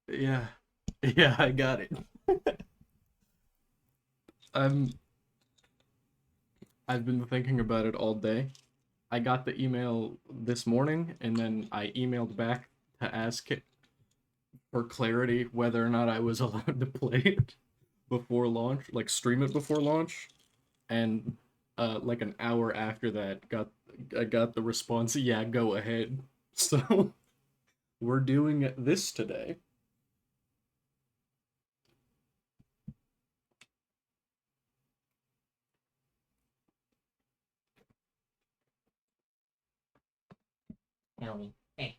Yeah. Yeah, I got it. I'm I've been thinking about it all day. I got the email this morning and then I emailed back to ask it for clarity whether or not I was allowed to play it before launch, like stream it before launch. And like an hour after that I got the response, yeah, go ahead. So we're doing this today. Ellie, hey,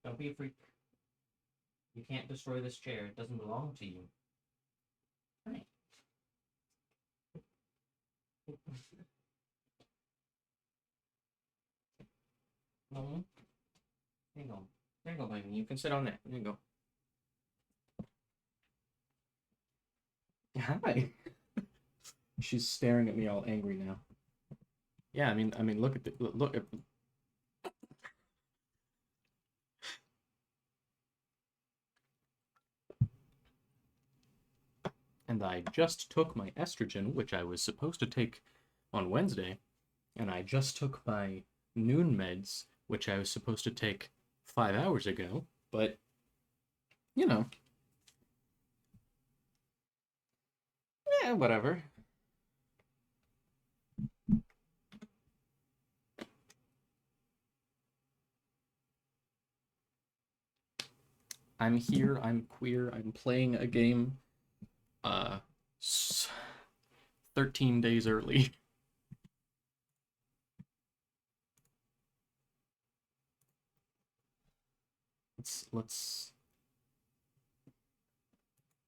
don't be a freak. You can't destroy this chair. It doesn't belong to you. Hey. No. There you go. There you go, baby. You can sit on that. There you go. Hi. She's staring at me all angry now. Yeah, I mean, look at look at. And I just took my estrogen, which I was supposed to take on Wednesday, and I just took my noon meds, which I was supposed to take 5 hours ago. But you know, yeah, whatever. I'm here. I'm queer. I'm playing a game. Uh, 13 days early. Let's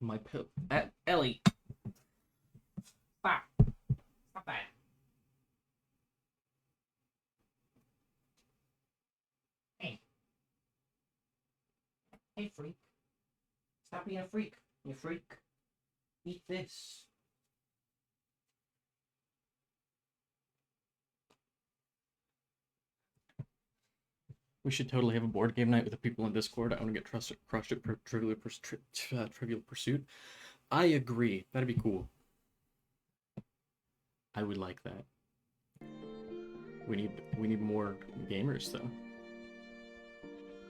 my pill. Ellie. Stop. Stop that. Hey. Hey, freak. Stop being a freak. You freak. Eat this. We should totally have a board game night with the people in Discord. I want to get crushed at Trivial Pursuit. I agree. That'd be cool. I would like that. We need more gamers though.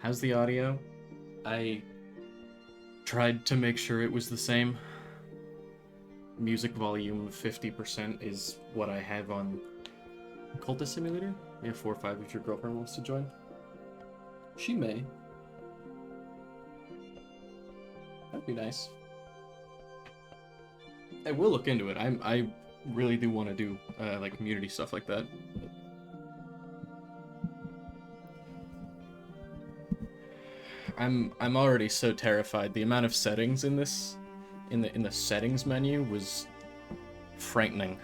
How's the audio? I tried to make sure it was the same. Music volume 50% is what I have on Cultist Simulator. We have 4 or 5 if your girlfriend wants to join. She may. That'd be nice. I will look into it. I really do want to do like community stuff like that. I'm already so terrified. The amount of settings in this in the settings menu was frightening.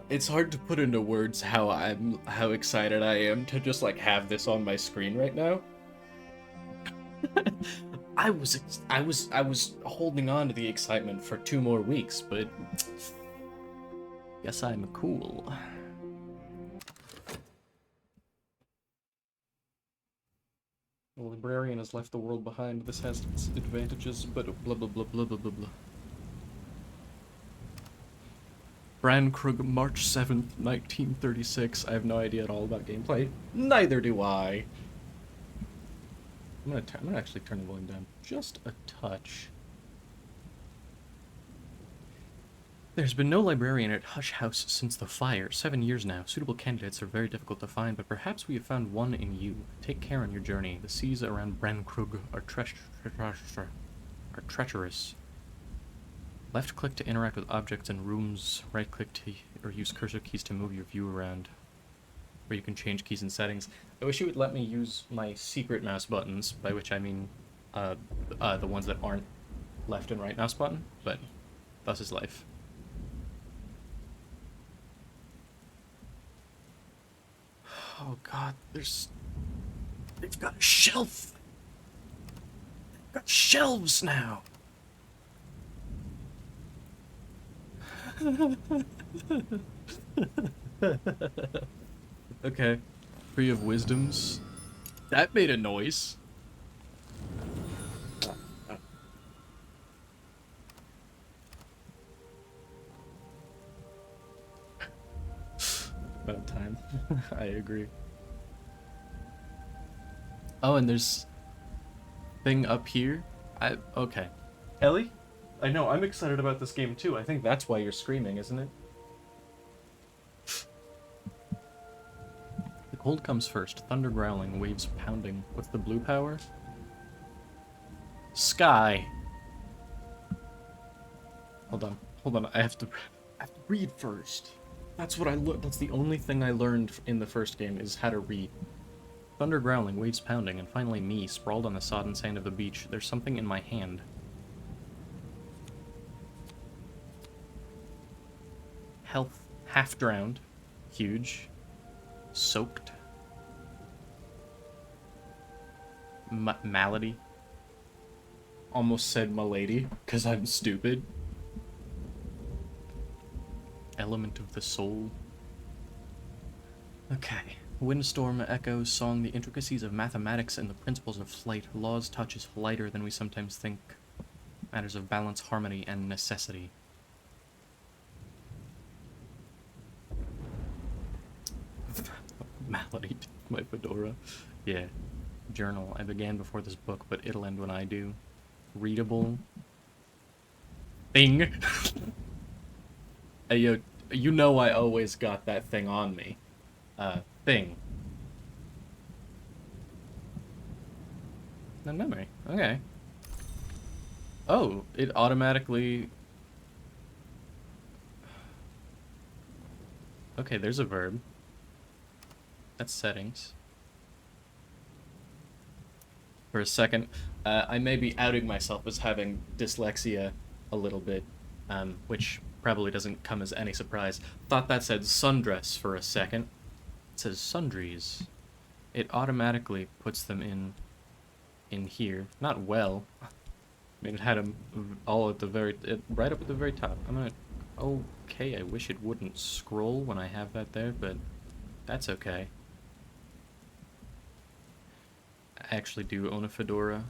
It's hard to put into words how excited I am to just like have this on my screen right now. I was holding on to the excitement for 2 more weeks, but guess I'm cool. The librarian has left the world behind. This has its advantages, but blah blah blah blah blah blah blah. Brankrug, March 7th, 1936. I have no idea at all about gameplay. Neither do I. I'm gonna actually turn the volume down just a touch. There's been no librarian at Hush House since the fire. 7 years now. Suitable candidates are very difficult to find, but perhaps we have found one in you. Take care on your journey. The seas around Brankrug are treacherous. Left click to interact with objects and rooms. Right click to or use cursor keys to move your view around. Or you can change keys and settings. I wish you would let me use my secret mouse buttons, by which I mean the ones that aren't left and right mouse button, but thus is life. Oh god, they've got a shelf! They've got shelves now! Okay. Tree of Wisdoms. That made a noise. About time. I agree. Oh, and there's thing up here. Okay. Ellie? I know, I'm excited about this game too. I think that's why you're screaming, isn't it? The cold comes first. Thunder growling, waves pounding. What's the blue power? Sky. Hold on. I have to read first. That's what I look. That's the only thing I learned in the first game is how to read. Thunder growling, waves pounding, and finally me, sprawled on the sodden sand of the beach. There's something in my hand. Health, half drowned. Huge. Soaked. Malady. Almost said malady, because I'm stupid. Element of the soul. Okay. Windstorm echoes song, the intricacies of mathematics and the principles of flight. Law's touch is lighter than we sometimes think. Matters of balance, harmony, and necessity. Malady, my fedora. Yeah. Journal. I began before this book, but it'll end when I do. Readable. Thing. Hey, yo, you know I always got that thing on me. Thing. No memory. Okay. Oh, it automatically... Okay, there's a verb. That's settings. For a second, I may be outing myself as having dyslexia a little bit, which probably doesn't come as any surprise. Thought that said sundress for a second. It says sundries. It automatically puts them in here. Not well. I mean, it had them all at the right up at the very top. I'm gonna... Okay, I wish it wouldn't scroll when I have that there, but that's okay. I actually do own a fedora,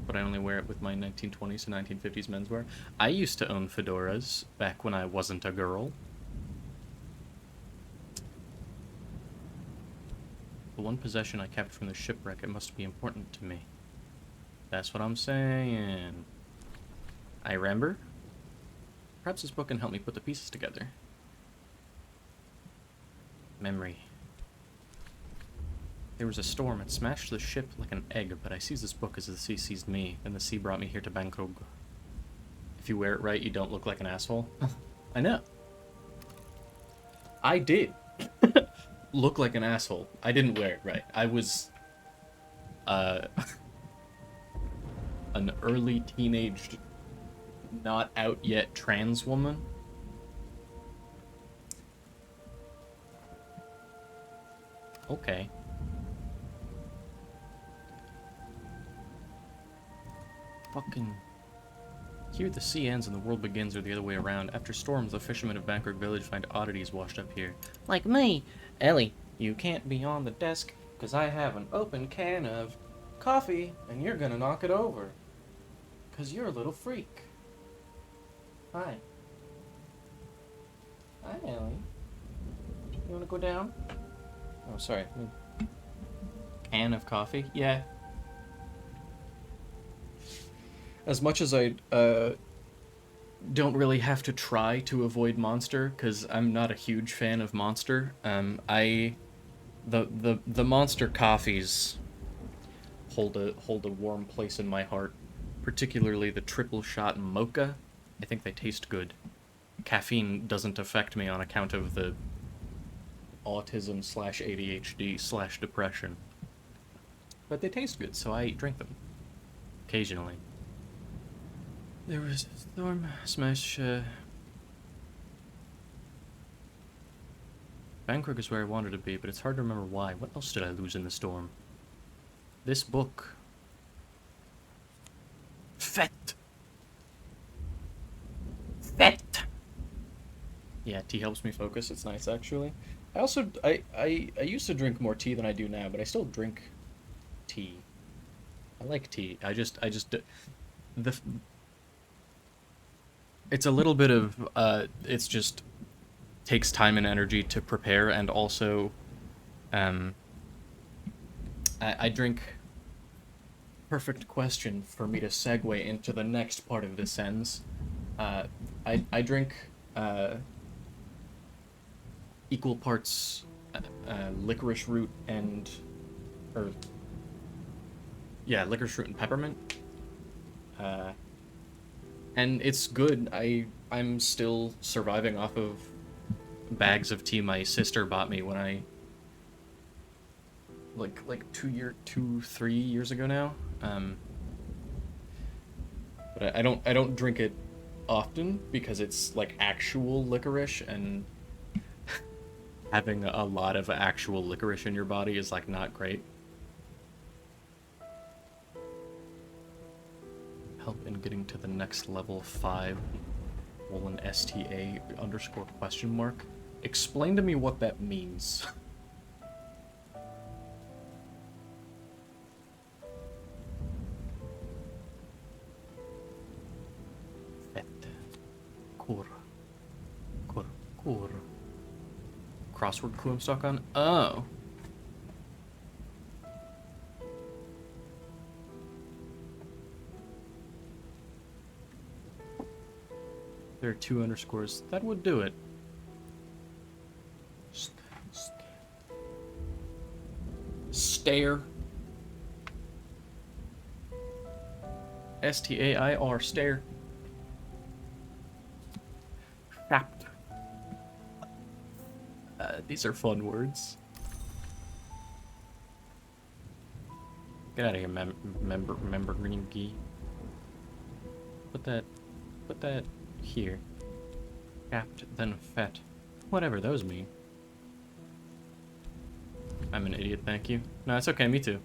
but I only wear it with my 1920s to 1950s menswear. I used to own fedoras back when I wasn't a girl. The one possession I kept from the shipwreck, it must be important to me. That's what I'm saying. I remember. Perhaps this book can help me put the pieces together. Memory. There was a storm. It smashed the ship like an egg, but I seized this book as the sea seized me, and the sea brought me here to Bangkok. If you wear it right, you don't look like an asshole. I know. I did look like an asshole. I didn't wear it right. I was an early teenaged, not out yet trans woman. Okay. Fucking... Here the sea ends and the world begins, or the other way around. After storms, the fishermen of Bangkok village find oddities washed up here. Like me! Ellie, you can't be on the desk, because I have an open can of coffee, and you're gonna knock it over. Because you're a little freak. Hi. Hi, Ellie. You wanna go down? Oh, sorry. Can of coffee? Yeah. As much as I don't really have to try to avoid Monster, because I'm not a huge fan of Monster, the Monster coffees hold a warm place in my heart, particularly the triple shot mocha. I think they taste good. Caffeine doesn't affect me on account of the autism / ADHD / depression, but they taste good, so I drink them occasionally. There was a storm, smash, Bangkok is where I wanted to be, but it's hard to remember why. What else did I lose in the storm? This book. Fett! Fett! Yeah, tea helps me focus. It's nice, actually. I used to drink more tea than I do now, but I still drink tea. I like tea. The it's a little bit of it's just takes time and energy to prepare, and also um I drink. Perfect question for me to segue into the next part of this sentence. Uh, I drink equal parts licorice root and or yeah, licorice root and peppermint. Uh, and it's good. I'm still surviving off of bags of tea my sister bought me when I like 3 years ago now. But I don't drink it often because it's like actual licorice, and having a lot of actual licorice in your body is like not great. Help in getting to the next level 5. STA_? Explain to me what that means. Kur. Crossword clue I'm stuck on? Oh. There are 2 underscores. That would do it. Stare. STAIR, stare. Trapped. These are fun words. Get out of here, member green gee. Put that here. Trapped, then fat. Whatever those mean. I'm an idiot, thank you. No, it's okay, me too.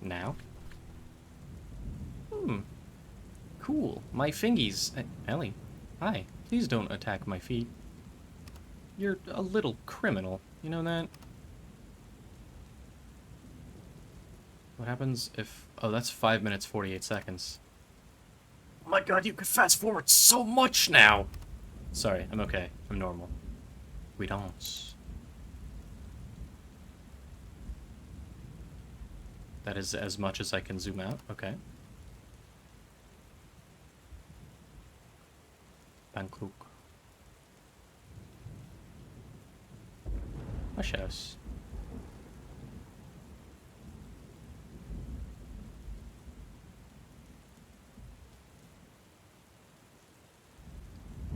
Now? Cool. My fingies. Ellie, hi. Please don't attack my feet. You're a little criminal. You know that? What happens if... Oh, that's 5 minutes, 48 seconds. Oh my god, you could fast forward so much now! Sorry, I'm okay. I'm normal. We don't. That is as much as I can zoom out. Okay. Bangkok. Hush house.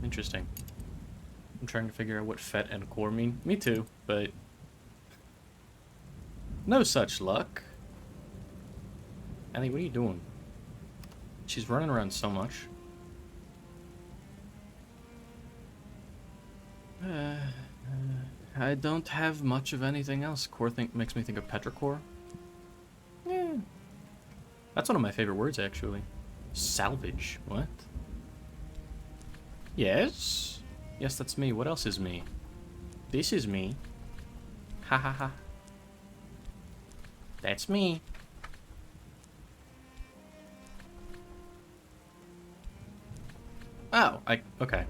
Interesting. I'm trying to figure out what fet and core mean. Me too, but... No such luck. Ellie, what are you doing? She's running around so much. I don't have much of anything else. Core makes me think of petrichor. Yeah. That's one of my favorite words, actually. Salvage. What? Yes? Yes, that's me. What else is me? This is me. Ha ha ha. That's me. Oh, okay.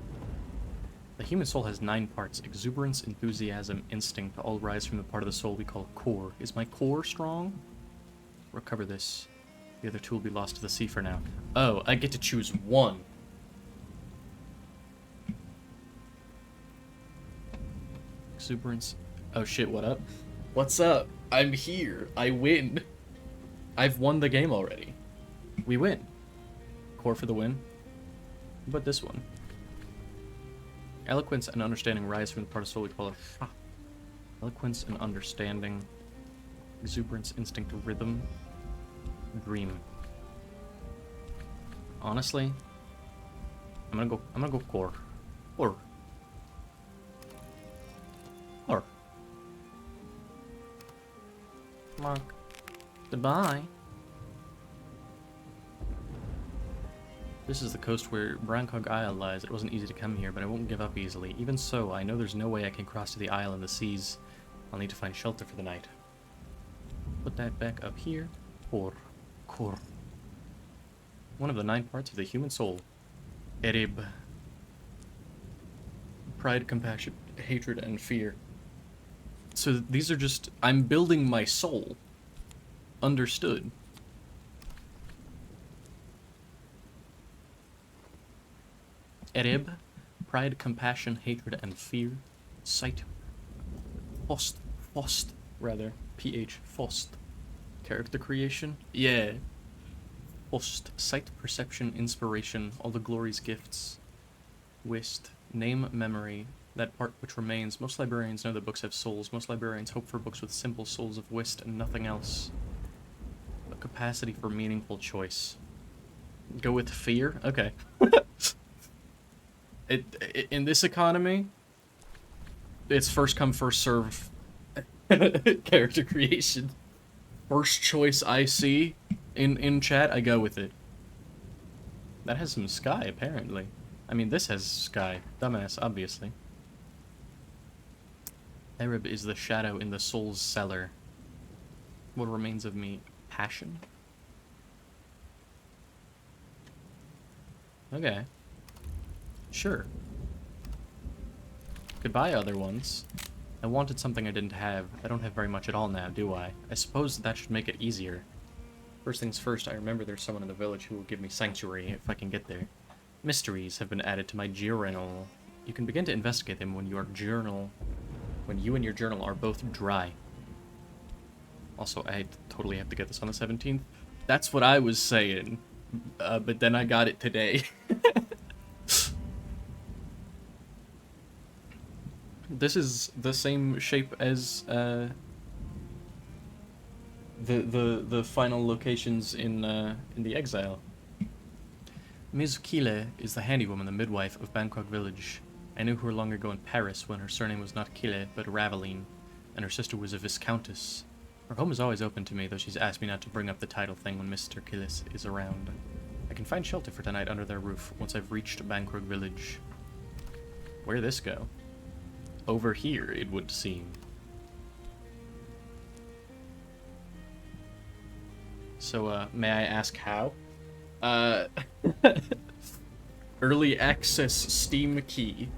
The human soul has 9 parts. Exuberance, enthusiasm, instinct, all rise from the part of the soul we call core. Is my core strong? Recover this. The other 2 will be lost to the sea for now. Oh, I get to choose 1. Exuberance. Oh shit, what up? What's up? I'm here. I win. I've won the game already. We win. Core for the win. How about this one? Eloquence and understanding rise from the part of soul we call a eloquence and understanding. Exuberance, instinct, rhythm. Dream. Honestly, I'm gonna go core. Core. Core. Mark. Goodbye. This is the coast where Brancog Isle lies. It wasn't easy to come here, but I won't give up easily. Even so, I know there's no way I can cross to the isle and the seas. I'll need to find shelter for the night. put that back up here. Kor. One of the 9 parts of the human soul. Erib. Pride, compassion, hatred, and fear. So these are just... I'm building my soul. Understood. Erib. Pride, compassion, hatred, and fear. Sight. Fost, rather. PH. Fost. Character creation? Yeah. Fost. Sight, perception, inspiration, all the glory's gifts. Wist. Name, memory. That part which remains. Most librarians know that books have souls. Most librarians hope for books with simple souls of Wist and nothing else. A capacity for meaningful choice. Go with fear? Okay. In this economy, it's first come, first serve character creation. First choice I see in chat, I go with it. That has some sky, apparently. I mean, this has sky. Dumbass, obviously. Erib is the shadow in the soul's cellar. What remains of me? Passion? Okay. Sure. Goodbye, other ones. I wanted something I didn't have. I don't have very much at all now, do I? I suppose that should make it easier. First things first, I remember there's someone in the village who will give me sanctuary if I can get there. Mysteries have been added to my journal. You can begin to investigate them when you and your journal are both dry. Also, I totally have to get this on the 17th. That's what I was saying. But then I got it today. This is the same shape as the final locations in the exile. Ms. Kile is the handywoman, the midwife of Bangkok village. I knew her long ago in Paris when her surname was not Kile but Raveline, and her sister was a viscountess. Her home is always open to me, though she's asked me not to bring up the title thing when Mr. Kilis is around. I can find shelter for tonight under their roof once I've reached Bangkok village. Where'd this go? Over here, it would seem. So, may I ask how? Early access Steam key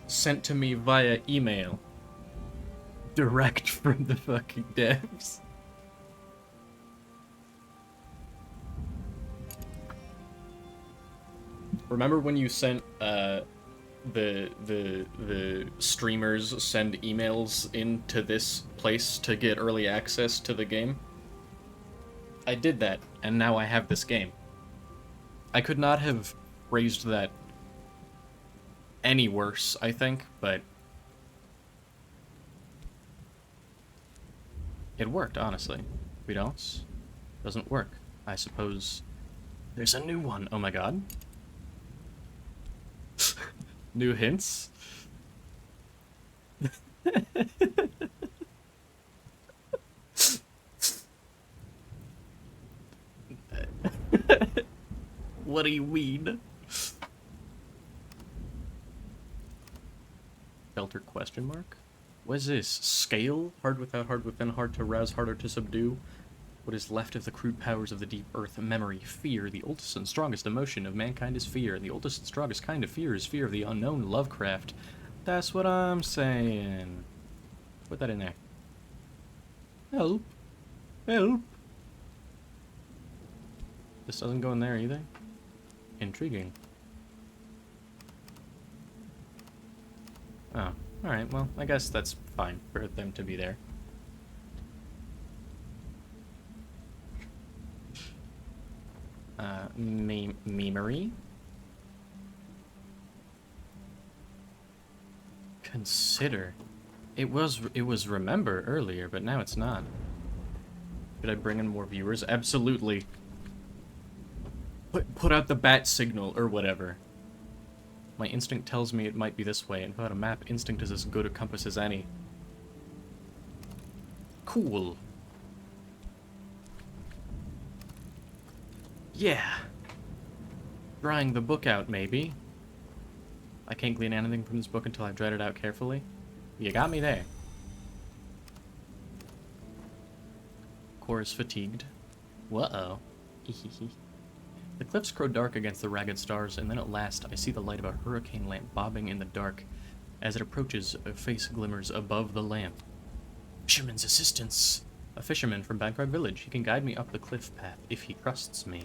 sent to me via email. Direct from the fucking devs. Remember when you sent, the streamers send emails into this place to get early access to the game? I did that, and now I have this game. I could not have phrased that any worse, I think, but it worked, honestly. We don't? Doesn't work. I suppose there's a new one. Oh my god. New hints? What do you mean? Shelter question mark? What is this? Scale? Hard without, hard within, hard to rouse, harder to subdue. What is left of the crude powers of the deep earth? Memory, fear. The oldest and strongest emotion of mankind is fear, and the oldest and strongest kind of fear is fear of the unknown. Lovecraft. That's what I'm saying. Put that in there. Help. Help. This doesn't go in there either. Intriguing. Oh, alright, well, I guess that's fine for them to be there. Memory? Consider. It was remember earlier, but now it's not. Should I bring in more viewers? Absolutely. Put out the bat signal, or whatever. My instinct tells me it might be this way, and without a map, instinct is as good a compass as any. Cool. Yeah. Drawing the book out, maybe. I can't glean anything from this book until I've dried it out carefully. You got me there. core is fatigued. Whoa. The cliffs grow dark against the ragged stars, and then at last I see the light of a hurricane lamp bobbing in the dark. As it approaches, a face glimmers above the lamp. Fisherman's assistance! A fisherman from Bankrock Village. He can guide me up the cliff path if he trusts me.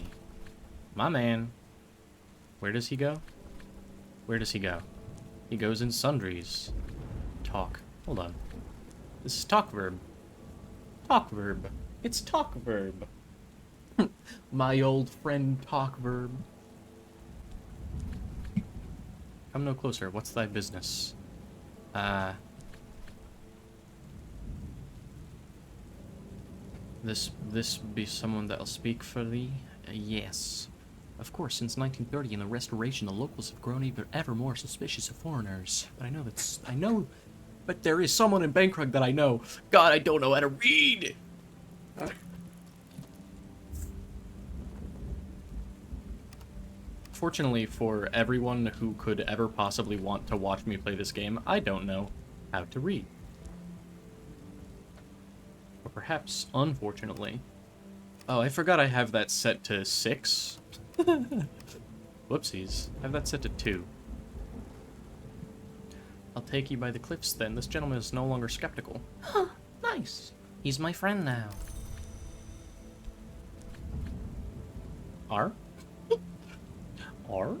My man. Where does he go? Where does he go? He goes in sundries. Talk. Hold on. This is talk verb. Talk verb. It's talk verb. My old friend talk verb. Come no closer. What's thy business? This be someone that'll speak for thee? Yes. Of course, since 1930 and the Restoration, the locals have grown ever more suspicious of foreigners. But but there is someone in Bankrupt that I know. God, I don't know how to read! Fortunately for everyone who could ever possibly want to watch me play this game, I don't know how to read. Or perhaps, unfortunately... Oh, I forgot I have that set to 6. Whoopsies. I have that set to 2. I'll take you by the cliffs then. This gentleman is no longer skeptical. Huh, nice. He's my friend now. R? R?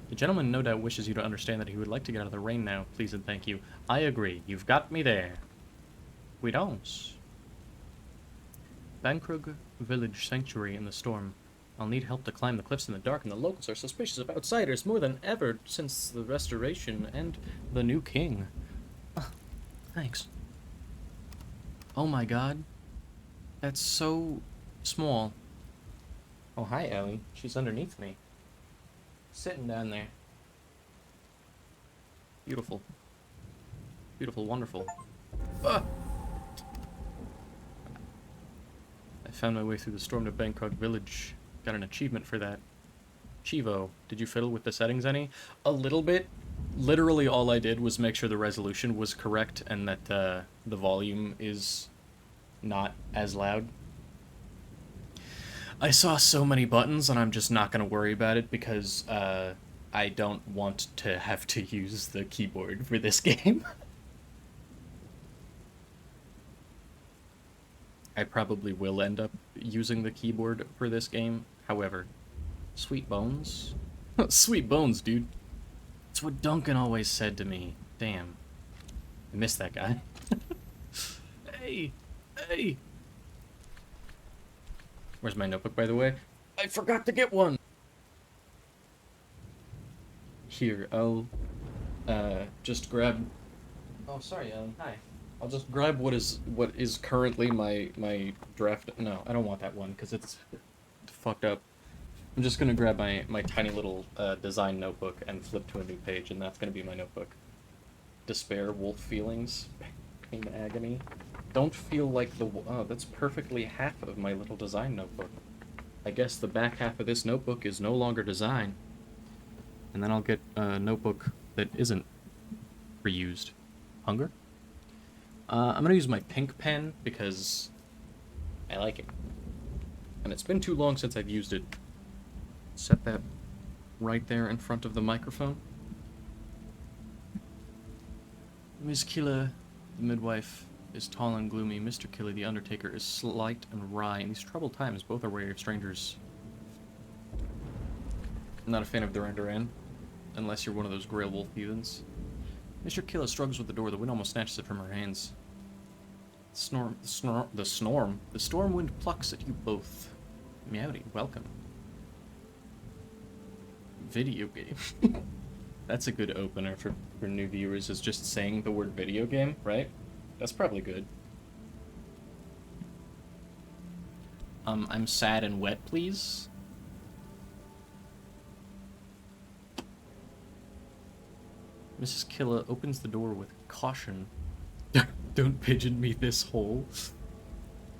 The gentleman no doubt wishes you to understand that he would like to get out of the rain now. Please and thank you. I agree. You've got me there. We don't. Bankrug Village Sanctuary in the storm. I'll need help to climb the cliffs in the dark, and the locals are suspicious of outsiders more than ever since the Restoration and the new king. Thanks. Oh my god. That's so small. Oh, hi, Ellie. She's underneath me. Sitting down there. Beautiful. Beautiful, wonderful. Ah! I found my way through the storm to Bangkok Village. Got an achievement for that. Chivo, did you fiddle with the settings any? A little bit. Literally all I did was make sure the resolution was correct and that the volume is not as loud. I saw so many buttons and I'm just not going to worry about it because I don't want to have to use the keyboard for this game. I probably will end up using the keyboard for this game. However, sweet bones? Sweet bones, dude. That's what Duncan always said to me. Damn. I miss that guy. Hey! Hey! Where's my notebook, by the way? I forgot to get one! Here, I'll just grab... Oh, sorry, hi. I'll just grab what is currently my draft... No, I don't want that one, because it's fucked up. I'm just gonna grab my tiny little design notebook and flip to a new page, and that's gonna be my notebook. Despair, wolf feelings, pain, agony. Don't feel like the... Oh, that's perfectly half of my little design notebook. I guess the back half of this notebook is no longer design. And then I'll get a notebook that isn't reused. Hunger? I'm gonna use my pink pen because I like it. And it's been too long since I've used it. Set that right there in front of the microphone. Miss Killa, the midwife, is tall and gloomy. Mr. Killa, the undertaker, is slight and wry. In these troubled times, both are wary of strangers. I'm not a fan of Duran Duran, unless you're one of those Grail Wolf heathens. Mr. Killa struggles with the door. The wind almost snatches it from her hands. The storm wind plucks at you both. Meowdy, welcome. Video game. That's a good opener for new viewers, is just saying the word video game, right? That's probably good. I'm sad and wet, please. Mrs. Killa opens the door with caution. Don't pigeon me this hole.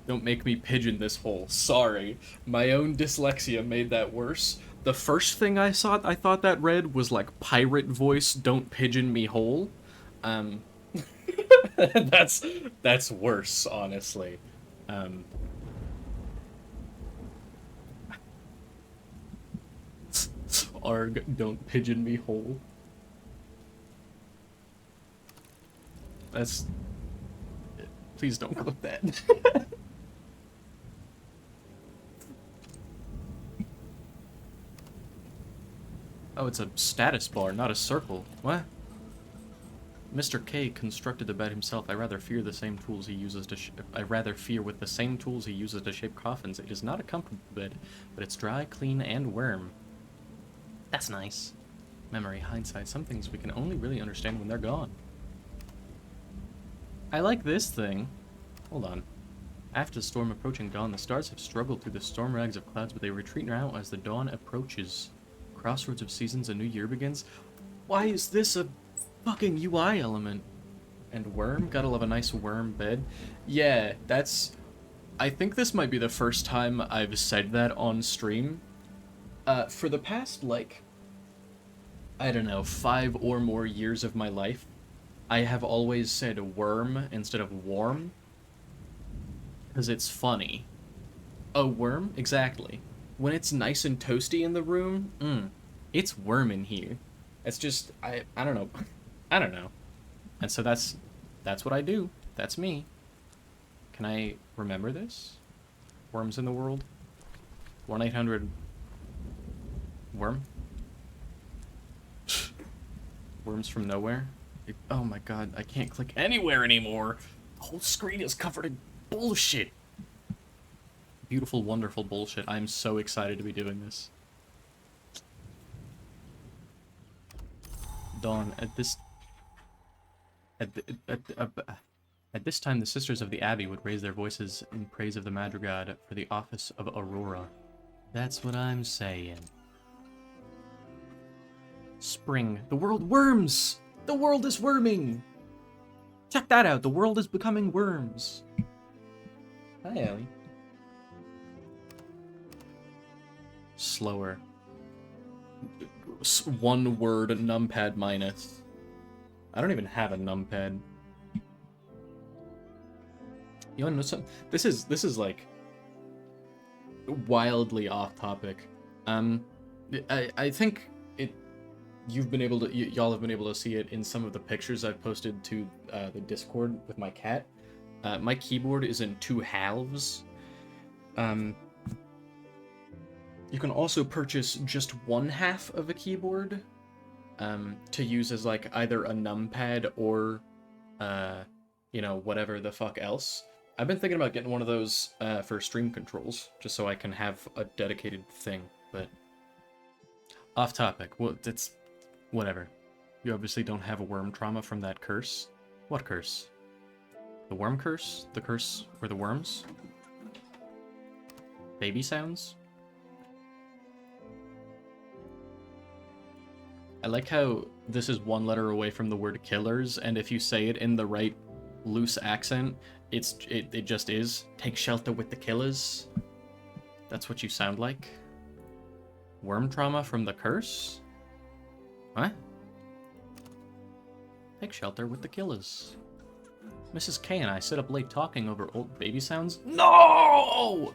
Don't make me pigeon this hole. Sorry. My own dyslexia made that worse. The first thing I thought that read was like pirate voice, don't pigeon me hole. That's worse, honestly. Um, Arg, don't pigeon me whole. That's Please don't clip that. Oh, it's a status bar, not a circle. What? Mr. K constructed the bed himself. I rather fear the same tools he uses to. I rather fear with the same tools he uses to shape coffins. It is not a comfortable bed, but it's dry, clean, and warm. That's nice. Memory, hindsight, some things we can only really understand when they're gone. I like this thing. Hold on. After the storm approaching dawn, the stars have struggled through the storm rags of clouds, but they retreat now as the dawn approaches. Crossroads of seasons, a new year begins. Why is this a fucking UI element? And worm? Gotta love a nice worm bed. Yeah, that's... I think this might be the first time I've said that on stream. For the past, like, I don't know, 5 or more years of my life, I have always said worm instead of warm. Because it's funny. A worm? Exactly. When it's nice and toasty in the room, it's worm in here. It's just, I don't know. I don't know. And so that's what I do. That's me. Can I remember this? Worms in the world? 1-800 worm? Worms from nowhere? Oh my god, I can't click anywhere anymore. The whole screen is covered in bullshit. Beautiful, wonderful bullshit. I'm so excited to be doing this. Dawn, at this time, the sisters of the Abbey would raise their voices in praise of the Madrigad for the office of Aurora. That's what I'm saying. Spring. The world worms! The world is worming! Check that out, the world is becoming worms. Hi, Ellie. Slower. One word, numpad minus. I don't even have a numpad. You wanna know something? This is like wildly off topic. I think you've been able to y'all have been able to see it in some of the pictures I've posted to the Discord with my cat. My keyboard is in 2 halves. You can also purchase just 1/2 of a keyboard to use as like either a numpad or you know, whatever the fuck else. I've been thinking about getting one of those for stream controls, just so I can have a dedicated thing, but off topic. Well, it's whatever. You obviously don't have a worm trauma from that curse. What curse? The worm curse? The curse for the worms? Baby sounds? I like how this is 1 letter away from the word killers, and if you say it in the right loose accent, it just is. Take shelter with the killers. That's what you sound like. Worm trauma from the curse? What? Take shelter with the killers. Mrs. K and I sit up late talking over old baby sounds. No!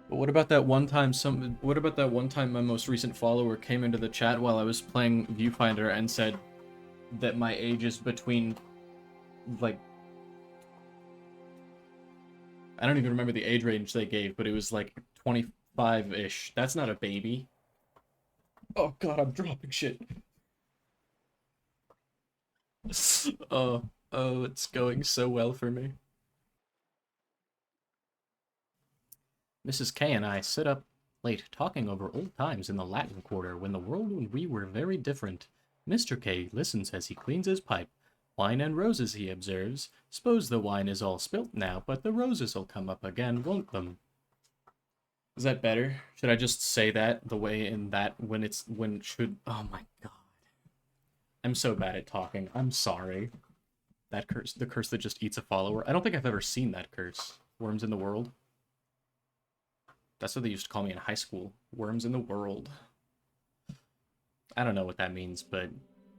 But what about that one time my most recent follower came into the chat while I was playing Viewfinder and said that my age is between, like, I don't even remember the age range they gave, but it was like 25-ish. That's not a baby. Oh god, I'm dropping shit. Oh, it's going so well for me. Mrs. K and I sit up late talking over old times in the Latin Quarter when the world and we were very different. Mr. K listens as he cleans his pipe. Wine and roses, he observes. Suppose the wine is all spilt now, but the roses'll come up again, won't them? Is that better? Should I just say that the way in that when should... Oh my god. I'm so bad at talking. I'm sorry. That curse, the curse that just eats a follower. I don't think I've ever seen that curse. Worms in the world. That's what they used to call me in high school. Worms in the world. I don't know what that means, but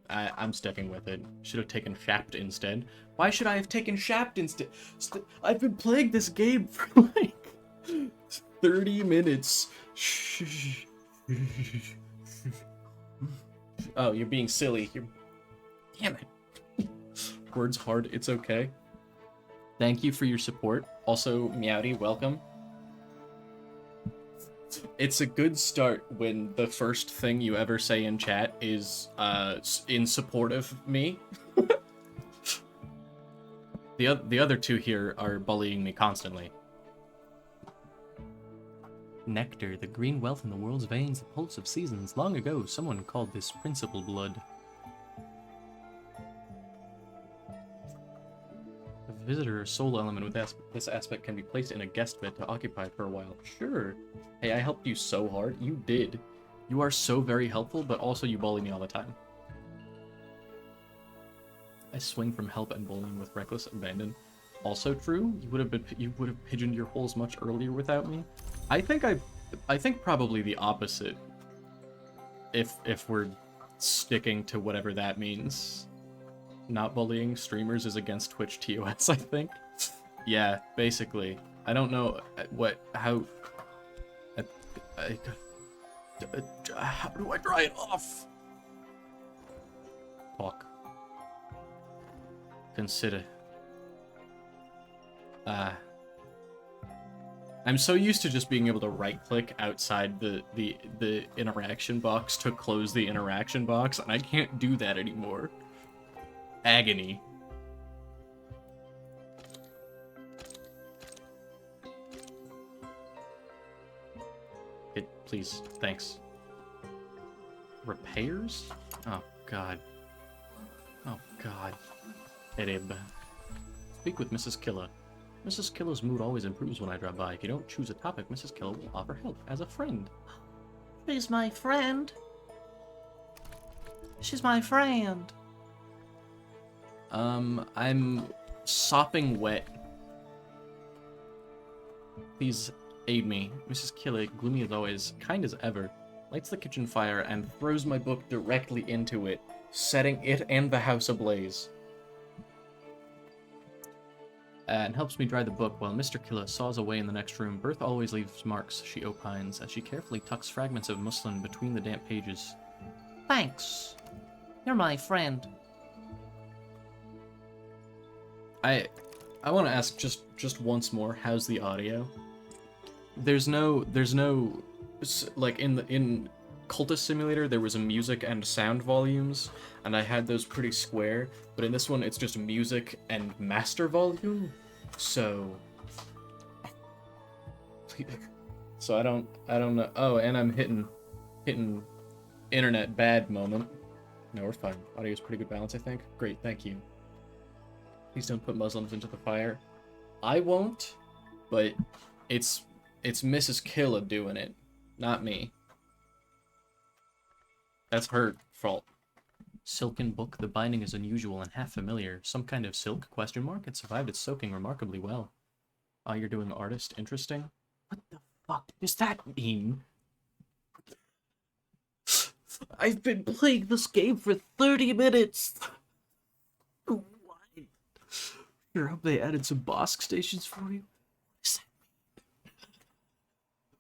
I'm sticking with it. Should have taken Shapt instead. Why should I have taken Shapt instead? I've been playing this game for like 30 minutes. Oh, you're being silly. Damn it. Words hard, it's okay. Thank you for your support. Also, Meowdy, welcome. It's a good start when the first thing you ever say in chat is in support of me. The other two here are bullying me constantly. Nectar, the green wealth in the world's veins, the pulse of seasons. Long ago, someone called this principal blood. A visitor or soul element with this aspect can be placed in a guest bed to occupy for a while. Sure. Hey, I helped you so hard. You did. You are so very helpful, but also you bully me all the time. I swing from help and bullying with reckless abandon. Also true. You would have pigeoned your holes much earlier without me. I think probably the opposite. If we're sticking to whatever that means. Not bullying streamers is against Twitch TOS, I think. Yeah, basically. I don't know how do I dry it off? Talk. Consider. I'm so used to just being able to right-click outside the interaction box to close the interaction box, and I can't do that anymore. Agony. Please, thanks. Repairs? Oh, God. Oh, God. Ereb. Speak with Mrs. Killa. Mrs. Killa's mood always improves when I drop by. If you don't choose a topic, Mrs. Killa will offer help as a friend. She's my friend. She's my friend. I'm sopping wet. Please aid me. Mrs. Killa, gloomy as always, kind as ever, lights the kitchen fire and throws my book directly into it, setting it and the house ablaze. And helps me dry the book while Mr. Killa saws away in the next room. Birth always leaves marks, she opines, as she carefully tucks fragments of muslin between the damp pages. Thanks. You're my friend. I want to ask just once more, how's the audio? There's no like in Cultist Simulator there was a music and sound volumes, and I had those pretty square, but in this one it's just music and master volume. So I don't know. Oh, and I'm hitting internet bad moment. No, we're fine. Audio's pretty good balance, I think. Great, thank you. Please don't put Muslims into the fire. I won't, but it's Mrs. Killa doing it, not me. That's her fault. Silken book, the binding is unusual and half familiar. Some kind of silk, question mark? It survived its soaking remarkably well. Ah, you're doing artist, interesting? What the fuck does that mean? I've been playing this game for 30 minutes! Why? Sure hope they added some Bosk stations for you.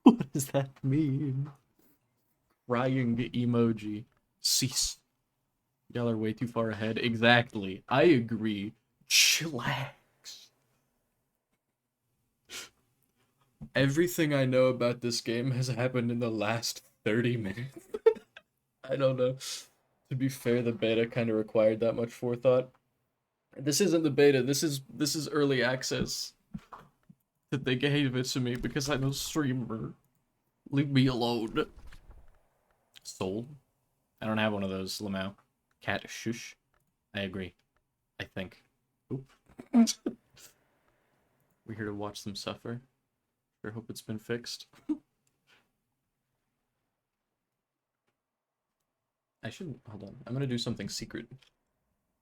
What does that mean? Crying emoji. Cease. Y'all are way too far ahead. Exactly. I agree. Chillax. Everything I know about this game has happened in the last 30 minutes. I don't know. To be fair, the beta kind of required that much forethought. This isn't the beta. This is early access. That they gave it to me because I'm a streamer. Leave me alone. Sold? I don't have one of those, Lamau. Cat shush. I agree. I think. Oop. We're here to watch them suffer. Sure hope it's been fixed. I shouldn't. Hold on. I'm gonna do something secret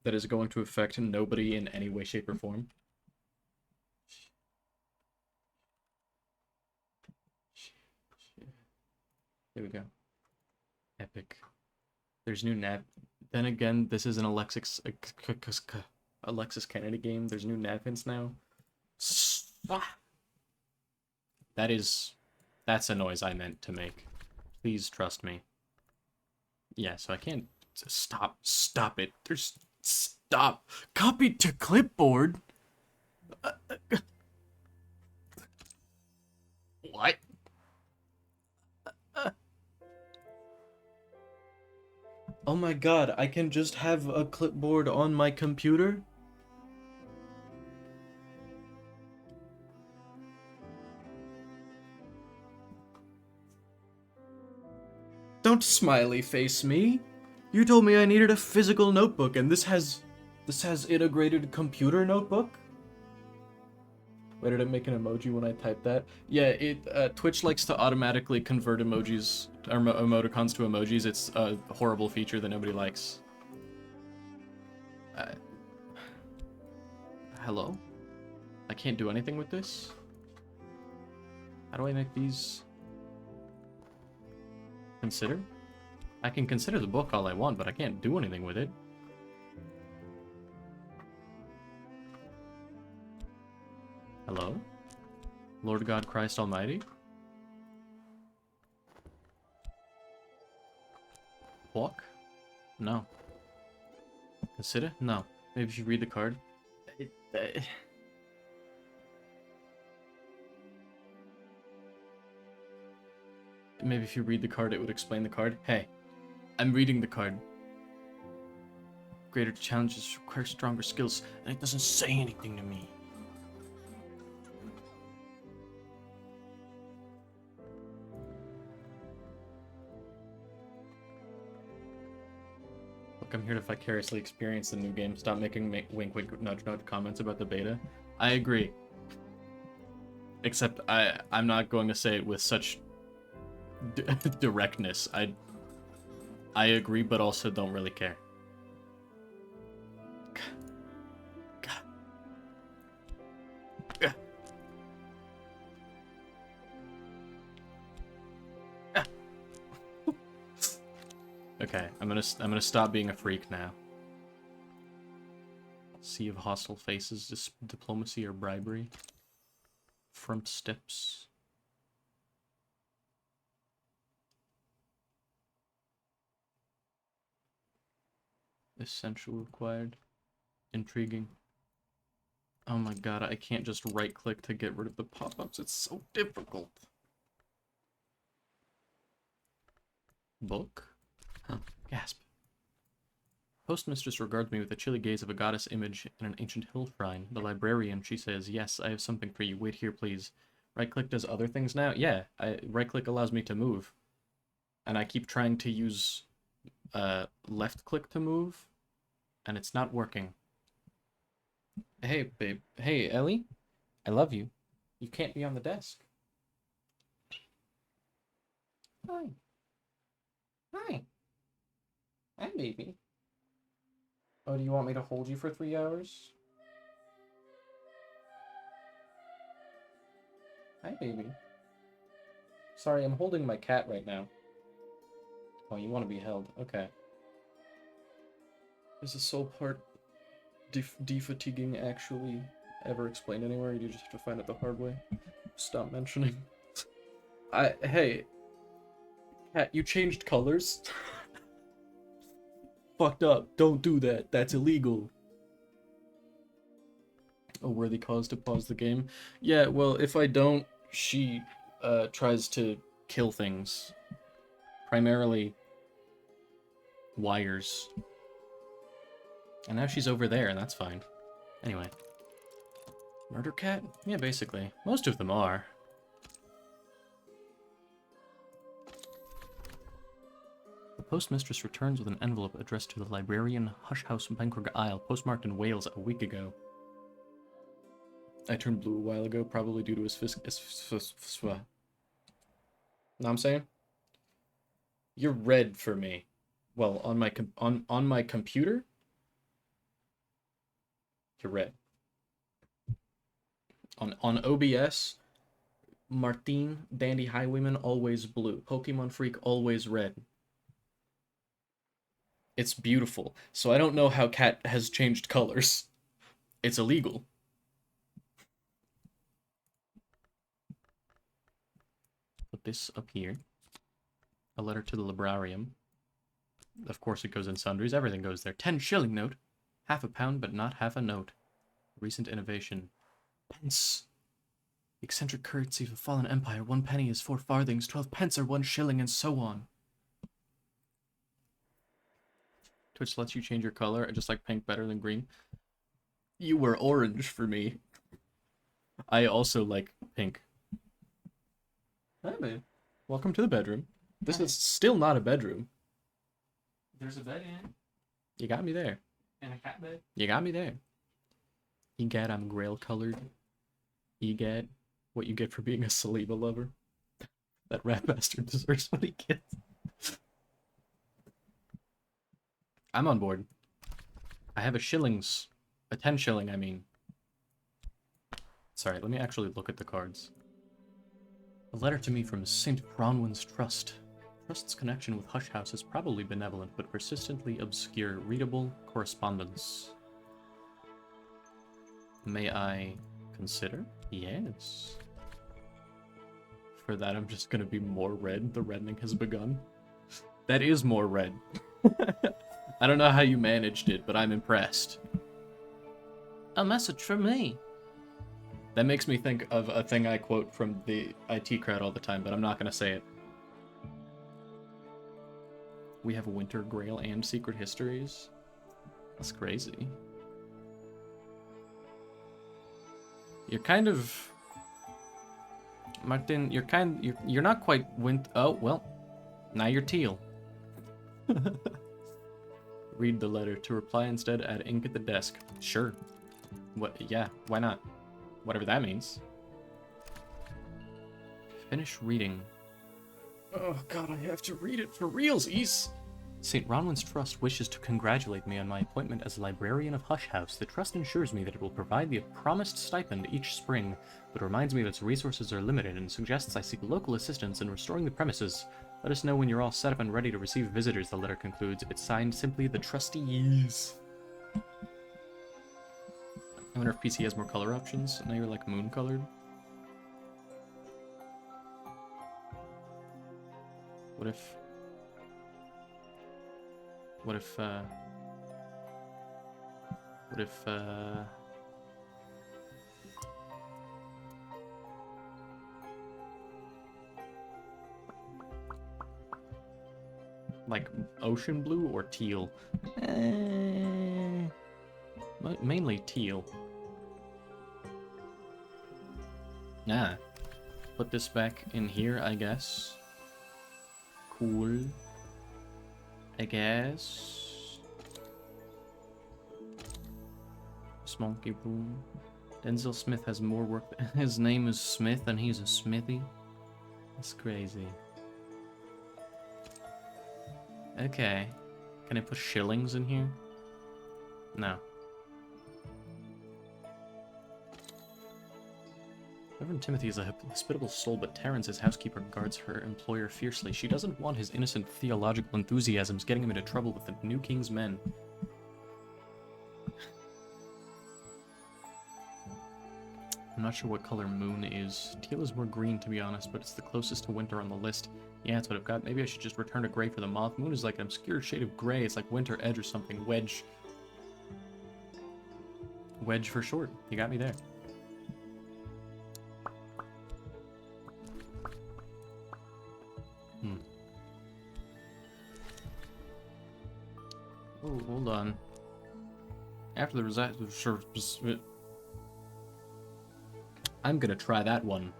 that is going to affect nobody in any way, shape, or form. Here we go. Epic. There's new nav. Then again, this is an Alexis Kennedy game. There's new nav hints now. That's a noise I meant to make. Please trust me. Yeah, so I can't stop it. There's stop. Copy to clipboard. What? Oh my god, I can just have a clipboard on my computer? Don't smiley face me. You told me I needed a physical notebook, and this has integrated computer notebook? Wait, did it make an emoji when I typed that? Yeah, Twitch likes to automatically convert emojis or emoticons to emojis. It's a horrible feature that nobody likes. Hello? I can't do anything with this? How do I make these... Consider? I can consider the book all I want, but I can't do anything with it. Hello? Lord God Christ Almighty? Walk? No. Consider? No. Maybe if you read the card. Maybe if you read the card, it would explain the card. Hey, I'm reading the card. Greater challenges require stronger skills, and it doesn't say anything to me. Look, I'm here to vicariously experience the new game. Stop making wink wink nudge nudge comments about the beta. I agree. Except I'm not going to say it with such directness. I agree, but also don't really care. Okay, I'm gonna stop being a freak now. Sea of hostile faces, diplomacy or bribery. Front steps. Essential required. Intriguing. Oh my god, I can't just right-click to get rid of the pop-ups. It's so difficult. Book? Huh. Gasp. Postmistress regards me with the chilly gaze of a goddess image in an ancient hill shrine. The librarian, she says, yes, I have something for you. Wait here, please. Right-click does other things now? Yeah, right-click allows me to move. And I keep trying to use left-click to move, and it's not working. Hey, babe. Hey, Ellie? I love you. You can't be on the desk. Hi. Hi. Hi, baby. Oh, do you want me to hold you for 3 hours? Hi, baby. Sorry, I'm holding my cat right now. Oh, you want to be held. Okay. Is the soul part defatiguing actually ever explained anywhere? You just have to find it the hard way. Stop mentioning. Hey. Cat, you changed colors? Fucked up. Don't do that. That's illegal. A worthy cause to pause the game. Yeah, well, if I don't, she tries to kill things. Primarily wires. And now she's over there, and that's fine. Anyway. Murder cat? Yeah, basically. Most of them are. The postmistress returns with an envelope addressed to the librarian Hush House, Bankrug Isle, postmarked in Wales a week ago. I turned blue a while ago, probably due to his know what I'm saying? You're red for me. Well, on my computer, you're red. On OBS, Martine, Dandy Highwayman, always blue. Pokemon Freak, always red. It's beautiful. So I don't know how cat has changed colors. It's illegal. Put this up here. A letter to the librarian. Of course it goes in sundries. Everything goes there. 10-shilling note. Half a pound, but not half a note. Recent innovation. Pence. The eccentric currency of a fallen empire. 1 penny is 4 farthings. 12 pence are 1 shilling, and so on. Twitch lets you change your color. I just like pink better than green. You were orange for me. I also like pink. Hi, man. Welcome to the bedroom. This is still not a bedroom. There's a bed in it. You got me there. And a cat bed. You got me there. Egad, I'm grail colored. Egad, what you get for being a Saliba lover. That rat bastard deserves what he gets. I'm on board. I have a 10 shilling, I mean. Sorry, let me actually look at the cards. A letter to me from St. Bronwyn's Trust. Trust's connection with Hush House is probably benevolent, but persistently obscure. Readable correspondence. May I consider? Yes. For that, I'm just gonna be more red. The reddening has begun. That is more red. I don't know how you managed it, but I'm impressed. A message from me. That makes me think of a thing I quote from the IT crowd all the time, but I'm not gonna say it. We have Winter Grail and Secret Histories. That's crazy. You're kind of... Martin, you're not quite oh, well, now you're teal. Read the letter. To reply instead, add ink at the desk. Sure. What? Yeah, why not? Whatever that means. Finish reading. Oh god, I have to read it for realsies. St. Ronwyn's Trust wishes to congratulate me on my appointment as librarian of Hush House. The Trust ensures me that it will provide the promised stipend each spring, but reminds me that its resources are limited and suggests I seek local assistance in restoring the premises. Let us know when you're all set up and ready to receive visitors, the letter concludes. It's signed simply the Trustees. I wonder if PC has more color options. Now you're like moon colored. What if... like ocean blue or teal? Mainly teal. Ah. Put this back in here, I guess. Cool. I guess. Smoky boom. Denzel Smith has more work. His name is Smith and he's a smithy. That's crazy. Okay. Can I put shillings in here? No. Reverend Timothy is a hospitable soul, but Terrence, his housekeeper, guards her employer fiercely. She doesn't want his innocent theological enthusiasms getting him into trouble with the new king's men. I'm not sure what color moon is. Teal is more green, to be honest, but it's the closest to winter on the list. Yeah, that's what I've got. Maybe I should just return to gray for the moth. Moon is like an obscure shade of gray. It's like winter edge or something. Wedge. Wedge for short. You got me there. Oh, hold on. After the result, I'm gonna try that one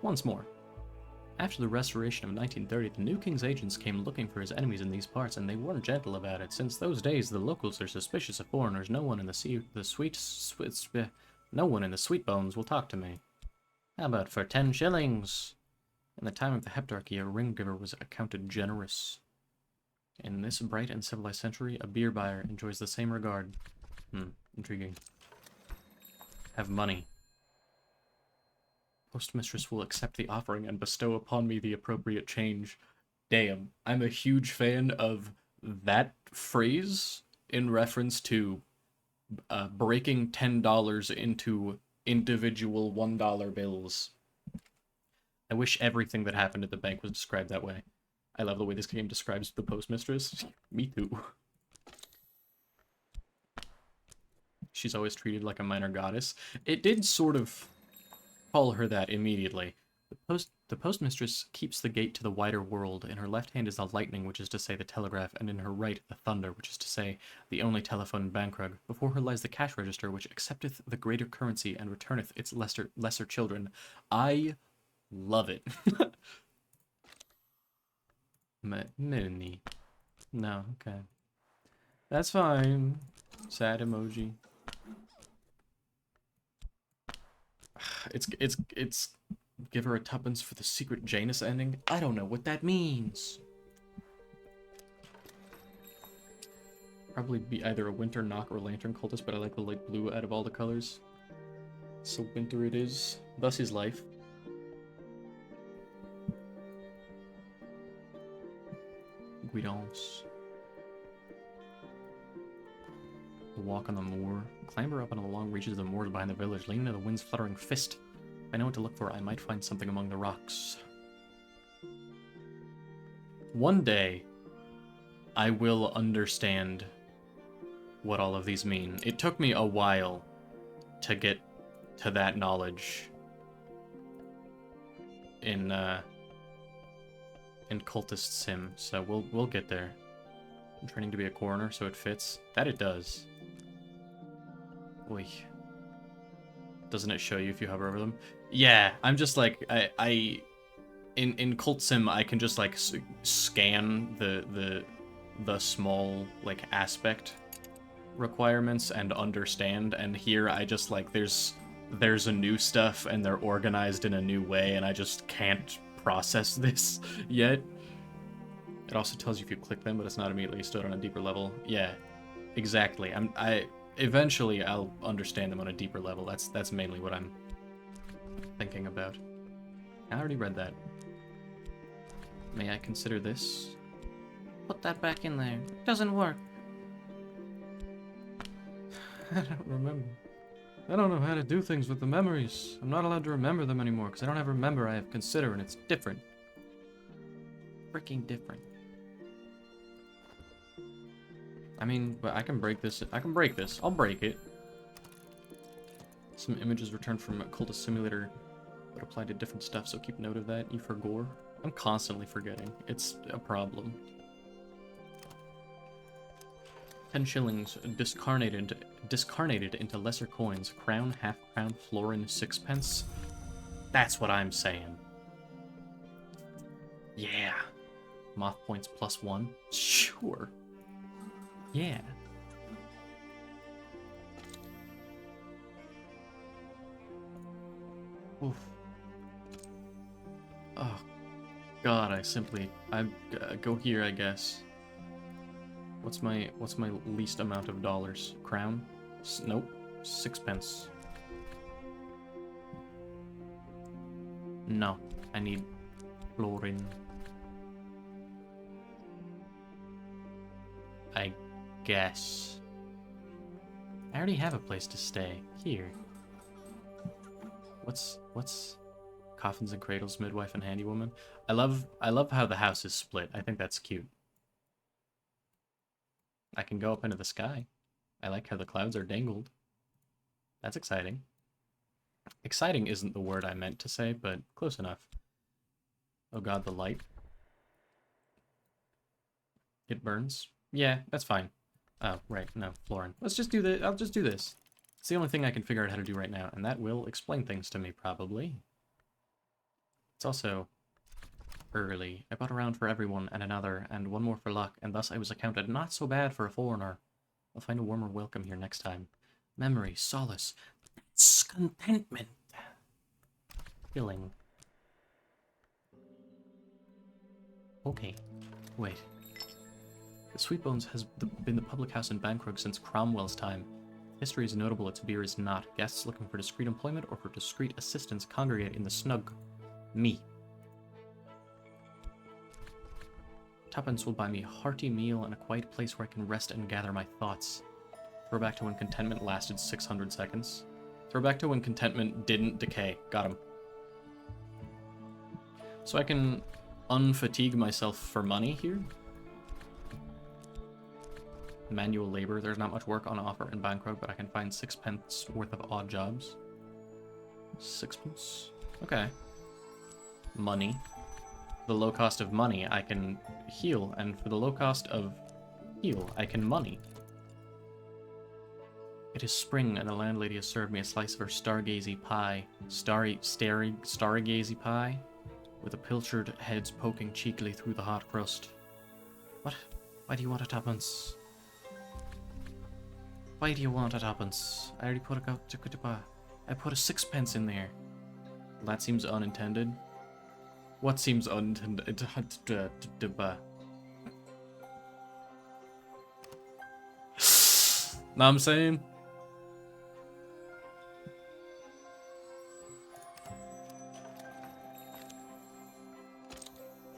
once more. After the restoration of 1930, the new king's agents came looking for his enemies in these parts, and they weren't gentle about it. Since those days, the locals are suspicious of foreigners. No one in the sweet bones will talk to me. How about for 10 shillings? In the time of the Heptarchy, a ring giver was accounted generous. In this bright and civilized century, a beer buyer enjoys the same regard. Intriguing. Have money. Postmistress will accept the offering and bestow upon me the appropriate change. Damn, I'm a huge fan of that phrase in reference to breaking $10 into individual $1 bills. I wish everything that happened at the bank was described that way. I love the way this game describes the postmistress. Me too. She's always treated like a minor goddess. It did sort of call her that immediately. The postmistress keeps the gate to the wider world. In her left hand is the lightning, which is to say the telegraph, and in her right the thunder, which is to say the only telephone in Bankrug. Before her lies the cash register, which accepteth the greater currency and returneth its lesser children. I love it. Mini. No, okay. That's fine. Sad emoji. It's give her a tuppence for the secret Janus ending. I don't know what that means. Probably be either a winter knock or lantern cultist, but I like the light blue out of all the colors. So winter it is. Thus is life. Guidance. The walk on the moor. Clamber up on the long reaches of the moors behind the village, lean into the wind's fluttering fist. If I know what to look for, I might find something among the rocks. One day, I will understand what all of these mean. It took me a while to get to that knowledge in Cultist Sim, so we'll get there. I'm training to be a coroner, so it fits. That it does. Oy. Doesn't it show you if you hover over them? Yeah, I'm just like in Cult Sim I can just like scan the small like aspect requirements and understand, and here I just like there's a new stuff and they're organized in a new way and I just can't process this yet. It also tells you if you click them, but it's not immediately stood on a deeper level. Yeah, exactly. Eventually I'll understand them on a deeper level. That's mainly what I'm thinking about. I already read that. May I consider this? Put that back in there. It doesn't work. I don't remember. I don't know how to do things with the memories. I'm not allowed to remember them anymore because I don't have remember, I have consider, and it's different. Freaking different. I mean, but I can break this. I can break this. I'll break it. Some images returned from Cultist Simulator, but applied to different stuff, so keep note of that. You forgore. I'm constantly forgetting. It's a problem. 10 shillings discarnated into lesser coins. Crown, half crown, florin, sixpence. That's what I'm saying. Yeah. Moth points +1. Sure. Yeah. Oof. Oh, God, I go here, I guess. What's my least amount of dollars? Crown? Nope. Sixpence. No, I need florin. I guess. I already have a place to stay. Here. What's coffins and cradles, midwife and handywoman? I love how the house is split. I think that's cute. I can go up into the sky. I like how the clouds are dangled. That's exciting. Exciting isn't the word I meant to say, but close enough. Oh God, the light. It burns. Yeah, that's fine. Oh, right, no, Florin. Let's just do the. I'll just do this. It's the only thing I can figure out how to do right now, and that will explain things to me, probably. It's also early. I bought a round for everyone, and another, and one more for luck, and thus I was accounted not so bad for a foreigner. I'll find a warmer welcome here next time. Memory, solace, contentment. Filling. Okay, wait. The Sweetbones has been the public house in Bankrug since Cromwell's time. History is notable, its beer is not. Guests looking for discreet employment or for discreet assistance congregate in the snug. Me. Tuppence will buy me a hearty meal and a quiet place where I can rest and gather my thoughts. Throwback to when contentment lasted 600 seconds. Throwback to when contentment didn't decay. Got him. So I can unfatigue myself for money here. Manual labor. There's not much work on offer in Bankroad, but I can find 6 pence worth of odd jobs. 6 pence? Okay. Money. For the low cost of money, I can heal, and for the low cost of heal, I can money. It is spring, and the landlady has served me a slice of her stargazy pie. Stargazy pie? With the pilchard heads poking cheekily through the hot crust. What? Why do you want a 2 pence? Why do you want a 2 pence? I already put I put a 6 pence in there. That seems unintended. What seems unintended? Know what I'm saying?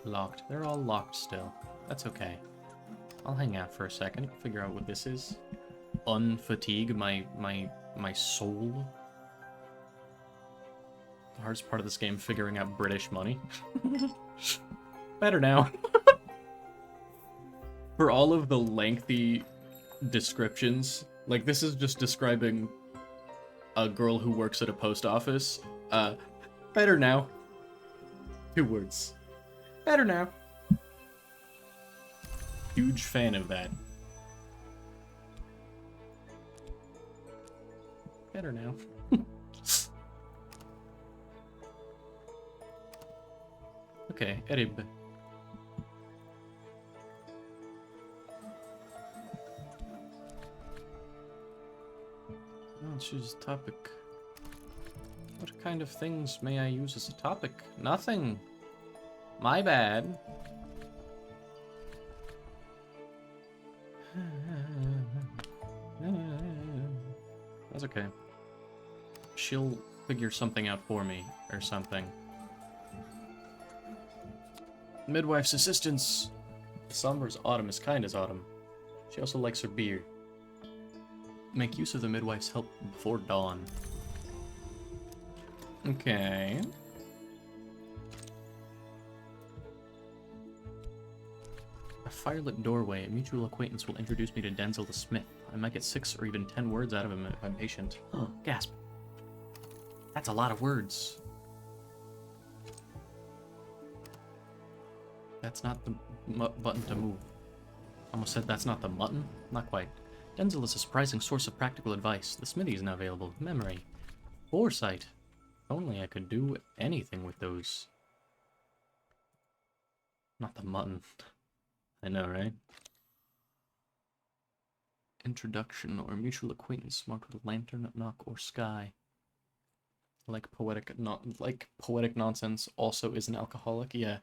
Locked. They're all locked still. That's okay. I'll hang out for a second, figure out what this is. Unfatigue my soul. The hardest part of this game, figuring out British money. Better now. For all of the lengthy descriptions, like this is just describing a girl who works at a post office. Better now. 2 words. Better now. Huge fan of that. Better now. Okay, Erib. I'll choose a topic. What kind of things may I use as a topic? Nothing. My bad. That's okay. She'll figure something out for me, or something. Midwife's assistance! Somber as autumn is kind as autumn. She also likes her beer. Make use of the midwife's help before dawn. Okay. A firelit doorway. A mutual acquaintance will introduce me to Denzel the Smith. I might get 6 or even 10 words out of him if I'm patient. Oh, gasp. That's a lot of words. That's not the button to move. Almost said that's not the mutton. Not quite. Denzel is a surprising source of practical advice. The smithy is now available. Memory. Foresight. If only I could do anything with those. Not the mutton. I know, right? Introduction or mutual acquaintance marked with lantern, knock, or sky. Like poetic nonsense also is an alcoholic. Yeah.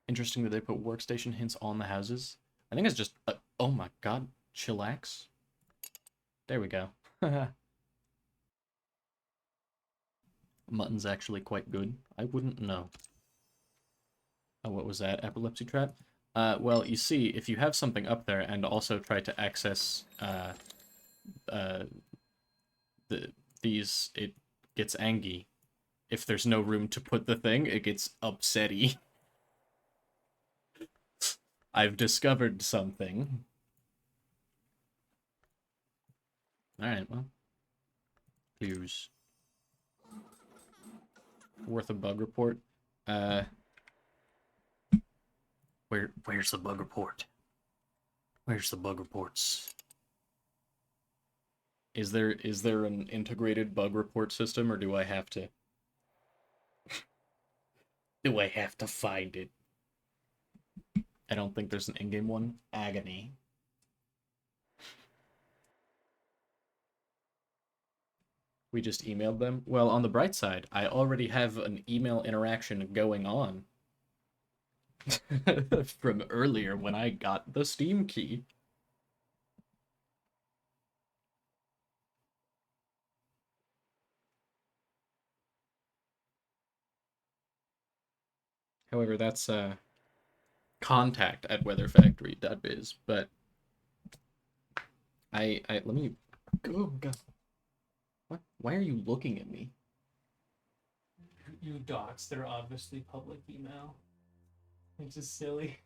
Interesting that they put workstation hints on the houses. I think it's just oh my god, chillax. There we go. Mutton's actually quite good. I wouldn't know. Oh, what was that? Epilepsy trap? Well, you see, if you have something up there and also try to access these, it gets angry. If there's no room to put the thing, it gets upsetty. I've discovered something. Alright, well. Clues. Worth a bug report. Where's the bug report? Where's the bug reports? Is there an integrated bug report system, or do I have to... do I have to find it? I don't think there's an in-game one. Agony. We just emailed them? Well, on the bright side, I already have an email interaction going on. From earlier when I got the Steam key. However, that's contact@weatherfactory.biz, but I let me go. God. What? Why are you looking at me? You docs, they're obviously public email. It's just silly.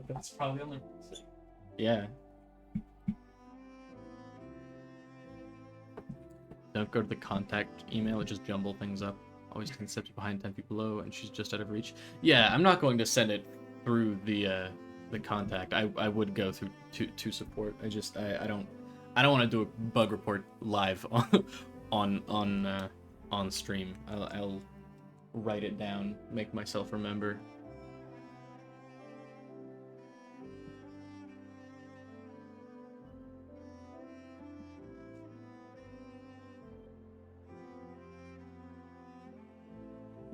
That's probably on their website. Yeah. Don't go to the contact email, it just jumble things up. Always 10 steps behind, 10 feet below, and she's just out of reach. Yeah, I'm not going to send it through the contact. I would go through to support. I don't want to do a bug report live on stream. I'll write it down, make myself remember.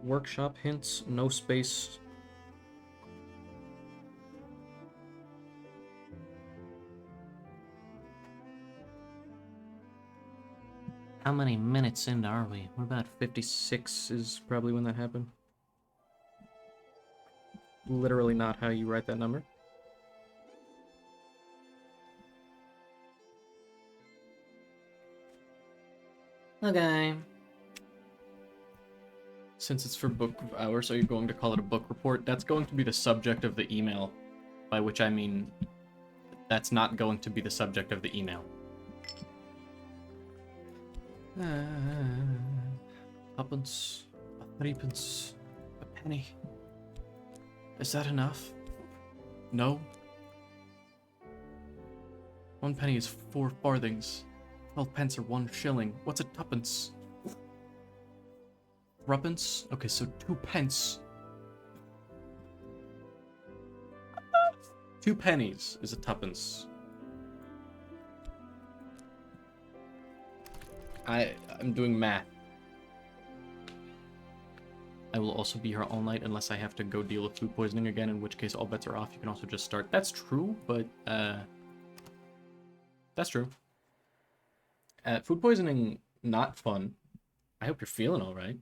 Workshop hints, no space. How many minutes in are we? We're about 56 is probably when that happened. Literally not how you write that number. Okay. Since it's for book hours, are you going to call it a book report? That's going to be the subject of the email, by which I mean that's not going to be the subject of the email. Tuppence, a threepence, a penny. Is that enough? No. 1 penny is 4 farthings. 12 pence are 1 shilling. What's a tuppence? Threepence? Okay, so 2 pence. 2 pennies is a tuppence. I'm doing math. I will also be here all night unless I have to go deal with food poisoning again, in which case all bets are off. You can also just start. That's true, but that's true. Food poisoning, not fun. I hope you're feeling all right.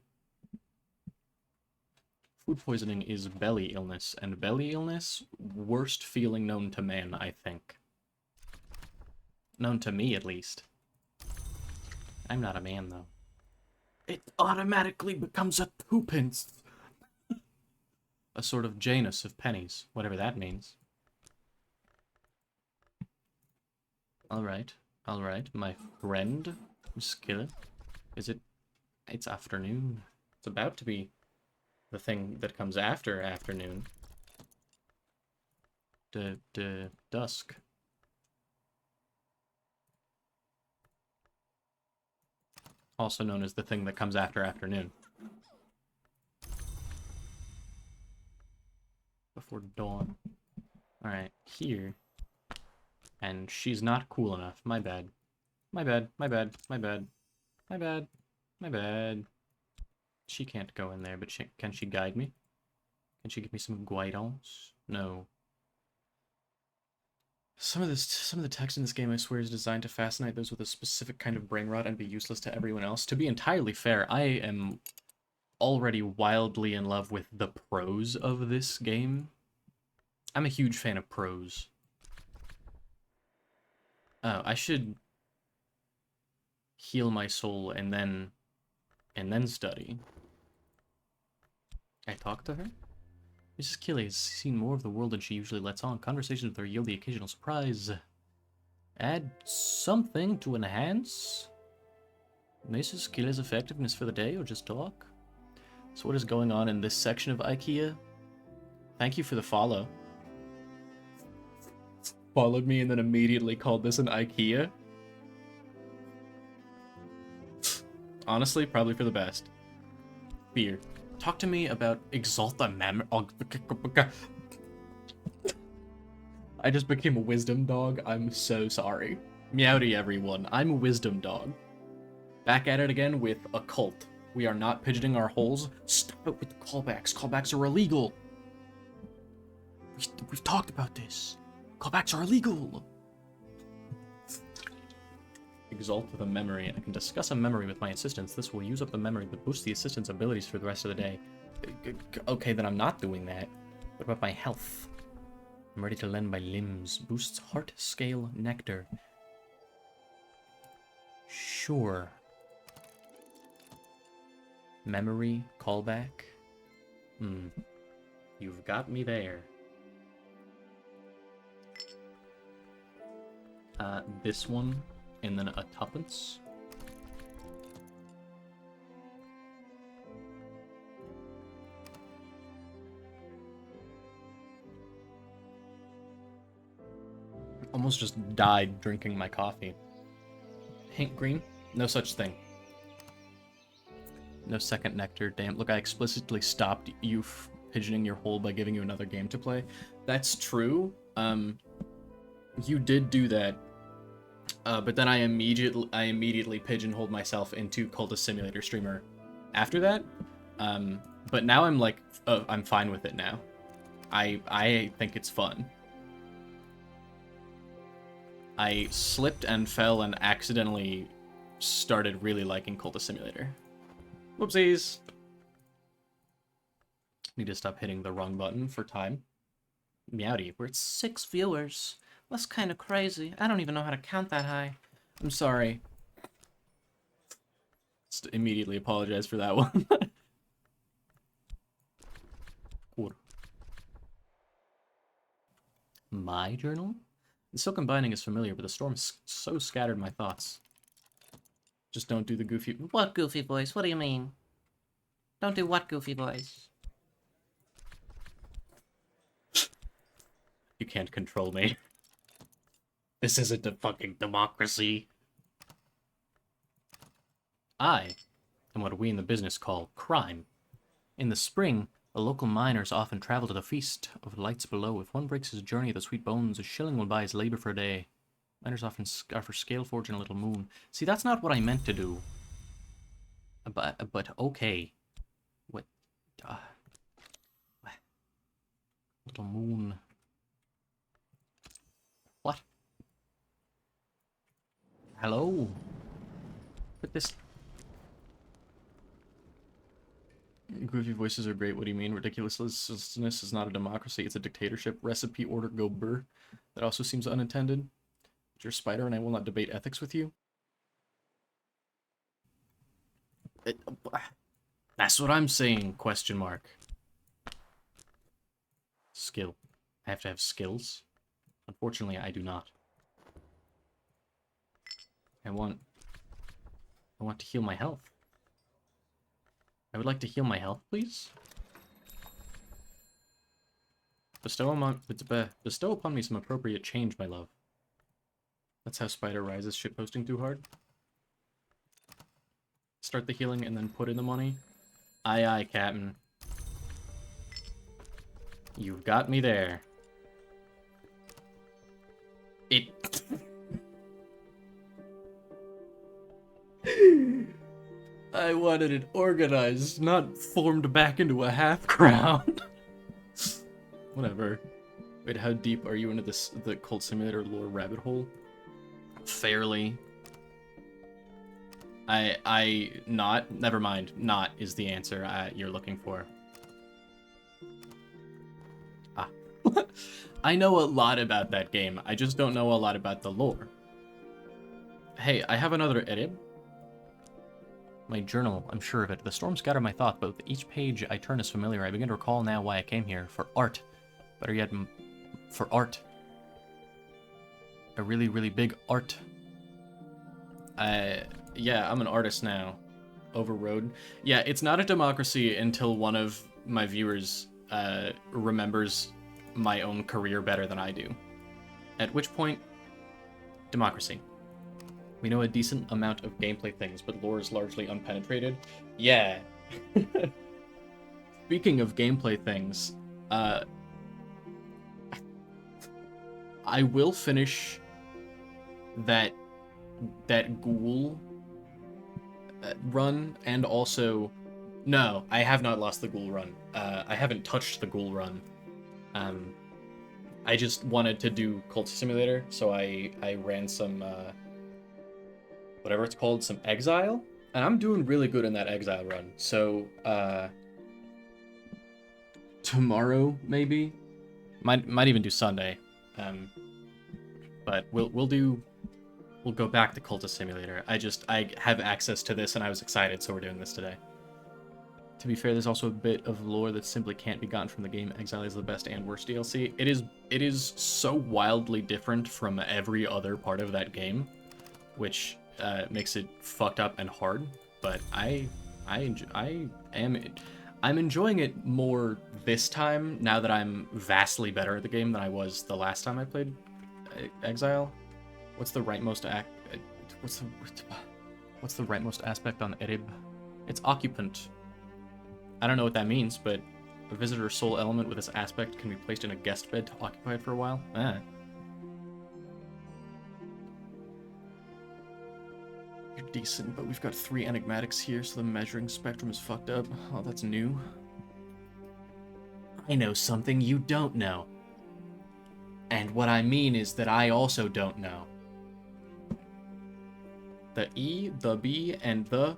Food poisoning is belly illness, and belly illness, worst feeling known to man, I think. Known to me, at least. I'm not a man, though. It automatically becomes a 2pence. A sort of Janus of pennies, whatever that means. Alright, my friend, Skillet. It's afternoon. It's about to be the thing that comes after afternoon. Dusk. Also known as the thing that comes after afternoon. Before dawn. Alright, here. And she's not cool enough. My bad. My bad. She can't go in there, but can she guide me? Can she give me some guidance? No. Some of the text in this game, I swear, is designed to fascinate those with a specific kind of brain rot and be useless to everyone else. To be entirely fair, I am already wildly in love with the prose of this game. I'm a huge fan of prose. Oh, I should heal my soul and then study. I talked to her? Mrs. Keeley has seen more of the world than she usually lets on. Conversations with her yield the occasional surprise. Add something to enhance Mrs. Keeley's effectiveness for the day, or just talk? So what is going on in this section of IKEA? Thank you for the follow. Followed me and then immediately called this an IKEA? Honestly, probably for the best. Fear. Talk to me about Exalta Mem. I just became a wisdom dog. I'm so sorry. Meowdy, everyone. I'm a wisdom dog. Back at it again with occult. We are not pigeoning our holes. Stop it with the callbacks. Callbacks are illegal. We've talked about this. Callbacks are illegal. exalt the memory. I can discuss a memory with my assistants. This will use up the memory, but boost the assistant's abilities for the rest of the day. Okay, then I'm not doing that. What about my health? I'm ready to lend my limbs. Boosts heart scale nectar. Sure. Memory callback. You've got me there. This one, and then a tuppence. Almost just died drinking my coffee. Hint green? No such thing. No second nectar. Damn, look, I explicitly stopped you pigeoning your hole by giving you another game to play. That's true. You did do that. But then I immediately pigeonholed myself into Cultist Simulator streamer after that. But now I'm like, I'm fine with it now. I think it's fun. I slipped and fell and accidentally started really liking Cultist Simulator. Whoopsies. Need to stop hitting the wrong button for time. Meowdy, we're at 6 viewers. That's kind of crazy. I don't even know how to count that high. I'm sorry. Just immediately apologize for that one. Cool. My journal? The silken binding is familiar, but the storm so scattered my thoughts. Just don't do the goofy... What goofy voice? What do you mean? Don't do what goofy voice? You can't control me. This isn't a fucking democracy. I am what we in the business call crime. In the spring, the local miners often travel to the feast of lights below. If one breaks his journey of the sweet bones, a shilling will buy his labor for a day. Miners often offer scale forge and a little moon. See, that's not what I meant to do. But okay. What? Little moon. What? Hello? Put this... Goofy voices are great. What do you mean? Ridiculousness is not a democracy. It's a dictatorship. Recipe order go burr. That also seems unintended. You're a spider and I will not debate ethics with you. That's what I'm saying, question mark. Skill. I have to have skills. Unfortunately, I do not. I want to heal my health. I would like to heal my health, please. Bestow upon me some appropriate change, my love. That's how Spider rises shitposting too hard. Start the healing and then put in the money. Aye aye, Captain. You've got me there. It... I wanted it organized, not formed back into a half crown. Whatever. Wait, how deep are you into the Cult Simulator lore rabbit hole? Fairly. Never mind. Not is the answer you're looking for. Ah. I know a lot about that game. I just don't know a lot about the lore. Hey, I have another edit. My journal, I'm sure of it. The storm scattered my thoughts, but with each page I turn is familiar. I begin to recall now why I came here. For art. Better yet, for art. A really, really big art. Yeah, I'm an artist now. Overrode. Yeah, it's not a democracy until one of my viewers remembers my own career better than I do. At which point, democracy. We know a decent amount of gameplay things, but lore is largely unpenetrated. Yeah. Speaking of gameplay things, I will finish that ghoul run, and also... No, I have not lost the ghoul run. I haven't touched the ghoul run. I just wanted to do Cultist Simulator, so I ran some whatever it's called, some Exile, and I'm doing really good in that Exile run. So, tomorrow maybe, might even do Sunday, but we'll go back to Cultist Simulator. I have access to this and I was excited, so we're doing this today. To be fair, there's also a bit of lore that simply can't be gotten from the game. Exile is the best and worst DLC. It is so wildly different from every other part of that game, which makes it fucked up and hard. But I'm enjoying it more this time now that I'm vastly better at the game than I was the last time I played Exile. What's the rightmost what's the rightmost aspect on Erib? It's occupant. I don't know what that means, but a visitor's soul element with this aspect can be placed in a guest bed to occupy it for a while. Ah. You're decent, but we've got 3 enigmatics here, so the measuring spectrum is fucked up. Oh, that's new. I know something you don't know. And what I mean is that I also don't know. The E, the B, and the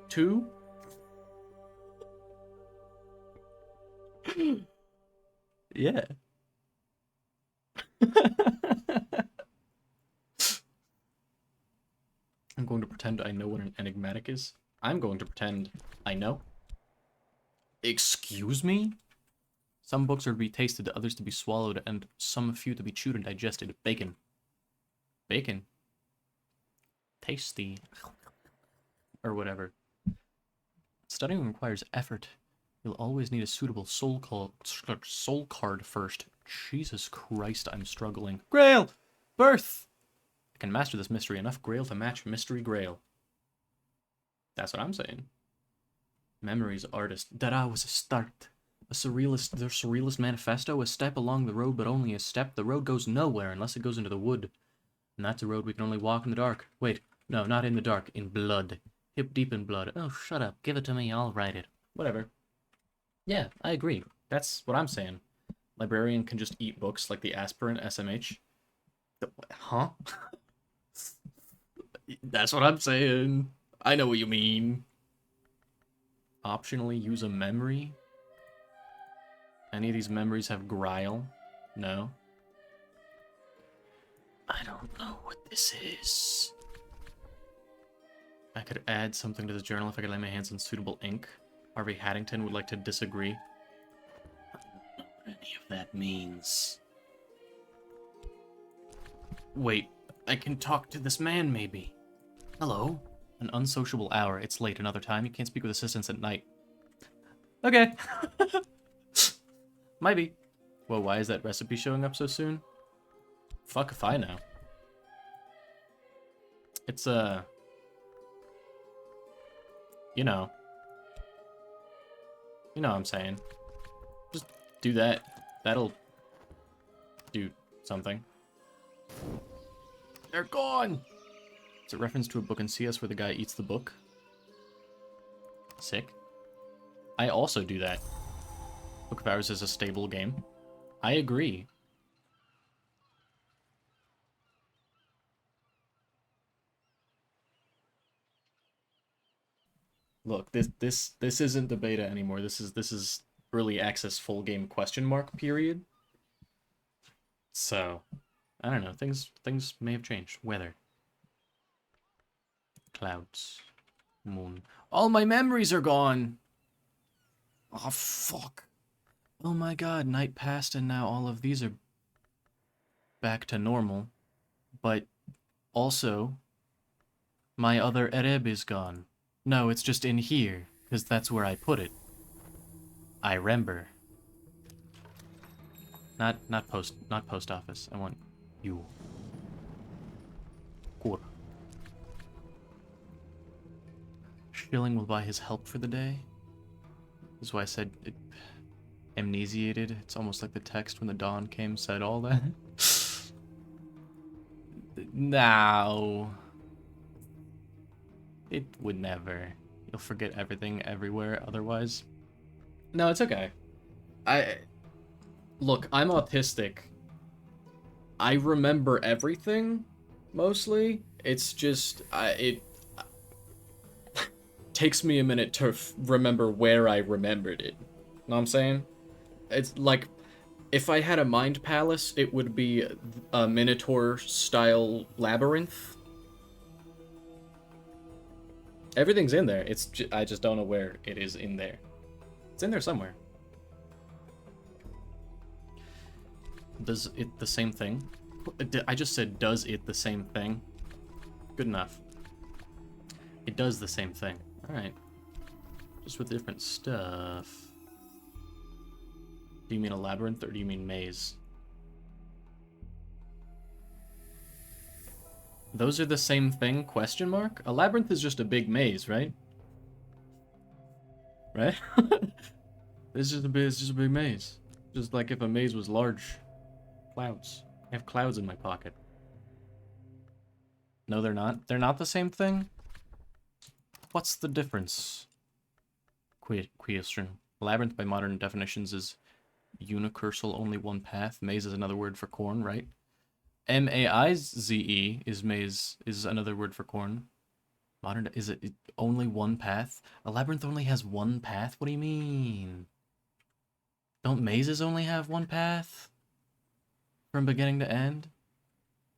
2? Yeah. I'm going to pretend I know what an enigmatic is. I'm going to pretend I know. Excuse me? Some books are to be tasted, others to be swallowed, and some few to be chewed and digested. Bacon. Bacon. Tasty. Or whatever. Studying requires effort. You'll always need a suitable soul card first. Jesus Christ, I'm struggling. Grail! Birth! I can master this mystery enough Grail to match Mystery Grail. That's what I'm saying. Memories artist. Dada was a start. The surrealist manifesto, a step along the road, but only a step. The road goes nowhere unless it goes into the wood. And that's a road we can only walk in the dark. Wait, no, not in the dark, in blood. Hip deep in blood. Oh, shut up. Give it to me, I'll write it. Whatever. Yeah, I agree. That's what I'm saying. Librarian can just eat books like the aspirant SMH. Huh? That's what I'm saying. I know what you mean. Optionally use a memory? Any of these memories have Grail? No. I don't know what this is. I could add something to the journal if I could lay my hands on suitable ink. Harvey Haddington would like to disagree. I don't know what any of that means. Wait, I can talk to this man, maybe. Hello? An unsociable hour. It's late another time. You can't speak with assistants at night. Okay. Maybe. Well, why is that recipe showing up so soon? Fuck if I know. It's, you know. You know what I'm saying. Just do that. That'll do something. They're gone! It's a reference to a book in CS where the guy eats the book. Sick. I also do that. Book of Hours is a stable game. I agree. Look, this isn't the beta anymore. This is early access full game question mark period. So, I don't know. Things may have changed. Weather. Clouds. Moon. All my memories are gone. Oh fuck. Oh my god, night passed and now all of these are back to normal. But also my other Ereb is gone. No, it's just in here, because that's where I put it. I remember. Not post office. I want you. Cool. Schilling will buy his help for the day. This is why I said it amnesiated. It's almost like the text when the dawn came said all that. No. It would never. You'll forget everything everywhere otherwise. No, it's okay. Look, I'm autistic. I remember everything, mostly. It's just it takes me a minute to remember where I remembered it. Know what I'm saying? It's like if I had a mind palace, it would be a Minotaur style labyrinth. Everything's in there. I just don't know where it is in there. It's in there somewhere. Does it the same thing? I just said, does it the same thing? Good enough. It does the same thing. Alright. Just with different stuff. Do you mean a labyrinth or do you mean maze? Those are the same thing, question mark? A labyrinth is just a big maze, right? Right? It's just a big maze. Just like if a maze was large. Clouds. I have clouds in my pocket. No, they're not. They're not the same thing? What's the difference? Question. Labyrinth by modern definitions is unicursal, only one path. Maze is another word for corn, right? M-A-I-Z-E is maze, is another word for corn. Modern, is it only one path? A labyrinth only has one path? What do you mean? Don't mazes only have one path? From beginning to end?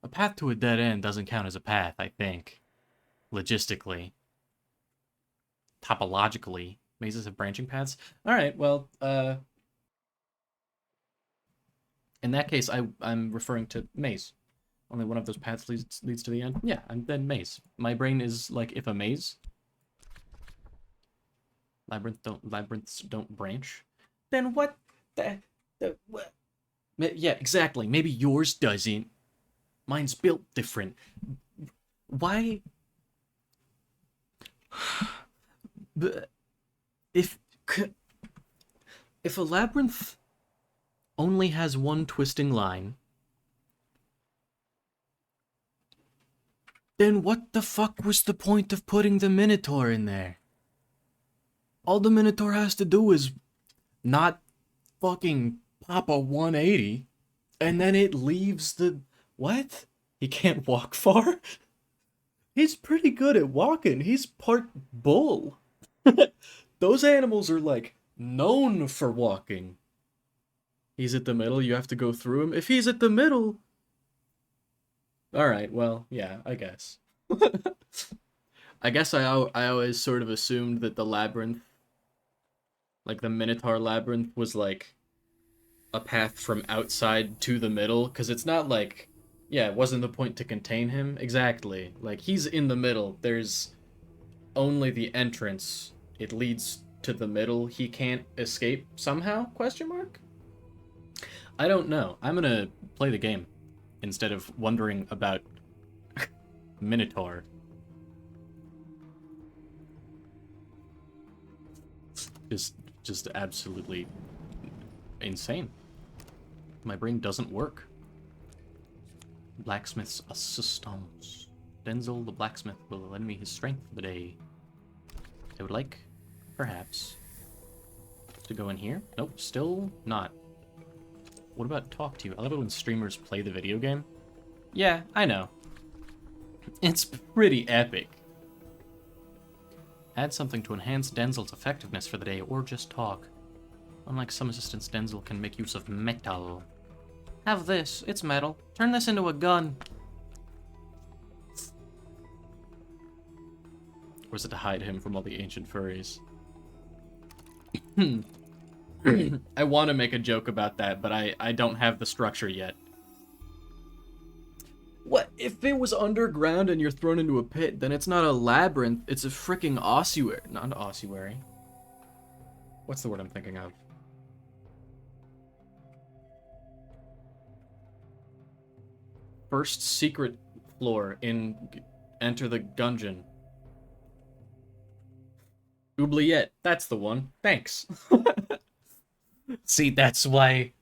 A path to a dead end doesn't count as a path, I think. Logistically. Topologically. Mazes have branching paths? Alright, well, in that case, I'm referring to maze. Only one of those paths leads to the end. Yeah, I'm then maze. My brain is like, if a maze. Labyrinths don't branch. Then what what? Yeah, exactly. Maybe yours doesn't. Mine's built different. Why? If a labyrinth only has one twisting line, then what the fuck was the point of putting the Minotaur in there? All the Minotaur has to do is not fucking pop a 180, and then it leaves the... What? He can't walk far? He's pretty good at walking. He's part bull. Those animals are, like, known for walking. He's at the middle, you have to go through him. If he's at the middle... Alright, well, yeah, I guess. I guess I always sort of assumed that the labyrinth, like the Minotaur labyrinth, was like a path from outside to the middle, because it's not like, yeah, it wasn't the point to contain him. Exactly. Like, he's in the middle. There's only the entrance. It leads to the middle. He can't escape somehow? Question mark? I don't know. I'm gonna play the game instead of wondering about Minotaur. Just absolutely insane. My brain doesn't work. Blacksmith's assistance. Denzel the blacksmith will lend me his strength for the day. I would like, perhaps, to go in here. Nope, still not. What about talk to you? I love it when streamers play the video game. Yeah, I know. It's pretty epic. Add something to enhance Denzel's effectiveness for the day, or just talk. Unlike some assistants, Denzel can make use of metal. Have this. It's metal. Turn this into a gun. Or is it to hide him from all the ancient furries? I want to make a joke about that, but I don't have the structure yet. What? If it was underground and you're thrown into a pit, then it's not a labyrinth, it's a freaking ossuary. Not an ossuary. What's the word I'm thinking of? First secret floor in Enter the Gungeon. Oubliette, that's the one. Thanks. See, that's why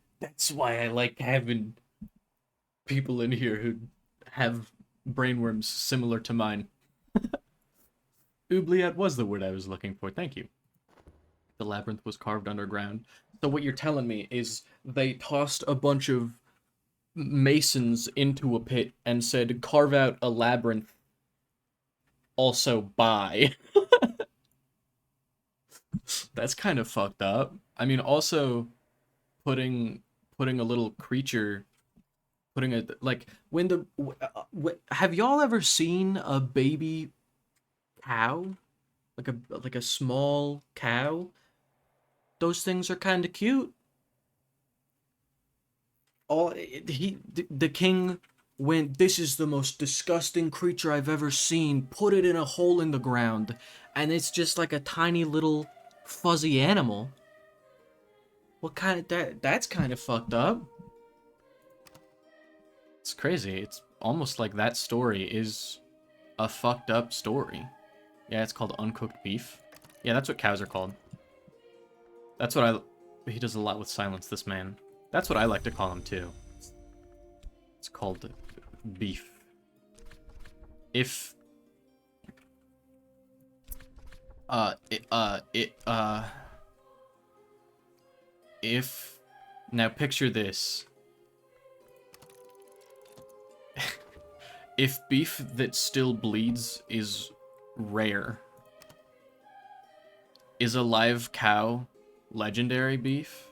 I like having people in here who have brainworms similar to mine. Oubliette was the word I was looking for. Thank you. The labyrinth was carved underground. So what you're telling me is they tossed a bunch of masons into a pit and said, carve out a labyrinth, also buy. That's kind of fucked up. I mean, also putting a little creature, putting a like when the have y'all ever seen a baby cow, like a small cow? Those things are kind of cute. The king went, this is the most disgusting creature I've ever seen. Put it in a hole in the ground, and it's just like a tiny little fuzzy animal. What kind of that's kind of fucked up. It's crazy. It's almost like that story is a fucked up story. Yeah, it's called uncooked beef. Yeah, that's what cows are called. That's what he does a lot with silence, this man. That's what I like to call him too. It's called beef. If if now picture this. If beef that still bleeds is rare, is a live cow legendary beef?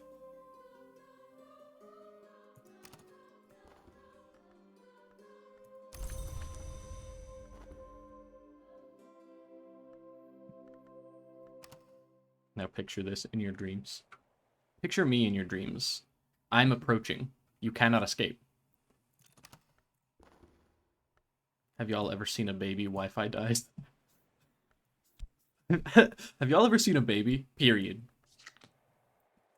Now picture this in your dreams. Picture me in your dreams. I'm approaching. You cannot escape. Have y'all ever seen a baby Wi-Fi dies? Have y'all ever seen a baby? Period.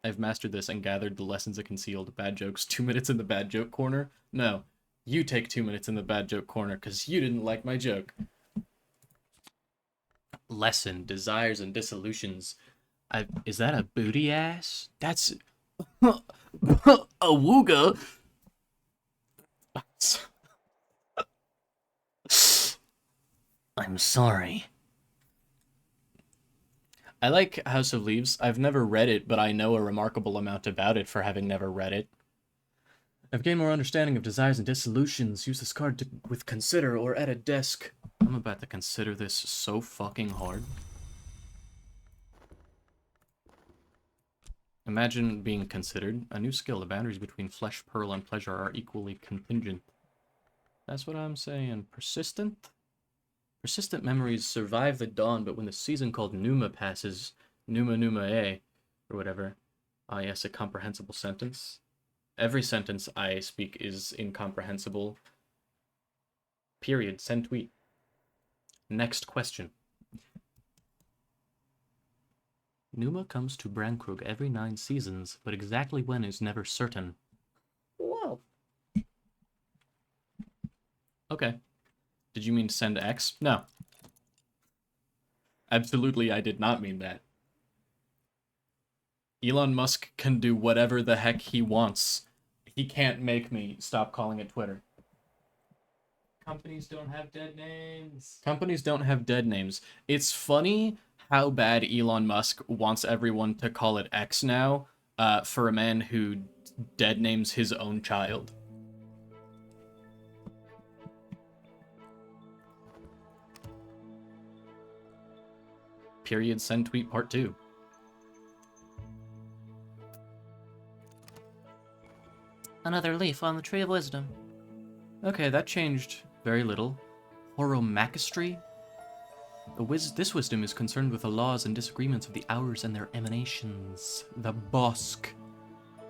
I've mastered this and gathered the lessons it concealed. Bad jokes. 2 minutes in the bad joke corner? No. You take 2 minutes in the bad joke corner because you didn't like my joke. Lesson. Desires and dissolutions. Is that a booty ass? That's... a wooga? I'm sorry. I like House of Leaves. I've never read it, but I know a remarkable amount about it for having never read it. I've gained more understanding of desires and dissolutions. Use this card with consider or at a desk. I'm about to consider this so fucking hard. Imagine being considered. A new skill. The boundaries between flesh, pearl, and pleasure are equally contingent. That's what I'm saying. Persistent? Persistent memories survive the dawn, but when the season called Numa passes, Numa, or whatever. Ah, yes, a comprehensible sentence. Every sentence I speak is incomprehensible. Period. Send tweet. Next question. Numa comes to Brankrug every 9 seasons, but exactly when is never certain. Whoa. Okay. Did you mean send X? No. Absolutely, I did not mean that. Elon Musk can do whatever the heck he wants. He can't make me stop calling it Twitter. Companies don't have dead names. Companies don't have dead names. It's funny how bad Elon Musk wants everyone to call it X now, for a man who dead names his own child. Period. Send tweet part 2. Another leaf on the Tree of Wisdom. Okay, that changed very little. Horomachistry? This wisdom is concerned with the laws and disagreements of the hours and their emanations. The Bosk.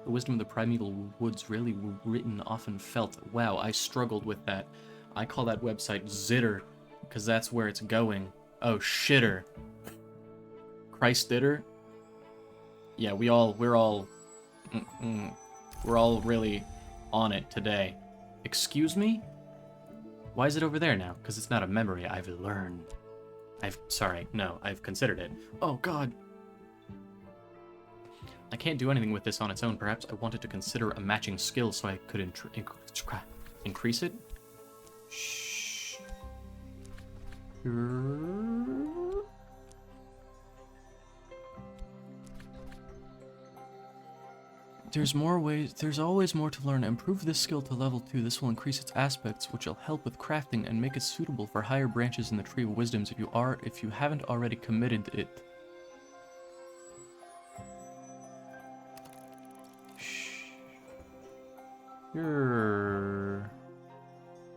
The wisdom of the primeval woods, rarely written, often felt. Wow, I struggled with that. I call that website Zitter, because that's where it's going. Oh, shitter. Christ Ditter? Yeah, we're all really on it today. Excuse me? Why is it over there now? Because it's not a memory. I've learned. I've considered it. Oh, God. I can't do anything with this on its own. Perhaps I wanted to consider a matching skill so I could increase it. Shh. There's more ways. There's always more to learn. Improve this skill to level 2. This will increase its aspects, which will help with crafting and make it suitable for higher branches in the Tree of Wisdoms if you haven't already committed it. Sure.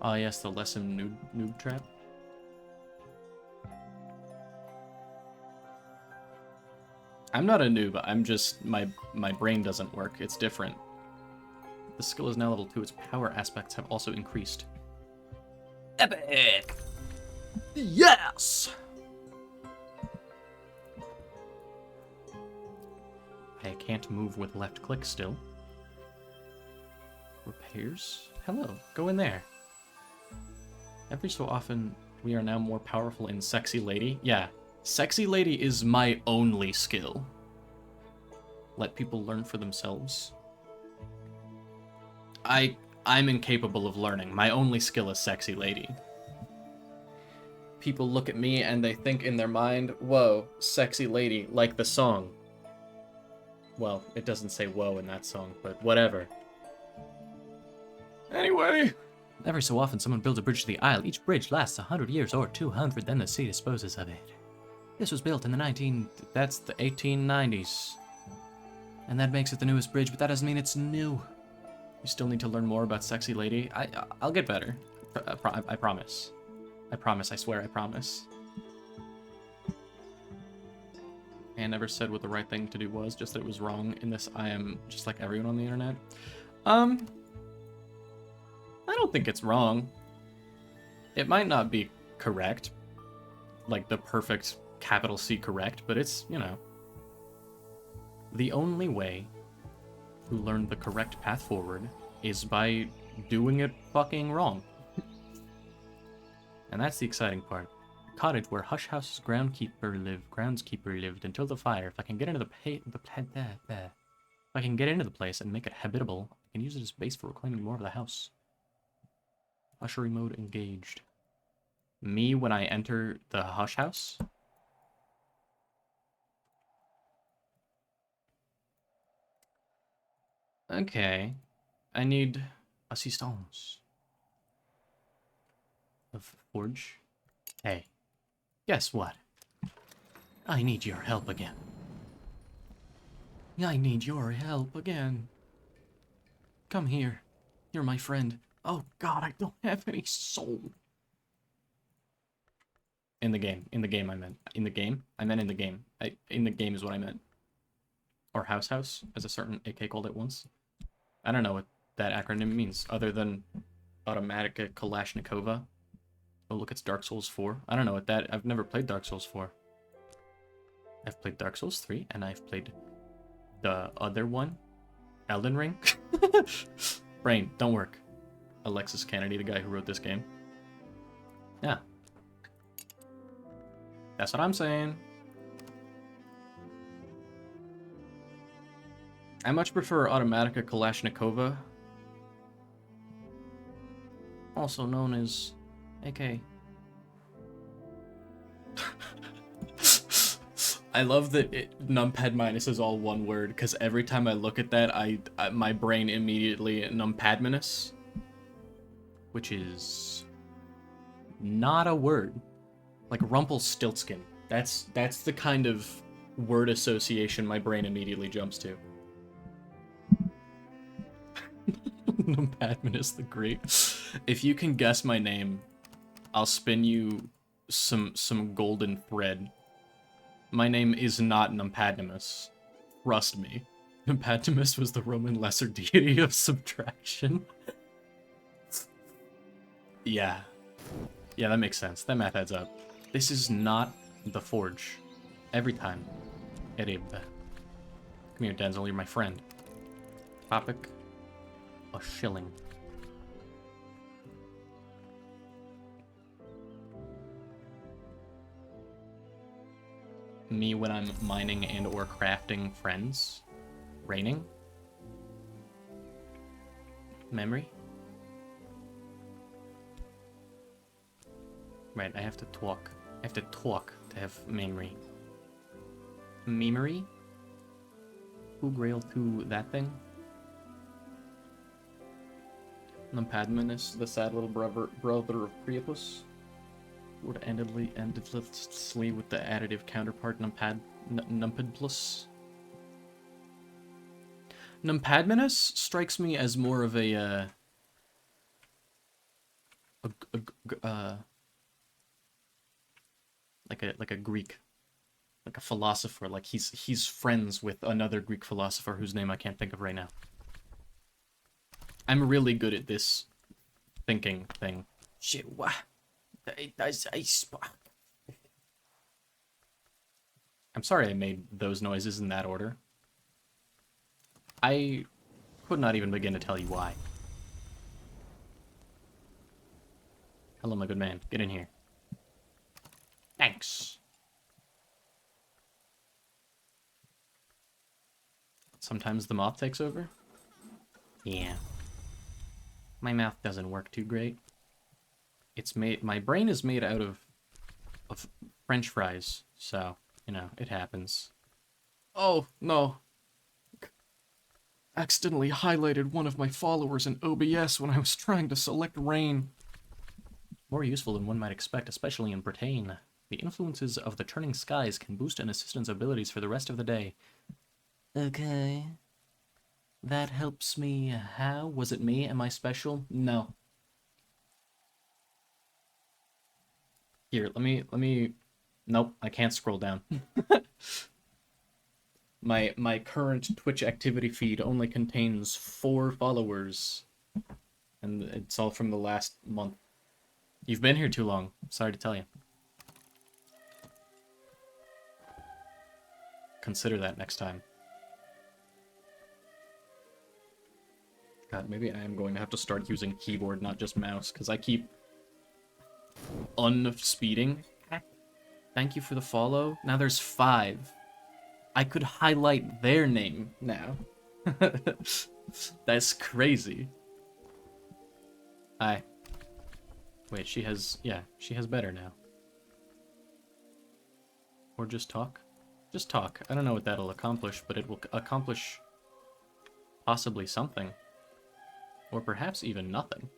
Oh yes, the lesson noob trap. I'm not a noob, I'm just, my brain doesn't work, it's different. The skill is now level 2, its power aspects have also increased. Epic! Yes! I can't move with left click still. Repairs? Hello, go in there. Every so often, we are now more powerful in Sexy Lady. Yeah, Sexy Lady is my only skill. Let people learn for themselves. I'm incapable of learning. My only skill is Sexy Lady. People look at me and they think in their mind, whoa, Sexy Lady, like the song. Well, it doesn't say whoa in that song, but whatever. Anyway. Every so often, someone builds a bridge to the Isle. Each bridge lasts 100 years or 200, then the sea disposes of it. This was built in the 1890s. And that makes it the newest bridge, but that doesn't mean it's new. You still need to learn more about Sexy Lady. I'll get better. I promise. I promise, I swear, I promise. And never said what the right thing to do was, just that it was wrong. In this, I am just like everyone on the internet. I don't think it's wrong. It might not be correct, like the perfect capital C correct, but it's, you know. The only way to learn the correct path forward is by doing it fucking wrong. And that's the exciting part. Cottage where Hush House's groundskeeper lived until the fire. If I can get into if I can get into the place and make it habitable, I can use it as base for reclaiming more of the house. Ushery mode engaged. Me when I enter the Hush House? Okay. I need assistance. Of forge. Hey. Guess what? I need your help again. I need your help again. Come here. You're my friend. Oh god, I don't have any soul. In the game. In the game, I meant. In the game? I meant in the game. In the game is what I meant. Or house, as a certain AK called it once. I don't know what that acronym means, other than Automatica Kalashnikova. Oh, look, it's Dark Souls 4. I don't know what that... I've never played Dark Souls 4. I've played Dark Souls 3, and I've played the other one. Elden Ring? Brain, don't work. Alexis Kennedy, the guy who wrote this game. Yeah. That's what I'm saying. I much prefer Automatica Kalashnikova, also known as AK. I love that numpad minus is all one word, because every time I look at that, my brain immediately numpadminus, which is not a word. Like Rumpelstiltskin. That's the kind of word association my brain immediately jumps to. Numpadminus the Great. If you can guess my name, I'll spin you some golden thread. My name is not Numpadnimus. Trust me. Numpadnimus was the Roman lesser deity of subtraction. Yeah. Yeah, that makes sense. That math adds up. This is not the forge. Every time. Erib. Come here, Denzel, you're my friend. Topic. A shilling. Me when I'm mining and or crafting friends. Raining. Memory. Right, I have to talk. I have to talk to have memory. Memory? Who grailed to that thing? Numpadminus, the sad little brother of Priapus, would endlessly with the additive counterpart Numpadplus. Numpadminus strikes me as more of a like a Greek, like a philosopher. Like he's friends with another Greek philosopher whose name I can't think of right now. I'm really good at this thinking thing. Shit, what? I'm sorry I made those noises in that order. I could not even begin to tell you why. Hello, my good man. Get in here. Thanks. Sometimes the moth takes over? Yeah. My mouth doesn't work too great. My brain is made out of French fries, so, you know, it happens. Oh, no. Accidentally highlighted one of my followers in OBS when I was trying to select rain. More useful than one might expect, especially in Britain. The influences of the turning skies can boost an assistant's abilities for the rest of the day. Okay. That helps me. How? Was it me? Am I special? No. Here, let me... Nope, I can't scroll down. My current Twitch activity feed only contains 4 followers. And it's all from the last month. You've been here too long. Sorry to tell you. Consider that next time. God, maybe I am going to have to start using keyboard, not just mouse, because I keep unspeeding. Thank you for the follow. Now there's 5. I could highlight their name now. That's crazy. Wait, she has better now. Or just talk? Just talk. I don't know what that'll accomplish, but it will accomplish possibly something. Or perhaps even nothing.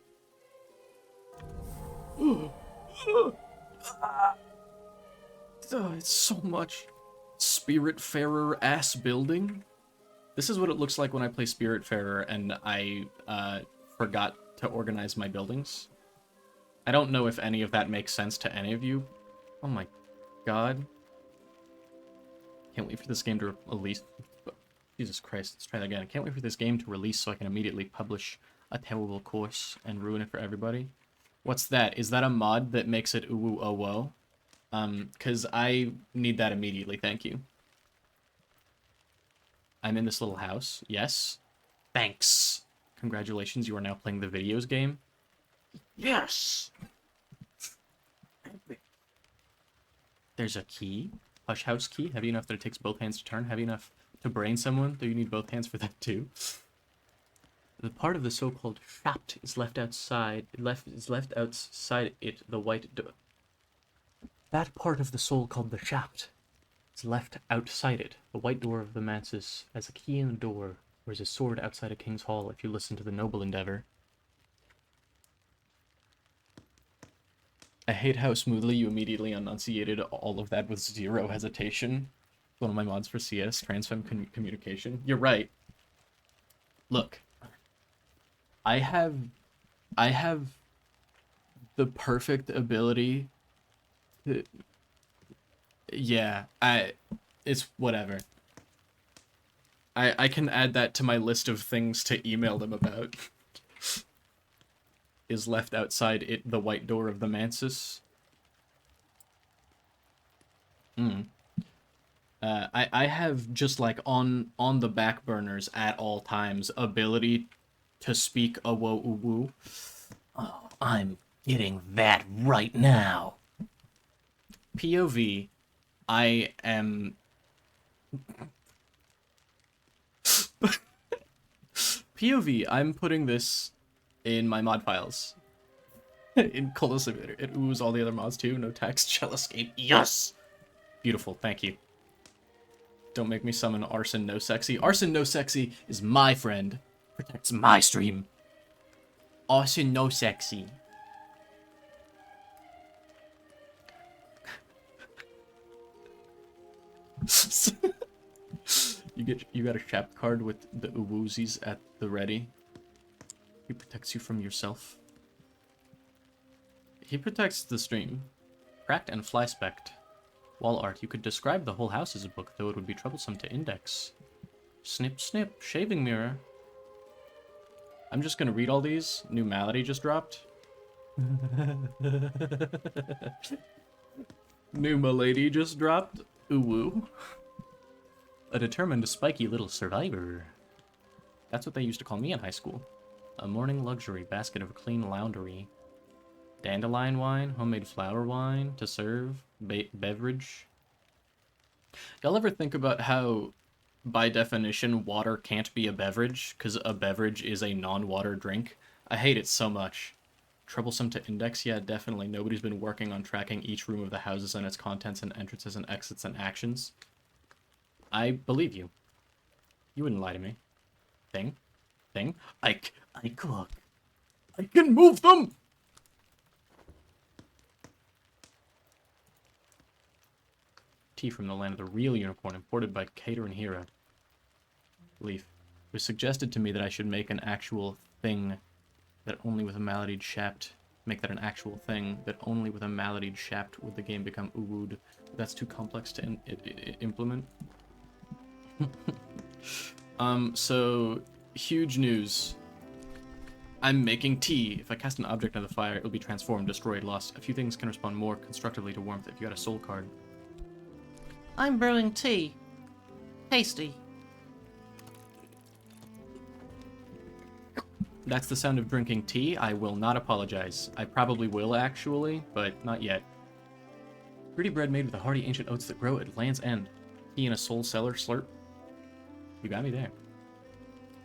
It's so much. Spiritfarer ass building? This is what it looks like when I play Spiritfarer and I forgot to organize my buildings. I don't know if any of that makes sense to any of you. Oh my god. Can't wait for this game to release. Jesus Christ, let's try that again. I can't wait for this game to release so I can immediately publish a terrible course and ruin it for everybody. What's that? Is that a mod that makes it ooh oh whoa? Because I need that immediately, thank you. I'm in this little house, yes. Thanks. Congratulations, you are now playing the videos game. Yes! There's a key. Hush house key. Heavy enough that it takes both hands to turn. Heavy enough to brain someone. Do you need both hands for that too? The part of the so-called shaft is left outside. Is left outside it. The white door. That part of the soul called the shaft is left outside it. The white door of the mantis has a key in the door. Where's a sword outside a king's hall? If you listen to the noble endeavor. I hate how smoothly you immediately enunciated all of that with 0 hesitation. One of my mods for CS, Transfem Communication. You're right. Look. I have the perfect ability to... Yeah, it's whatever. I can add that to my list of things to email them about. Is left outside it the white door of the mantis. I have just like on the back burners at all times ability to speak a woo woo. Oh, I'm getting that right now. POV, I am POV, I'm putting this in my mod files. In Cultist Simulator. It oohs all the other mods too. No text. Shell escape. Yes! Beautiful. Thank you. Don't make me summon Arson No Sexy. Arson No Sexy is my friend. Protects my stream. Also no sexy. You got a chap card with the Uwoozies at the ready. He protects you from yourself. He protects the stream. Cracked and flyspecked. Wall art. You could describe the whole house as a book, though it would be troublesome to index. Snip, snip. Shaving mirror. I'm just gonna read all these. New malady just dropped. New malady just dropped. Uwoo. A determined, spiky little survivor. That's what they used to call me in high school. A morning luxury basket of clean laundry. Dandelion wine, homemade flower wine to serve, beverage. Y'all ever think about how, by definition, water can't be a beverage, because a beverage is a non-water drink? I hate it so much. Troublesome to index? Yeah, definitely. Nobody's been working on tracking each room of the houses and its contents and entrances and exits and actions. I believe you. You wouldn't lie to me. Thing? I cook. I can move them! Tea from the land of the real unicorn, imported by Cater and Hera. Leaf. It was suggested to me that I should make an actual thing that only with a maladied shapt... Make that an actual thing that only with a maladied shapt would the game become uwooed. That's too complex to implement. So... Huge news. I'm making tea. If I cast an object on the fire, it'll be transformed, destroyed, lost. A few things can respond more constructively to warmth if you got a soul card. I'm brewing tea. Tasty. That's the sound of drinking tea. I will not apologize. I probably will, actually, but not yet. Fruity bread made with the hardy ancient oats that grow at Land's End. Tea in a soul cellar slurp. You got me there.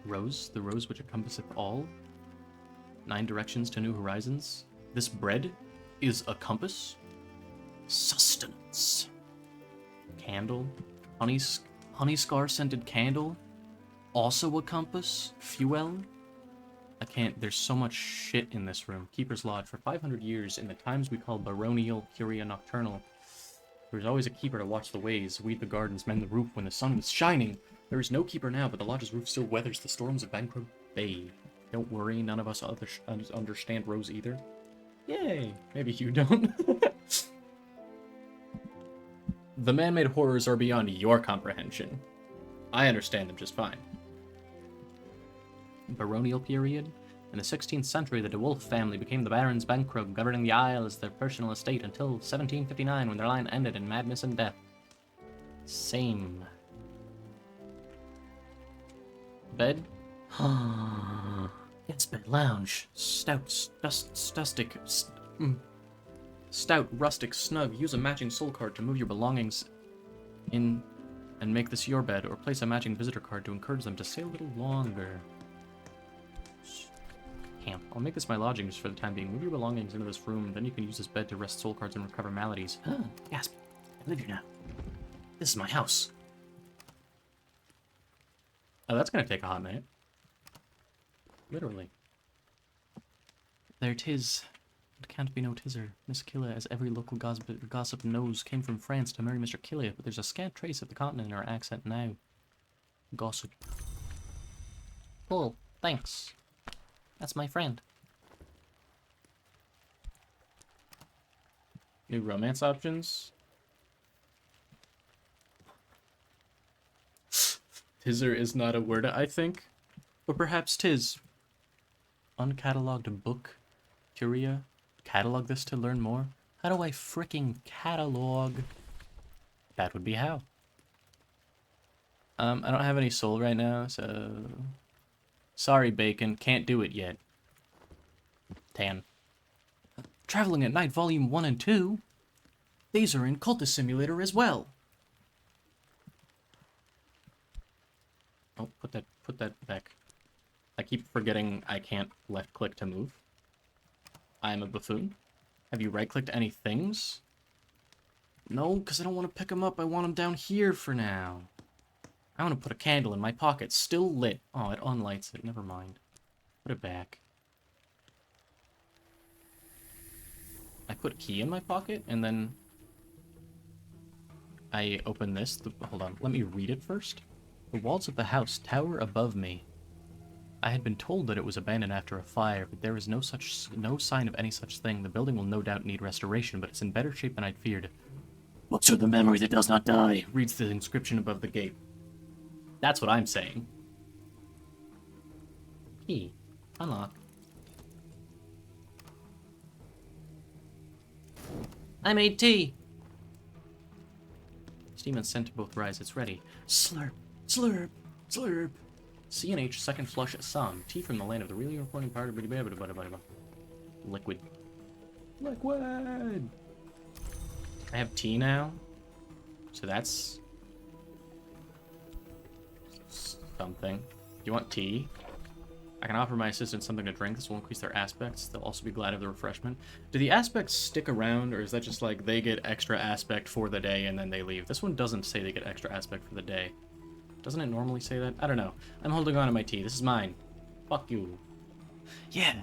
Rose, the rose which encompasseth all. 9 directions to new horizons. This bread is a compass. Sustenance. Candle. Honey scar scented candle. Also a compass. Fuel. I can't. There's so much shit in this room. Keeper's Lodge. For 500 years, in the times we call baronial curia nocturnal, there was always a keeper to watch the ways, weed the gardens, mend the roof when the sun was shining. There is no keeper now, but the lodge's roof still weathers the storms of Bankrupt Bay. Don't worry, none of us understand Rose either. Yay! Maybe you don't. The man-made horrors are beyond your comprehension. I understand them just fine. Baronial period? In the 16th century, the De Wolf family became the Barons Bankrug, governing the Isle as their personal estate until 1759, when their line ended in madness and death. Same. Bed? Yes, bed, lounge. Stout, rustic, snug. Use a matching soul card to move your belongings in and make this your bed, or place a matching visitor card to encourage them to stay a little longer. Camp. I'll make this my lodgings for the time being. Move your belongings into this room, then you can use this bed to rest soul cards and recover maladies. Gasp. I live here now. This is my house. Oh, that's gonna take a hot minute. Literally. There 'tis. It can't be no tizzer. Miss Killa, as every local gossip knows, came from France to marry Mr. Killia, but there's a scant trace of the continent in her accent now. Gossip. Cool. Thanks. That's my friend. New romance options. Tizzer is not a word, I think. Or perhaps tis. Uncatalogued book. Curia. Catalog this to learn more. How do I fricking catalog? That would be how. I don't have any soul right now, so... Sorry, Bacon. Can't do it yet. Tan. Traveling at Night, Volume 1 and 2. These are in Cultist Simulator as well. Oh, put that back. I keep forgetting I can't left-click to move. I am a buffoon. Have you right-clicked any things? No, because I don't want to pick them up. I want them down here for now. I want to put a candle in my pocket. Still lit. Oh, it unlights it. Never mind. Put it back. I put a key in my pocket, and then I open this. Hold on, let me read it first. The walls of the house tower above me. I had been told that it was abandoned after a fire, but there is no sign of any such thing. The building will no doubt need restoration, but it's in better shape than I'd feared. Books are the memory that does not die, reads the inscription above the gate. That's what I'm saying. Key. Unlock. I made tea! Steam and scent both rise. It's ready. Slurp, slurp, slurp. C&H second flush Assam. Tea from the land of the really important part of liquid. Liquid! I have tea now. So that's something. Do you want tea? I can offer my assistants something to drink. This will increase their aspects. They'll also be glad of the refreshment. Do the aspects stick around, or is that just like they get extra aspect for the day and then they leave? This one doesn't say they get extra aspect for the day. Doesn't it normally say that? I don't know. I'm holding on to my tea. This is mine. Fuck you. Yeah.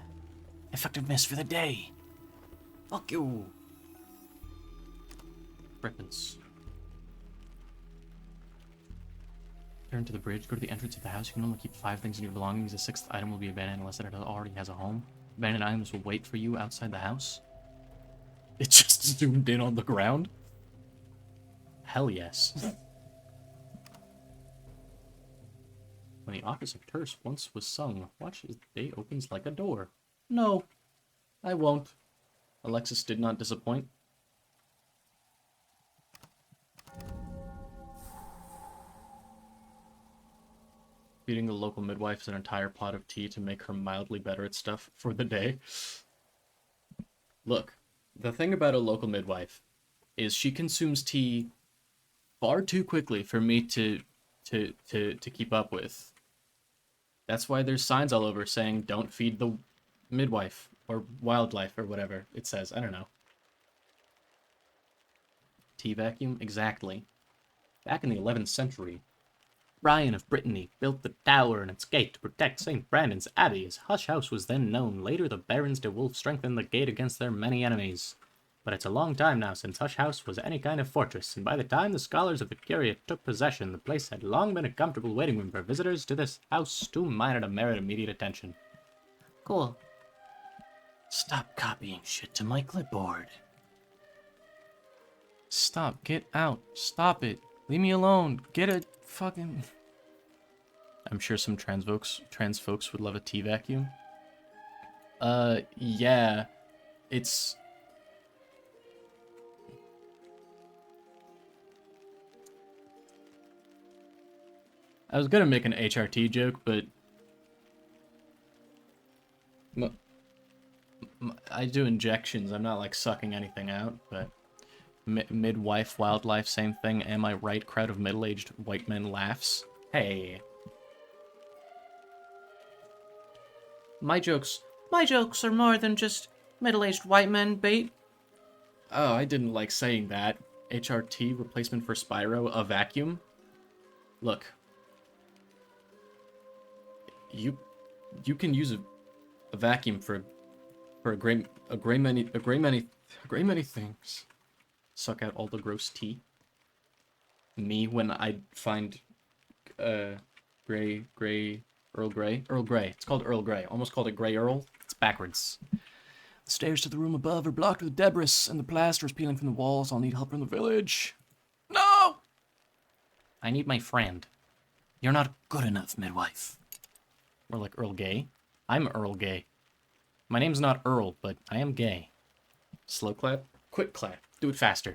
Effectiveness for the day. Fuck you. Rippins. Turn to the bridge, go to the entrance of the house. You can only keep 5 things in your belongings. The 6th item will be abandoned unless it already has a home. Abandoned items will wait for you outside the house. It just zoomed in on the ground? Hell yes. When the office of Terse once was sung, watch as the day opens like a door. No, I won't. Alexis did not disappoint. Feeding the local midwife an entire pot of tea to make her mildly better at stuff for the day. Look, the thing about a local midwife is she consumes tea far too quickly for me to keep up with. That's why there's signs all over saying don't feed the midwife or wildlife or whatever it says. I don't know. Tea vacuum? Exactly. Back in the 11th century, Brian of Brittany built the tower and its gate to protect St. Brandon's Abbey, as Hush House was then known. Later, the Barons de Wolf strengthened the gate against their many enemies. But it's a long time now since Hush House was any kind of fortress, and by the time the scholars of the Curia took possession, the place had long been a comfortable waiting room for visitors to this house too minor to merit immediate attention. Cool. Stop copying shit to my clipboard. Stop. Get out. Stop it. Leave me alone. Get a fucking... I'm sure some trans folks would love a tea vacuum. Yeah. It's... I was gonna make an HRT joke, but... I do injections. I'm not, like, sucking anything out, but... Midwife, wildlife, same thing. Am I right? Crowd of middle-aged white men laughs. Hey. My jokes are more than just middle-aged white men bait. Oh, I didn't like saying that. HRT, replacement for Spyro, a vacuum? Look. You can use a vacuum for a great many things. Suck out all the gross tea. Me when I find Earl Grey. It's called Earl Grey. Almost called it Grey Earl. It's backwards. The stairs to the room above are blocked with debris, and the plaster is peeling from the walls. I'll need help from the village. No! I need my friend. You're not good enough, midwife. Or like Earl Gay. I'm Earl Gay. My name's not Earl, but I am gay. Slow clap? Quick clap. Do it faster.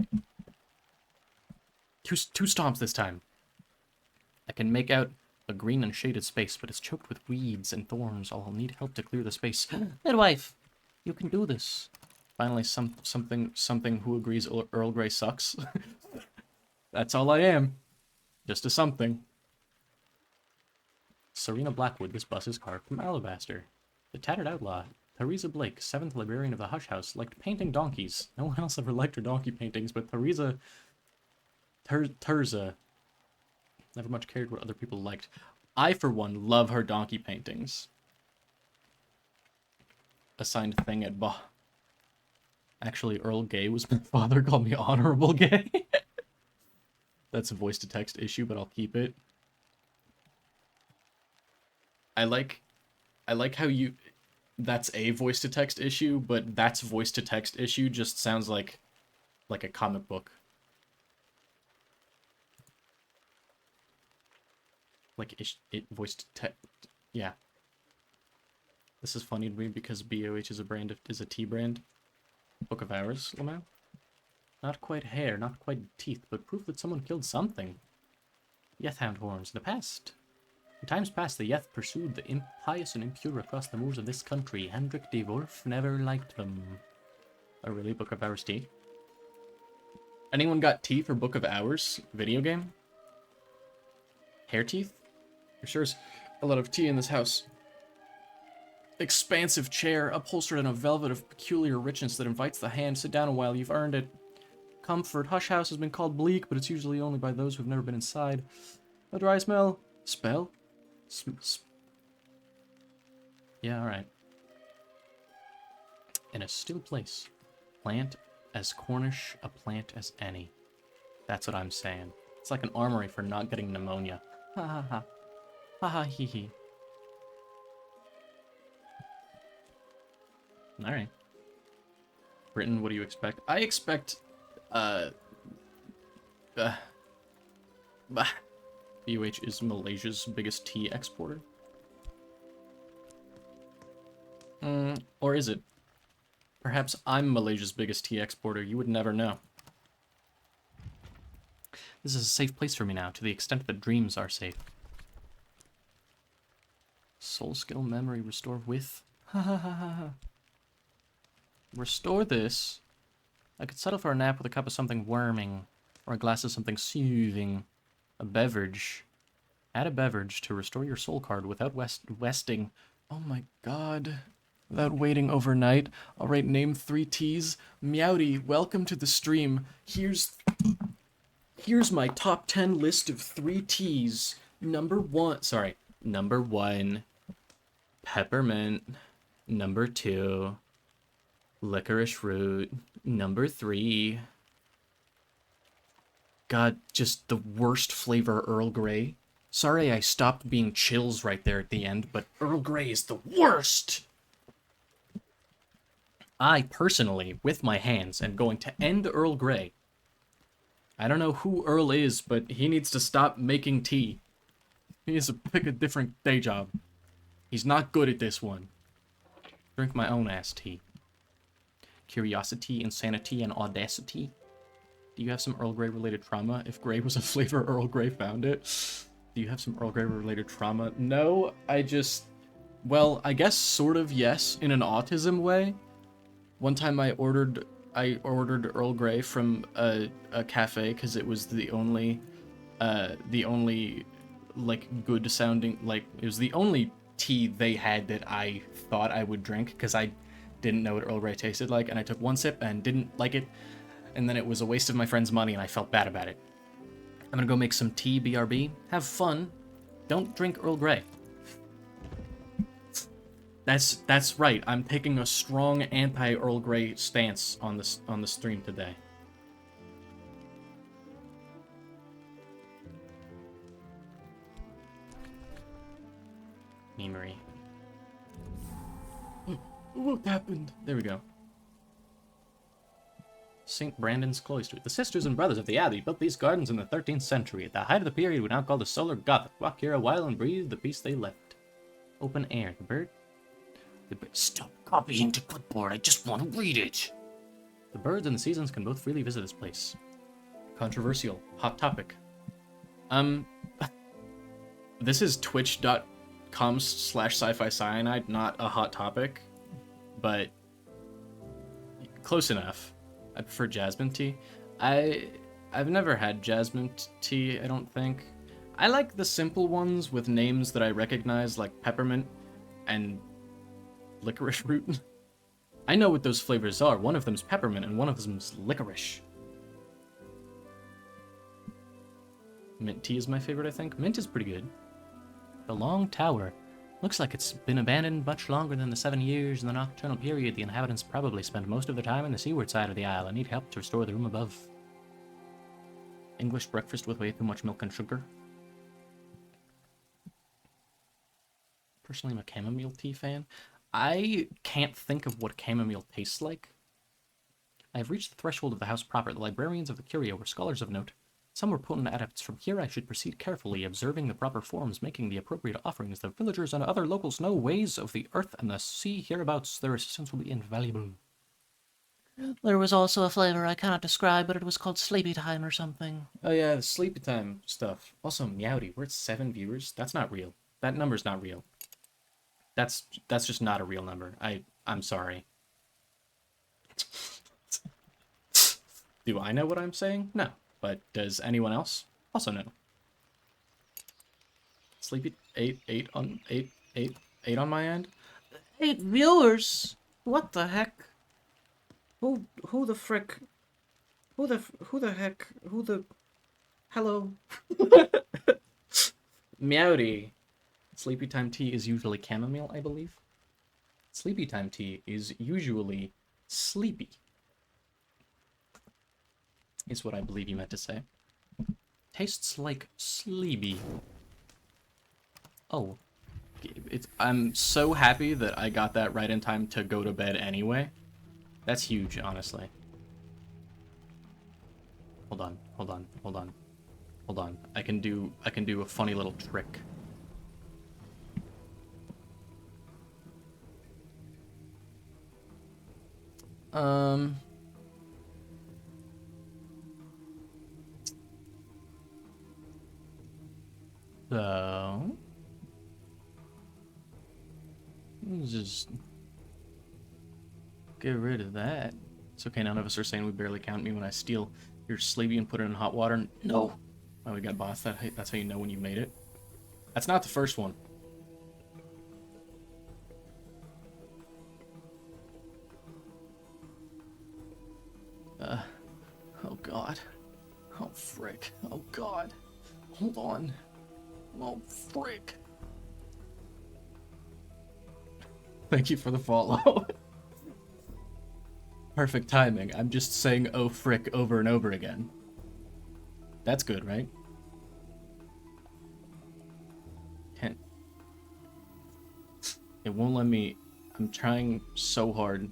Two stomps this time. I can make out a green and shaded space, but it's choked with weeds and thorns. I'll need help to clear the space. Midwife, you can do this. Finally, something who agrees Earl Grey sucks. That's all I am. Just a something. Serena Blackwood, this bus is carved from alabaster. The Tattered Outlaw. Theresa Blake, 7th librarian of the Hush House, liked painting donkeys. No one else ever liked her donkey paintings, but Terza never much cared what other people liked. I, for one, love her donkey paintings. Assigned thing at Actually, Earl Gay was my father, called me Honorable Gay. That's a voice-to-text issue, but I'll keep it. I like how you... That's a voice-to-text issue, but that's voice-to-text issue just sounds like a comic book. Like, it voice-to-text... Yeah. This is funny to me because BOH is a tea brand. Book of Hours, Lamau? Not quite hair, not quite teeth, but proof that someone killed something. Yethhound horns. In times past, the Yeth pursued the impious and impure across the moors of this country. Hendrik de Wolf never liked them. Oh, really? Book of Hours tea? Anyone got tea for Book of Hours video game? Hair teeth? There sure is a lot of tea in this house. Expansive chair, upholstered in a velvet of peculiar richness that invites the hand. Sit down a while, you've earned it. Comfort. Hush House has been called bleak, but it's usually only by those who've never been inside. A dry smell. Spell? Yeah, alright. In a still place. Plant as Cornish a plant as any. That's what I'm saying. It's like an armory for not getting pneumonia. Ha ha ha. Ha ha hee hee. Alright. Britain, what do you expect? I expect, BOH is Malaysia's biggest tea exporter. Or is it? Perhaps I'm Malaysia's biggest tea exporter. You would never know. This is a safe place for me now, to the extent that dreams are safe. Soul skill memory restore with. Ha ha ha ha ha. Restore this. I could settle for a nap with a cup of something worming, or a glass of something soothing. A beverage. Add a beverage to restore your soul card without westing. Oh my god. Without waiting overnight. Alright, name 3 teas. Meowdy, welcome to the stream. Here's my top 10 list of 3 teas. Number 1, peppermint. Number 2, licorice root. Number 3, God, just the worst flavor Earl Grey. Sorry I stopped being chills right there at the end, but Earl Grey is the worst! I personally, with my hands, am going to end Earl Grey. I don't know who Earl is, but he needs to stop making tea. He needs to pick a different day job. He's not good at this one. Drink my own ass tea. Curiosity, insanity, and audacity. Do you have some Earl Grey related trauma? If Grey was a flavor, Earl Grey found it. Do you have some Earl Grey related trauma? No, well, I guess sort of yes, in an autism way. One time I ordered Earl Grey from a cafe because it was the only like good sounding, like it was the only tea they had that I thought I would drink because I didn't know what Earl Grey tasted like, and I took one sip and didn't like it, and then it was a waste of my friend's money and I felt bad about it. I'm gonna go make some tea, BRB. Have fun. Don't drink Earl Grey. That's right. I'm taking a strong anti-Earl Grey stance on the stream today. Memory. What happened? There we go. St. Brandon's Cloister. The sisters and brothers of the Abbey built these gardens in the 13th century, at the height of the period we now call the Solar Gothic. Walk here a while and breathe the peace they left. Open air. The bird. Stop copying to clipboard. I just want to read it. The birds and the seasons can both freely visit this place. Controversial. Hot topic. This is twitch.com/sci-fi-cyanide, not a hot topic, but close enough. I prefer jasmine tea. I've never had jasmine tea, I don't think. I like the simple ones with names that I recognize, like peppermint and licorice root. I know what those flavors are. One of them's peppermint and one of them's licorice. Mint tea is my favorite, I think. Mint is pretty good. The Long Tower. Looks like it's been abandoned much longer than the 7 years in the nocturnal period. The inhabitants probably spend most of their time in the seaward side of the isle. I need help to restore the room above. English breakfast with way too much milk and sugar. Personally, I'm a chamomile tea fan. I can't think of what chamomile tastes like. I have reached the threshold of the house proper. The librarians of the Curio were scholars of note. Some were potent adepts. From here I should proceed carefully, observing the proper forms, making the appropriate offerings. The villagers and other locals know ways of the earth and the sea hereabouts. Their assistance will be invaluable. There was also a flavor I cannot describe, but it was called Sleepy Time or something. Oh yeah, the sleepy time stuff. Also, Meowdy, we're at 7 viewers. That's not real. That number's not real. That's just not a real number. I'm sorry. Do I know what I'm saying? No. But does anyone else also know? Sleepy 8 on my end? 8 viewers? What the heck? Who the frick? Who the heck? Hello? Meowdy. Sleepy time tea is usually chamomile, I believe. Sleepy time tea is usually sleepy. Is what I believe you meant to say. Tastes like sleepy. Oh. I'm so happy that I got that right in time to go to bed anyway. That's huge, honestly. Hold on. I can do a funny little trick. So let's just get rid of that. It's okay, none of us are saying we barely count me when I steal your sleepy and put it in hot water. No! Oh, we got boss. That's how you know when you made it. That's not the first one. Oh god. Oh frick. Oh god. Hold on. Oh frick. Thank you for the follow. Perfect timing. I'm just saying oh frick over and over again. That's good, right? Can't. It won't let me. I'm trying so hard.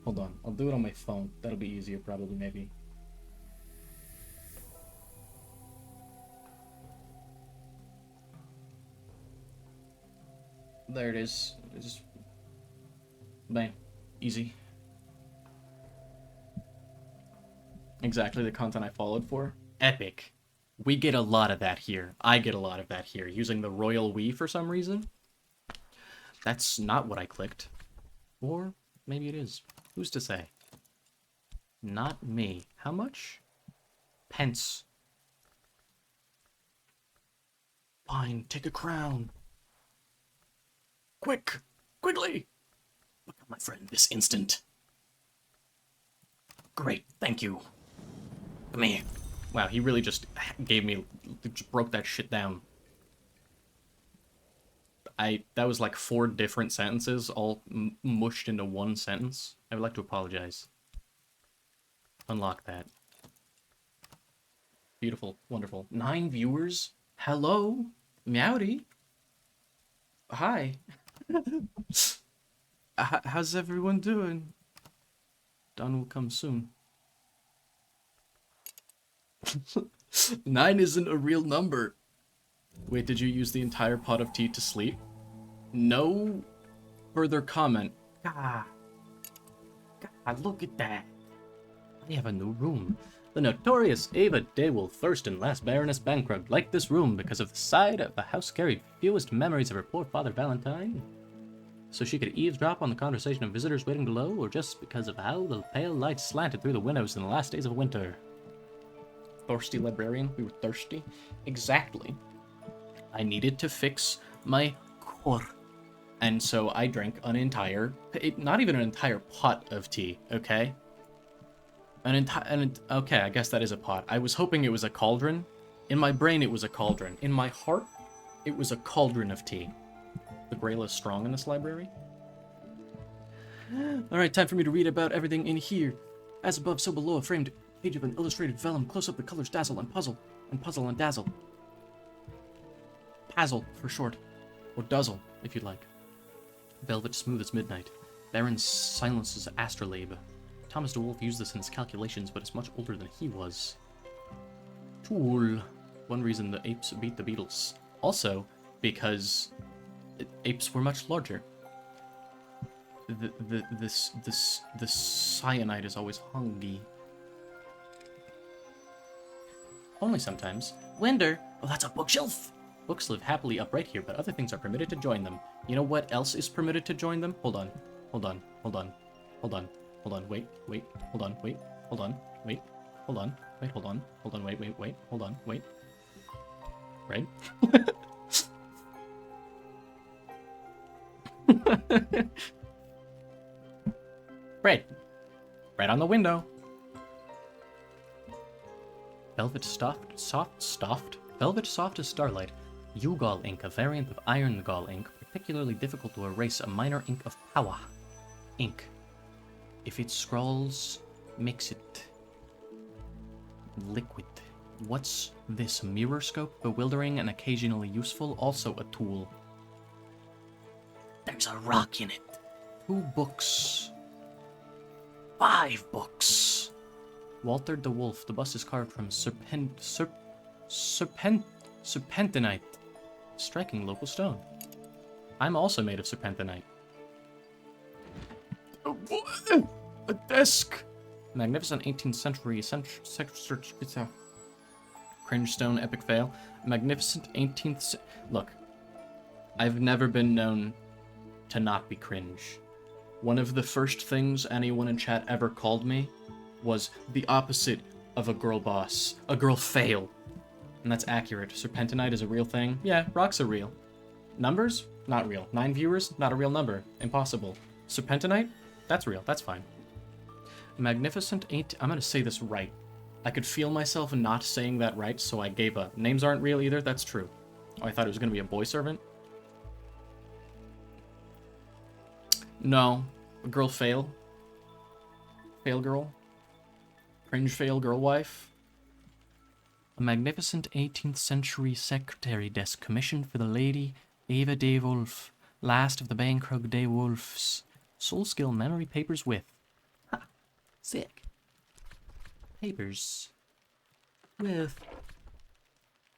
Hold on. I'll do it on my phone. That'll be easier, probably, maybe. There it is. Just bam. Easy. Exactly the content I followed for. Epic. We get a lot of that here. I get a lot of that here. Using the royal we for some reason. That's not what I clicked. Or maybe it is. Who's to say? Not me. How much? Pence. Fine, take a crown. Quick! Quickly! Become my friend this instant. Great, thank you. Come here. Wow, he really just gave me... just broke that shit down. That was like 4 different sentences, all mushed into one sentence. I would like to apologize. Unlock that. Beautiful, wonderful. 9 viewers? Hello? Meowdy? Hi. How's everyone doing? Dawn will come soon. 9 isn't a real number. Wait, did you use the entire pot of tea to sleep? No further comment. God, look at that. I have a new room. The notorious Ava Daywolf, first and last Baroness Bankrupt, liked this room because of the side of the house carried fewest memories of her poor father Valentine. So she could eavesdrop on the conversation of visitors waiting below, or just because of how the pale light slanted through the windows in the last days of winter. Thirsty librarian? We were thirsty? Exactly. I needed to fix my core. And so I drank an entire, not even an entire pot of tea, okay? Okay, I guess that is a pot. I was hoping it was a cauldron. In my brain, it was a cauldron. In my heart, it was a cauldron of tea. The Grail is strong in this library. Alright, time for me to read about everything in here. As above, so below, a framed page of an illustrated vellum. Close up, the colors dazzle and puzzle, and dazzle. Pazzle, for short. Or Duzzle, if you'd like. Velvet smooth as midnight. Baron silences astrolabe. Thomas DeWolf used this in his calculations, but it's much older than he was. Tool. One reason the apes beat the Beatles. Also, because apes were much larger. The cyanide is always hungry. Only sometimes. Winder! Oh, that's a bookshelf! Books live happily upright here, but other things are permitted to join them. You know what else is permitted to join them? Hold on. Hold on. Hold on. Hold on. Hold on. Wait. Wait. Hold on. Wait. Hold on. Wait. Hold on. Wait. Hold on. Hold on. Wait. Wait. Wait. Hold on. Wait. Right? Right. Right on the window. Velvet soft as starlight. Ugol ink, a variant of iron gall ink, particularly difficult to erase, a minor ink of power. Ink. If it scrawls, makes it liquid. What's this? Mirror scope? Bewildering and occasionally useful, also a tool. There's a rock in it. 2 books. 5 books. Walter de Wolf. The bust is carved from serpentinite. Striking local stone. I'm also made of serpentinite. A desk! Magnificent 18th century cringe stone epic fail. Magnificent 18th Look, I've never been known to not be cringe. One of the first things anyone in chat ever called me was the opposite of a girl boss. A girl fail. And that's accurate. Serpentinite is a real thing. Yeah, rocks are real. Numbers? Not real. 9 viewers? Not a real number. Impossible. Serpentinite? That's real. That's fine. Magnificent 8... I'm gonna say this right. I could feel myself not saying that right, so I gave up. Names aren't real either? That's true. Oh, I thought it was gonna be a boy servant? No. A girl fail. Fail girl. Cringe fail girl wife. A magnificent 18th century secretary desk commissioned for the Lady Ava de Wolf, last of the Bankrug de Wolfs. Soul skill memory papers with. Ha! Sick. Papers. With.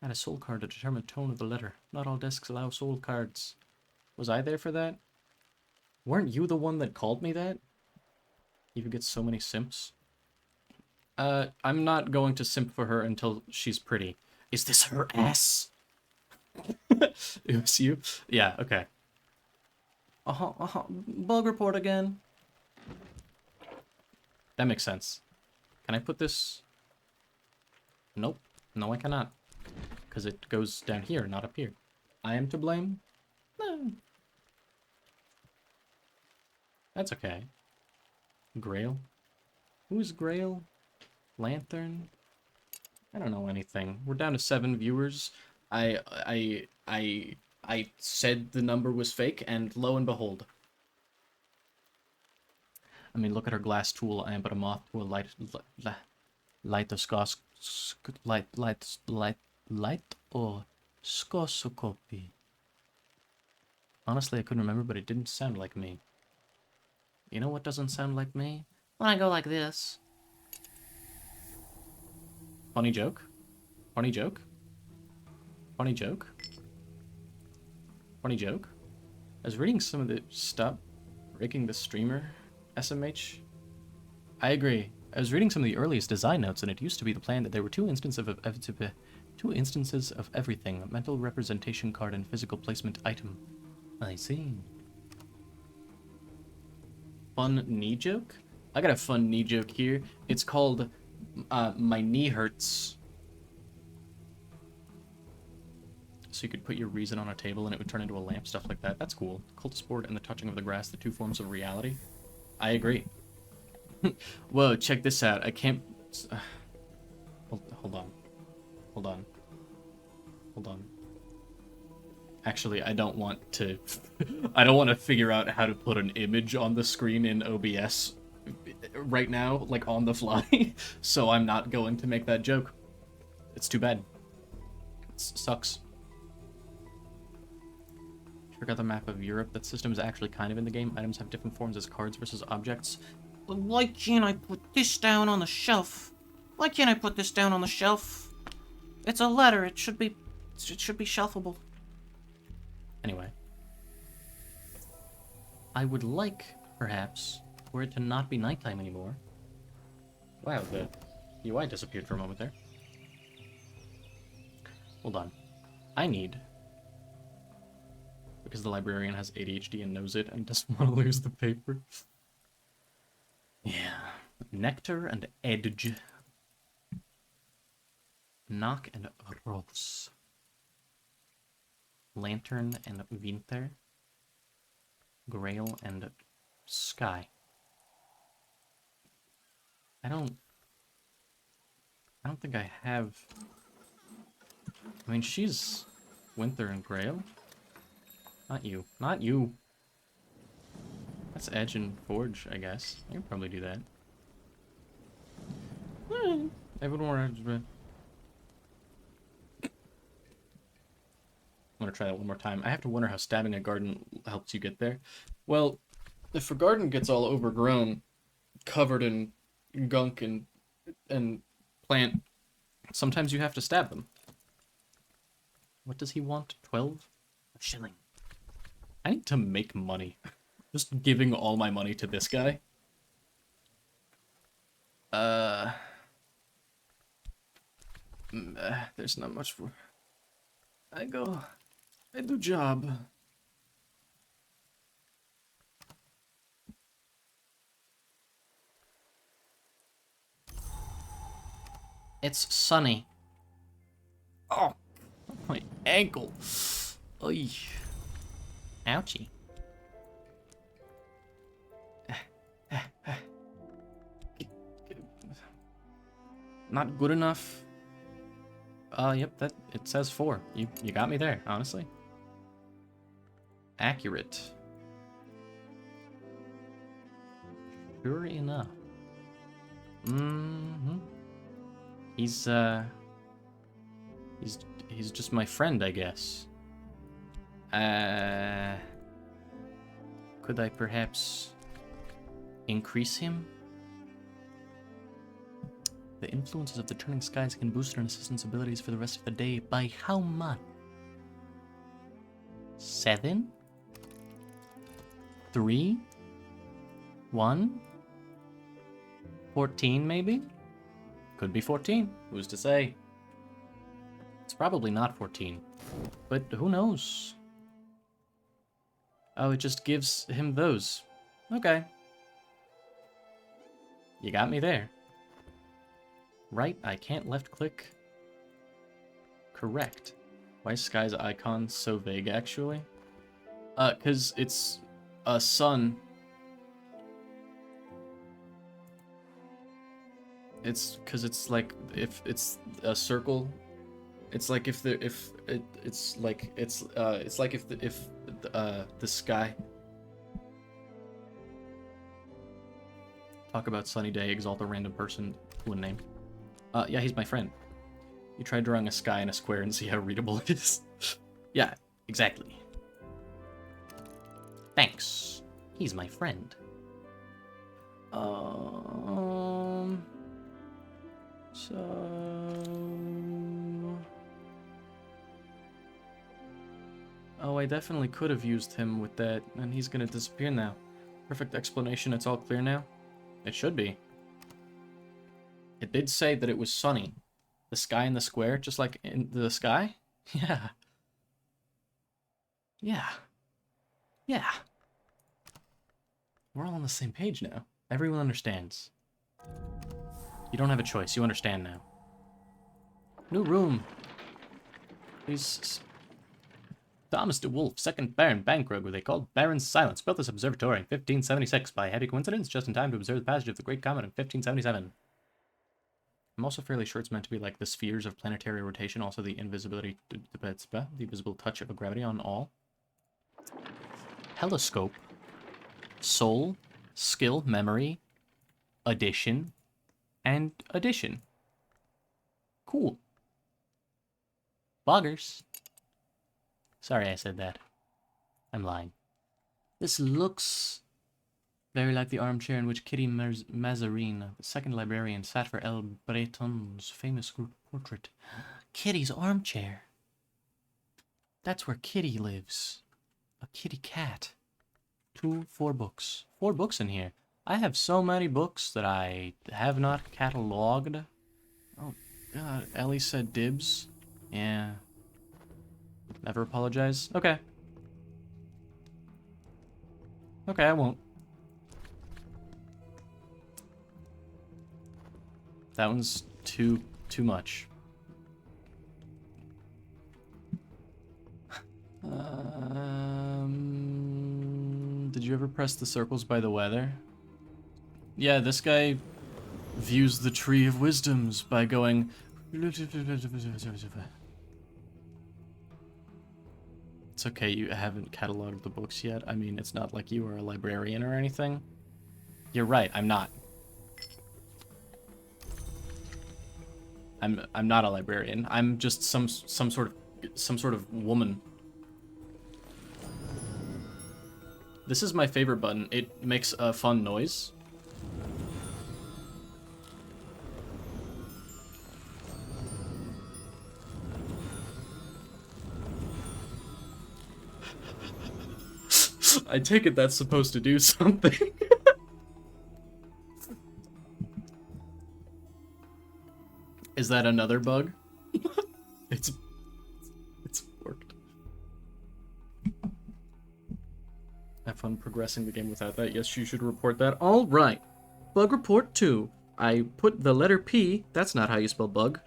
Add a soul card to determine tone of the letter. Not all desks allow soul cards. Was I there for that? Weren't you the one that called me that? Eva gets so many simps. I'm not going to simp for her until she's pretty. Is this her ass? It was you? Yeah, okay. Bug report again. That makes sense. Can I put this? Nope. No, I cannot. Because it goes down here, not up here. I am to blame? No. That's okay. Grail? Who's Grail? Lantern? I don't know anything. We're down to 7 viewers. I said the number was fake, and lo and behold. I mean, look at her glass tool. I am but a moth to a litoscopy. Honestly, I couldn't remember, but it didn't sound like me. You know what doesn't sound like me? When I go like this. Funny joke? Funny joke? Funny joke? Funny joke? I was reading some of the... Stop breaking the streamer, SMH. I agree. I was reading some of the earliest design notes, and it used to be the plan that there were two instances of everything. Mental representation card and physical placement item. I see. Fun knee joke? I got a fun knee joke here. It's called... my knee hurts. So you could put your reason on a table and it would turn into a lamp, stuff like that. That's cool. Cultist board and the touching of the grass, the 2 forms of reality. I agree. Whoa, check this out. I can't... hold on. Hold on. Hold on. Actually, I don't want to... I don't want to figure out how to put an image on the screen in OBS right now, like on the fly, so I'm not going to make that joke. It's too bad. It sucks. Check out the map of Europe. That system is actually kind of in the game. Items have different forms as cards versus objects. But why can't I put this down on the shelf? Why can't I put this down on the shelf? It's a letter. It should be shelfable. Anyway. I would like, perhaps, for it to not be nighttime anymore. Wow, the UI disappeared for a moment there. Hold on. I need... Because the librarian has ADHD and knows it and doesn't want to lose the paper. Yeah. Nectar and Edge. Knock and Rose. Lantern and Winter. Grail and Sky. I don't think I have... I mean, she's Winter and Grail. Not you. Not you. That's Edge and Forge, I guess. I can probably do that. Everyone I'm gonna try that one more time. I have to wonder how stabbing a garden helps you get there. Well, if a garden gets all overgrown, covered in gunk and plant, sometimes you have to stab them. What does he want? 12? A shilling. I need to make money. Just giving all my money to this guy. There's not much for... I do job. It's sunny. Oh, my ankle. Oy. Ouchie. Not good enough. Yep, that it says 4. You got me there, honestly. Accurate. Sure enough. He's just my friend, I guess. Could I perhaps increase him? The influences of the turning skies can boost an assistant's abilities for the rest of the day. By how much? 7? 3? 1? 14, maybe? Could be 14. Who's to say? It's probably not 14. But who knows? Oh, it just gives him those. Okay. You got me there. Right, I can't left click. Correct. Why is Sky's icon so vague, actually? 'Cause it's a sun. It's 'cause it's like, if it's a circle, it's like if the sky. Talk about sunny day, exalt a random person, one name. Yeah, he's my friend. You try drawing a sky and a square and see how readable it is. Yeah, exactly. Thanks. He's my friend. So... Oh, I definitely could have used him with that, and he's gonna disappear now. Perfect explanation, it's all clear now? It should be. It did say that it was sunny. The sky and the square, just like in the sky? Yeah. Yeah. Yeah. We're all on the same page now. Everyone understands. You don't have a choice. You understand now. New room. Please. Thomas de Wolf, 2nd Baron Bankrug, who they called Baron Silence, built this observatory in 1576 by happy coincidence, just in time to observe the passage of the Great Comet in 1577. I'm also fairly sure it's meant to be like the spheres of planetary rotation, also the the visible touch of a gravity on all. Telescope. Soul. Skill. Memory. Addition. And addition. Cool. Boggers. Sorry I said that. I'm lying. This looks very like the armchair in which Kitty Mazarin, the second librarian, sat for El Breton's famous group portrait. Kitty's armchair. That's where Kitty lives. A kitty cat. 4 books. 4 books in here. I have so many books that I have not cataloged. Oh, God. Ellie said dibs. Yeah. Never apologize? Okay. Okay, I won't. That one's too much. Did you ever press the circles by the weather? Yeah, this guy views the Tree of Wisdoms by going... It's okay, you haven't cataloged the books yet. I mean, it's not like you are a librarian or anything. You're right, I'm not. I'm not a librarian. I'm just some sort of woman. This is my favorite button. It makes a fun noise. I take it that's supposed to do something. Is that another bug? It's worked. Have fun progressing the game without that. Yes, you should report that. All right. Bug report 2. I put the letter P. That's not how you spell bug.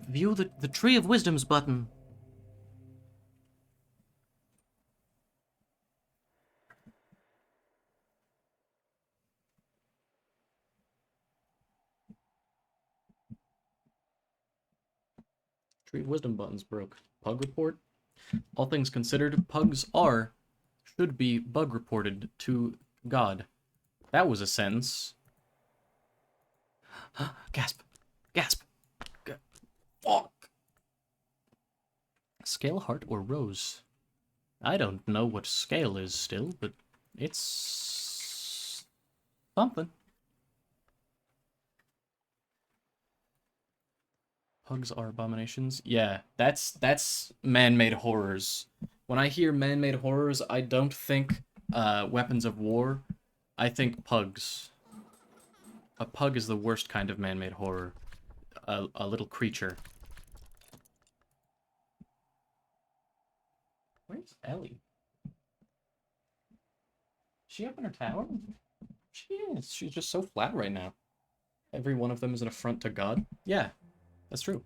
View the Tree of Wisdoms button. Tree of Wisdom buttons broke. Pug report. All things considered, pugs should be bug reported to God. That was a sentence. Gasp. Gasp. Fuck. Scale, heart, or rose? I don't know what scale is still, but it's something. Pugs are abominations. Yeah, that's man-made horrors. When I hear man-made horrors, I don't think weapons of war. I think pugs. A pug is the worst kind of man-made horror. A little creature. Where's Ellie? Is she up in her tower? She is. She's just so flat right now. Every one of them is an affront to God. Yeah, that's true.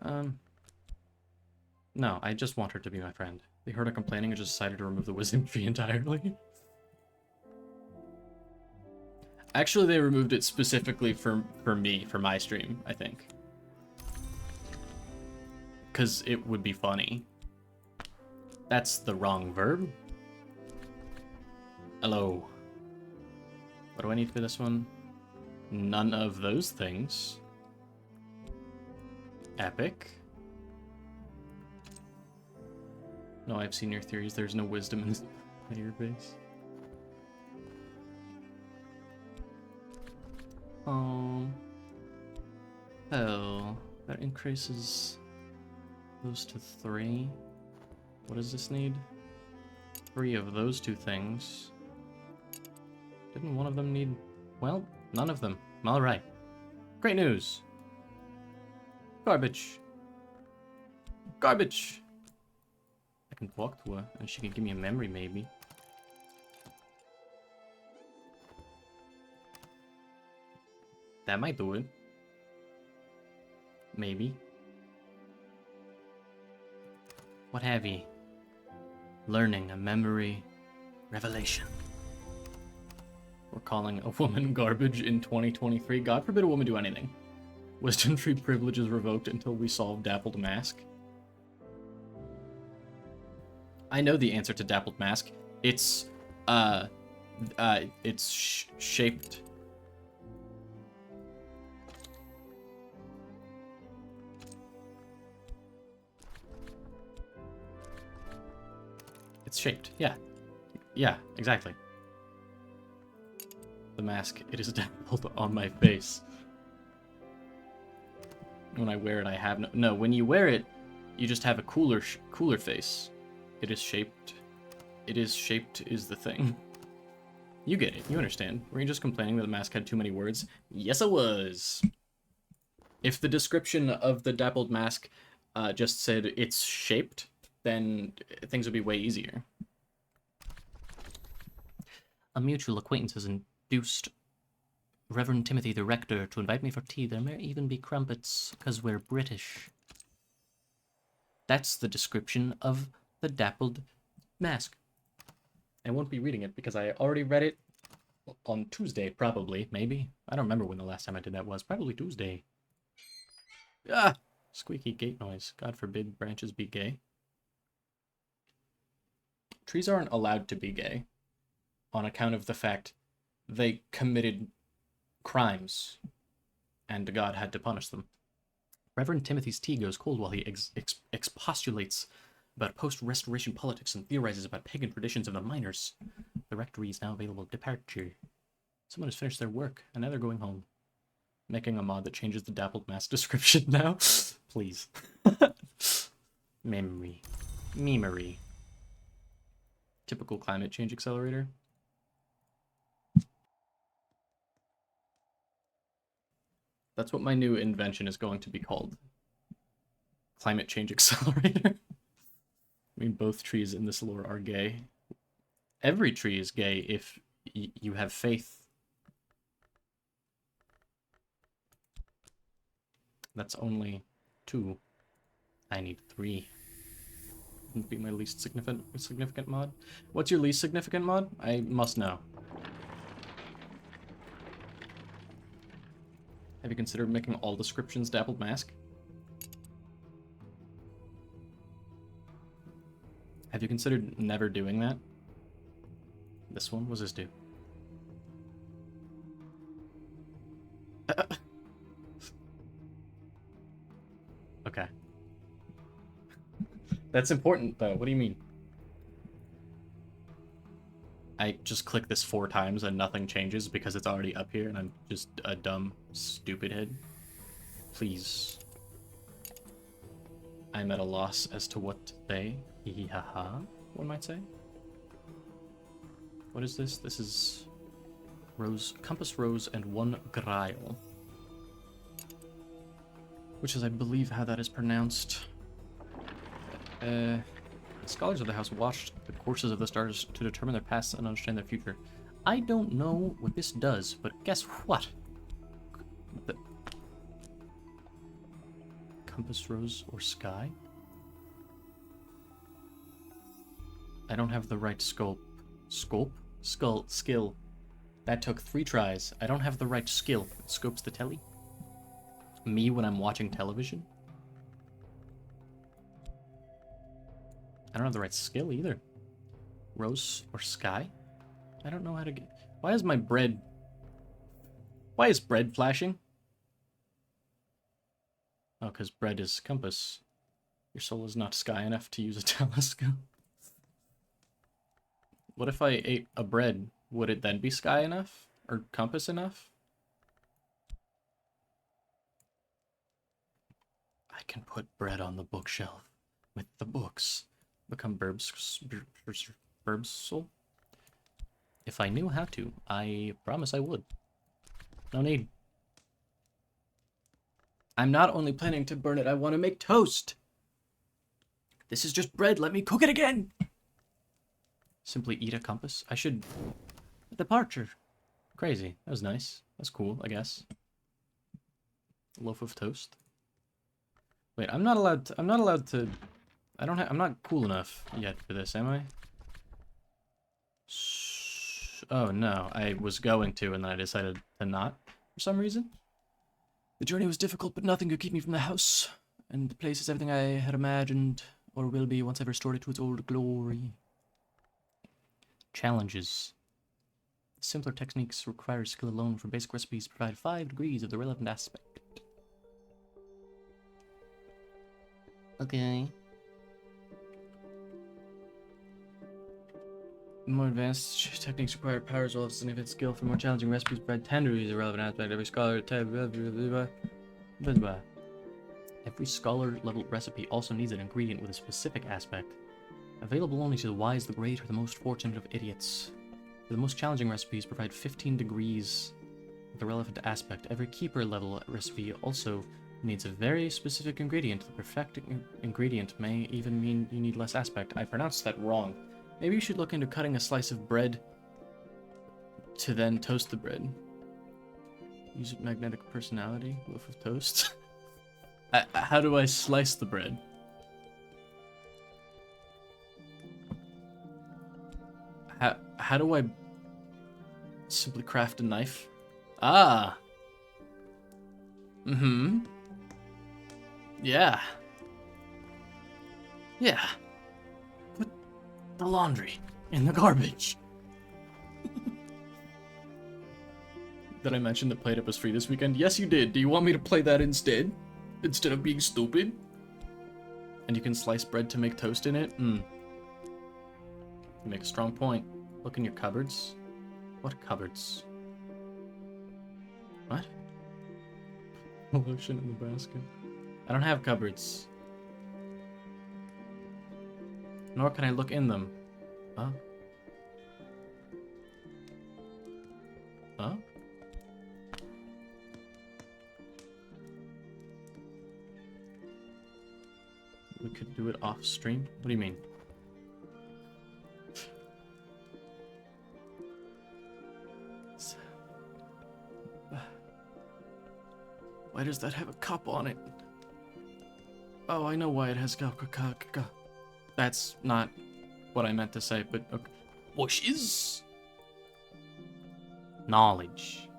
No, I just want her to be my friend. They heard her complaining and just decided to remove the wisdom tree entirely. Actually, they removed it specifically for me, for my stream, I think. Because it would be funny. That's the wrong verb. Hello. What do I need for this one? None of those things. Epic. No, I've seen your theories. There's no wisdom in this player base. Oh, that increases those to 3. What does this need? 3 of those 2 things. Didn't one of them need... Well, none of them. Alright. Great news. Garbage. Garbage. I can talk to her, and she can give me a memory, maybe. That might do it. Maybe. What have ye? Learning, a memory, Revelation. We're calling a woman garbage in 2023. God forbid a woman do anything. Wisdom tree privileges revoked until we solve Dappled Mask. I know the answer to Dappled Mask. It's, shaped. It's shaped, yeah. Yeah, exactly. The mask, it is dappled on my face. When I wear it, I have no, when you wear it, you just have a cooler face. It is shaped. It is shaped is the thing. You get it, you understand. Were you just complaining that the mask had too many words? Yes, I was. If the description of the dappled mask just said it's shaped, then things would be way easier. A mutual acquaintance has induced Reverend Timothy the Rector to invite me for tea. There may even be crumpets, because we're British. That's the description of the dappled mask. I won't be reading it because I already read it on Tuesday, probably, maybe. I don't remember when the last time I did that was. Probably Tuesday. Ah! Squeaky gate noise. God forbid branches be gay. Trees aren't allowed to be gay on account of the fact they committed crimes and God had to punish them. Reverend Timothy's tea goes cold while he expostulates about post-restoration politics and theorizes about pagan traditions of the miners. The rectory is now available at departure. Someone has finished their work, and now they're going home. Making a mod that changes the dappled mask description now? Please. Memory. Memory. Typical climate change accelerator. That's what my new invention is going to be called. Climate change accelerator. I mean, both trees in this lore are gay. Every tree is gay if you have faith. That's only 2. I need 3. Wouldn't be my least significant mod. What's your least significant mod? I must know. Have you considered making all descriptions dappled mask? Have you considered never doing that? This one? What's this do? Okay. That's important, though. What do you mean? I just click this 4 times and nothing changes because it's already up here and I'm just a dumb, stupid head. Please. I'm at a loss as to what to say. Hee ha ha, one might say. What is this? This is rose, compass rose, and 1 grail. Which is, I believe, how that is pronounced. Scholars of the house watched the courses of the stars to determine their past and understand their future. I don't know what this does, but guess what? The compass rose or sky? I don't have the right skill. That took 3 tries. I don't have the right skill. Scopes the telly? Me when I'm watching television? I don't have the right skill either. Rose or sky? I don't know how to get... Why is my bread... Why is bread flashing? Oh, because bread is compass. Your soul is not sky enough to use a telescope. What if I ate a bread? Would it then be sky enough? Or compass enough? I can put bread on the bookshelf with the books. Become Burb's soul? If I knew how to, I promise I would. No need. I'm not only planning to burn it, I want to make toast. This is just bread, let me cook it again. Simply eat a compass. I should... Departure. Crazy. That was nice. That's cool, I guess. Loaf of toast. Wait, I'm not allowed to... I'm not cool enough yet for this, am I? Oh no, I was going to, and then I decided to not for some reason. The journey was difficult, but nothing could keep me from the house. And the place is everything I had imagined, or will be once I've restored it to its old glory. Challenges. Simpler techniques require skill alone. For basic recipes, provide 5 degrees of the relevant aspect. Okay. More advanced techniques require powers well as significant skill. For more challenging recipes, provide 10 degrees of the relevant aspect. Every scholar Every scholar level recipe also needs an ingredient with a specific aspect. Available only to the wise, the great, or the most fortunate of idiots. For the most challenging recipes, provide 15 degrees of the relevant aspect. Every keeper level recipe also needs a very specific ingredient. The perfect ingredient may even mean you need less aspect. I pronounced that wrong. Maybe you should look into cutting a slice of bread to then toast the bread. Use magnetic personality, loaf of toast. How do I slice the bread? How do I simply craft a knife? Ah. Mm-hmm. Yeah. Yeah. Put the laundry in the garbage. Did I mention that Play It Up was free this weekend? Yes, you did. Do you want me to play that instead? Instead of being stupid? And you can slice bread to make toast in it? You make a strong point. Look in your cupboards. What cupboards? What? Lotion in the basket. I don't have cupboards. Nor can I look in them. Huh? Huh? We could do it off stream? What do you mean? Why does that have a cup on it? Oh, I know why it has That's not what I meant to say, but okay. Bushes? Knowledge.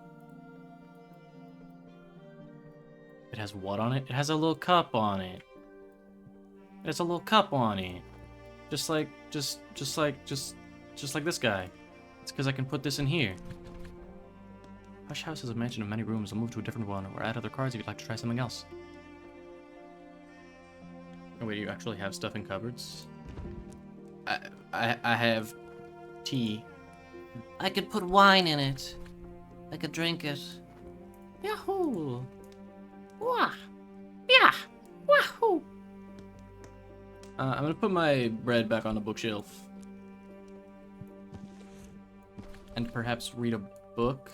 It has what on it? It has a little cup on it. It has a little cup on it. Just like this guy. It's because I can put this in here. Hush House is a mansion of many rooms. I'll move to a different one, or add other cards if you'd like to try something else. Oh wait, you actually have stuff in cupboards? I have tea. I could put wine in it. I could drink it. Yahoo! Wah! Yeah! Wahoo! I'm gonna put my bread back on the bookshelf. And perhaps read a book.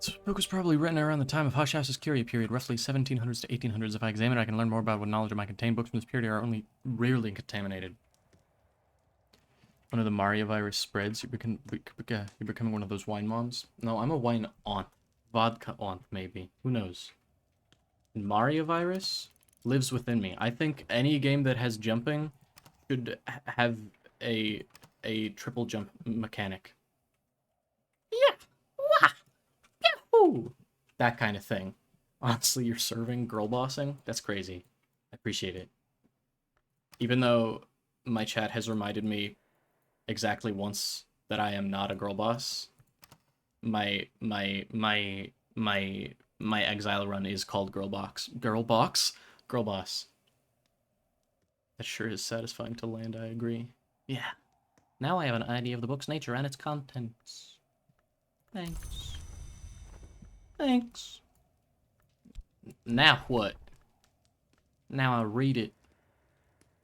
This book was probably written around the time of Hush House's Curia period, roughly 1700s to 1800s. If I examine it, I can learn more about what knowledge it might contain. Books from this period are only rarely contaminated. One of the Mario virus spreads. You're becoming one of those wine moms. No, I'm a wine aunt. Vodka aunt, maybe. Who knows? Mario virus lives within me. I think any game that has jumping should have a triple jump mechanic. Yeah. Wah. Yahoo! That kind of thing. Honestly, you're serving girl bossing? That's crazy. I appreciate it. Even though my chat has reminded me exactly once that I am not a girl boss, my exile run is called Girl Box. Girl Box? Girl Boss. That sure is satisfying to land, I agree. Yeah. Now I have an idea of the book's nature and its contents. Thanks. Thanks. Now what? Now I read it,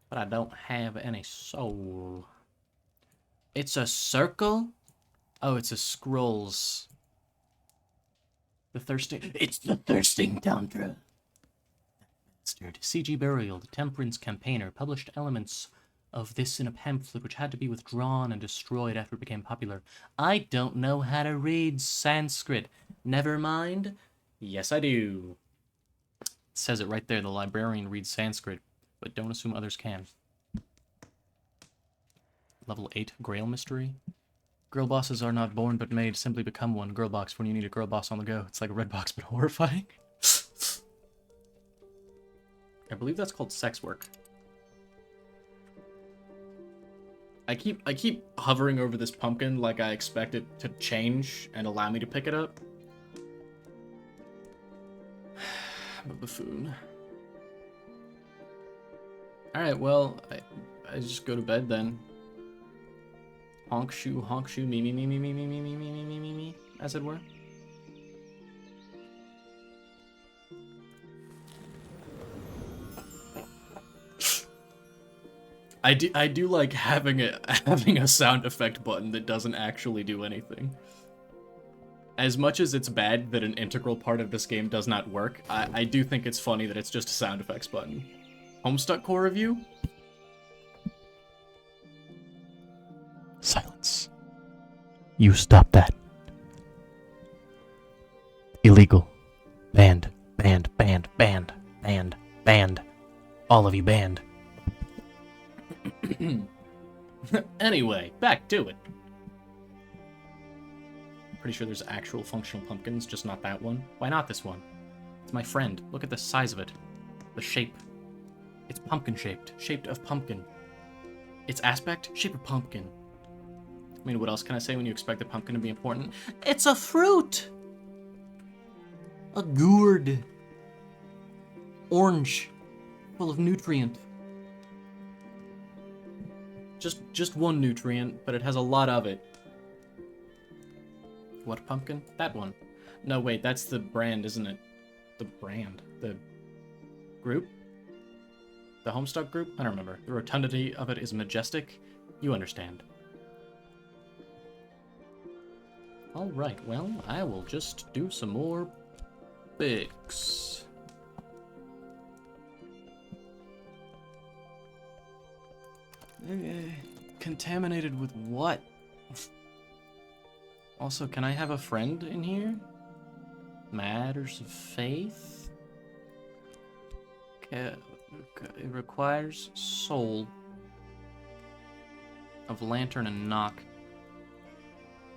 but I don't have any soul. It's a circle? Oh, it's a scrolls. It's the thirsting tundra. C.G. Burial, the Temperance Campaigner, published elements of this in a pamphlet which had to be withdrawn and destroyed after it became popular. I don't know how to read Sanskrit. Never mind. Yes, I do. It says it right there. The librarian reads Sanskrit, but don't assume others can. Level 8 Grail Mystery. Girl bosses are not born but made, simply become one. Girl box when you need a girl boss on the go. It's like a red box but horrifying. I believe that's called sex work. I keep hovering over this pumpkin like I expect it to change and allow me to pick it up. I'm a buffoon. Alright, well, I just go to bed then. Honk shoe, me, as it were. I do like having a sound effect button that doesn't actually do anything. As much as it's bad that an integral part of this game does not work, I do think it's funny that it's just a sound effects button. Homestuck core review? Silence. You stop that. Illegal. Banned. Banned. Banned. Banned. Banned. Banned. All of you banned. Anyway, back to it. Pretty sure there's actual functional pumpkins, just not that one. Why not this one? It's my friend. Look at the size of it. The shape. It's pumpkin shaped. Shaped of pumpkin. Its aspect? Shape of pumpkin. I mean, what else can I say when you expect the pumpkin to be important? It's a fruit! A gourd. Orange. Full of nutrient. Just one nutrient, but it has a lot of it. What pumpkin? That one. No, wait, that's the brand, isn't it? The brand. The group? The Homestuck group? I don't remember. The rotundity of it is majestic. You understand. Alright, well, I will just do some more picks. Contaminated with what? Also, can I have a friend in here? Matters of faith? It requires soul of lantern and knock.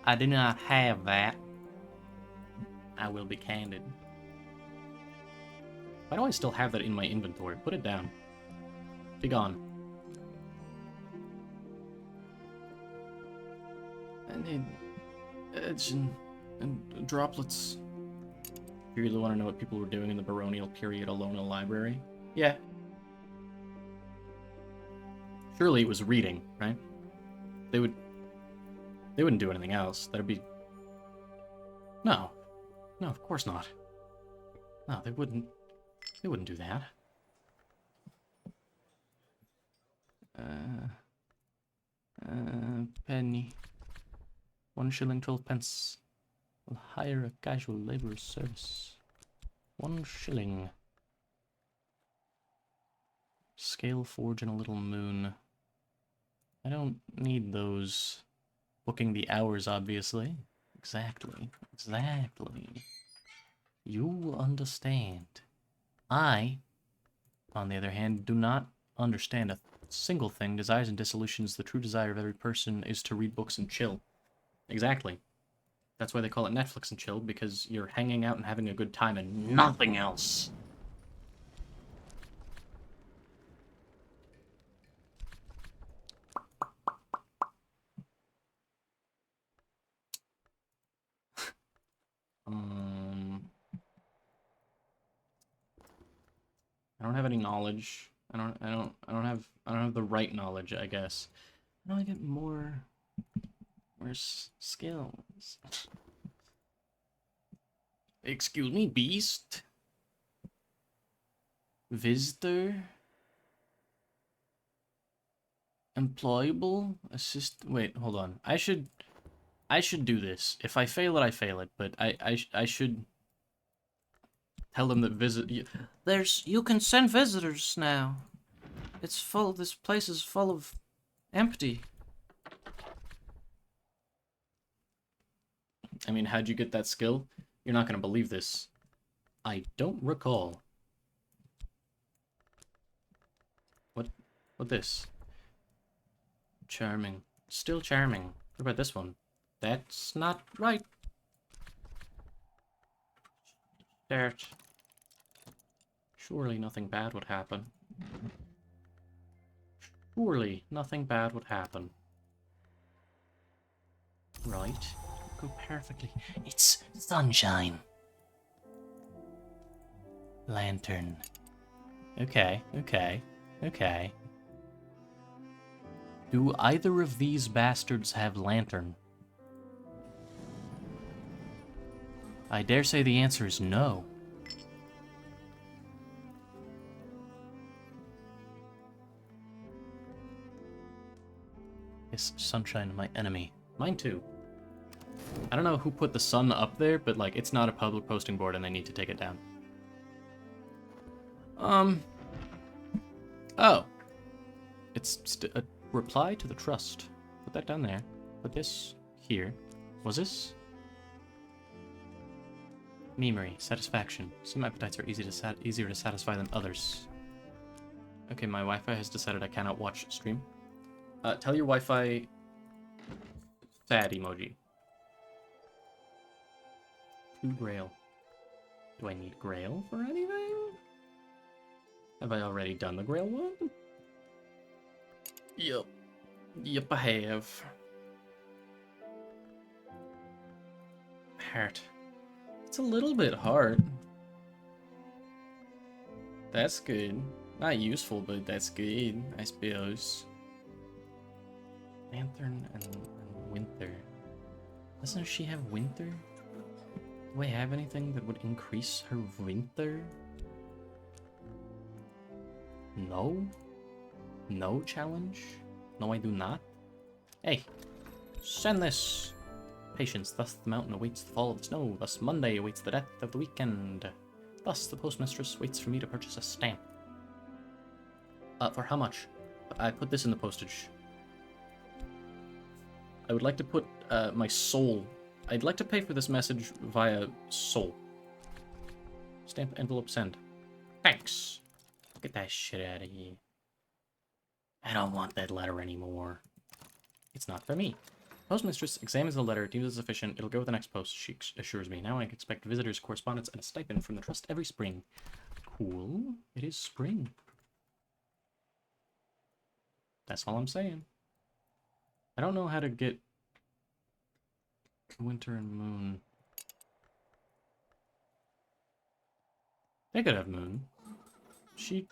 I do not have that. I will be candid. Why do I still have that in my inventory? Put it down. Be gone. I need edge and droplets. You really want to know what people were doing in the baronial period alone in a library? Yeah. Surely it was reading, right? They wouldn't do anything else. That'd be... No. No, of course not. No, they wouldn't do that. Penny. 1 shilling 12 pence. Will hire a casual laborer's service. 1 shilling. Scale forge and a little moon. I don't need those. Booking the hours, obviously. Exactly. Exactly. You understand. I, on the other hand, do not understand a single thing. Desires and dissolutions. The true desire of every person is to read books and chill. Exactly. That's why they call it Netflix and chill, because you're hanging out and having a good time and nothing else. I don't have any knowledge. I don't have the right knowledge, I guess. How do I get more skills? Excuse me, beast? Visitor? Employable? Wait, hold on. I should do this. If I fail it, I fail it, but I should tell them that you can send visitors now. It's full, this place is full of empty. I mean, how'd you get that skill? You're not gonna believe this. I don't recall. What this? Charming. Still charming. What about this one? That's not right. Dirt. Surely nothing bad would happen. Surely nothing bad would happen. Right. Go perfectly. It's sunshine. Lantern. Okay, okay, okay. Do either of these bastards have lantern? I dare say the answer is no. Is sunshine my enemy? Mine too. I don't know who put the sun up there, but like it's not a public posting board and they need to take it down. Oh. It's a reply to the trust. Put that down there. Put this here. Was this? Memory, satisfaction. Some appetites are easier to satisfy than others. Okay, my Wi-Fi has decided I cannot watch stream. Tell your Wi-Fi sad emoji. 2 Grail. Do I need Grail for anything? Have I already done the Grail one? Yep. Yep, I have. Heart. It's a little bit hard. That's good. Not useful, but that's good, I suppose. Lantern and winter. Doesn't she have winter? Do I have anything that would increase her winter? No? No challenge? No, I do not. Hey, send this. Patience, thus the mountain awaits the fall of the snow. Thus Monday awaits the death of the weekend. Thus the postmistress waits for me to purchase a stamp. For how much? I put this in the postage. I would like to put my soul. I'd like to pay for this message via soul. Stamp, envelope, send. Thanks. Get that shit out of here. I don't want that letter anymore. It's not for me. Postmistress examines the letter, deems it sufficient. It'll go with the next post, she assures me. Now I can expect visitors, correspondence, and a stipend from the trust every spring. Cool. It is spring. That's all I'm saying. I don't know how to get winter and moon. They could have moon. She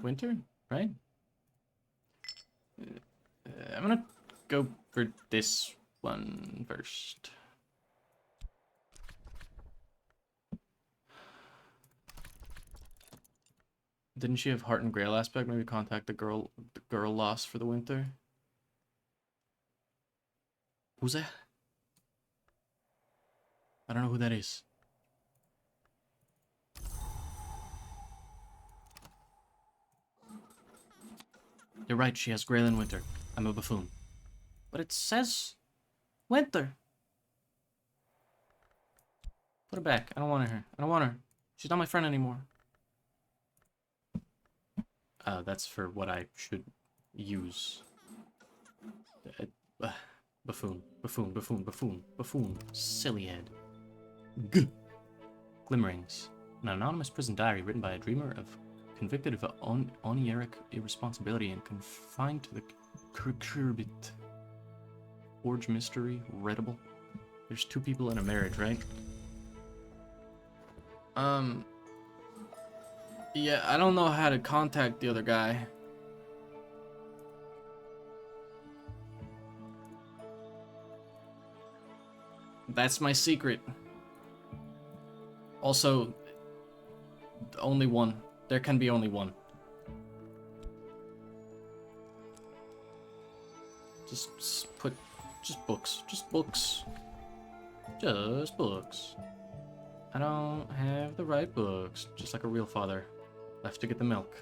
winter, right? I'm gonna go for this one first. Didn't she have heart and grail aspect? Maybe contact the girl lost for the winter. Who's that? I don't know who that is. You're right, she has grail in winter. I'm a buffoon. But it says winter. Put her back. I don't want her. I don't want her. She's not my friend anymore. That's for what I should use. Buffoon. Buffoon. Buffoon. Buffoon. Buffoon. Silly head. G. Glimmerings. An anonymous prison diary written by a dreamer of convicted of oniric irresponsibility and confined to the curbit. Forge mystery. Readable. There's 2 people in a marriage, right? Yeah, I don't know how to contact the other guy. That's my secret. Also, only one. There can be only one. Just books. Just books. Just books. I don't have the right books. Just like a real father. Left to get the milk.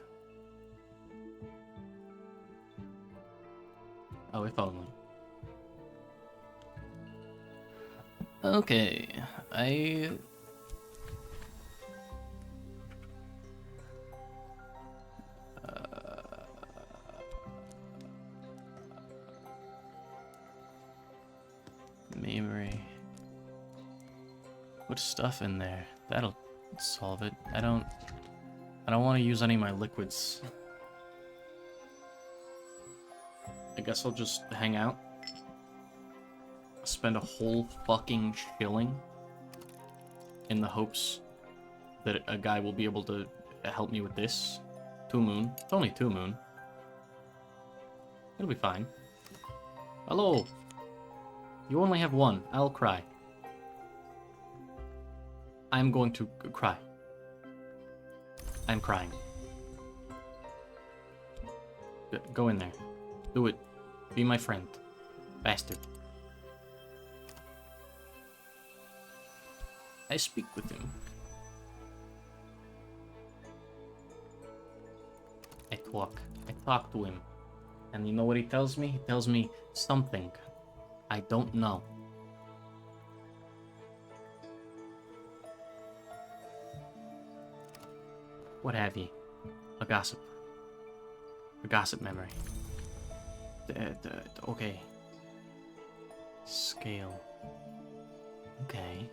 Oh, if only. Okay, Memory. Put stuff in there. That'll solve it. I don't want to use any of my liquids. I guess I'll just hang out. Spend a whole fucking shilling in the hopes that a guy will be able to help me with this. 2 moon. It's only 2 moon. It'll be fine. Hello. You only have 1. I'll cry. I'm going to cry. I'm crying. Go in there. Do it. Be my friend. Bastard. I speak with him. I talk to him. And you know what he tells me? He tells me something I don't know. What have you? A gossip. A gossip memory. Okay. Scale. Okay.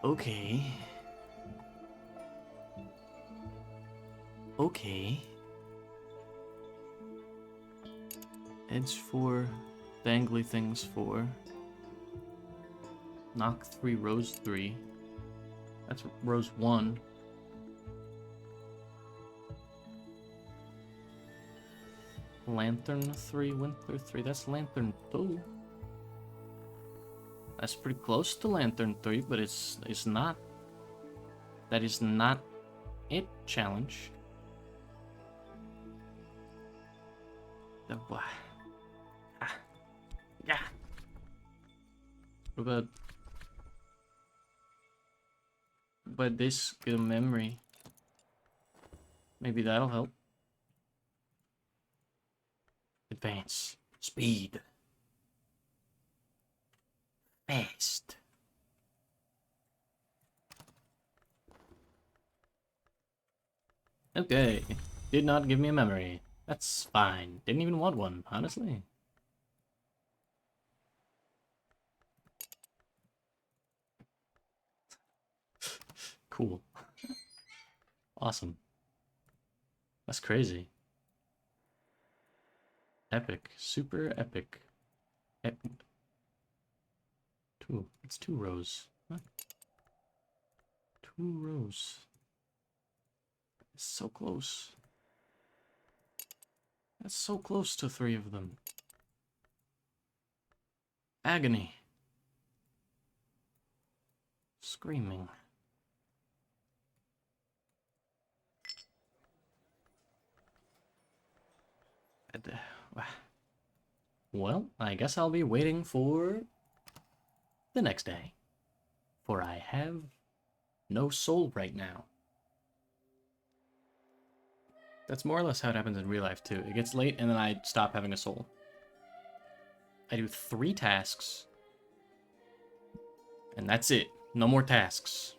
Okay. Okay. Edge 4, dangly things 4. Knock 3, rose 3. That's rose 1. Lantern 3, winter 3. That's lantern 2. That's pretty close to lantern 3, but it's not. That is not it. Challenge. Yeah. What about this? Get a memory. Maybe that'll help. Advance. Speed. Fast. Okay. Did not give me a memory. That's fine. Didn't even want one, honestly. Cool. Awesome. That's crazy. Epic. Super epic. It's 2 rows. What? 2 rows. It's so close. That's so close to 3 of them. Agony. Screaming. Well, I guess I'll be waiting for the next day. For I have no soul right now. That's more or less how it happens in real life, too. It gets late, and then I stop having a soul. I do 3 tasks. And that's it. No more tasks.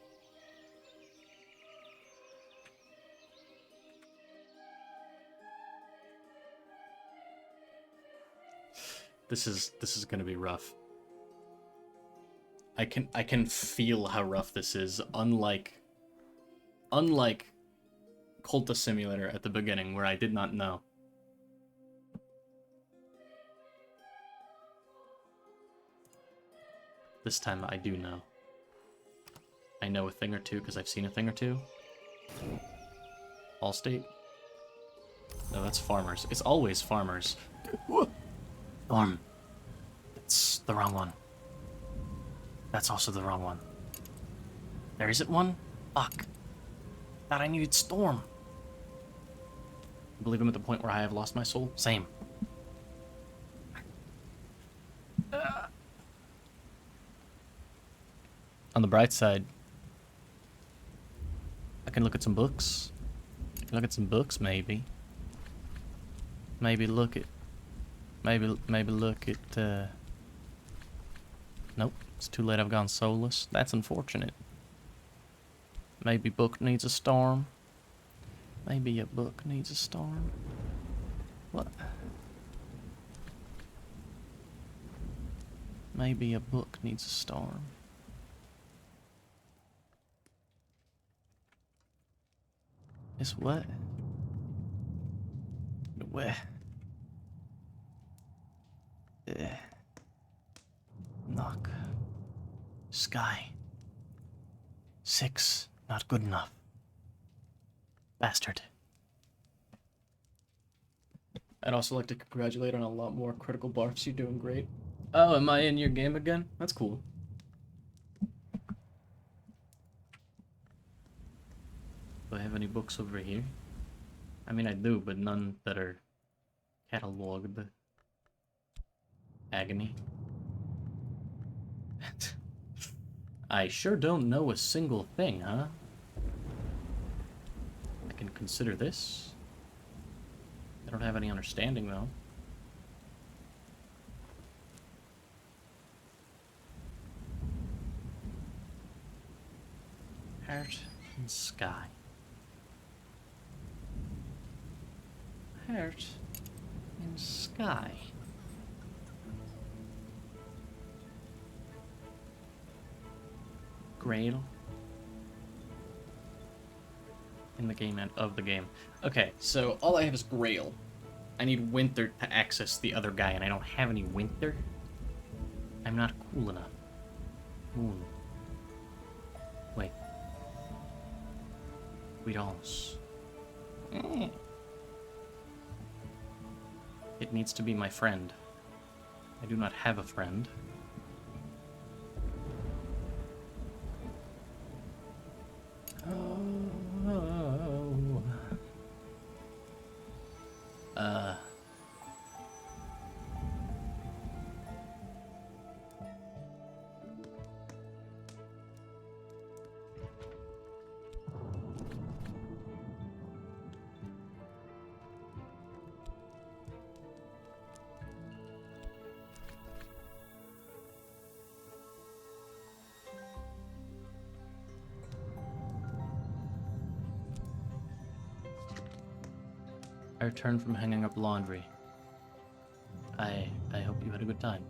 This is gonna be rough. I can feel how rough this is, unlike Cultist Simulator at the beginning, where I did not know. This time I do know. I know a thing or two because I've seen a thing or two. Allstate? No, that's farmers. It's always farmers. Storm. It's the wrong one. That's also the wrong one. There isn't one? Fuck. Thought I needed Storm. I believe I'm at the point where I have lost my soul. Same. On the bright side, I can look at some books. Maybe. Maybe look at... Nope, it's too late. I've gone soulless. That's unfortunate. Maybe book needs a storm. Maybe a book needs a storm. What? Maybe a book needs a storm. It's what? Where? Knock. Sky. 6. Not good enough. Bastard. I'd also like to congratulate on a lot more critical barfs. You're doing great. Oh, am I in your game again? That's cool. Do I have any books over here? I mean, I do, but none that are cataloged. Agony. I sure don't know a single thing, huh? I can consider this. I don't have any understanding, though. Heart and sky. Heart and sky. Grail. In the game and of the game. Okay, so all I have is Grail. I need Winter to access the other guy, and I don't have any Winter. I'm not cool enough. Moon. Wait. Guidance. It needs to be my friend. I do not have a friend. I returned from hanging up laundry. I hope you had a good time.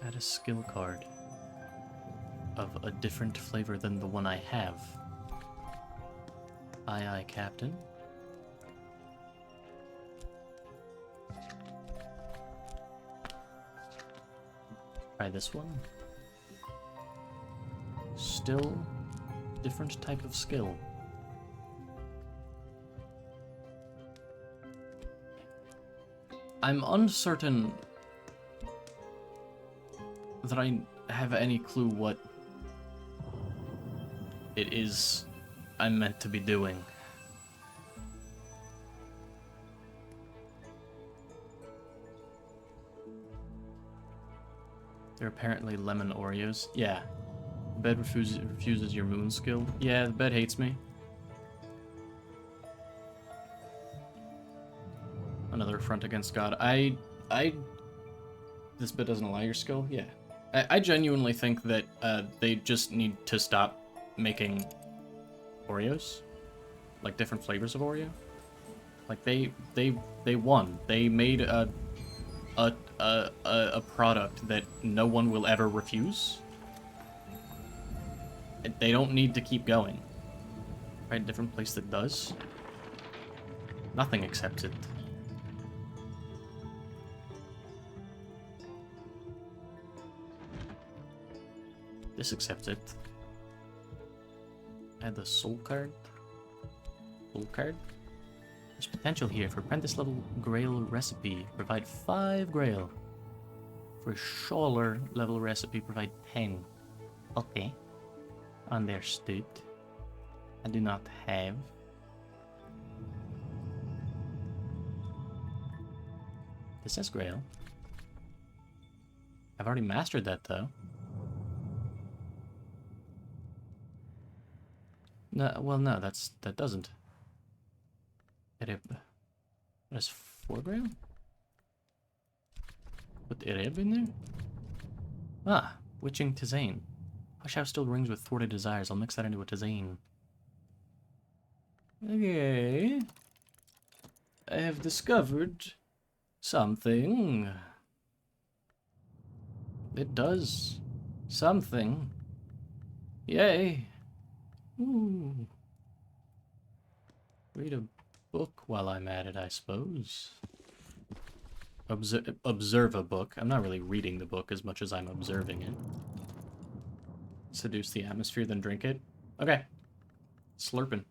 Add a skill card of a different flavor than the one I have. Aye, aye, Captain. Try this one. Still different type of skill. I'm uncertain that I have any clue what it is I'm meant to be doing. They're apparently lemon Oreos. Yeah. Bed refuses your moon skill. Yeah, the bed hates me. Another affront against God. This bed doesn't allow your skill? Yeah. I genuinely think that they just need to stop making Oreos. Like different flavors of Oreo. Like they won. They made a product that no one will ever refuse. They don't need to keep going. Right, a different place that does. Nothing accepts it. This accepts it. Add the soul card. Soul card. There's potential here for apprentice level grail recipe. Provide 5 grail. For scholar level recipe, provide 10. Okay. Understood. I do not have. This says grail. I've already mastered that though. No, well, no, that doesn't. That's 4 grail? Put the Arab in there? Ah, witching tisane. Hush House still rings with thwarted desires. I'll mix that into a tisane. Okay. I have discovered something. It does something. Yay. Ooh. Read a book while I'm at it, I suppose. Observe a book. I'm not really reading the book as much as I'm observing it. Seduce the atmosphere, then drink it. Okay. Slurping.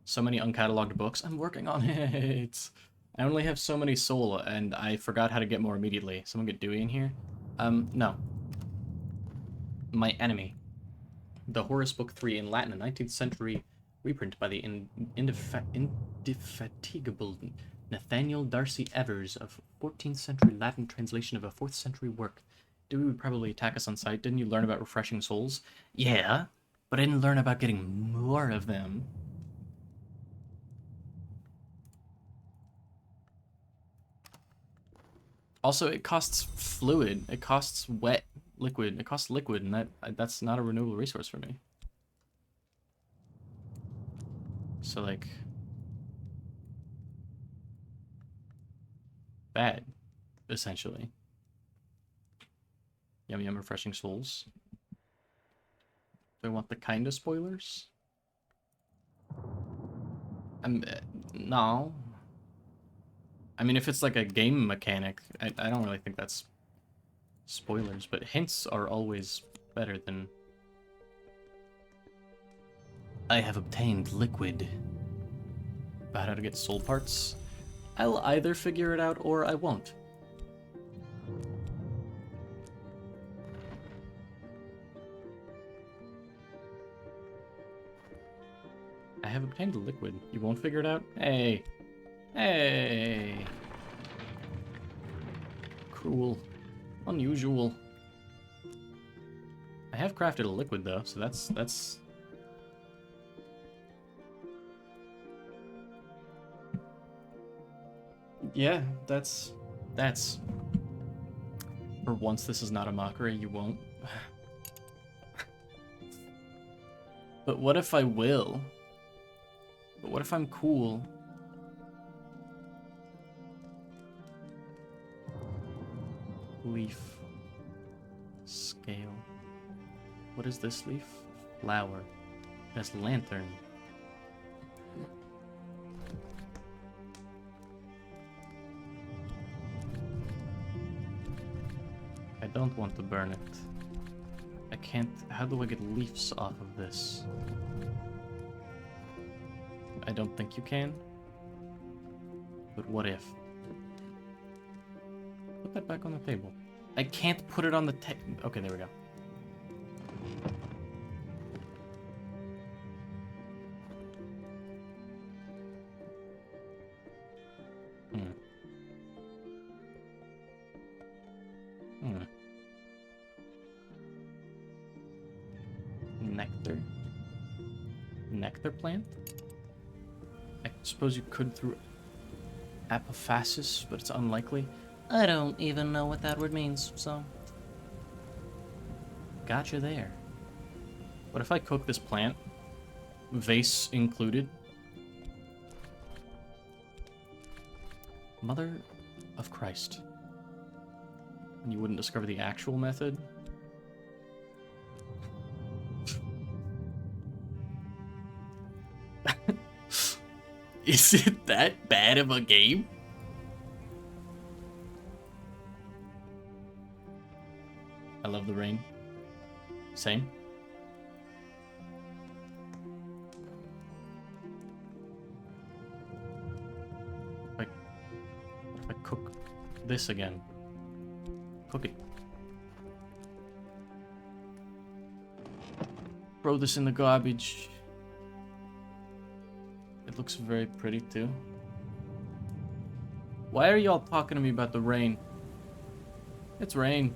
So many uncatalogued books. I'm working on it. I only have so many soul, and I forgot how to get more immediately. Someone get Dewey in here? No. My enemy. The Horace Book 3 in Latin, a 19th century reprint by the indefatigable Nathaniel Darcy Evers of 14th century Latin translation of a 4th century work. Dewey would probably attack us on sight. Didn't you learn about refreshing souls? Yeah, but I didn't learn about getting more of them. Also, it costs fluid. It costs wet liquid. It costs liquid, and that's not a renewable resource for me. So, like... bad, essentially. Yum yum refreshing souls. Do I want the kind of spoilers? No. I mean, if it's like a game mechanic, I don't really think that's spoilers, but hints are always better than... I have obtained liquid. About how to get soul parts? I'll either figure it out or I won't. I have obtained a liquid. You won't figure it out? Hey. Hey. Cruel. Unusual. I have crafted a liquid though, so that's... Yeah, that's... For once this is not a mockery, you won't. But what if I will? But what if I'm cool? Leaf. Scale. What is this leaf? Flower. That's lantern. I don't want to burn it. I can't... How do I get leaves off of this? I don't think you can. But what if? Put that back on the table. I can't put it on the table. Okay, there we go. Nectar. Nectar plant? I suppose you could through apophasis, but it's unlikely. I don't even know what that word means, so... Gotcha there. What if I cook this plant? Vase included? Mother of Christ. And you wouldn't discover the actual method? Is it that bad of a game? I love the rain. Same. What if I cook this again? Cook it. Throw this in the garbage. It looks very pretty too. Why are y'all talking to me about the rain? It's rain.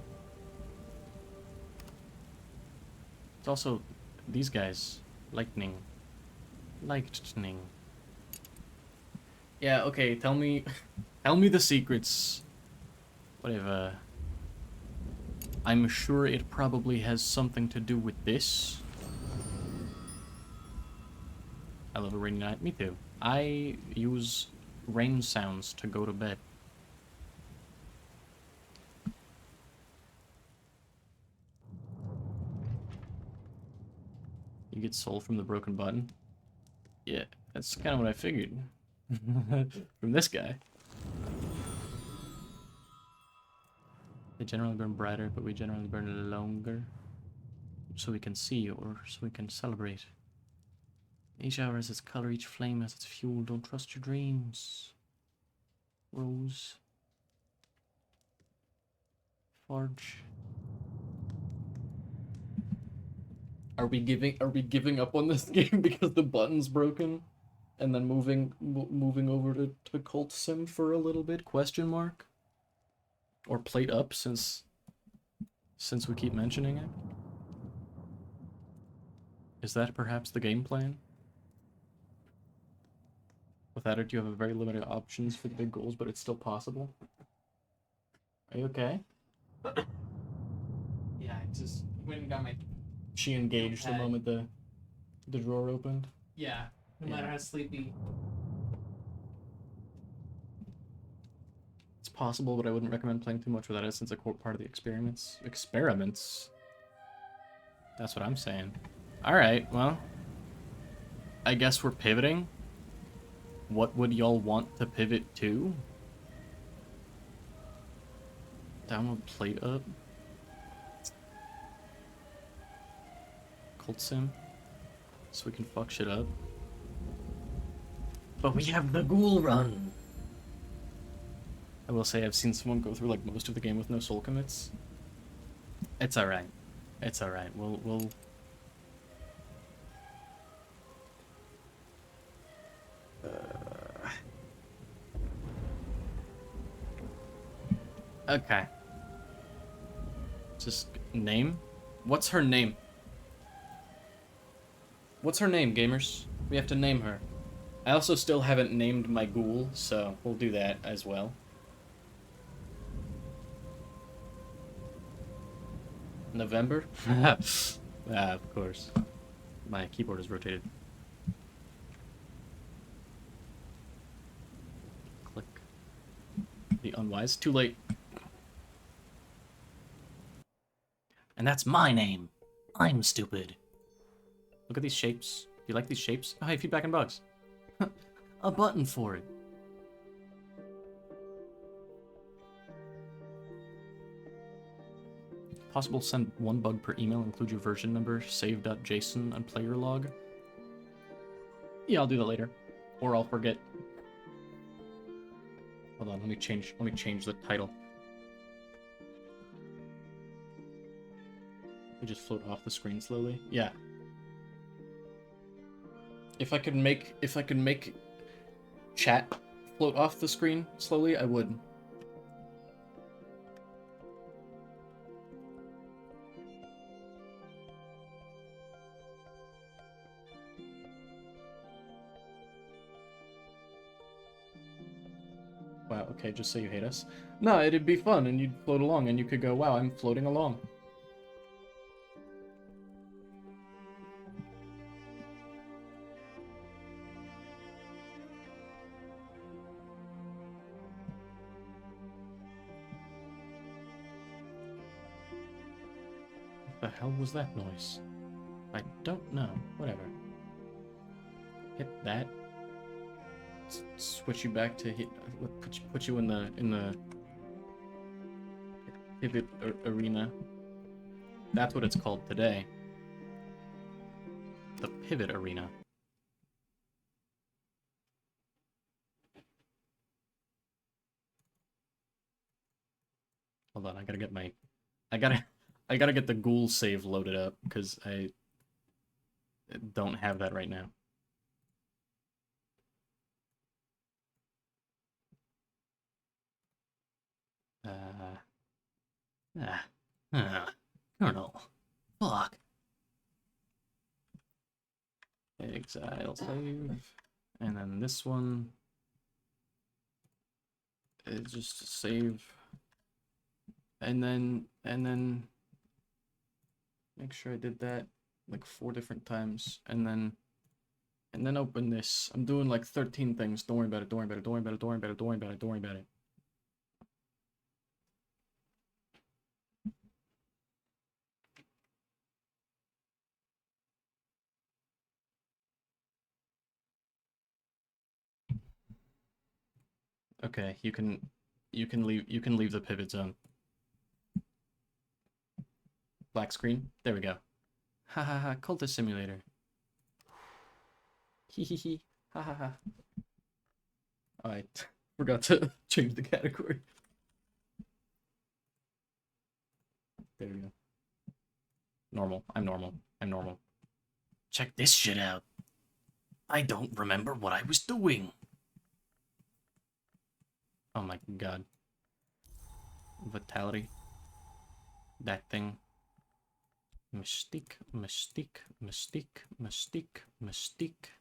It's also these guys. Lightning. Lightning. Yeah, okay, tell me the secrets. Whatever. I'm sure it probably has something to do with this. I love a rainy night. Me too. I use rain sounds to go to bed. You get soul from the broken button? Yeah, that's kind of what I figured. From this guy. They generally burn brighter, but we generally burn longer. So we can see, or so we can celebrate. Each hour has its color, each flame has its fuel. Don't trust your dreams. Rose. Forge. Are we giving up on this game because the button's broken? And then moving over to Cult Sim for a little bit? Question mark? Or plate up since we keep mentioning it? Is that perhaps the game plan? Without it, you have a very limited options for the big goals, but it's still possible. Are you okay? Yeah, I just went and got my. She engaged the Okay. moment the drawer opened. Yeah, no matter Yeah. how sleepy. It's possible, but I wouldn't recommend playing too much without it since it's a core part of the experiments. Experiments? That's what I'm saying. Alright, well. I guess we're pivoting. What would y'all want to pivot to? Download plate up. Cult Sim. So we can fuck shit up. But we have the ghoul run! I will say I've seen someone go through like most of the game with no soul commits. It's alright. It's alright. We'll Okay. Just name? What's her name? What's her name, gamers? We have to name her. I also still haven't named my ghoul, so we'll do that as well. November? Of course. My keyboard is rotated. Click. The unwise. Too late. And that's my name. I'm stupid. Look at these shapes. Do you like these shapes? Oh, hey, feedback and bugs. A button for it. Possible send one bug per email, include your version number, save.json, and player log. Yeah, I'll do that later. Or I'll forget. Hold on, let me change the title. We just float off the screen slowly. Yeah. If I could make chat float off the screen slowly, I would. Wow, okay, just say you hate us. No, it'd be fun, and you'd float along, and you could go, wow, I'm floating along. What the hell was that noise? I don't know. Whatever. Hit that. Switch you back to hit. Put you in the pivot arena. That's what it's called today. The pivot arena. Hold on, I gotta get my. I gotta get the ghoul save loaded up because I don't have that right now. Colonel. Fuck. Exile save. And then this one is just save. And then Make sure I did that like 4 different times, and then open this. I'm doing like 13 things. Don't worry about it. Don't worry about it. Don't worry about it. Don't worry about it. Don't worry about it. Don't worry about it. Okay, you can leave the pivot zone. Black screen. There we go. Ha ha ha. Cultist Simulator. Hee hee hee. Ha ha ha. I forgot to change the category. There we go. Normal. I'm normal. I'm normal. Check this shit out. I don't remember what I was doing. Oh my god. Vitality. That thing. Mystique, mystique, mystique, mystique, mystique.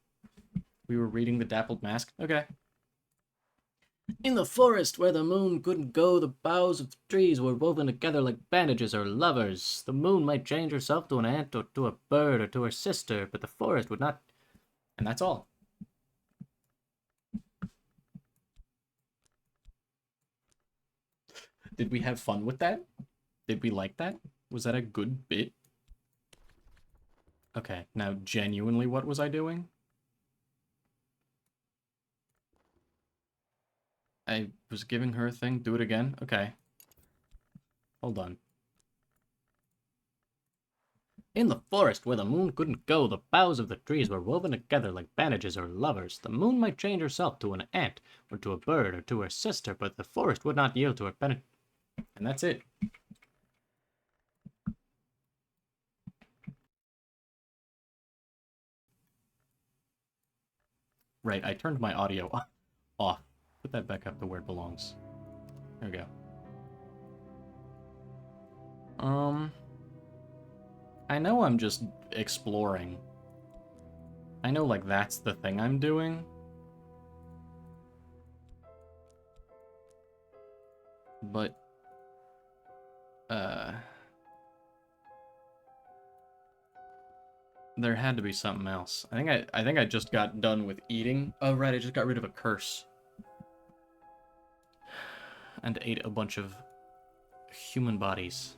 We were reading the Dappled Mask? Okay. In the forest where the moon couldn't go, the boughs of the trees were woven together like bandages or lovers. The moon might change herself to an ant or to a bird or to her sister, but the forest would not. And that's all. Did we have fun with that? Did we like that? Was that a good bit? Okay, now genuinely what was I doing? I was giving her a thing. Do it again? Okay. Hold on. In the forest where the moon couldn't go, the boughs of the trees were woven together like bandages or lovers. The moon might change herself to an ant, or to a bird, or to her sister, but the forest would not yield to her And that's it. Right, I turned my audio off. Put that back up to where it belongs. There we go. I know I'm just exploring. I know, like, that's the thing I'm doing. But, there had to be something else. I think I just got done with eating. Oh, right, I just got rid of a curse. And ate a bunch of human bodies.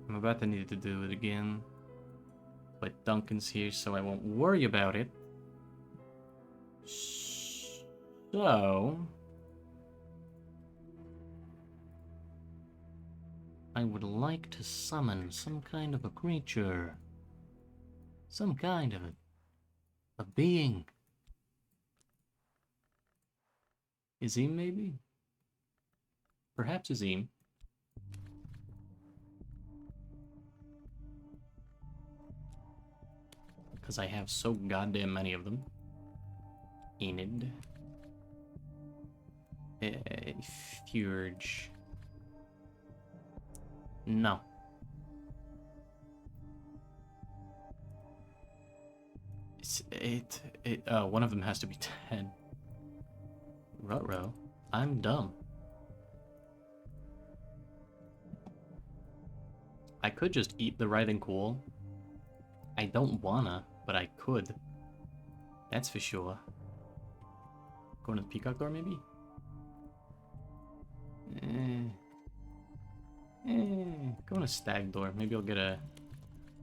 I'm about to need to do it again. But Duncan's here, so I won't worry about it. So... I would like to summon some kind of a creature. Some kind of a being. Azim, maybe? Perhaps Azim. Because I have so goddamn many of them. Enid. Furge. No. One of them has to be 10. Ruh-roh. I'm dumb. I could just eat the writhing cool. I don't wanna, but I could. That's for sure. Going to the peacock door, maybe? Going to stag door. Maybe I'll get a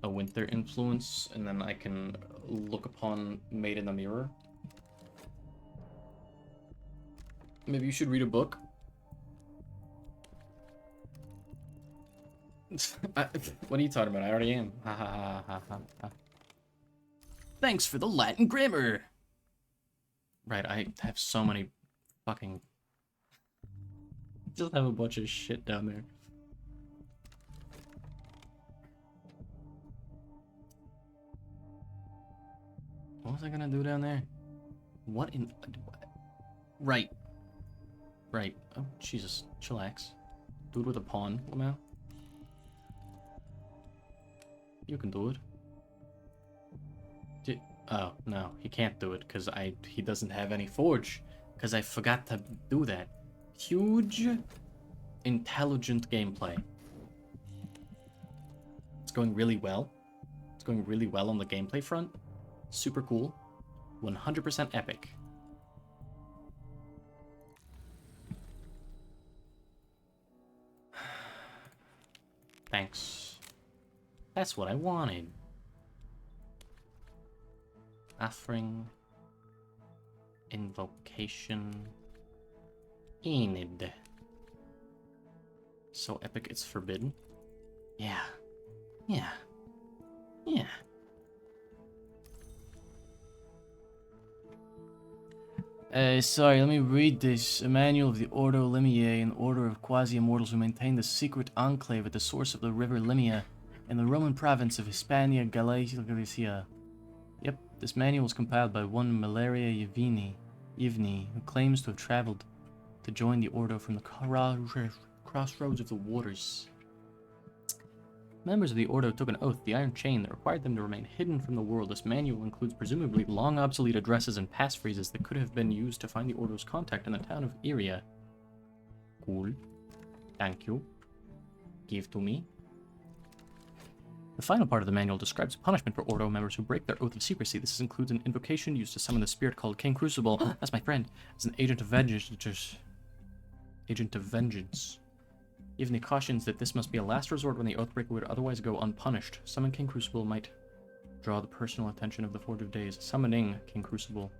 winter influence, and then I can look upon Maid in the Mirror. Maybe you should read a book. What are you talking about? I already am. Ha ha ha ha ha ha. Thanks for the Latin grammar! Right, I have so many fucking... Just have a bunch of shit down there. What was I gonna do down there? What in... Right. Right. Oh, Jesus. Chillax. Dude with a pawn, Lamau. You can do it. Oh, no. He can't do it, because he doesn't have any forge. Because I forgot to do that. Huge, intelligent gameplay. Let's going really well. It's going really well on the gameplay front. Super cool. 100% epic. Thanks. That's what I wanted. Offering. Invocation. Enid. So epic it's forbidden. Yeah. Yeah. Yeah. Sorry, let me read this. A manual of the Ordo Limiae, an order of quasi-immortals who maintain the secret enclave at the source of the river Limia in the Roman province of Hispania Galicia. Yep, this manual was compiled by one Malaria Yevni, who claims to have traveled to join the Ordo from the crossroads of the waters. Members of the Ordo took an oath, the Iron Chain, that required them to remain hidden from the world. This manual includes presumably long obsolete addresses and passphrases that could have been used to find the Ordo's contact in the town of Iria. Cool. Thank you. Give to me. The final part of the manual describes punishment for Ordo members who break their oath of secrecy. This includes an invocation used to summon the spirit called King Crucible, that's my friend, as an agent of vengeance. Yevni cautions that this must be a last resort when the Oathbreaker would otherwise go unpunished. Summon King Crucible might draw the personal attention of the Forge of Days. Summoning King Crucible.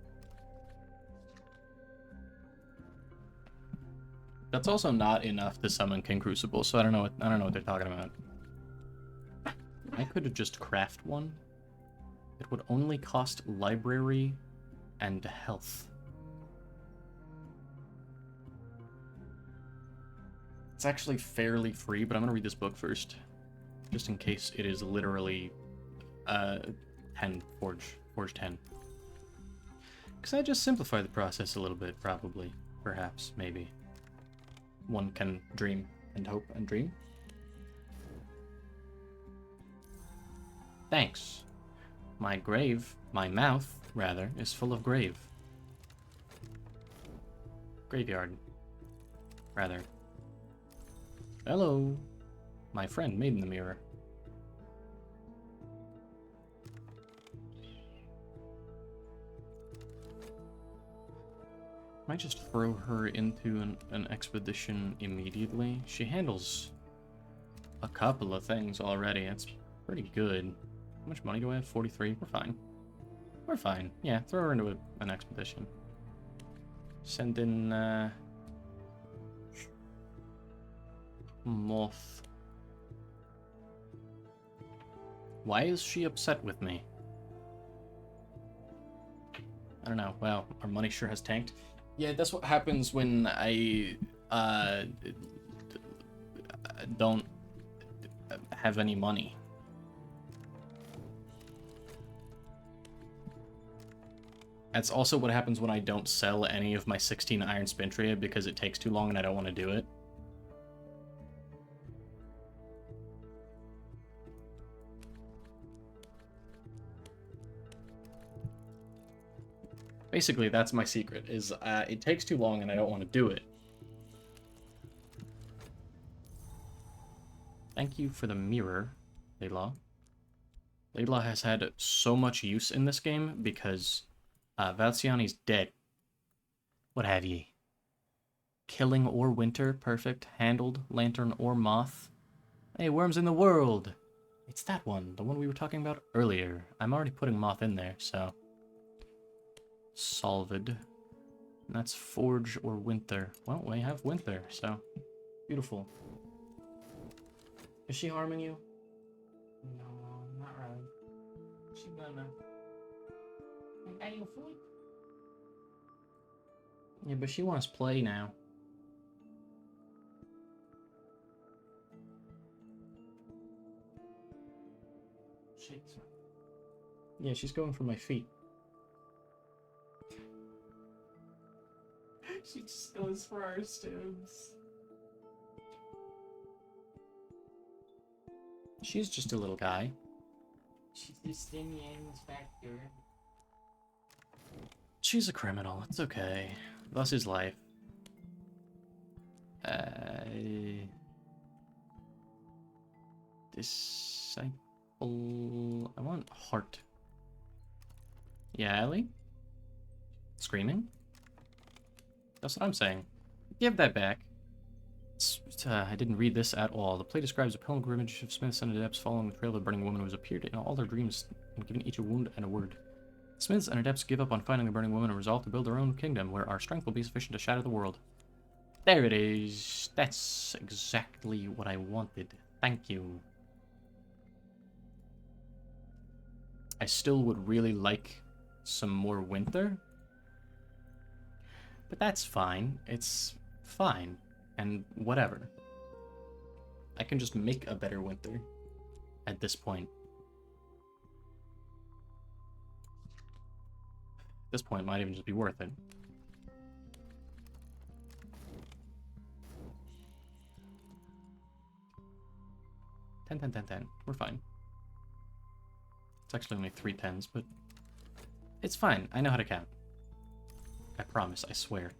That's also not enough to summon King Crucible, so I don't know what they're talking about. I could just craft one. It would only cost library and health. It's actually fairly free, but I'm gonna read this book first, just in case it is literally 10 Forge 10. Because I just simplify the process a little bit, probably, perhaps, maybe. One can dream and hope and dream. Thanks. My mouth, rather, is full of graveyard. Rather. Hello, my friend made in the mirror. Might just throw her into an expedition immediately. She handles a couple of things already. That's pretty good. How much money do I have? 43. We're fine. We're fine. Yeah, throw her into an expedition. Send in, Moth. Why is she upset with me? I don't know. Wow, our money sure has tanked. Yeah, that's what happens when I don't have any money. That's also what happens when I don't sell any of my 16 iron spintria because it takes too long and I don't want to do it. Basically, that's my secret, is it takes too long and I don't want to do it. Thank you for the mirror, Layla. Layla has had so much use in this game because Valciani's dead. What have ye? Killing or winter, perfect. Handled, lantern or moth. Hey, worms in the world! It's that one, the one we were talking about earlier. I'm already putting moth in there, so... Solved. And that's forge or winter. Well, we have winter, so beautiful. Is she harming you? No, not really. She gonna... I got you food? Yeah, but she wants to play now. Shit. Yeah, she's going for my feet. She just goes for our stubs. She's just a little guy. She's the Stinian's factor. She's a criminal. It's okay. Thus is life. apple. I want heart. Yeah, Ellie? Screaming? That's what I'm saying. Give that back. I didn't read this at all. The play describes a pilgrimage of smiths and adepts following the trail of a burning woman who has appeared in all their dreams and given each a wound and a word. Smiths and adepts give up on finding the burning woman and resolve to build their own kingdom where our strength will be sufficient to shatter the world. There it is. That's exactly what I wanted. Thank you. I still would really like some more winter. But that's fine. It's fine. And whatever. I can just make a better winter at this point. This point might even just be worth it. $10. We're fine. It's actually only 3 10s, but it's fine. I know how to count. I promise. I swear.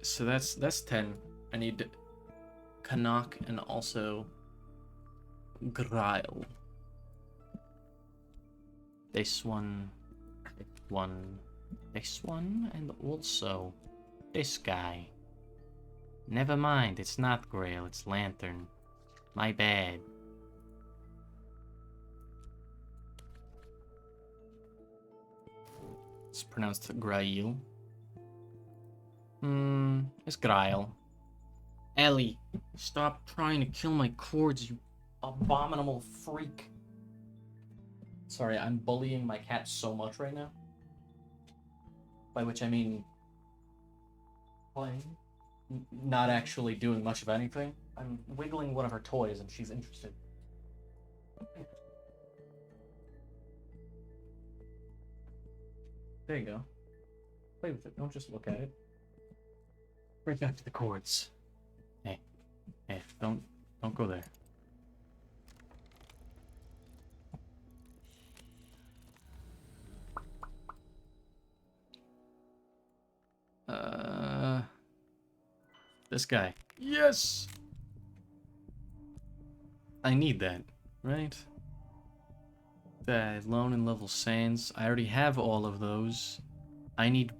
So that's 10. I need Canuck and also Grail. This one, this one, and also this guy. Never mind, it's not Grail, it's Lantern. My bad. It's pronounced Grail. It's Grail. Ellie, stop trying to kill my cords, you abominable freak. Sorry, I'm bullying my cat so much right now. By which I mean playing. Not actually doing much of anything. I'm wiggling one of her toys and she's interested. There you go. Play with it, don't just look at it. Right back to the cords. Hey, don't go there. This guy. Yes! I need that, right? The lone and level sands. I already have all of those. I need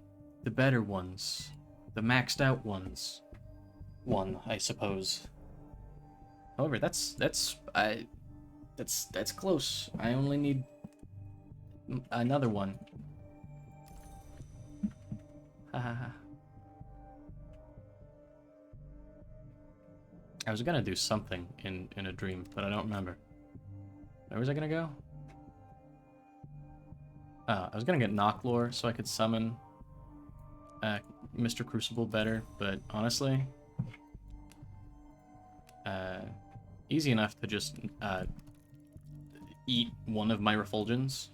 the better ones. The maxed out ones. One, I suppose. However, that's close. I only need another one. Haha. I was gonna do something in a dream, but I don't remember. Where was I gonna go? I was gonna get Knocklore so I could summon Mr. Crucible better, but honestly, easy enough to just eat one of my Refulgens.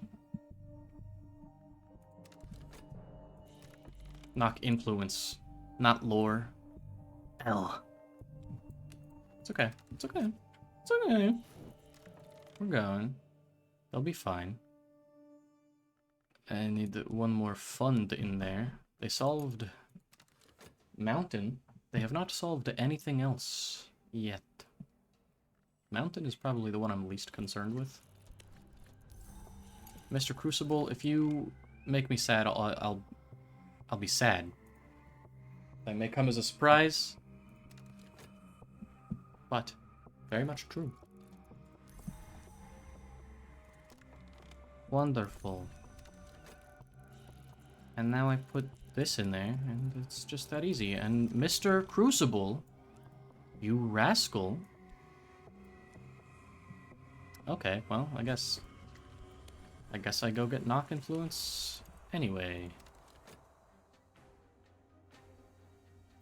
Knock Influence, not Lore. L. It's okay. It's okay. It's okay. We're going. They'll be fine. I need one more fund in there. They solved Mountain. They have not solved anything else yet. Mountain is probably the one I'm least concerned with. Mr. Crucible, if you make me sad, I'll be sad. That may come as a surprise, but very much true. Wonderful. And now I put this in there, and it's just that easy. And Mr. Crucible, you rascal. Okay, well, I guess I go get Knock Influence anyway.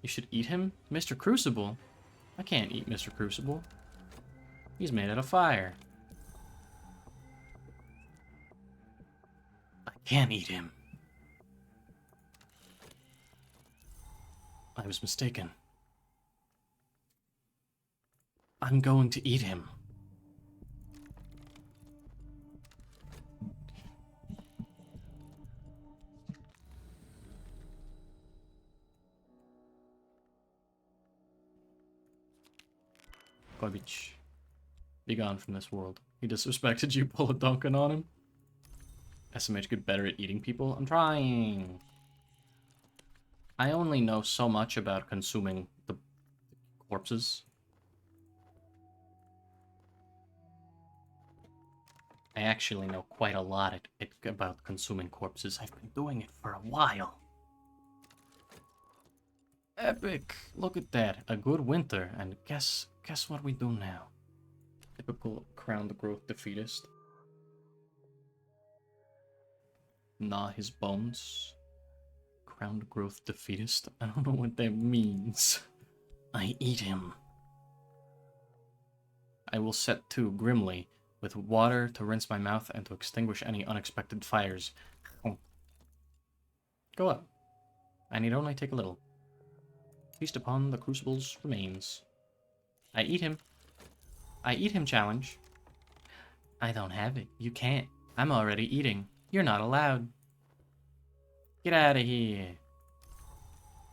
You should eat him? Mr. Crucible? I can't eat Mr. Crucible. He's made out of fire. I can't eat him. I was mistaken. I'm going to eat him. Garbage. Be gone from this world. He disrespected you, pull a Duncan on him. SMH get better at eating people? I'm trying. I only know so much about consuming the corpses. I actually know quite a lot about consuming corpses. I've been doing it for a while. Epic! Look at that. A good winter. And guess what we do now? Typical crowned growth defeatist. Gnaw his bones. Crowned growth defeatist? I don't know what that means. I eat him. I will set to grimly, with water to rinse my mouth and to extinguish any unexpected fires. Oh. Go up. I need only take a little. Feast upon the crucible's remains. I eat him. I eat him challenge. I don't have it. You can't. I'm already eating. You're not allowed. Get out of here.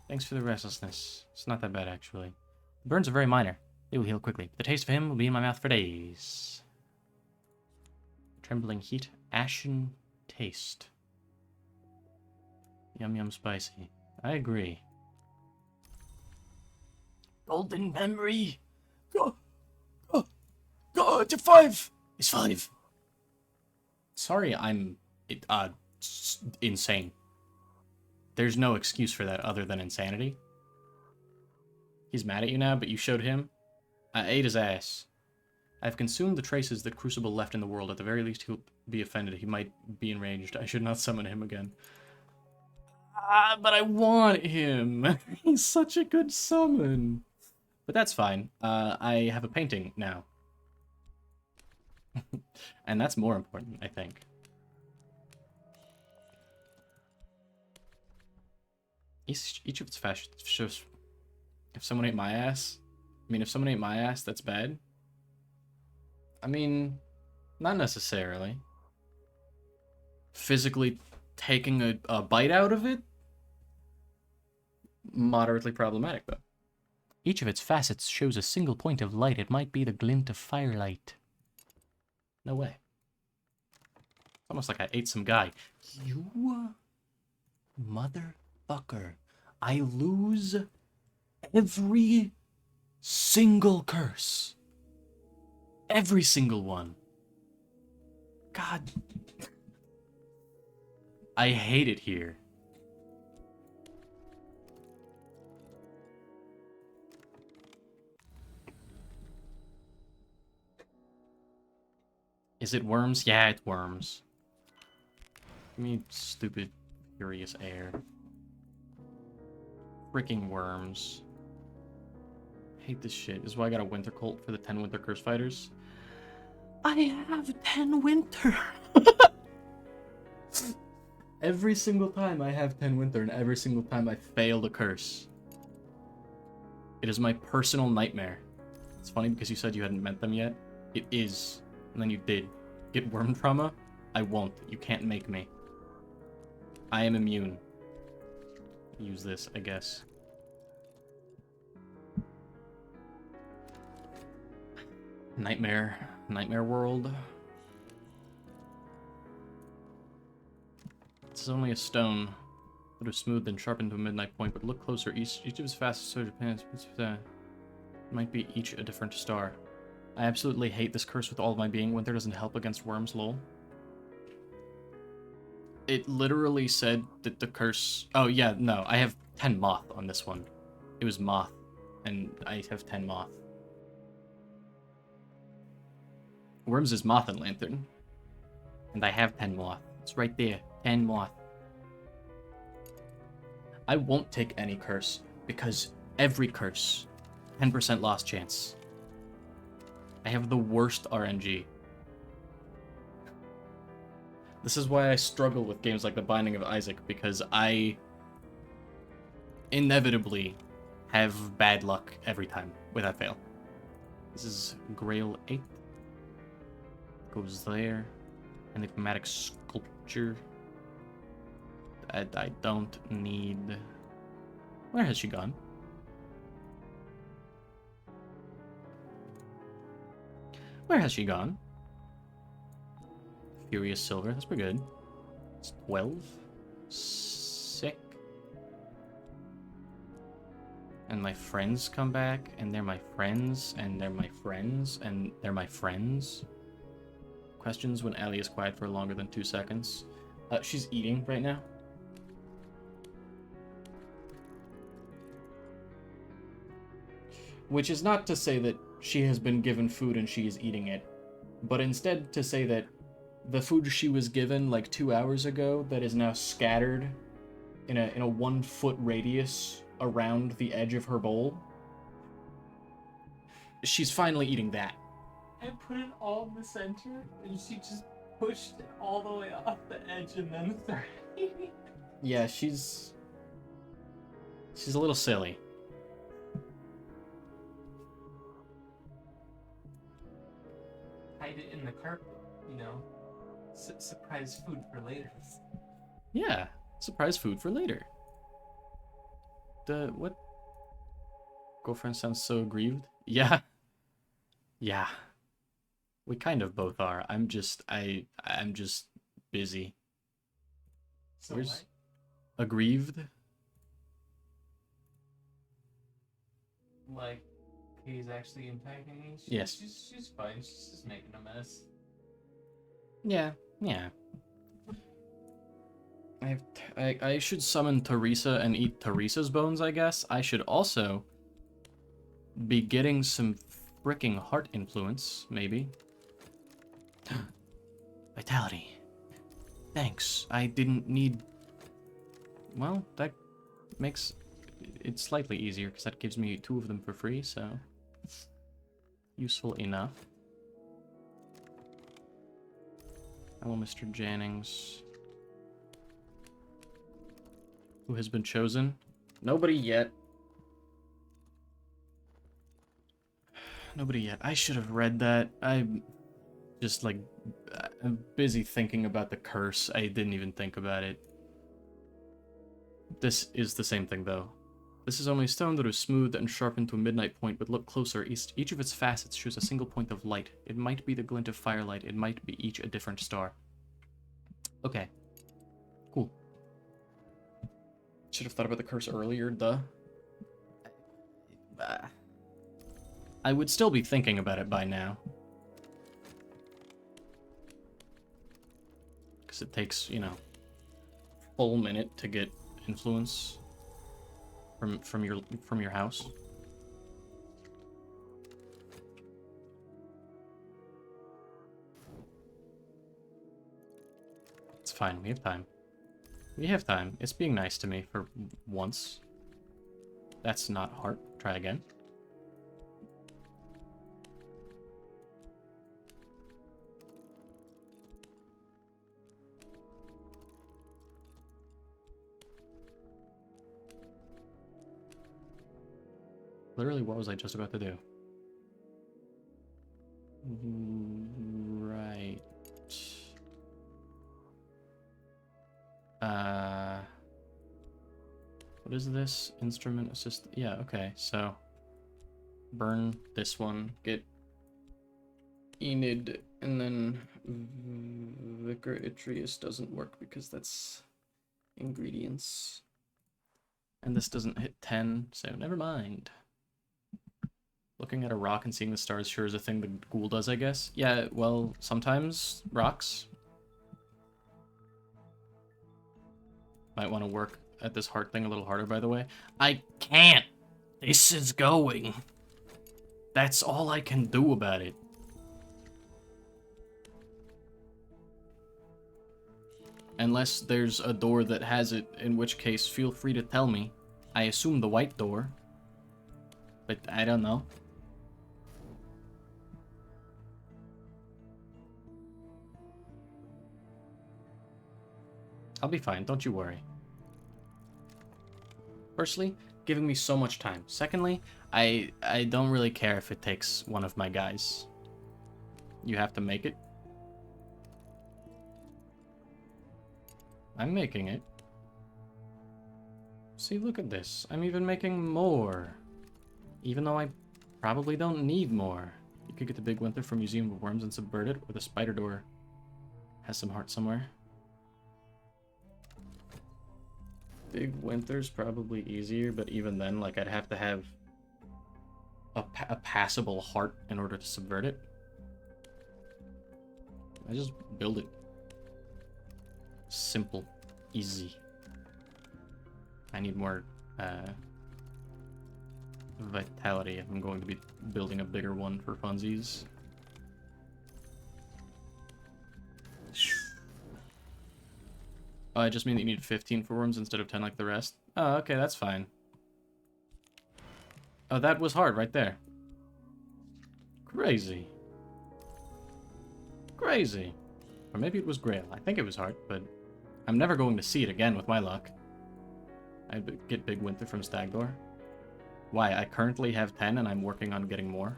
Thanks for the restlessness. It's not that bad, actually. The burns are very minor. They will heal quickly. The taste of him will be in my mouth for days. Trembling heat. Ashen taste. Yum yum spicy. I agree. Golden memory. Go. It's a 5. It's 5. Sorry, I'm insane. There's no excuse for that other than insanity. He's mad at you now, but you showed him. I ate his ass. I've consumed the traces that Crucible left in the world. At the very least, he'll be offended. He might be enraged. I should not summon him again. But I want him. He's such a good summon. But that's fine. I have a painting now. And that's more important, I think. Each of its fashions shows... If someone ate my ass... if someone ate my ass, that's bad. I mean, not necessarily. Physically taking a bite out of it? Moderately problematic, though. Each of its facets shows a single point of light. It might be the glint of firelight. No way. It's almost like I ate some guy. You motherfucker. I lose every single curse. Every single one. God. I hate it here. Is it worms? Yeah, it's worms. Give me stupid, furious air. Freaking worms. Hate this shit. This is why I got a winter cult for the 10 winter curse fighters. I have 10 winter. Every single time I have 10 winter, and every single time I fail the curse. It is my personal nightmare. It's funny because you said you hadn't met them yet. It is. And then you did. Get worm trauma? I won't. You can't make me. I am immune. Use this, I guess. Nightmare world. This is only a stone. Would have smoothed and sharpened to a midnight point, but look closer. Each of his fastest surge of pants might be each a different star. I absolutely hate this curse with all of my being. Winter doesn't help against worms, lol. It literally said that the curse... Oh, yeah, no. I have 10 moth on this one. It was moth, and I have 10 moth. Worms is moth and lantern. And I have 10 moth. It's right there. 10 moth. I won't take any curse, because every curse, 10% loss chance. I have the worst RNG. This is why I struggle with games like The Binding of Isaac, because I inevitably have bad luck every time without fail. This is Grail 8. Goes there. Enigmatic Sculpture. I don't need... Where has she gone? Where has she gone? Furious Silver, that's pretty good. It's 12. Sick. And my friends come back, and they're my friends, and they're my friends, and they're my friends. Questions when Allie is quiet for longer than 2 seconds. She's eating right now. Which is not to say that she has been given food and she is eating it, but instead to say that the food she was given like 2 hours ago that is now scattered in a 1 foot radius around the edge of her bowl, she's finally eating that. I put it all in the center, and she just pushed it all the way off the edge and then started eating. Yeah, she's a little silly. Hide it in the carpet, you know. Surprise food for later. Yeah, surprise food for later. What? Girlfriend sounds so aggrieved. Yeah. Yeah. We kind of both are. I'm just busy. So Where's aggrieved? like, he's actually impacting me? Yes. She's fine. She's just making a mess. Yeah, yeah. I should summon Teresa and eat Teresa's bones, I guess. I should also be getting some fricking heart influence, maybe. Vitality. Thanks. I didn't need... Well, that makes it slightly easier, because that gives me 2 of them for free, so... Useful enough. Hello, Mr. Jennings. Who has been chosen? Nobody yet. Nobody yet. I should have read that. I'm just like... I'm busy thinking about the curse. I didn't even think about it. This is the same thing, though. This is only a stone that is smoothed and sharpened to a midnight point, but look closer. Each of its facets shows a single point of light. It might be the glint of firelight. It might be each a different star. Okay. Cool. Should have thought about the curse earlier, duh. I would still be thinking about it by now. Because it takes, you know, full minute to get influence from your house. It's fine, we have time. We have time. It's being nice to me for once. That's not hard. Try again. Literally, what was I just about to do? Right. What is this? Instrument assist. Yeah, okay, so burn this one, get Enid, and then Vicar Itrius doesn't work because that's ingredients. And this doesn't hit 10, so never mind. Looking at a rock and seeing the stars sure is a thing the ghoul does, I guess. Yeah, well, sometimes rocks might want to work at this heart thing a little harder, by the way. I can't! This is going. That's all I can do about it. Unless there's a door that has it, in which case feel free to tell me. I assume the white door. But I don't know. I'll be fine, don't you worry. Firstly, giving me so much time. Secondly, I don't really care if it takes one of my guys. You have to make it. I'm making it. See, look at this. I'm even making more. Even though I probably don't need more. You could get the big winter from Museum of Worms and subvert it, or the spider door has some heart somewhere. Big winter's probably easier, but even then, like, I'd have to have a passable heart in order to subvert it. I just build it. Simple. Easy. I need more vitality if I'm going to be building a bigger one for funsies. Oh, I just mean that you need 15 for worms instead of 10 like the rest? Oh, okay, that's fine. Oh, that was hard right there. Crazy. Crazy. Or maybe it was Grail. I think it was hard, but I'm never going to see it again with my luck. I get Big Winter from Stagdor. Why? I currently have 10 and I'm working on getting more.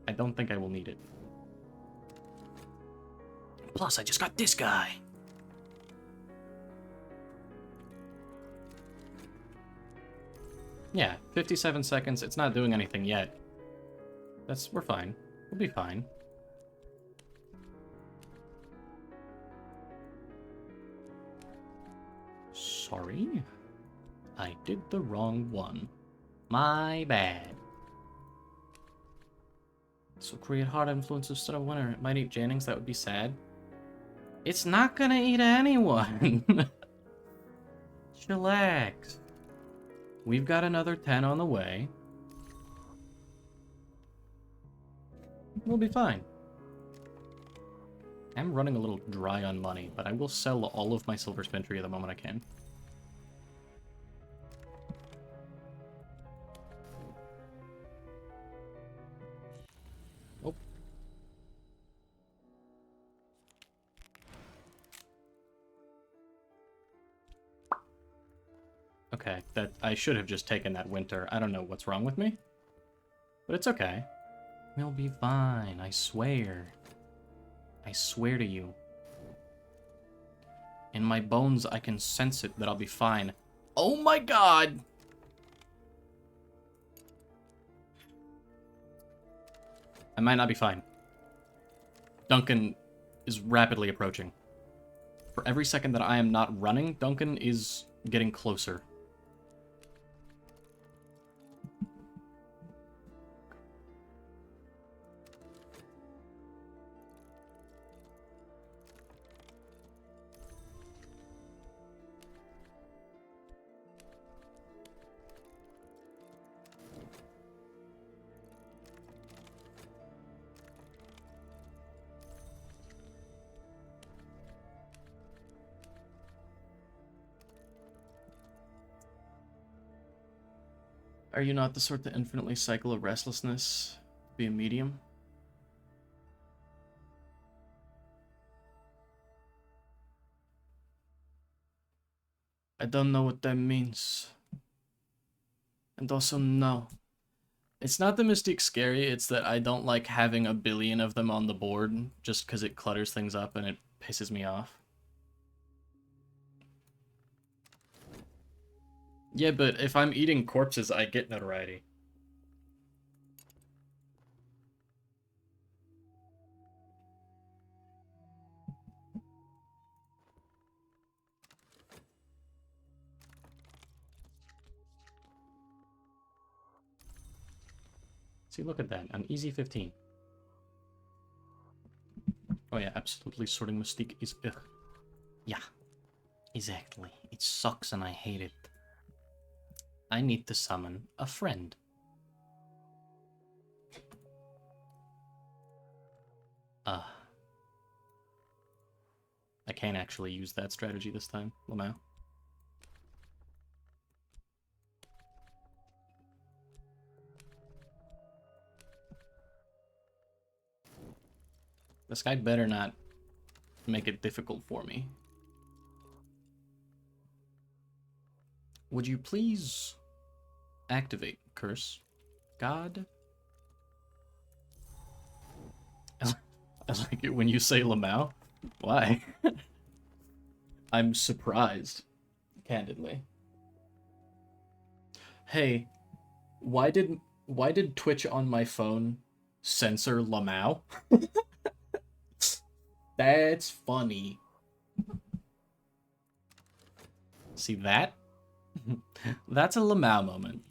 I don't think I will need it. Plus, I just got this guy. Yeah, 57 seconds. It's not doing anything yet. We're fine. We'll be fine. Sorry. I did the wrong one. My bad. So create hard influence instead of winner. It might eat Jennings, that would be sad. It's not gonna eat anyone. Chillax. We've got another 10 on the way. We'll be fine. I'm running a little dry on money, but I will sell all of my silver spin tree the moment I can. Oh. Okay, I should have just taken that winter. I don't know what's wrong with me, but it's okay. We'll be fine, I swear. I swear to you. In my bones, I can sense it that I'll be fine. Oh my god! I might not be fine. Duncan is rapidly approaching. For every second that I am not running, Duncan is getting closer. Are you not the sort to infinitely cycle of restlessness? Be a medium? I don't know what that means. And also, no. It's not the Mystique scary, it's that I don't like having a billion of them on the board, just because it clutters things up and it pisses me off. Yeah, but if I'm eating corpses, I get notoriety. See, look at that. An easy 15. Oh yeah, absolutely. Sorting Mystique is ugh. Yeah, exactly. It sucks and I hate it. I need to summon a friend. I can't actually use that strategy this time, Lamau. This guy better not make it difficult for me. Would you please activate Curse? God? I like it when you say Lamau. Why? I'm surprised, candidly. Hey, why did Twitch on my phone Censor Lamau. That's funny. See that? That's a Lamau moment.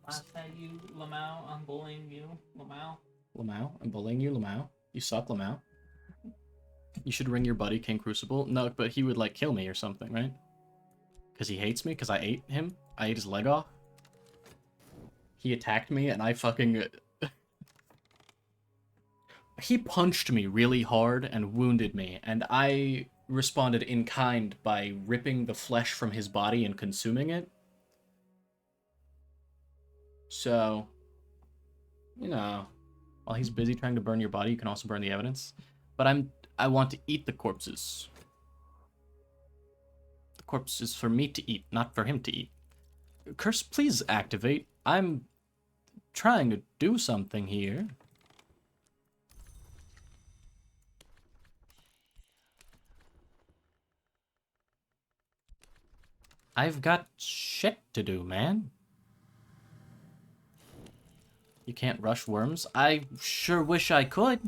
Last night you, Lamau, I'm bullying you, Lamau. Lamau? I'm bullying you, Lamau? You suck, Lamau? You should ring your buddy, King Crucible. No, but he would, like, kill me or something, right? Because he hates me? Because I ate him? I ate his leg off? He attacked me, and I fucking... He punched me really hard and wounded me, and I responded in kind by ripping the flesh from his body and consuming it. So, you know, while he's busy trying to burn your body, you can also burn the evidence. But I want to eat the corpses. The corpse is for me to eat, not for him to eat. Curse, please activate. I'm trying to do something here. I've got shit to do, man. You can't rush worms? I sure wish I could.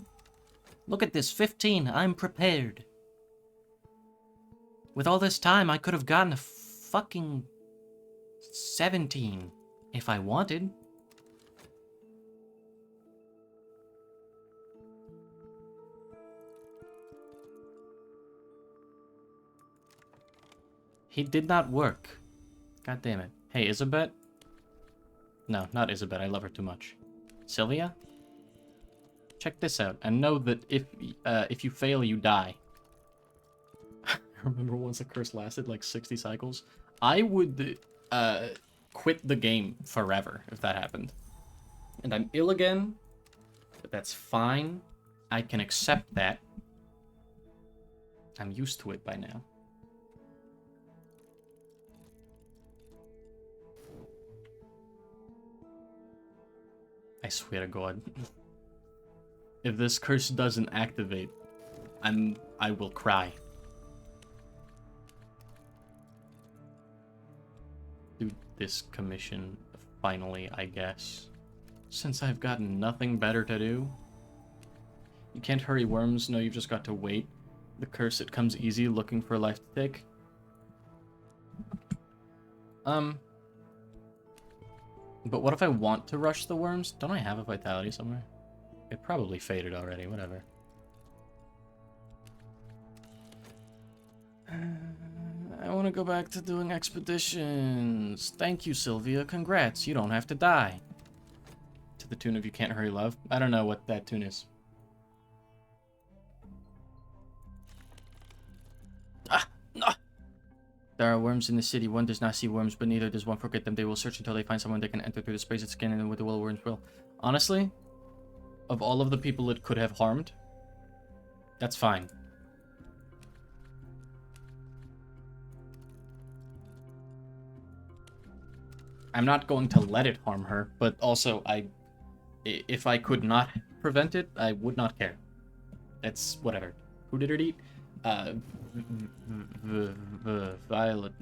Look at this, 15. I'm prepared. With all this time, I could have gotten a fucking 17 if I wanted. He did not work. God damn it. Hey, Isabet? No, not Isabet. I love her too much. Sylvia? Check this out, and know that if you fail, you die. I remember once a curse lasted like 60 cycles. I would quit the game forever if that happened. And I'm ill again, but that's fine. I can accept that. I'm used to it by now. I swear to God. If this curse doesn't activate, I will cry. Do this commission finally, I guess. Since I've got nothing better to do. You can't hurry worms, no, you've just got to wait. The curse, it comes easy, looking for a life to take. But what if I want to rush the worms? Don't I have a vitality somewhere? It probably faded already, whatever. I want to go back to doing expeditions. Thank you, Sylvia. Congrats, you don't have to die. To the tune of You Can't Hurry Love? I don't know what that tune is. There are worms in the city. One does not see worms, but neither does one forget them. They will search until they find someone they can enter through the space of skin and with the will worms will. Honestly, of all of the people it could have harmed, that's fine. I'm not going to let it harm her, but also if I could not prevent it, I would not care. That's whatever. Who did it eat? Violet.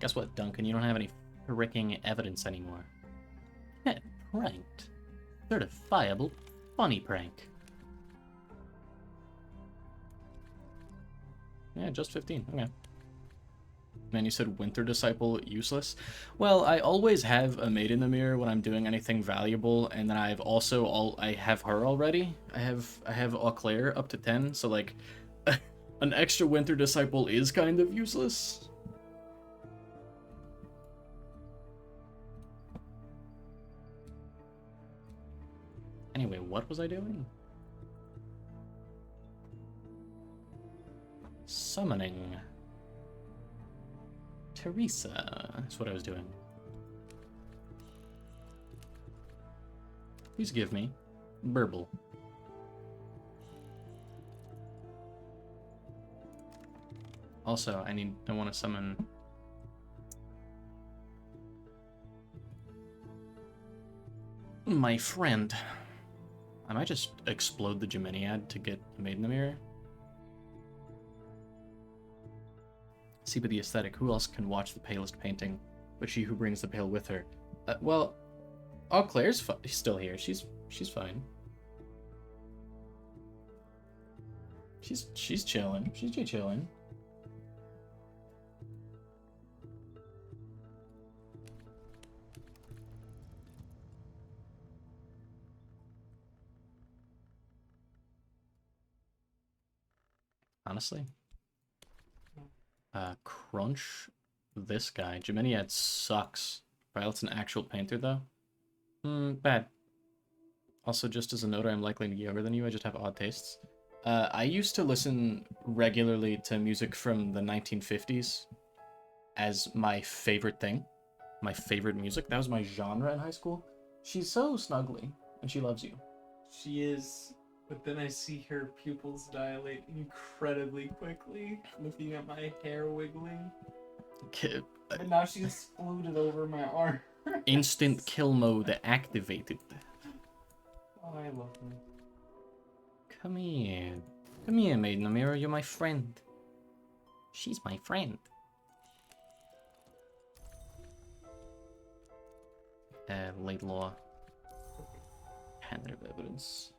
Guess what, Duncan? You don't have any freaking evidence anymore. Heh, pranked. Certifiable funny prank. Yeah, just 15. Okay. Man, you said Winter Disciple useless? Well, I always have a Maid in the Mirror when I'm doing anything valuable, and then I've also I have her already. I have Eau Claire up to 10, so like an extra Winter Disciple is kind of useless. Anyway, what was I doing? Summoning. Teresa. That's what I was doing. Please give me Burble. Also, I want to summon my friend. I might just explode the Geminiad to get the Maid in the Mirror. See but the aesthetic. Who else can watch the palest painting but she who brings the pail with her? Well, Claire's still here. She's fine. She's chilling. She's just chilling. Honestly. Crunch. This guy. Jiminiad sucks. Violet's an actual painter, though. Bad. Also, just as a note, I'm likely younger than you. I just have odd tastes. I used to listen regularly to music from the 1950s as my favorite thing. My favorite music. That was my genre in high school. She's so snuggly, and she loves you. She is, but then I see her pupils dilate incredibly quickly, looking at my hair wiggling. Kid. And now she's glued over my arm. Instant kill mode activated. Oh, I love her. Come here. Come here, Maiden Amira. You're my friend. She's my friend. Late law. Handler of evidence.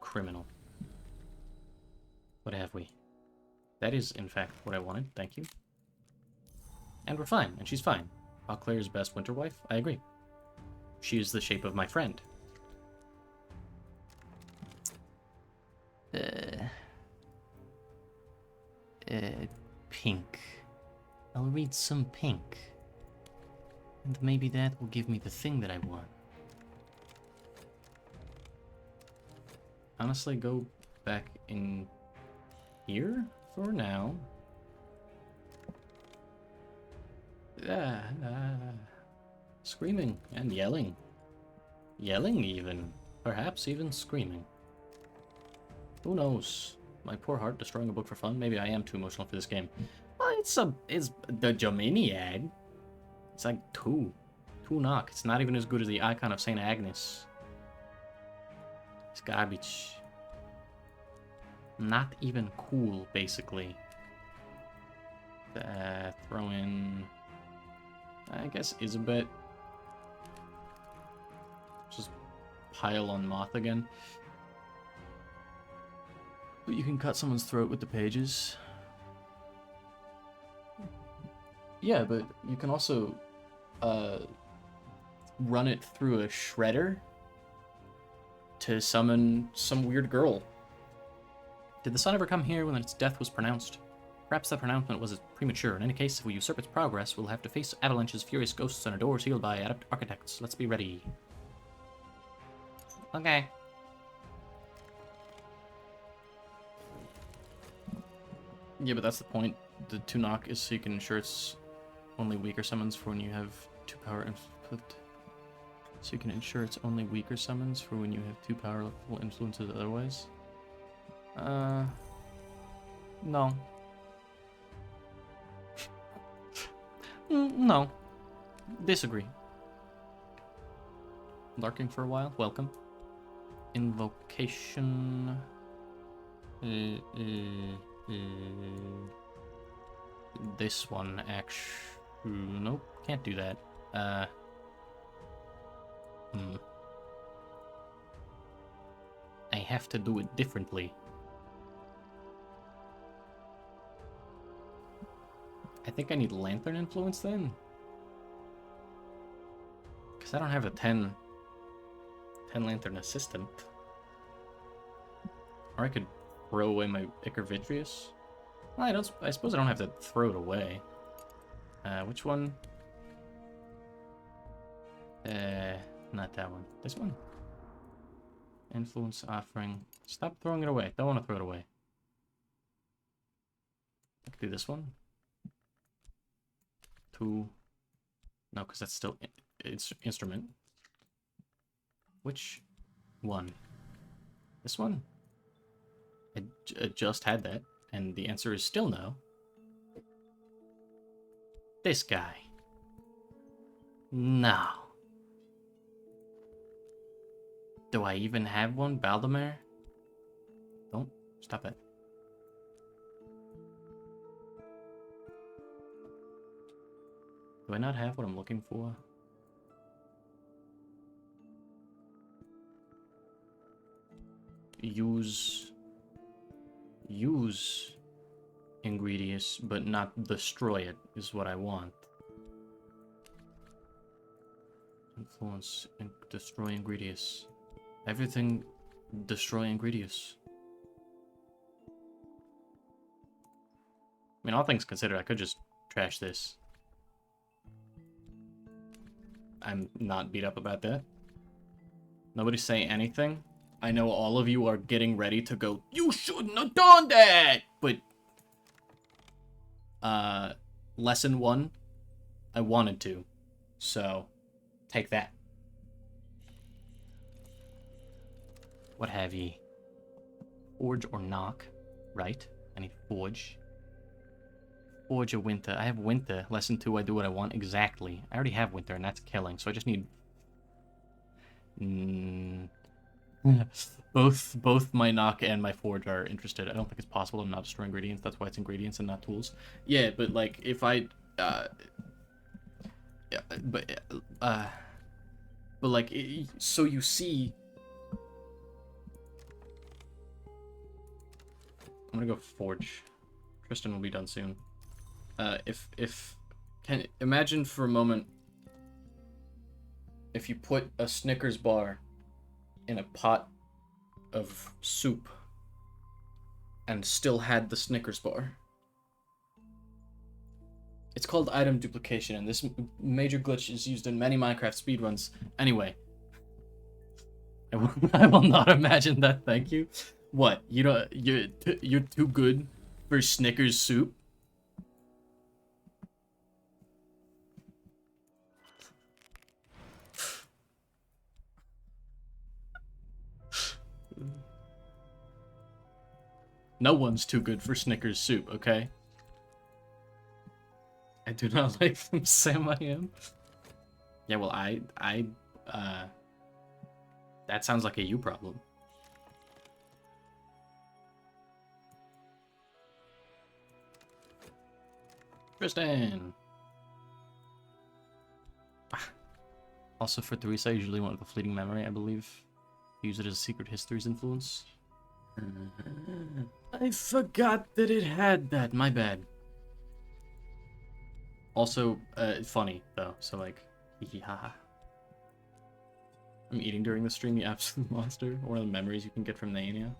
Criminal. What have we? That is, in fact, what I wanted. Thank you. And we're fine, and she's fine. Claire's best winter wife? I agree. She is the shape of my friend. Pink. I'll read some pink. And maybe that will give me the thing that I want. Honestly, go back in here for now. Screaming and yelling. Yelling even. Perhaps even screaming. Who knows? My poor heart destroying a book for fun? Maybe I am too emotional for this game. Well, it's the Jominiad. It's like 2 knock. It's not even as good as the Icon of St. Agnes. It's garbage. Not even cool, basically. Throw in, I guess, Isabet. Just pile on Moth again. But you can cut someone's throat with the pages. Yeah, but you can also run it through a shredder to summon some weird girl. Did the sun ever come here when its death was pronounced? Perhaps the pronouncement was premature. In any case, if we usurp its progress, we'll have to face avalanches, furious ghosts, and a door sealed by adept architects. Let's be ready. Okay. Yeah, but that's the point. The 2 knock is so you can ensure it's only weaker summons for when you have 2 power input. So you can ensure it's only weaker summons for when you have 2 powerful influences otherwise. No. No. Disagree. Larking for a while? Welcome. Invocation. This one, actually. Nope, can't do that. I have to do it differently. I think I need Lantern Influence then. Because I don't have a 10 Lantern Assistant. Or I could throw away my Ichor Vitreous. Well, I suppose I don't have to throw it away. Which one? Not that one. This one? Influence Offering. Stop throwing it away. Don't want to throw it away. I could do this one. 2. No, because that's still it's instrument. Which one? This one? I just had that, and the answer is still no. This guy. No. Do I even have one? Baldomere? Don't. Stop that. Do I not have what I'm looking for? Use ingredients, but not destroy it is what I want. Influence and destroy ingredients. Everything destroy ingredients. I mean, all things considered, I could just trash this. I'm not beat up about that. Nobody say anything. I know all of you are getting ready to go, you shouldn't have done that! But, lesson 1, I wanted to. So, take that. What have ye? Forge or knock, right? I need forge. Forge or winter. I have winter. Lesson 2, I do what I want. Exactly. I already have winter, and that's killing, so I just need... Both my knock and my forge are interested. I don't think it's possible to not destroy ingredients. That's why it's ingredients and not tools. Yeah, but like if I yeah, but like so you see, I'm gonna go forge. Tristan will be done soon. If can imagine for a moment if you put a Snickers bar in a pot of soup and still had the Snickers bar. It's called item duplication, and this major glitch is used in many Minecraft speedruns. Anyway, I will not imagine that. Thank you. What? You don't? You're too good for Snickers soup? No one's too good for Snickers soup, okay? I do not like them, Sam, I am. Yeah, well, that sounds like a you problem. Tristan! Also, for Theresa, I usually want the fleeting memory, I believe. Use it as a secret history's influence. I forgot that it had that. My bad. Also, funny though. So like, yeah. I'm eating during the stream. You absolute monster. One of the memories you can get from Nania.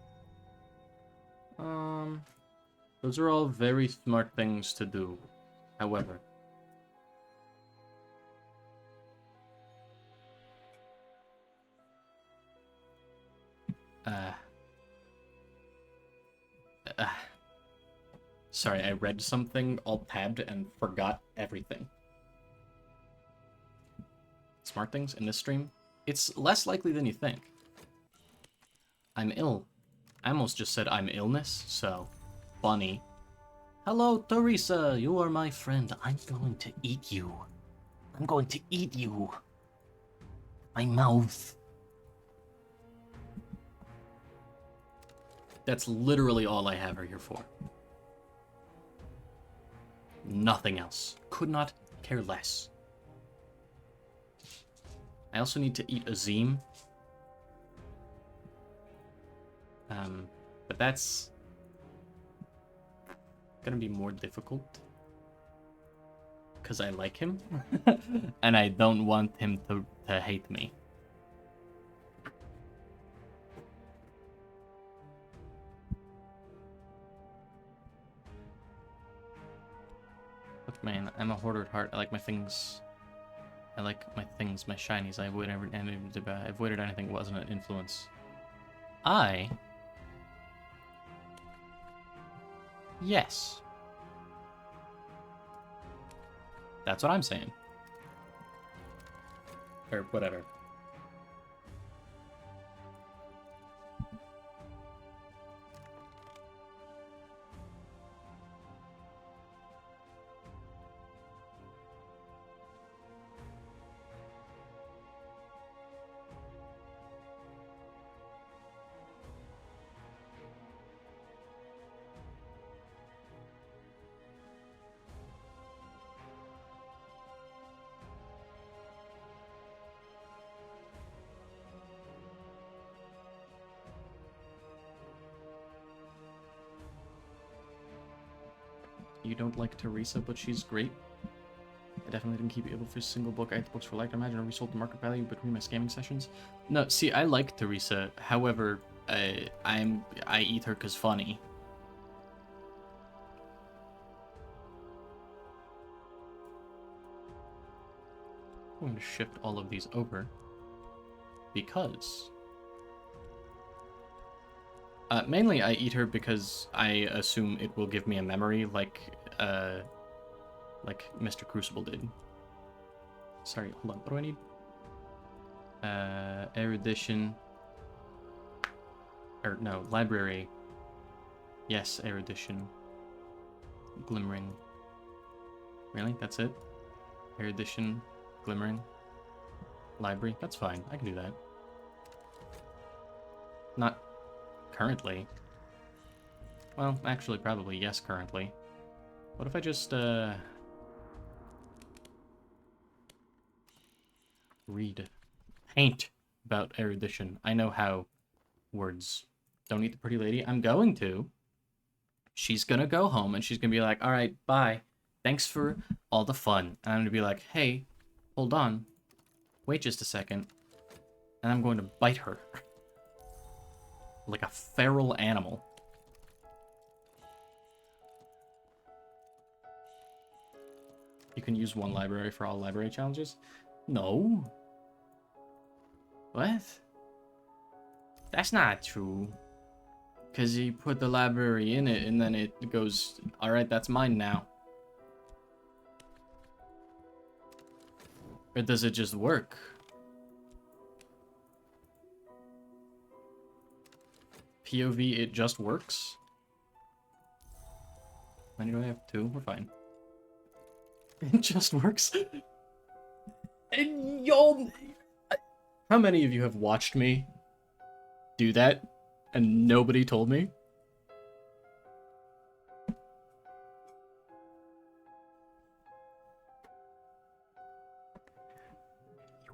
Those are all very smart things to do. However, sorry, I read something all tabbed and forgot everything. Smart things in this stream? It's less likely than you think. I'm ill. I almost just said I'm illness, so funny. Hello, Teresa. You are my friend. I'm going to eat you. I'm going to eat you. My mouth. That's literally all I have her here for. Nothing else. Could not care less. I also need to eat Azim. But that's gonna be more difficult. Because I like him. And I don't want him to hate me. Look, man, I'm a hoarder at heart. I like my things. I like my things, my shinies. I avoided anything that wasn't an influence. Yes. That's what I'm saying. Or whatever. You don't like Teresa, but she's great. I definitely didn't keep it able for a single book. I had the books for like, I imagine I resold the market value between my scamming sessions. No, see, I like Teresa. However, I eat her cause funny. I'm going to shift all of these over because mainly I eat her because I assume it will give me a memory like Mr. Crucible did. Sorry, hold on. What do I need? Erudition. Or no, library. Yes, erudition. Glimmering. Really? That's it? Erudition, glimmering, library. That's fine. I can do that. Not currently. Well, actually, probably yes, currently. What if I just, read. Paint about erudition. I know how words. Don't eat the pretty lady. I'm going to. She's gonna go home and she's gonna be like, alright, bye. Thanks for all the fun. And I'm gonna be like, hey, hold on. Wait just a second. And I'm going to bite her. Like a feral animal. You can use one library for all library challenges? No. What? That's not true. Because you put the library in it and then it goes, alright, that's mine now. Or does it just work? POV, it just works? How many do I have? 2? We're fine. It just works. And y'all... How many of you have watched me do that and nobody told me?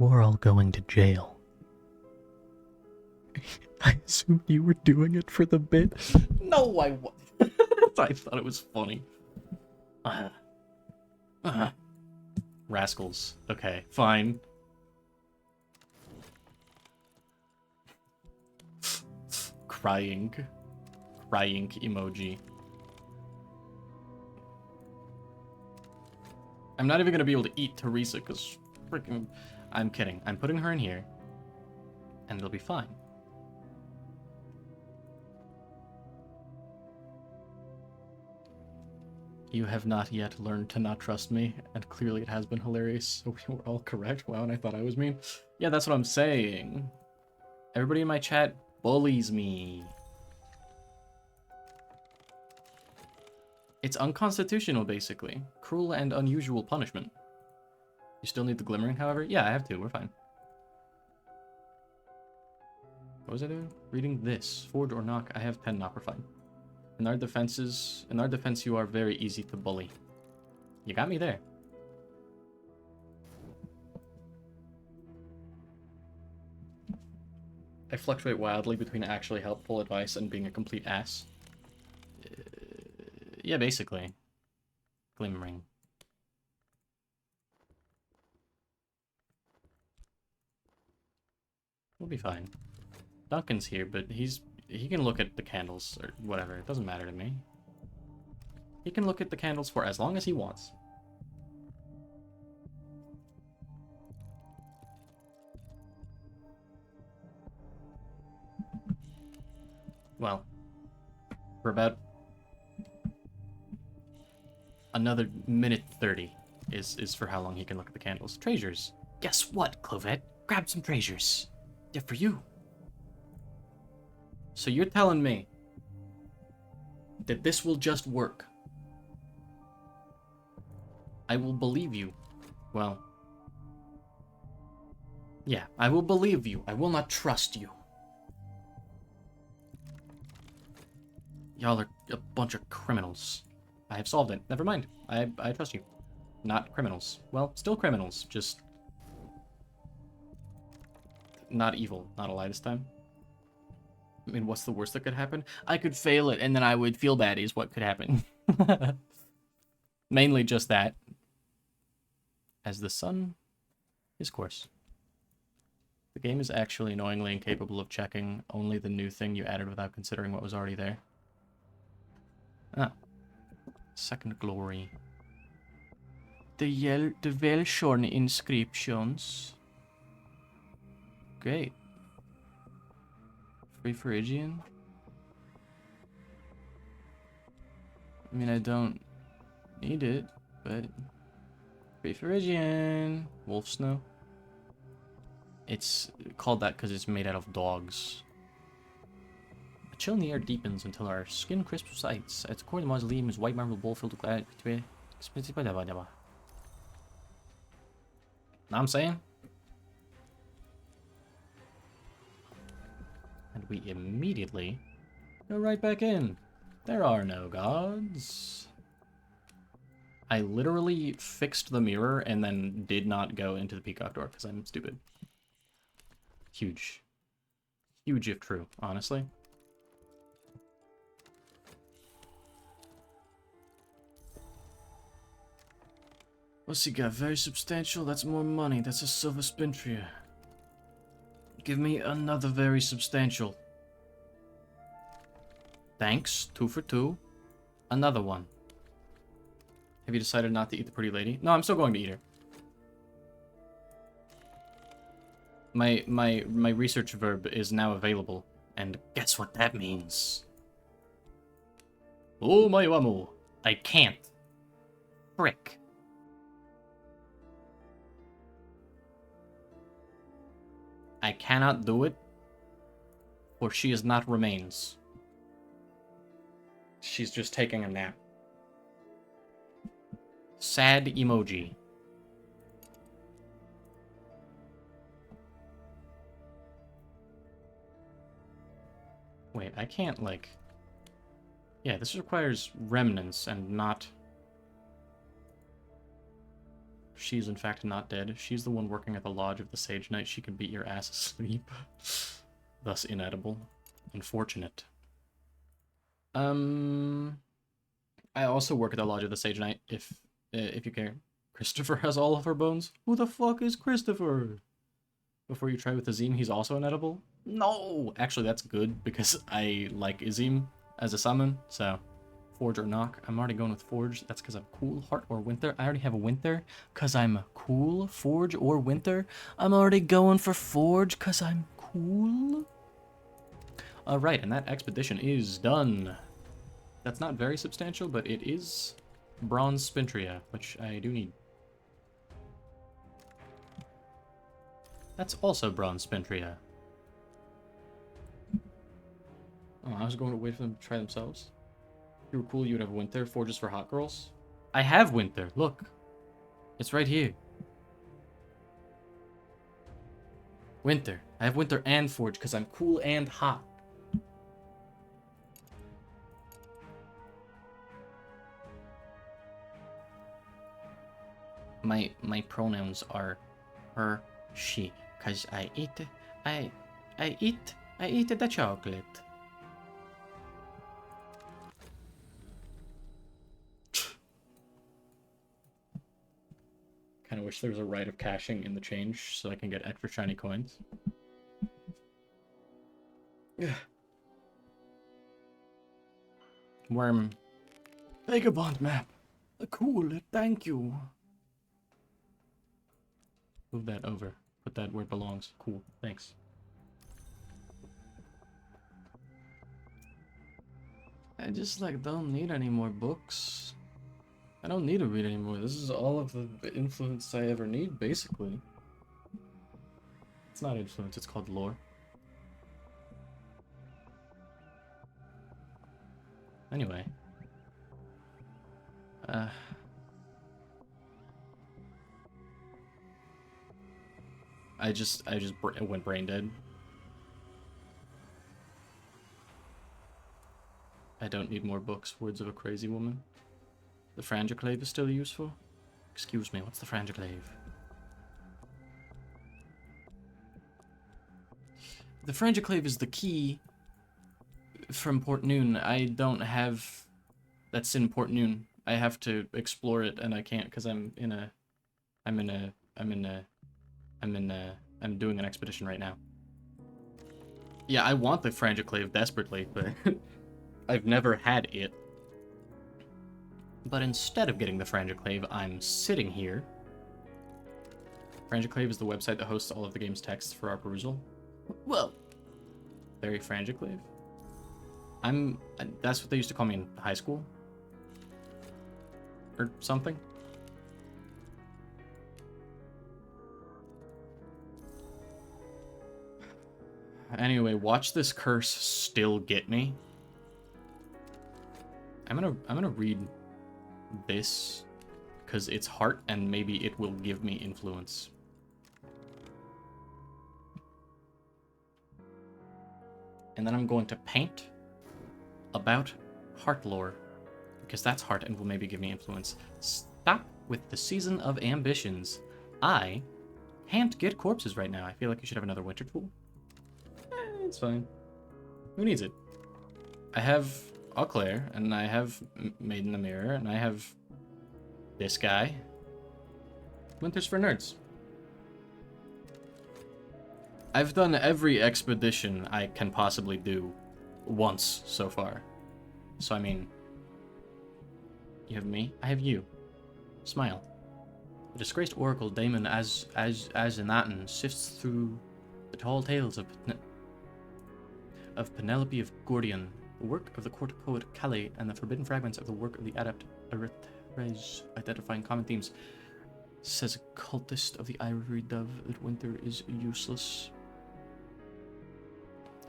You are all going to jail. I assumed you were doing it for the bit. No, I wasn't. I thought it was funny. Rascals. Okay, fine. Crying emoji. I'm not even gonna be able to eat Teresa because freaking... I'm kidding. I'm putting her in here and it'll be fine. You have not yet learned to not trust me, and clearly it has been hilarious, so we were all correct. Wow, and I thought I was mean. Yeah, that's what I'm saying. Everybody in my chat bullies me. It's unconstitutional, basically. Cruel and unusual punishment. You still need the glimmering, however? Yeah, I have to. We're fine. What was I doing? Reading this. Forge or knock. I have pen, knock. We're fine. In our defense, you are very easy to bully. You got me there. I fluctuate wildly between actually helpful advice and being a complete ass. Yeah, basically. Glimmering. We'll be fine. Duncan's here, but he can look at the candles or whatever. It doesn't matter to me. He can look at the candles for as long as he wants. Well, for about another minute 30 is for how long he can look at the candles. Treasures. Guess what, Clovette? Grab some treasures. They're for you. So you're telling me that this will just work? I will believe you. Well, yeah, I will believe you. I will not trust you. Y'all are a bunch of criminals. I have solved it. Never mind. I trust you. Not criminals. Well, still criminals. Just not evil. Not a lie this time. I mean, what's the worst that could happen? I could fail it, and then I would feel bad is what could happen. Mainly just that. As the sun his course. The game is actually annoyingly incapable of checking only the new thing you added without considering what was already there. Ah. Second glory. The well-shorn inscriptions. Great. Free Phrygian? I mean, I don't need it, but... Free Phrygian! Wolf Snow. It's called that because it's made out of dogs. The chill in the air deepens until our skin crisp sights. At the core of the mausoleum is white marble bowl filled with glad... Know what I'm saying? And we immediately go right back in. There are no gods. I literally fixed the mirror and then did not go into the peacock door because I'm stupid. Huge. Huge if true, honestly. What's he got? Very substantial? That's more money. That's a silver spintria. Give me another very substantial. Thanks. 2 for 2. Another one. Have you decided not to eat the pretty lady? No, I'm still going to eat her. My research verb is now available. And guess what that means? Oh my wamu. I can't. Frick. I cannot do it, for she is not remains. She's just taking a nap. Sad emoji. Wait, I can't, like... Yeah, this requires remnants and not... She's in fact not dead. She's the one working at the Lodge of the Sage Knight. She can beat your ass asleep. Thus inedible. Unfortunate. I also work at the Lodge of the Sage Knight, if you care. Christopher has all of her bones. Who the fuck is Christopher? Before you try with Azim, he's also inedible? No! Actually, that's good, because I like Azim as a summon, so... Forge or Knock. I'm already going with Forge. That's because I'm cool. Heart or Winter. I already have a Winter because I'm cool. Forge or Winter. I'm already going for Forge because I'm cool. Alright, and that expedition is done. That's not very substantial, but it is Bronze Spintria, which I do need. That's also Bronze Spintria. Oh, I was going to wait for them to try themselves. If you were cool, you would have Winter. Forges for hot girls. I have Winter. Look. It's right here. Winter. I have Winter and Forge because I'm cool and hot. My pronouns are her, she, cause I eat the chocolate. Kind of wish there was a rite of cashing in the change so I can get extra shiny coins. Worm. Vagabond map. Cool, thank you. Move that over. Put that where it belongs. Cool, thanks. I just don't need any more books. I don't need to read anymore. This is all of the influence I ever need, basically. It's not influence, it's called lore. Anyway. I just went brain dead. I don't need more books. Words of a crazy woman. The Frangiclave is still useful? Excuse me, what's the Frangiclave? The Frangiclave is the key from Port Noon. I don't have... That's in Port Noon. I have to explore it, and I can't because I'm doing an expedition right now. Yeah, I want the Frangiclave desperately, but I've never had it. But instead of getting the Frangiclave, I'm sitting here. Frangiclave is the website that hosts all of the game's texts for our perusal. Whoa! Very Frangiclave. That's what they used to call me in high school. Or something. Anyway, watch this curse still get me. I'm gonna read this because it's heart and maybe it will give me influence. And then I'm going to paint about heart lore because that's heart and will maybe give me influence. Stop with the season of ambitions. I can't get corpses right now. I feel like you should have another winter tool. It's fine. Who needs it? I have Eau Claire, and I have Made in the Mirror, and I have this guy. Winter's for nerds. I've done every expedition I can possibly do once so far. So, I mean, you have me, I have you. Smile. The disgraced oracle Damon as Anaton sifts through the tall tales of Penelope of Gordion, the work of the court poet Calais, and the forbidden fragments of the work of the adept Erythres, identifying common themes. Says a cultist of the ivory dove that winter is useless.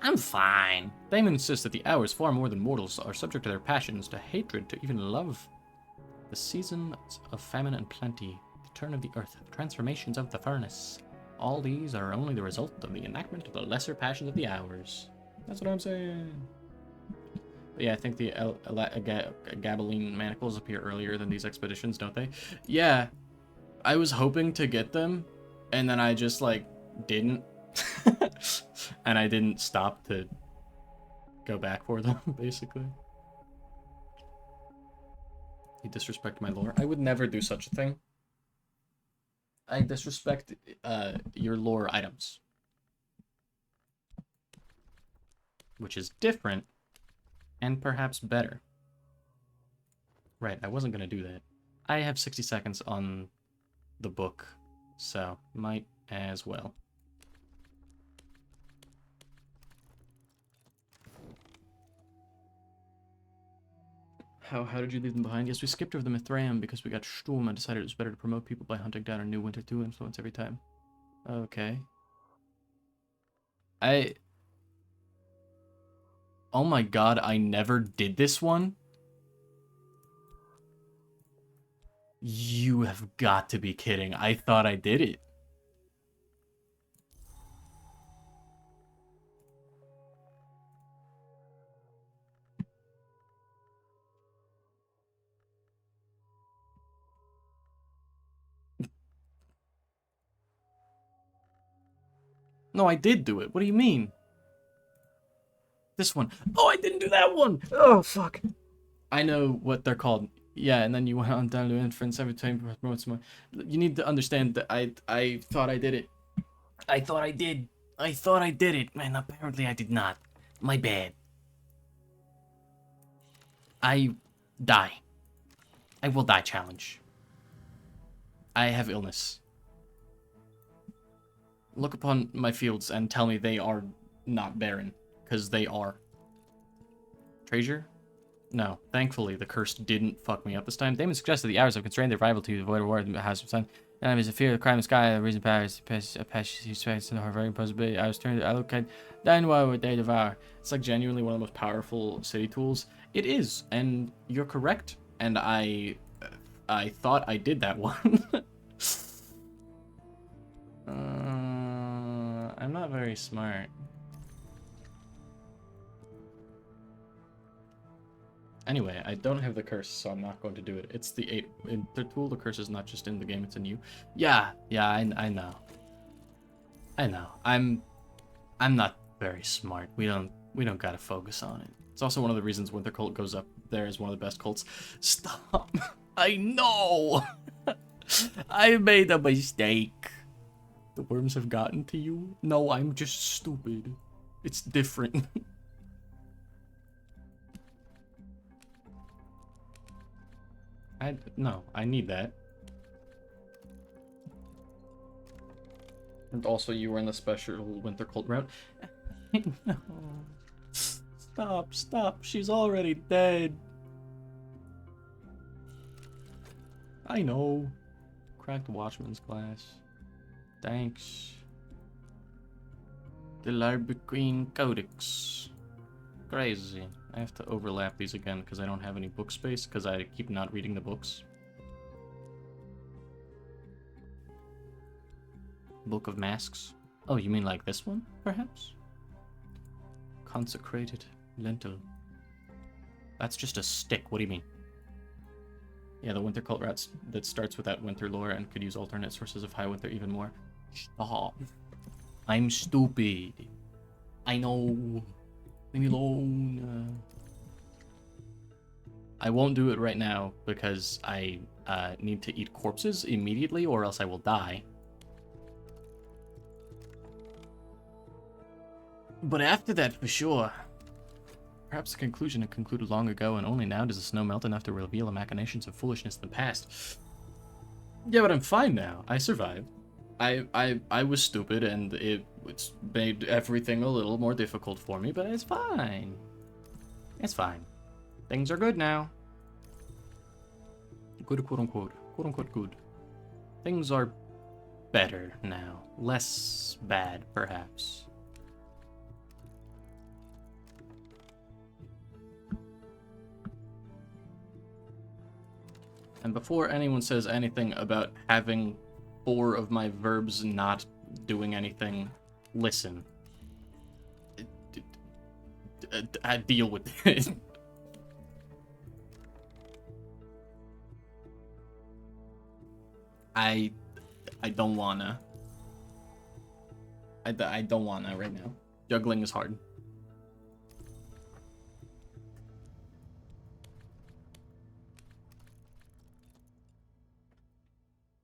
I'm fine. Damon insists that the hours, far more than mortals, are subject to their passions, to hatred, to even love. The seasons of famine and plenty, the turn of the earth, transformations of the furnace. All these are only the result of the enactment of the lesser passions of the hours. That's what I'm saying. But yeah, I think the Gabeline manacles appear earlier than these expeditions, don't they? Yeah, I was hoping to get them, and then I just, like, didn't. And I didn't stop to go back for them, basically. You disrespect my lore? I would never do such a thing. I disrespect your lore items. Which is different, and perhaps better. Right, I wasn't going to do that. I have 60 seconds on the book, so might as well. How did you leave them behind? Yes, we skipped over the Mithraeum because we got Sturm and decided it was better to promote people by hunting down a new Winter 2 influence every time. Okay. Oh my god, I never did this one? You have got to be kidding. I thought I did it. No, I did do it. What do you mean? This one. Oh, I didn't do that one. Oh, fuck. I know what they're called. Yeah, and then you went on down to inference every time you promote someone. You need to understand that I thought I did it. I thought I did. I thought I did it, and apparently I did not. My bad. I die. I will die challenge. I have illness. Look upon my fields and tell me they are not barren, because they are. Treasure? No. Thankfully, the curse didn't fuck me up this time. Damon suggested the hours have constrained their rival to avoid a war in the House of Sun. And I was a fear of the crime of sky, the reason powers, a passion, he expects in her very possibility. I was turned to allocate, then why would they devour? It's like genuinely one of the most powerful city tools. It is, and you're correct. And I thought I did that one. I'm not very smart. Anyway, I don't have the curse, so I'm not going to do it. It's the 8 in the tool. The curse is not just in the game; it's in you. Yeah, I know. I know. I'm not very smart. We don't gotta focus on it. It's also one of the reasons Winter Cult goes up there as one of the best cults. Stop! I know! I made a mistake. The worms have gotten to you? No, I'm just stupid. It's different. No, I need that. And also, you were in the special winter cult route. I know. Stop. She's already dead. I know. Cracked watchman's glass. Thanks. The Larbiquine Codex. Crazy. I have to overlap these again because I don't have any book space because I keep not reading the books. Book of Masks. Oh, you mean like this one, perhaps? Consecrated lentil. That's just a stick. What do you mean? Yeah, the winter cult rats that starts with that winter lore and could use alternate sources of high winter even more. Stop. I'm stupid. I know. Leave me alone. I won't do it right now because I need to eat corpses immediately or else I will die. But after that, for sure. Perhaps the conclusion had concluded long ago, and only now does the snow melt enough to reveal the machinations of foolishness in the past. Yeah, but I'm fine now. I survived. I was stupid, and it's made everything a little more difficult for me, but it's fine. It's fine. Things are good now. Good, quote unquote good. Things are better now. Less bad, perhaps. And before anyone says anything about having 4 of my verbs not doing anything, listen. I deal with it. I don't wanna. I don't wanna right now. Juggling is hard.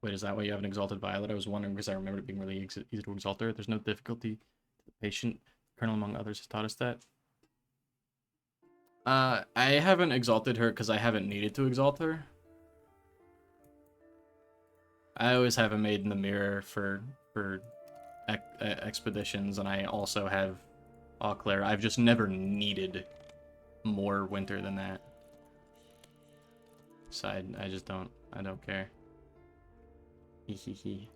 Wait, is that why you have an Exalted Violet? I was wondering because I remember it being really easy to exalt her. There's no difficulty. The patient, Colonel among others, has taught us that. I haven't exalted her because I haven't needed to exalt her. I always have a Maid in the Mirror for expeditions, and I also have Eau Claire. I've just never needed more winter than that. So I just don't. I don't care. Hehehe.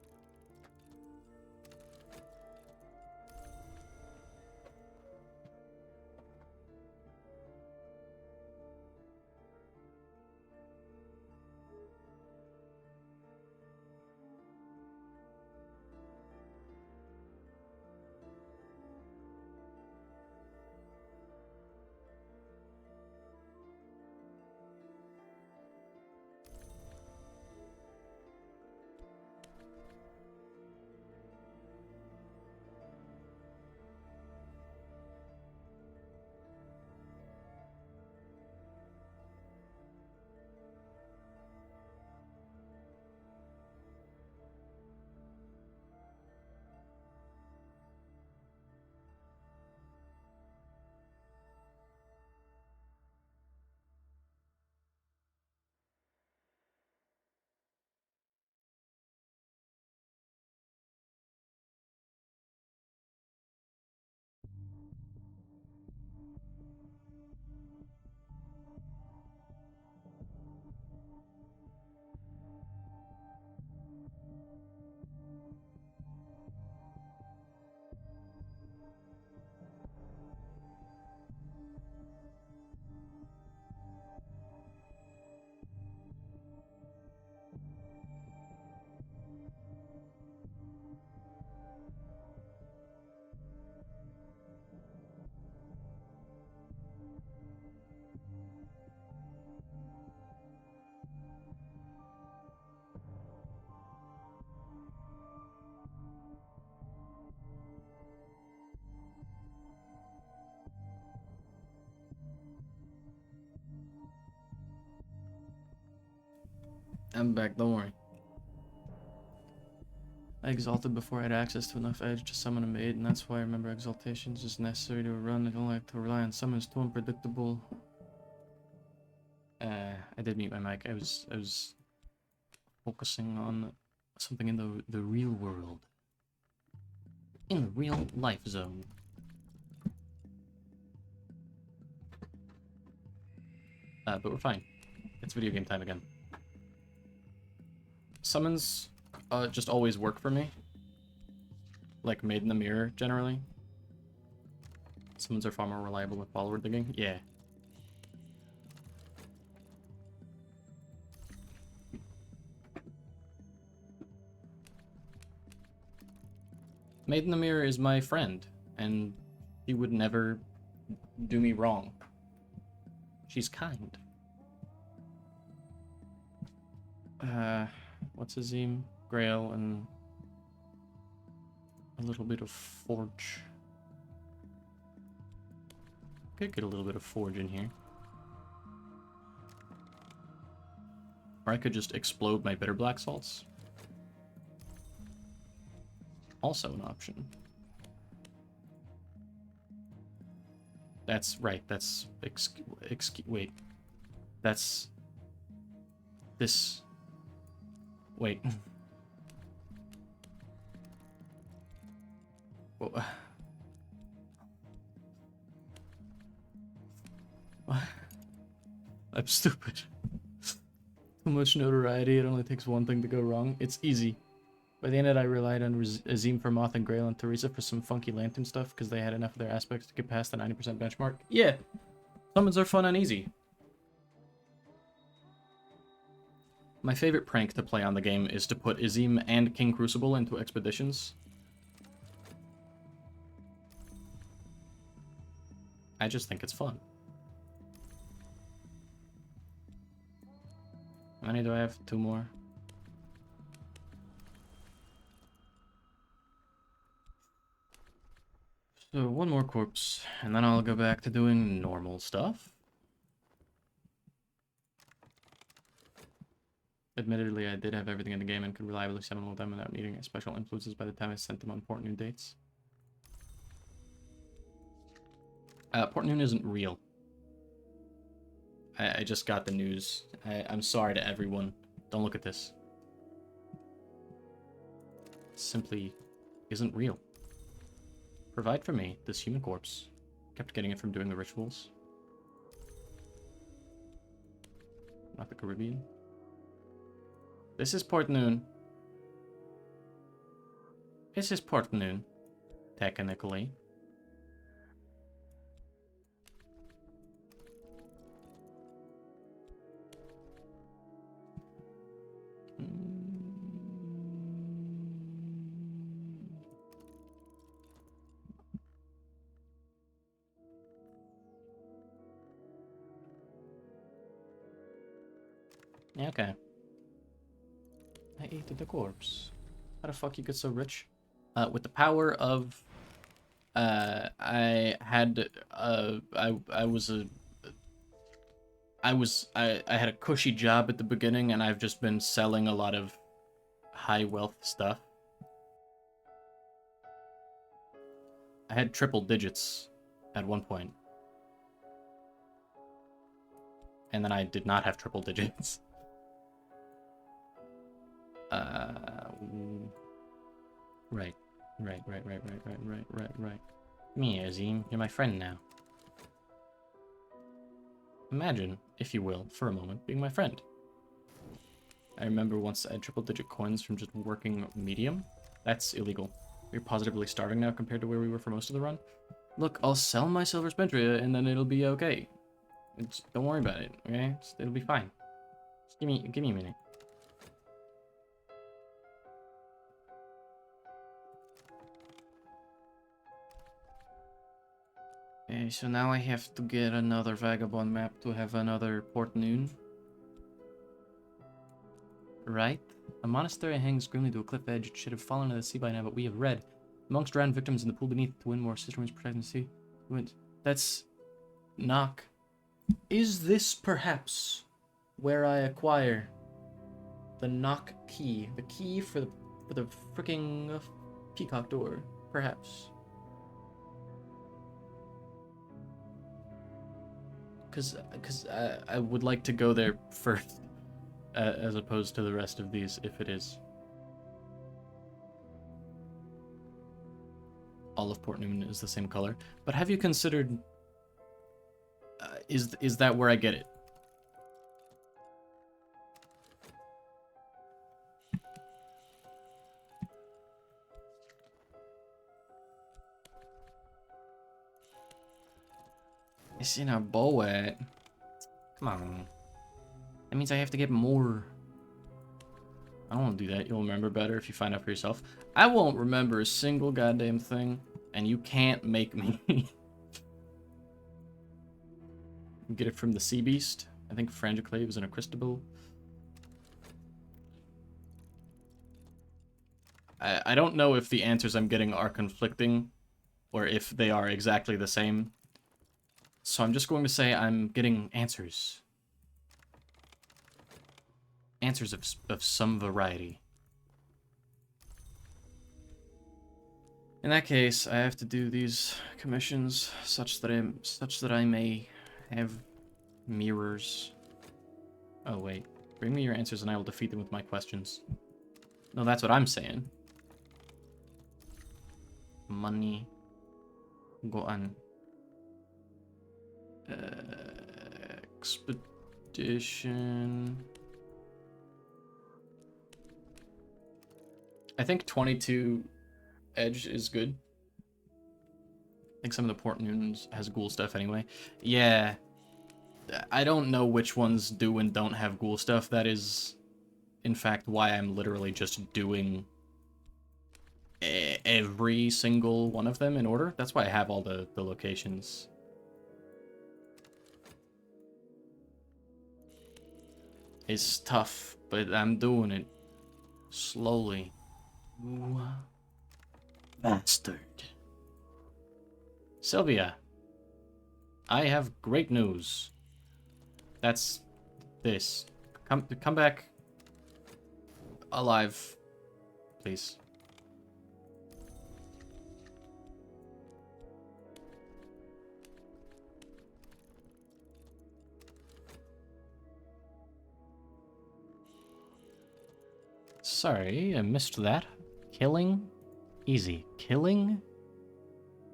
I'm back, don't worry. I exalted before I had access to enough edge to summon a maid, and that's why I remember exaltations is necessary to run. I don't like to rely on summons too unpredictable. I did mute my mic. I was focusing on something in the real world. In the real life zone. But we're fine. It's video game time again. Summons just always work for me. Like made in the mirror, generally. Summons are far more reliable with follower digging. Yeah. Made in the mirror is my friend, and he would never do me wrong. She's kind. What's his name? Grail and a little bit of forge. Could get a little bit of forge in here. Or I could just explode my bitter black salts. Also an option. That's right, that's... wait. That's... this... Wait. Whoa. What? I'm stupid. Too much notoriety, it only takes one thing to go wrong. It's easy. By the end of it, I relied on Azim for Moth and Grail and Teresa for some funky lantern stuff because they had enough of their aspects to get past the 90% benchmark. Yeah! Summons are fun and easy. My favorite prank to play on the game is to put Azim and King Crucible into expeditions. I just think it's fun. How many do I have? 2 more. So 1 more corpse, and then I'll go back to doing normal stuff. Admittedly, I did have everything in the game and could reliably summon all them without needing special influences by the time I sent them on Port Noon dates. Port Noon isn't real. I just got the news. I'm sorry to everyone. Don't look at this. It simply isn't real. Provide for me this human corpse. Kept getting it from doing the rituals. Not the Caribbean. This is Port Noon. This is Port Noon, technically. Yeah, okay. I ate the corpse. How the fuck you get so rich? With the power of... I had a cushy job at the beginning, and I've just been selling a lot of high wealth stuff. I had triple digits at one point. And then I did not have triple digits. Right. Me, Azim, you're my friend now. Imagine, if you will, for a moment, being my friend. I remember once I had triple-digit coins from just working medium. That's illegal. We're positively starving now compared to where we were for most of the run. Look, I'll sell my silver spentria and then it'll be okay. Don't worry about it, okay? It'll be fine. Just give me a minute. Okay, so now I have to get another vagabond map to have another Port Noon. Right? A monastery hangs grimly to a cliff edge. It should have fallen into the sea by now, but we have read. The monks drowned victims in the pool beneath to win more cisterns protecting the sea. That's... knock. Is this perhaps where I acquire The knock key. The key for the freaking peacock door, perhaps. Because I would like to go there first, as opposed to the rest of these, if it is. All of Port Newman is the same color. But have you considered... is that where I get it? It's in a bullet. Come on. That means I have to get more. I don't want to do that. You'll remember better if you find out for yourself. I won't remember a single goddamn thing, and you can't make me. Get it from the Sea Beast. I think Frangiclave is in a Cristobal. I don't know if the answers I'm getting are conflicting, or if they are exactly the same. So I'm just going to say I'm getting answers. Answers of some variety. In that case, I have to do these commissions such that I may have mirrors. Oh wait, bring me your answers and I will defeat them with my questions. No, that's what I'm saying. Money. Go on. Expedition. I think 22 Edge is good. I think some of the Port Newtons has ghoul stuff anyway. Yeah. I don't know which ones do and don't have ghoul stuff. That is, in fact, why I'm literally just doing every single one of them in order. That's why I have all the locations. It's tough, but I'm doing it slowly. Ooh. Bastard. Sylvia, I have great news. That's this. Come back alive, please. Sorry, I missed that. Killing? Easy. Killing?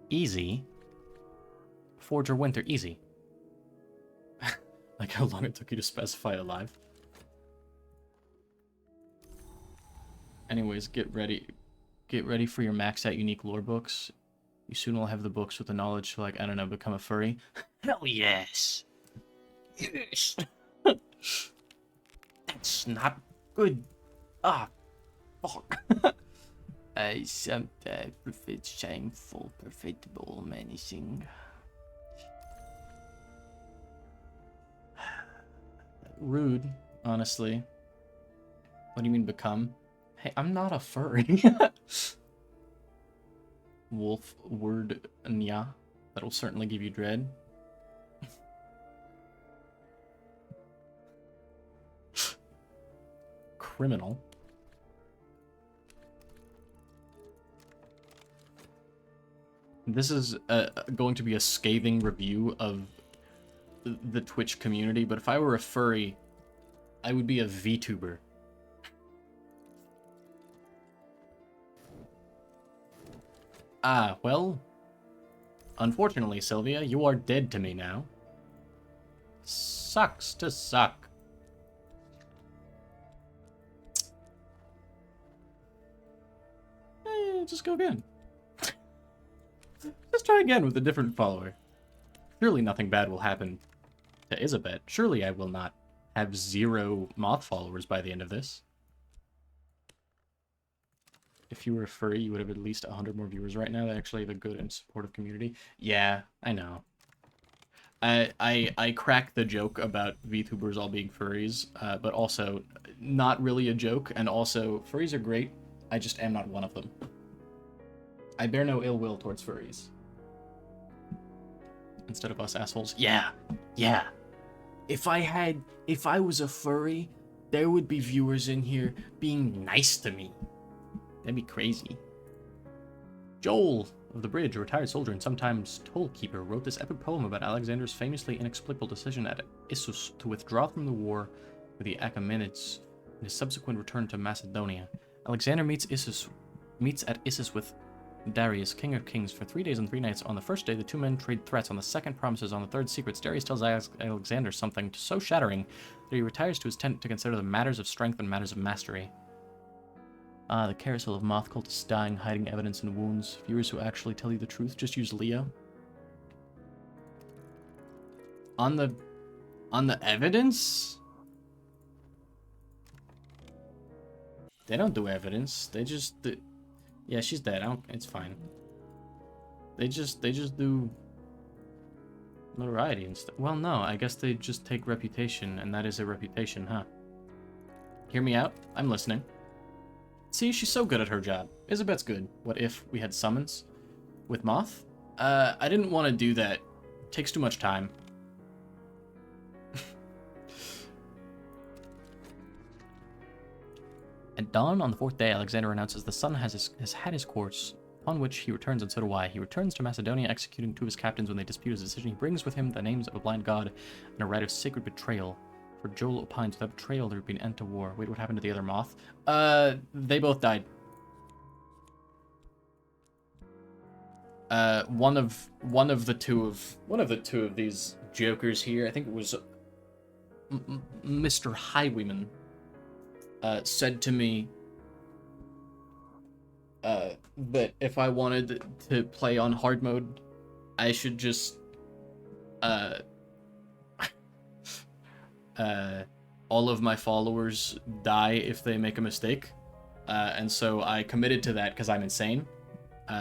Easy. Forger Winter, easy. Like how long it took you to specify alive. Anyways, get ready. Get ready for your maxed out unique lore books. You soon will have the books with the knowledge to, like, I don't know, become a furry. Hell yes! Yes! That's not good. Ah, fuck. I sometimes prefer shameful, perfectible, menacing. Rude, honestly. What do you mean become? Hey, I'm not a furry. Wolf word nya. That'll certainly give you dread. Criminal. This is going to be a scathing review of the Twitch community, but if I were a furry, I would be a VTuber. Ah, well, unfortunately, Sylvia, you are dead to me now. Sucks to suck. Just go again. Let's try again with a different follower. Surely nothing bad will happen to Isabet. Surely I will not have 0 moth followers by the end of this. If you were a furry, you would have at least 100 more viewers right now. They actually have a good and supportive community. Yeah, I know. I crack the joke about VTubers all being furries, but also not really a joke, and also furries are great. I just am not one of them. I bear no ill will towards furries. Instead of us assholes. Yeah, yeah. If I was a furry, there would be viewers in here being nice to me. That'd be crazy. Joel of the Bridge, a retired soldier and sometimes toll-keeper, wrote this epic poem about Alexander's famously inexplicable decision at Issus to withdraw from the war with the Achaemenids and his subsequent return to Macedonia. Alexander meets at Issus with Darius, king of kings, for 3 days and 3 nights. On the first day, the two men trade threats. On the second, promises. On the third, secrets. Darius tells Alexander something so shattering that he retires to his tent to consider the matters of strength and matters of mastery. Ah, the carousel of moth cultists dying, hiding evidence and wounds. Viewers who actually tell you the truth, just use Leo. On the evidence? They don't do evidence. They just yeah, she's dead. It's fine. They just do notoriety and stuff. Well, no, I guess they just take reputation, and that is a reputation, huh? Hear me out? I'm listening. See, she's so good at her job. Isabet's good. What if we had summons with Moth? I didn't want to do that. Takes too much time. At dawn on the 4th day, Alexander announces the sun has had his course, upon which he returns, and so do I. He returns to Macedonia, executing 2 of his captains when they dispute his decision. He brings with him the names of a blind god and a rite of sacred betrayal. For Joel opines, without betrayal, there would be an end to war. Wait, what happened to the other Moth? They both died. One of the two of these jokers here, I think it was Mr. Highwayman, said to me that if I wanted to play on hard mode, I should just all of my followers die if they make a mistake, and so I committed to that because I'm insane.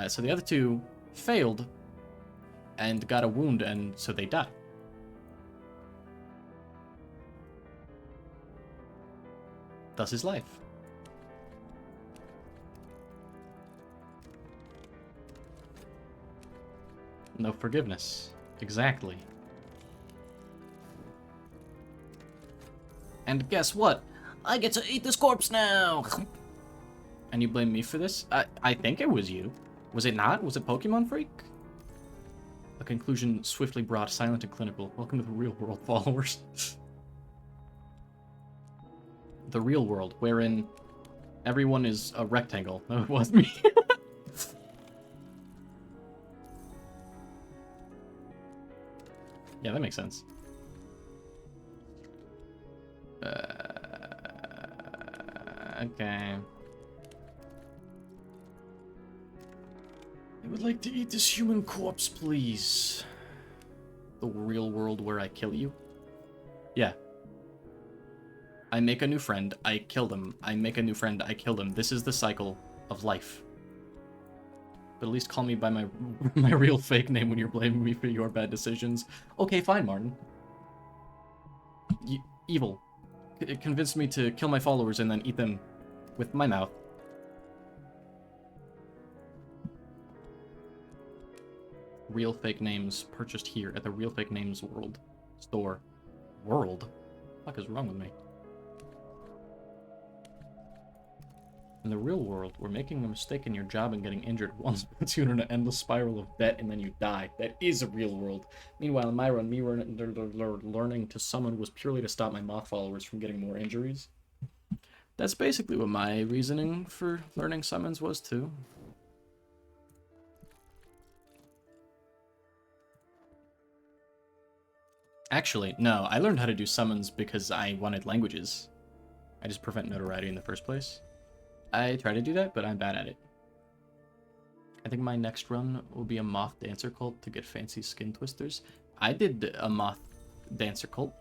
So the other two failed and got a wound, and so they died. Thus is life. No forgiveness. Exactly. And guess what? I get to eat this corpse now! And you blame me for this? I think it was you. Was it not? Was it Pokemon Freak? A conclusion swiftly brought, silent and clinical. Welcome to the real world, followers. The real world, wherein everyone is a rectangle. No, it was me. Yeah, that makes sense. Okay. I would like to eat this human corpse, please. The real world where I kill you? Yeah. I make a new friend, I kill them. I make a new friend, I kill them. This is the cycle of life. But at least call me by my real fake name when you're blaming me for your bad decisions. Okay, fine, Martin. Evil. It convinced me to kill my followers and then eat them with my mouth. Real fake names purchased here at the Real Fake Names World store. World? What the fuck is wrong with me? In the real world, we're making a mistake in your job and getting injured once puts you in an endless spiral of debt and then you die. That is a real world. Meanwhile, in my run, me learning to summon was purely to stop my moth followers from getting more injuries. That's basically what my reasoning for learning summons was too. Actually, no, I learned how to do summons because I wanted languages. I just prevent notoriety in the first place. I try to do that, but I'm bad at it. I think my next run will be a moth dancer cult to get fancy skin twisters. I did a moth dancer cult.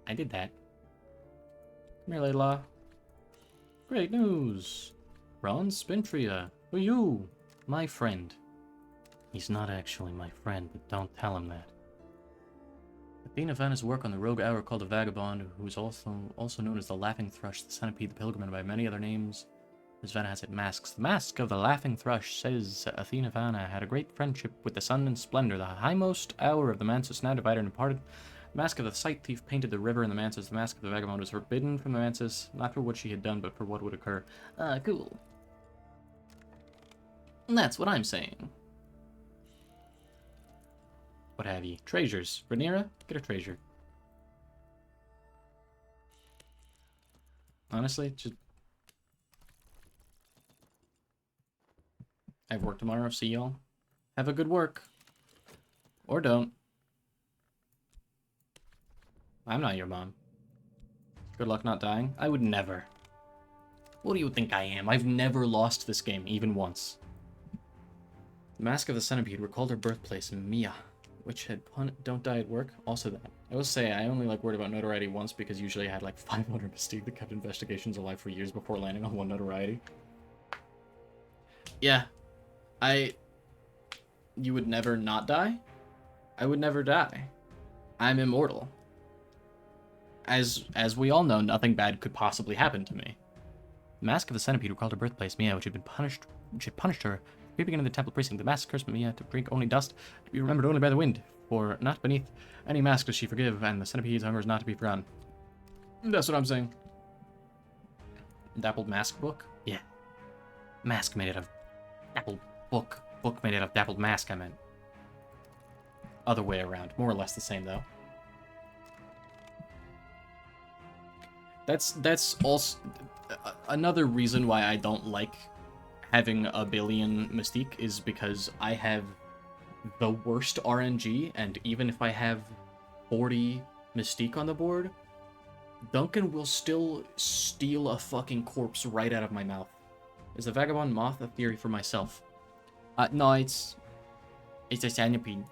I did that. Come here, Layla. Great news. Ron Spintria, for you, my friend. He's not actually my friend, but don't tell him that. Athena Vanna's work on the rogue hour called the Vagabond, who is also known as the Laughing Thrush, the Centipede, the Pilgrim, and by many other names. As Vanna has it masks. The mask of the Laughing Thrush says Athena Vanna had a great friendship with the sun and splendor, the highmost hour of the Mansus now divided and parted. The mask of the sight thief painted the river and the mantis. The mask of the vagabond was forbidden from the mantis, not for what she had done, but for what would occur. Cool. And that's what I'm saying. What have ye? Treasures. Rhaenyra, get a treasure. Honestly, just... I have work tomorrow, see y'all. Have a good work. Or don't. I'm not your mom. Good luck not dying. I would never. What do you think I am? I've never lost this game, even once. The Mask of the Centipede recalled her birthplace in Mia, which had don't die at work. Also that. I will say, I only worried about notoriety once because usually I had 500 mystique that kept investigations alive for years before landing on 1 notoriety. Yeah. You would never not die? I would never die. I'm immortal. As we all know, nothing bad could possibly happen to me. The Mask of the Centipede recalled her birthplace, Mia, which had punished her. Creeping into the temple precinct, the mask cursed Mia to drink only dust, to be remembered only by the wind, for not beneath any mask does she forgive, and the centipede's hunger is not to be forgotten. That's what I'm saying. Dappled mask book? Yeah. Mask made out of dappled book. Book made out of dappled mask, I meant. Other way around. More or less the same, though. That's also another reason why I don't like having a billion mystique is because I have the worst RNG, and even if I have 40 mystique on the board, Duncan will still steal a fucking corpse right out of my mouth. Is the vagabond moth a theory for myself? No, it's a centipede.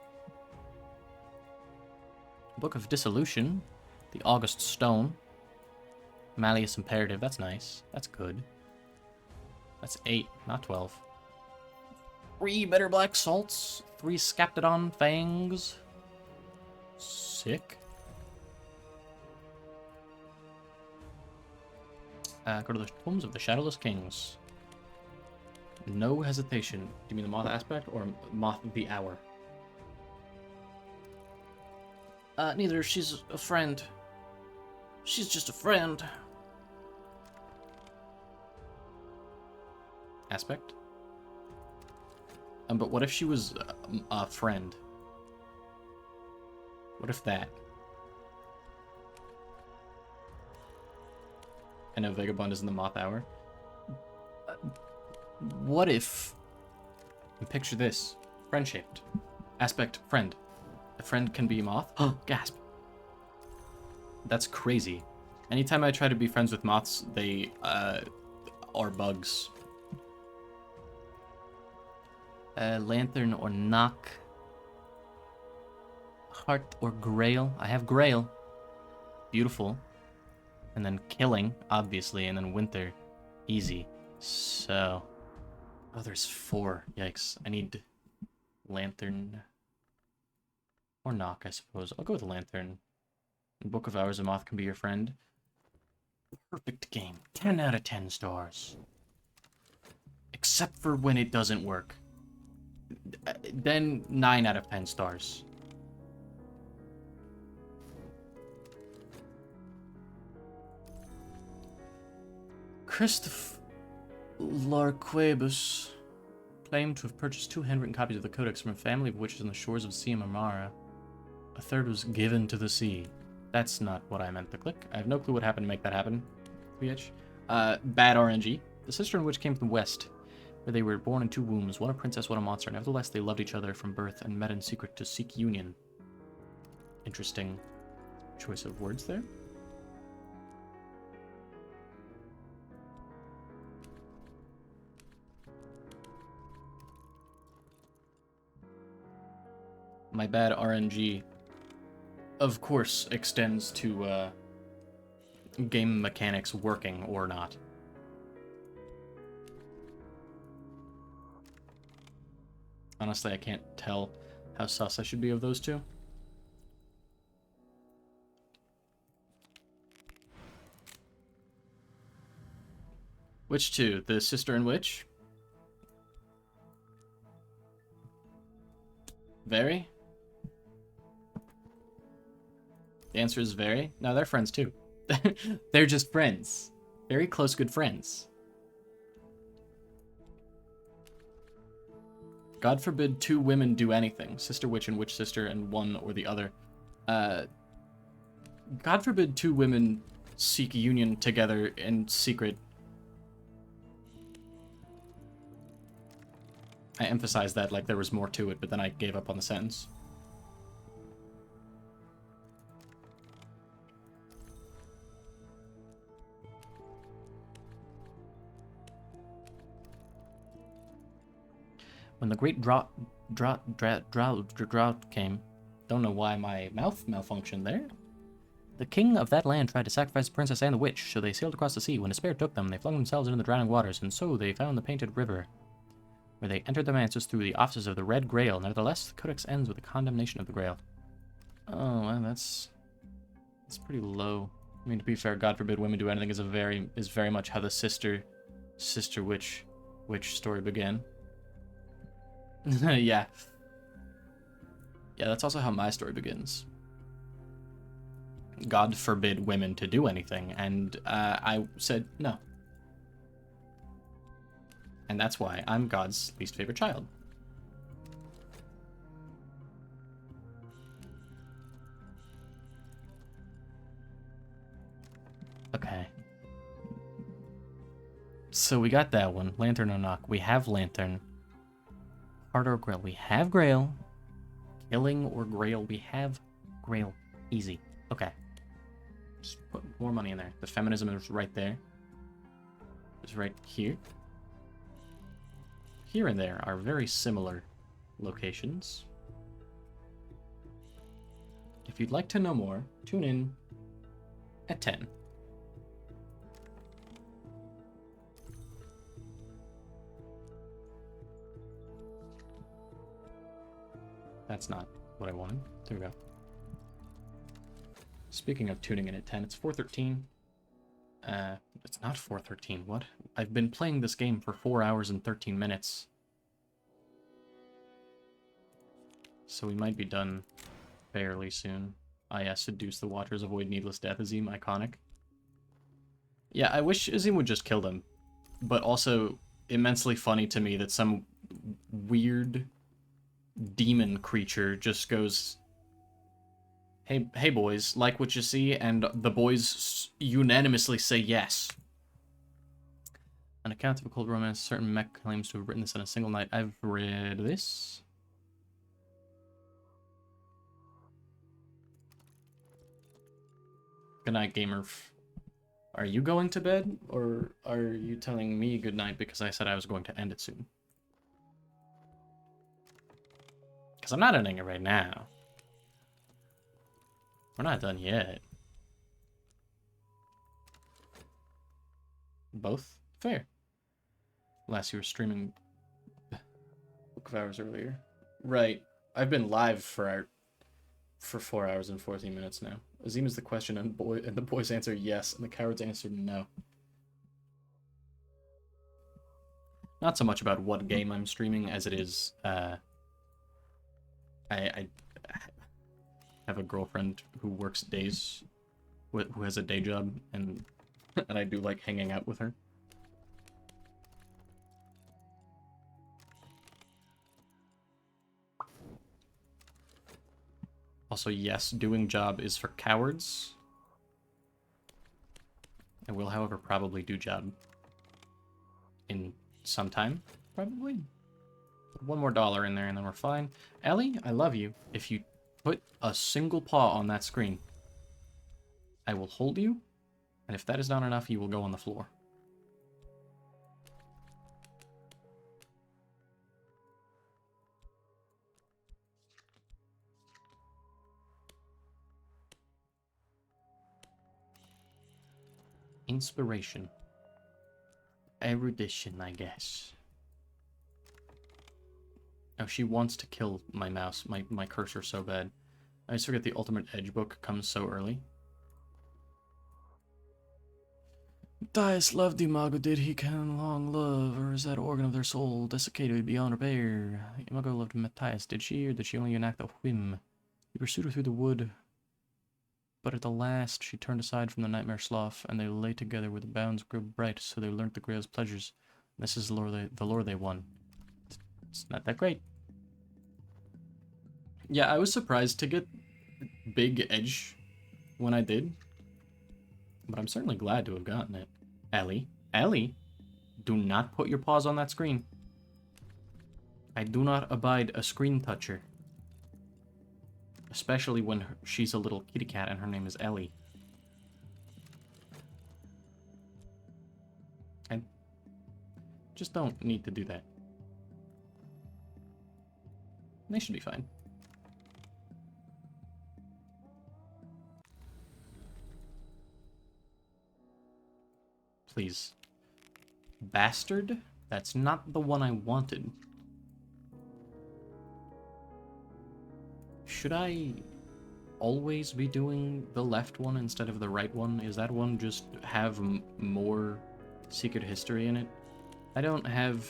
Book of Dissolution, the August Stone, Malleus Imperative, that's nice. That's good. That's 8, not 12. 3 Bitter Black Salts, 3 Scaptodon Fangs. Sick. Go to the Tomes of the Shadowless Kings. No hesitation. Do you mean the Moth aspect or Moth of the Hour? Neither. She's a friend. She's just a friend. Aspect? But what if she was a friend? What if that? I know Vagabond is in the Moth Hour. What if... And picture this. Friend-shaped. Aspect, friend. A friend can be moth? Oh, gasp. That's crazy. Anytime I try to be friends with moths, they, are bugs. Lantern or knock. Heart or grail. I have grail. Beautiful. And then killing, obviously, and then winter. Easy. So... Oh, there's 4. Yikes. I need lantern. Or knock, I suppose. I'll go with lantern. Book of Hours, a moth can be your friend. Perfect game. 10 out of 10 stars. Except for when it doesn't work. Then 9 out of 10 stars. Christoph Larquebus claimed to have purchased 2 handwritten copies of the Codex from a family of witches on the shores of Sea Marmara. A third was given to the sea. That's not what I meant to click. I have no clue what happened to make that happen. BH. Bad RNG. The sister and witch came from the west, where they were born in 2 wombs, one a princess, one a monster. Nevertheless, they loved each other from birth and met in secret to seek union. Interesting choice of words there. My bad RNG, of course, extends to game mechanics working or not. Honestly, I can't tell how sus I should be of those 2. Which 2? The sister and witch? Very? The answer is very. No, they're friends too. They're just friends. Very close, good friends. God forbid two women do anything. Sister witch and witch sister, and one or the other. God forbid two women seek union together in secret. I emphasized that like there was more to it, but then I gave up on the sentence. When the great drought came, don't know why my mouth malfunctioned there. The king of that land tried to sacrifice the princess and the witch, so they sailed across the sea. When despair took them, they flung themselves into the drowning waters, and so they found the Painted River, where they entered the manses through the offices of the Red Grail. Nevertheless, the codex ends with the condemnation of the Grail. Oh, well, that's pretty low. I mean, to be fair, God forbid women do anything is very much how the sister witch story began. Yeah. Yeah, that's also how my story begins. God forbid women to do anything, and I said no. And that's why I'm God's least favorite child. Okay. So we got that one. Lantern or knock. We have lantern. Heart or grail. We have grail. Killing or grail. We have grail. Easy. Okay. Just put more money in there. The feminism is right there. It's right here. Here and there are very similar locations. If you'd like to know more, tune in at 10. That's not what I wanted. There we go. Speaking of tuning in at 10, it's 4:13. It's not 4:13. What? I've been playing this game for 4 hours and 13 minutes. So we might be done fairly soon. Ah, yeah, seduce the watchers, avoid needless death. Azim, iconic. Yeah, I wish Azim would just kill them. But also, immensely funny to me that some weird demon creature just goes, hey boys, like what you see, and the boys unanimously say yes. An account of a cold romance, certain mech claims to have written this in a single night. I've read this. Good night, gamer. Are you going to bed, or are you telling me good night because I said I was going to end it soon? Because I'm not ending it right now. We're not done yet. Both? Fair. Unless you were streaming Book of Hours earlier. Right. I've been live for 4 hours and 14 minutes now. Azim is the question, and the boys answer yes, and the cowards answer no. Not so much about what game I'm streaming as it is, I have a girlfriend who works days, who has a day job, and I do like hanging out with her. Also, yes, doing job is for cowards. I will, however, probably do job in some time, probably. One more dollar in there and then we're fine. Ellie, I love you. If you put a single paw on that screen, I will hold you, and if that is not enough, you will go on the floor. Inspiration. Erudition, I guess. Oh, she wants to kill my mouse, my cursor so bad. I just forget the Ultimate Edge book comes so early. Dias loved Imago, did he can long love, or is that organ of their soul desiccated beyond repair? Imago loved Matthias, did she, or did she only enact a whim? He pursued her through the wood. But at the last she turned aside from the nightmare slough, and they lay together where the bounds grew bright, so they learnt the Grail's pleasures. This is the lore they won. It's not that great. Yeah, I was surprised to get big edge when I did, but I'm certainly glad to have gotten it. Ellie, do not put your paws on that screen. I do not abide a screen toucher. Especially when she's a little kitty cat and her name is Ellie. I just don't need to do that. They should be fine. Please. Bastard? That's not the one I wanted. Should I always be doing the left one instead of the right one? Is that one just have more secret history in it? I don't have...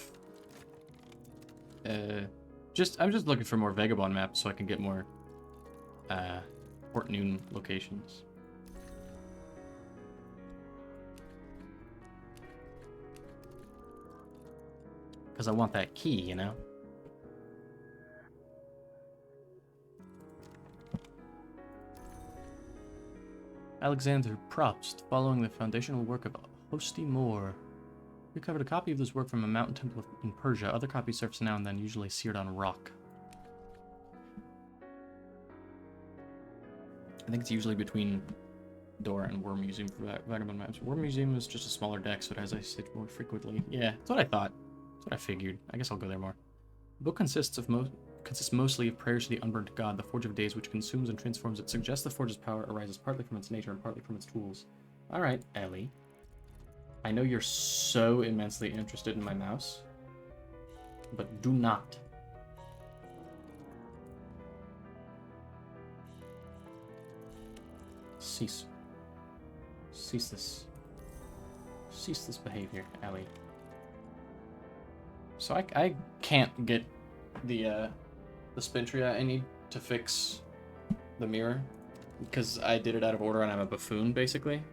I'm just looking for more Vagabond maps so I can get more Port Noon locations. Because I want that key, you know? Alexander Probst, following the foundational work of Hosty Moore. We recovered a copy of this work from a mountain temple in Persia. Other copies surface now and then, usually seared on rock. I think it's usually between Dora and War Museum for Vagabond maps. War Museum is just a smaller deck, so it has ice more frequently. Yeah, that's what I thought. That's what I figured. I guess I'll go there more. The book consists mostly of prayers to the unburnt god, the Forge of Days, which consumes and transforms it. Suggests the Forge's power arises partly from its nature and partly from its tools. Alright, Ellie. I know you're so immensely interested in my mouse, but do not. Cease. Cease this. Cease this behavior, Ellie. So I can't get the Spintria I need to fix the mirror because I did it out of order and I'm a buffoon, basically.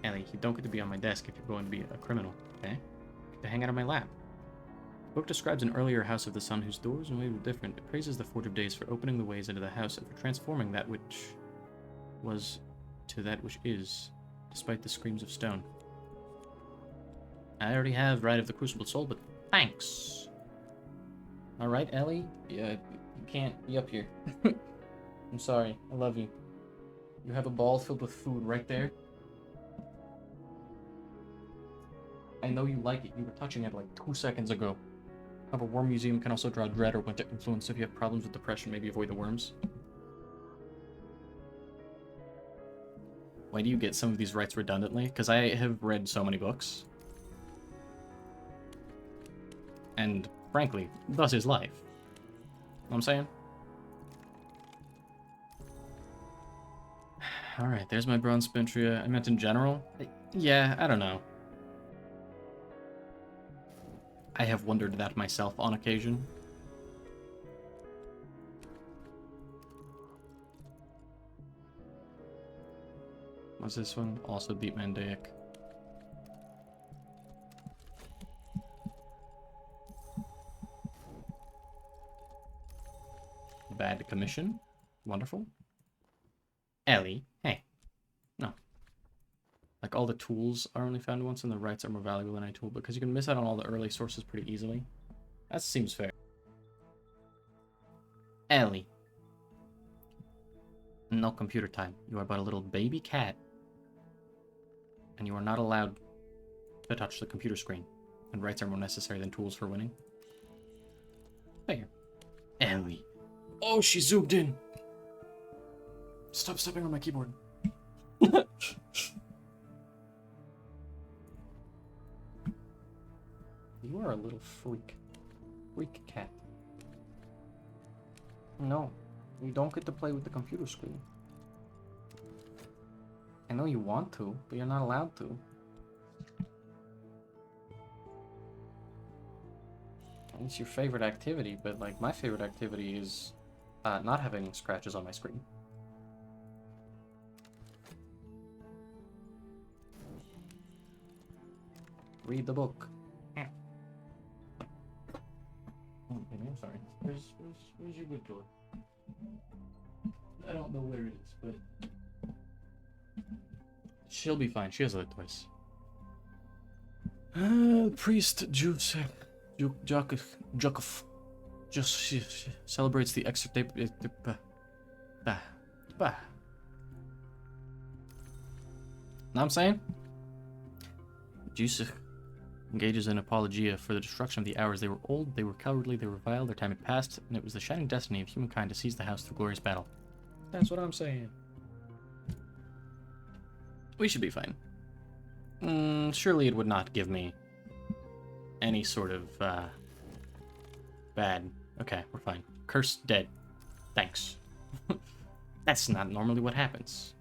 Ellie, you don't get to be on my desk if you're going to be a criminal, okay? You get to hang out on my lap. The book describes an earlier House of the Sun whose doors and ways were different. It praises the Forge of Days for opening the ways into the house and for transforming that which was to that which is, despite the screams of stone. I already have Rite of the Crucible Soul, but thanks. Alright, Ellie? Yeah, you can't be up here. I'm sorry. I love you. You have a ball filled with food right there. I know you like it. You were touching it like 2 seconds ago. However, War Museum can also draw dread or winter influence, so if you have problems with depression, maybe avoid the worms. Why do you get some of these rights redundantly? Because I have read so many books. And, frankly, thus is life. Know what I'm saying? Alright, there's my bronze Spintria. I meant in general? Yeah, I don't know. I have wondered that myself on occasion. What's this one? Also Deep Mandaic. Bad commission. Wonderful. Ellie. Hey. No. Like, all the tools are only found once, and the rights are more valuable than any tool, because you can miss out on all the early sources pretty easily. That seems fair. Ellie. No computer time. You are but a little baby cat. And you are not allowed to touch the computer screen. And rights are more necessary than tools for winning. Fair. Ellie. Oh, she zoomed in. Stop stepping on my keyboard. You are a little freak. Freak cat. No, you don't get to play with the computer screen. I know you want to, but you're not allowed to. It's your favorite activity, but like my favorite activity is not having scratches on my screen. Read the book. Oh, baby, I'm sorry. Where's your good door? I don't know where it is, but She'll be fine. She has other toys. Priest Joseph Jakov just celebrates the excerpt. Know what I'm saying? Jusuf engages in apologia for the destruction of the hours. They were old, they were cowardly, they were vile, their time had passed, and it was the shining destiny of humankind to seize the house through glorious battle. That's what I'm saying. We should be fine. Surely it would not give me any sort of, bad. Okay, we're fine. Curse dead. Thanks. That's not normally what happens.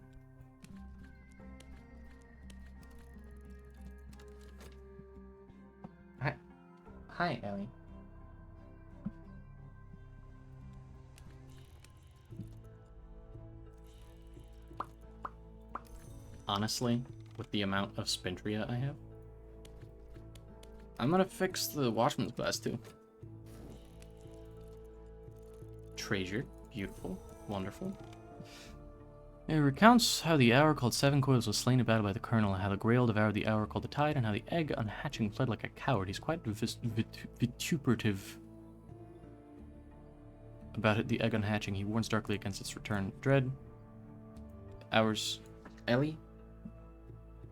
Hi, Ellie. Honestly, with the amount of Spintria I have, I'm gonna fix the Watchman's glass too. Treasure. Beautiful. Wonderful. It recounts how the hour called Seven Coils was slain in battle by the Colonel, how the Grail devoured the hour called the Tide, and how the egg, unhatching, fled like a coward. He's quite vituperative about it. The egg unhatching. He warns darkly against its return. Dread. Hours. Ellie,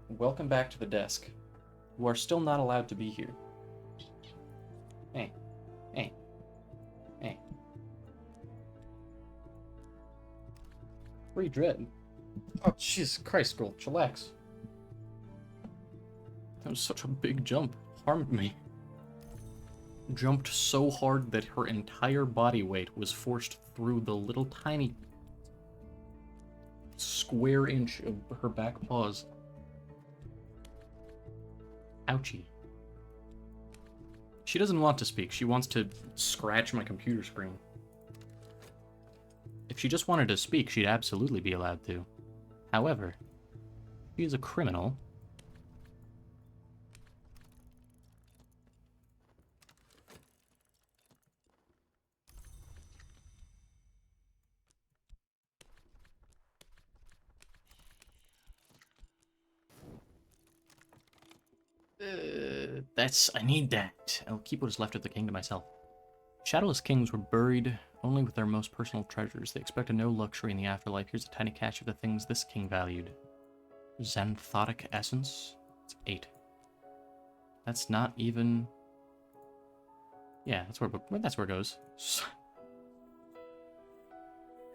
welcome back to the desk. You are still not allowed to be here. Hey. Hey. Hey. Free Dread. Oh, Jesus Christ, girl. Chillax. That was such a big jump. Harmed me. Jumped so hard that her entire body weight was forced through the little tiny square inch of her back paws. Ouchie. She doesn't want to speak. She wants to scratch my computer screen. If she just wanted to speak, she'd absolutely be allowed to. However, she is a criminal. I need that. I'll keep what is left of the king to myself. Shadowless kings were buried only with their most personal treasures. They expected no luxury in the afterlife. Here's a tiny cache of the things this king valued. Xanthotic essence? It's 8. That's not even... Yeah, that's where it goes.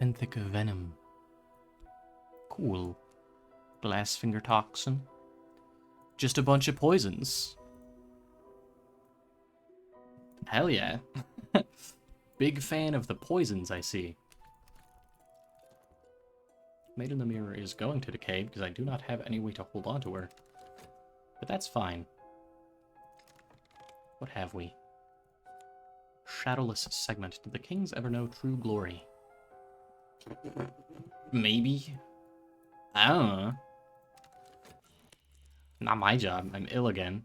Benthic venom. Cool. Glassfinger toxin. Just a bunch of poisons. Hell yeah. Big fan of the poisons, I see. Maid in the Mirror is going to decay because I do not have any way to hold on to her. But that's fine. What have we? Shadowless segment. Did the kings ever know true glory? Maybe. I don't know. Not my job. I'm ill again.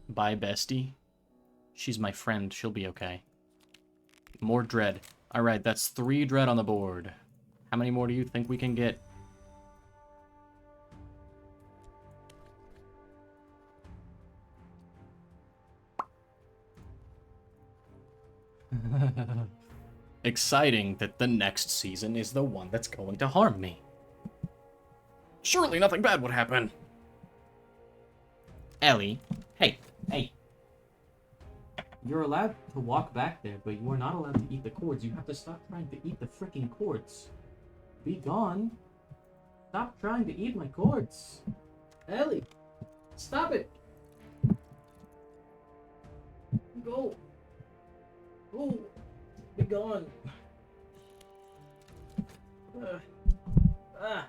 Bye, bestie. She's my friend. She'll be okay. More dread. Alright, that's 3 dread on the board. How many more do you think we can get? Exciting that the next season is the one that's going to harm me. Surely nothing bad would happen. Ellie. Hey. Hey. You're allowed to walk back there, but you are not allowed to eat the cords. You have to stop trying to eat the freaking cords. Be gone. Stop trying to eat my cords. Ellie. Stop it. Go. Go. Be gone. Ah.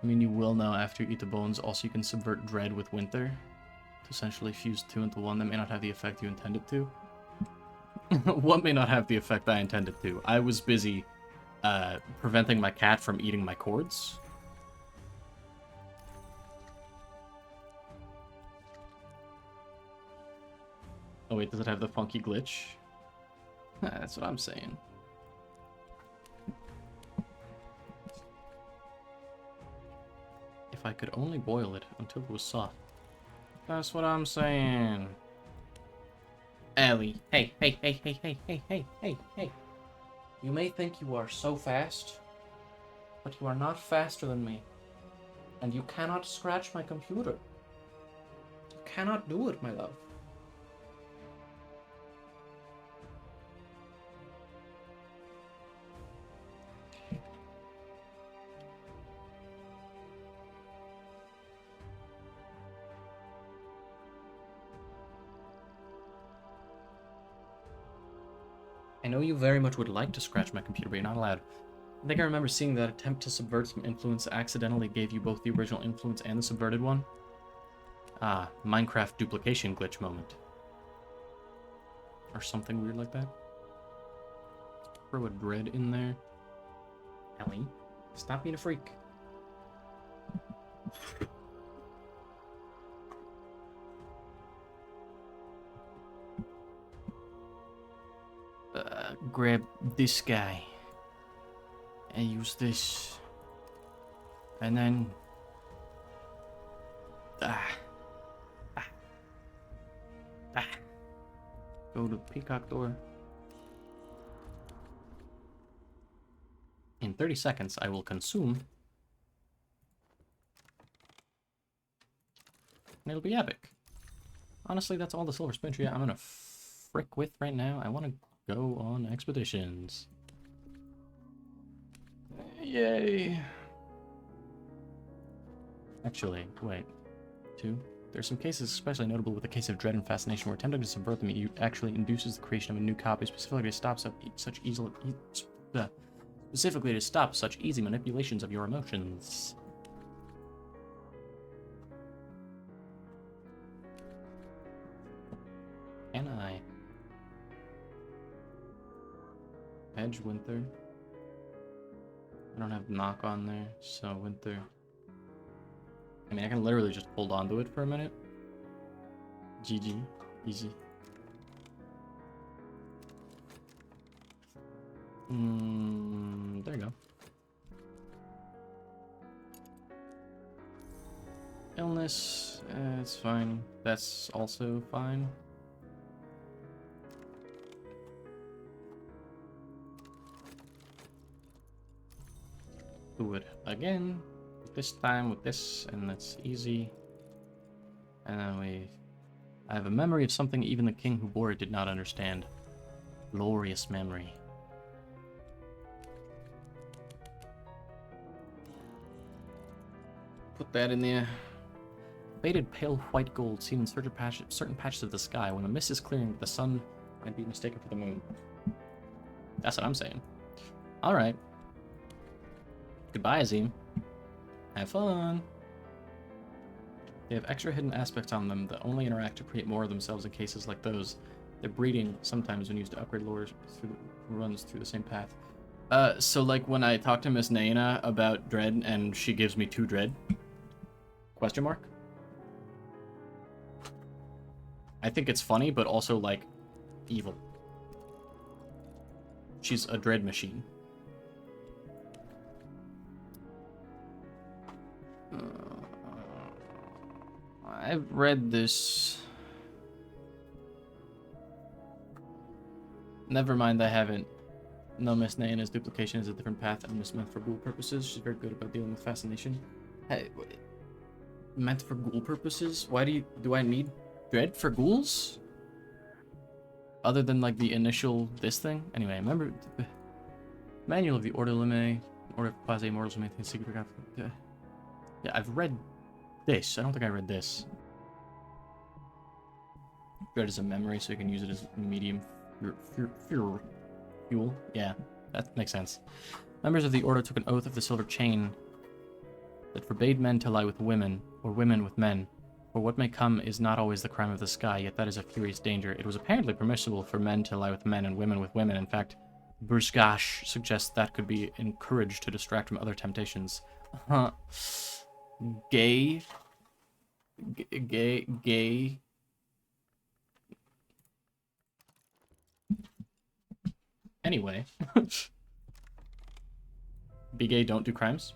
I mean, you will know after you eat the bones. Also, you can subvert dread with winter to essentially fuse 2 into 1 that may not have the effect you intended to. What may not have the effect I intended to. I was busy preventing my cat from eating my cords. Oh wait, does it have the funky glitch? That's what I'm saying. If I could only boil it until it was soft. That's what I'm saying. Ellie. Hey, hey, hey, hey, hey, hey, hey, hey, hey. You may think you are so fast, but you are not faster than me. And you cannot scratch my computer. You cannot do it, my love. I know you very much would like to scratch my computer, but you're not allowed. I think I remember seeing that attempt to subvert some influence accidentally gave you both the original influence and the subverted one. Ah, Minecraft duplication glitch moment. Or something weird like that. Throw a dread in there. Ellie, stop being a freak. Grab this guy. And use this. And then... Go to Peacock door. In 30 seconds, I will consume. And it'll be epic. Honestly, that's all the silver spoon tree I'm gonna frick with right now. I want to go on expeditions. Yay. Actually, wait. 2. There's some cases especially notable with the case of dread and fascination where attempting to subvert them actually induces the creation of a new copy specifically to stop such easy manipulations of your emotions. Can I? Edge Winter. I don't have knock on there, so Winter. I mean, I can literally just hold on to it for a minute. GG. Easy. There you go. Illness, it's fine. That's also fine. Do it again. This time with this, and that's easy. And then I have a memory of something even the king who bore it did not understand. Glorious memory. Put that in there. Faded pale white gold seen in certain patches of the sky. When the mist is clearing, the sun might be mistaken for the moon. That's what I'm saying. Alright. Goodbye, Azim. Have fun. They have extra hidden aspects on them that only interact to create more of themselves in cases like those. Their breeding, sometimes when used to upgrade lore, runs through the same path. So like when I talk to Miss Naina about Dread and she gives me 2 Dread? Question mark? I think it's funny, but also, like, evil. She's a Dread machine. I've read this. Never mind, I haven't. No, Miss Naina's duplication is a different path and is meant for ghoul purposes. She's very good about dealing with fascination. Hey, meant for ghoul purposes? Why do I need Dread for ghouls? Other than, like, the initial this thing? Anyway, remember the Manual of the Order Lime, Order of Quasi-Immortals, maintain secret. Yeah, I've read this. I don't think I read this. Dread is a memory, so you can use it as medium fuel. Yeah, that makes sense. Members of the Order took an oath of the Silver Chain that forbade men to lie with women, or women with men. For what may come is not always the crime of the sky, yet that is a furious danger. It was apparently permissible for men to lie with men and women with women. In fact, Burskash suggests that could be encouraged to distract from other temptations. Gay. Gay. Anyway. Be gay, don't do crimes?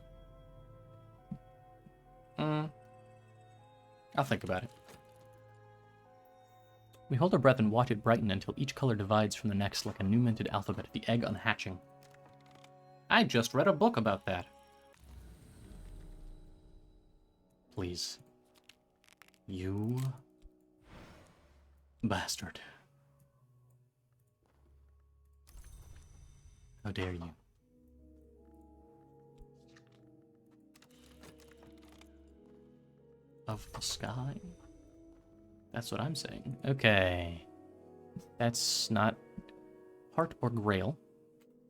I'll think about it. We hold our breath and watch it brighten until each color divides from the next like a new minted alphabet, the egg unhatching. I just read a book about that. Please. You bastard. How dare you? Of the sky? That's what I'm saying. Okay. That's not heart or grail.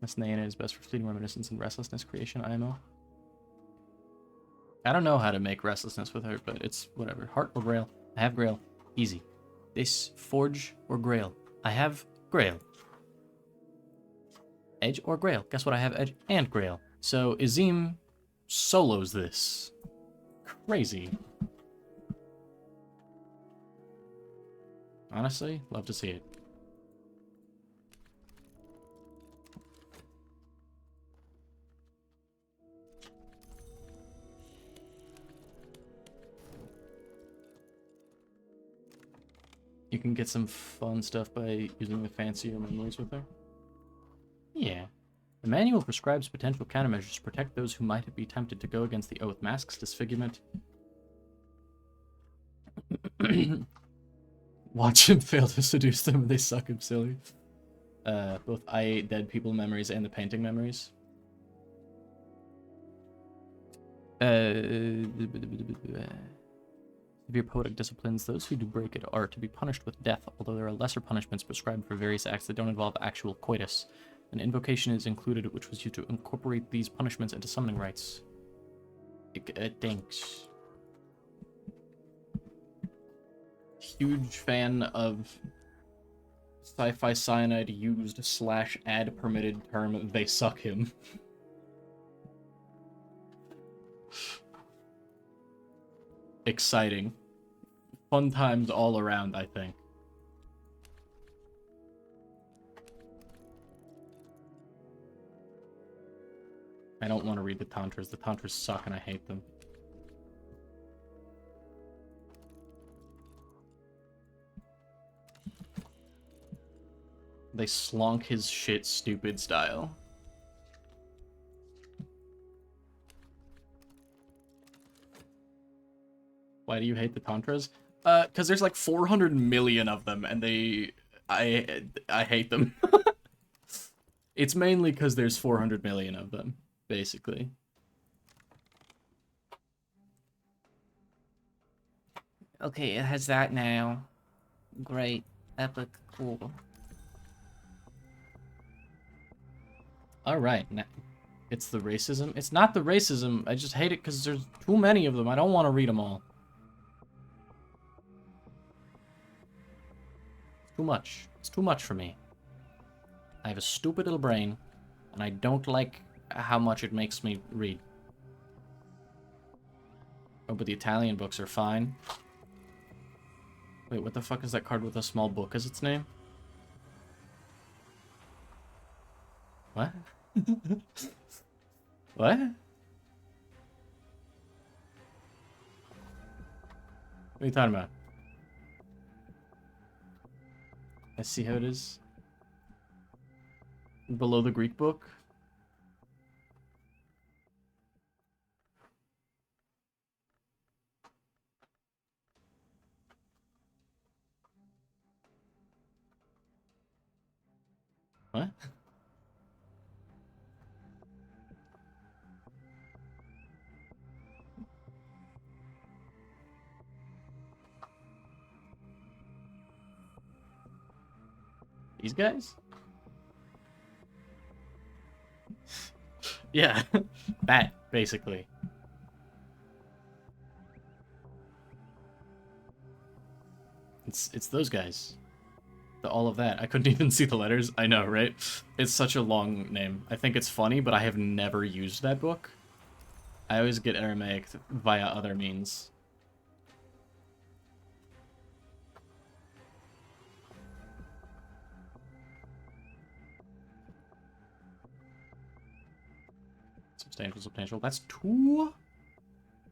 Masnayana is best for fleeting reminiscence and restlessness creation, IMO. I don't know how to make restlessness with her, but it's whatever. Heart or grail? I have grail. Easy. This forge or grail? I have grail. Edge or grail? Guess what? I have edge and grail. So Azim solos this. Crazy. Honestly, love to see it. You can get some fun stuff by using the fancier memories with her. Yeah. The manual prescribes potential countermeasures to protect those who might be tempted to go against the oath. Masks, disfigurement. Watch him fail to seduce them and they suck him silly. Both I ate dead people memories and the painting memories. Severe poetic disciplines, those who do break it are to be punished with death, although there are lesser punishments prescribed for various acts that don't involve actual coitus. An invocation is included, which was used to incorporate these punishments into summoning rites. Thanks. Huge fan of sci-fi cyanide used / ad permitted term, they suck him. Exciting. Fun times all around, I think. I don't want to read the Tantras. The Tantras suck and I hate them. They slonk his shit stupid style. Why do you hate the Tantras? Because there's like 400 million of them, and I hate them. It's mainly because there's 400 million of them, basically. Okay, it has that now. Great. Epic. Cool. Alright, now it's the racism. It's not the racism, I just hate it because there's too many of them. I don't want to read them all. Too much. It's too much for me. I have a stupid little brain, and I don't like how much it makes me read. Oh, but the Italian books are fine. Wait, what the fuck is that card with a small book as its name? What? What? What are you talking about? I see how it is. Below the Greek book. What? These guys? Yeah, that, basically. It's those guys. All of that. I couldn't even see the letters. I know, right? It's such a long name. I think it's funny, but I have never used that book. I always get Aramaic via other means. Substantial. That's two.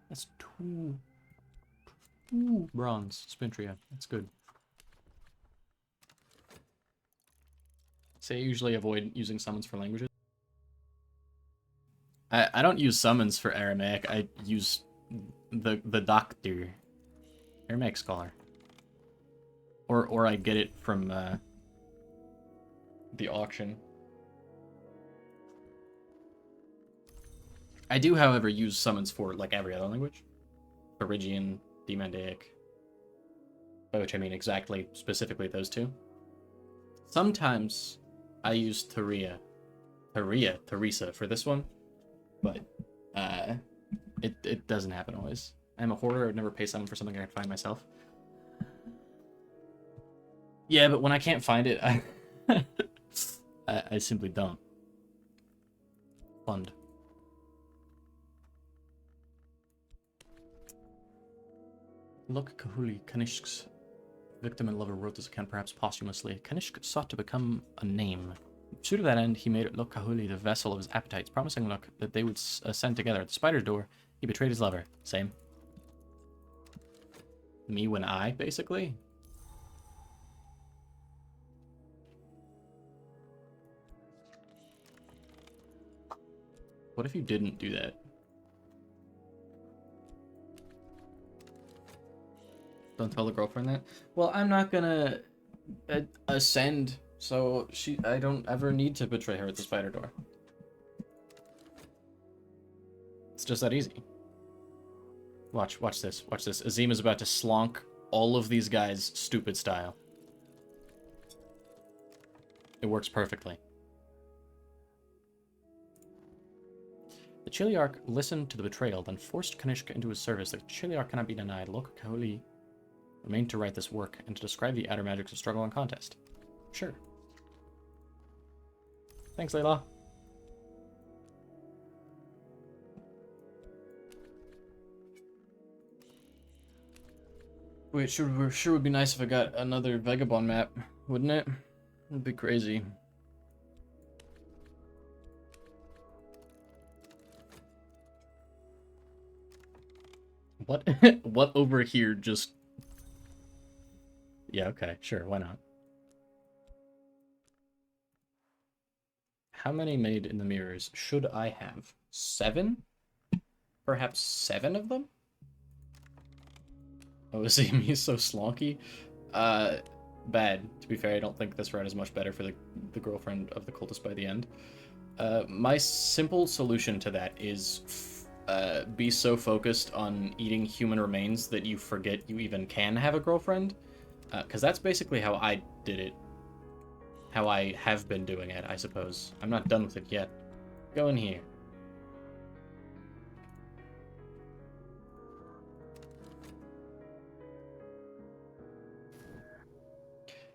That's two. Two bronze. Spintria. That's good. Say I usually avoid using summons for languages. I don't use summons for Aramaic. I use the doctor. Aramaic scholar. Or I get it from the auction. I do, however, use summons for like every other language. Phrygian, Demandaic. By which I mean exactly, specifically those two. Sometimes I use Teresa for this one, but it doesn't happen always. I'm a hoarder. I would never pay someone for something I can find myself. Yeah, but when I can't find it, I simply don't. Fund. Look, Kahuli, Kanishk's victim and lover wrote this account perhaps posthumously. Kanishk sought to become a name. True to that end, he made Lok Kahuli the vessel of his appetites, promising Lok that they would ascend together at the spider's door. He betrayed his lover. Same. Me when I, basically? What if you didn't do that? Don't tell the girlfriend that? Well, I'm not gonna ascend, so I don't ever need to betray her at the spider door. It's just that easy. Watch this. Azim is about to slonk all of these guys stupid style. It works perfectly. The Chiliarch listened to the betrayal, then forced Kanishka into his service. The Chiliarch cannot be denied. Lok Kahuli remained to write this work and to describe the outer magics of struggle and contest. Sure. Thanks, Layla. Wait, sure would be nice if I got another Vagabond map, wouldn't it? It'd be crazy. What? What over here just... Yeah, okay, sure, why not? How many made in the mirrors should I have? 7? Perhaps 7 of them? Oh, he's so slonky. Bad. To be fair, I don't think this route is much better for the girlfriend of the cultist by the end. My simple solution to that is be so focused on eating human remains that you forget you even can have a girlfriend. Because that's basically how I did it. How I have been doing it, I suppose. I'm not done with it yet. Go in here.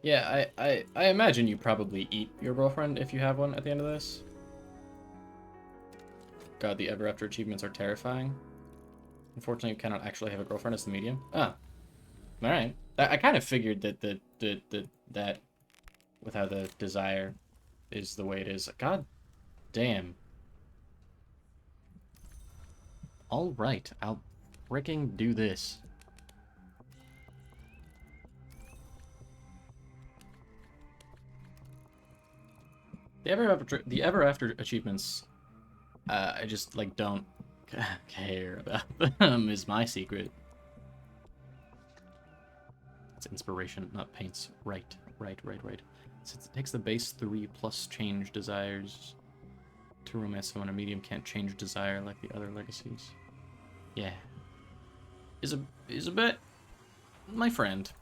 Yeah, I imagine you probably eat your girlfriend if you have one at the end of this. God, the ever after achievements are terrifying. Unfortunately, you cannot actually have a girlfriend as the medium. Ah, all right. I kind of figured that that with how the desire is the way it is. God damn. All right, I'll freaking do this. The ever after achievements, I just like don't care about them. Is my secret. It's inspiration, not paints. Right. Since it takes the base 3 plus change desires to romance someone, a medium can't change desire like the other legacies. Yeah. Is a bit my friend.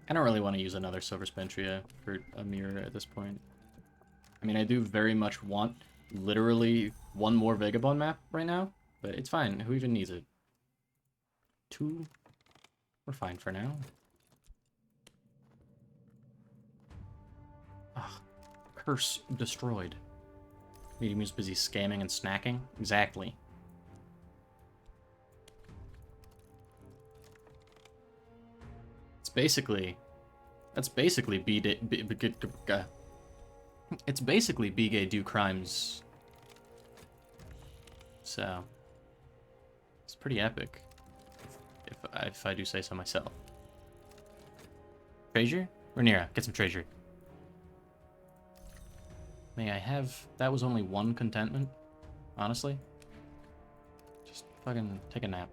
I don't really want to use another Silver Spentria for a mirror at this point. I mean, I do very much want literally one more Vagabond map right now, but it's fine. Who even needs it? 2. We're fine for now. Ah, curse destroyed. Medium is busy scamming and snacking? Exactly. It's basically... That's basically it's basically be gay, do crimes. So... It's pretty epic. If I do say so myself. Treasure? Rhaenyra, get some treasure. May I have... That was only one contentment, honestly. Just fucking take a nap.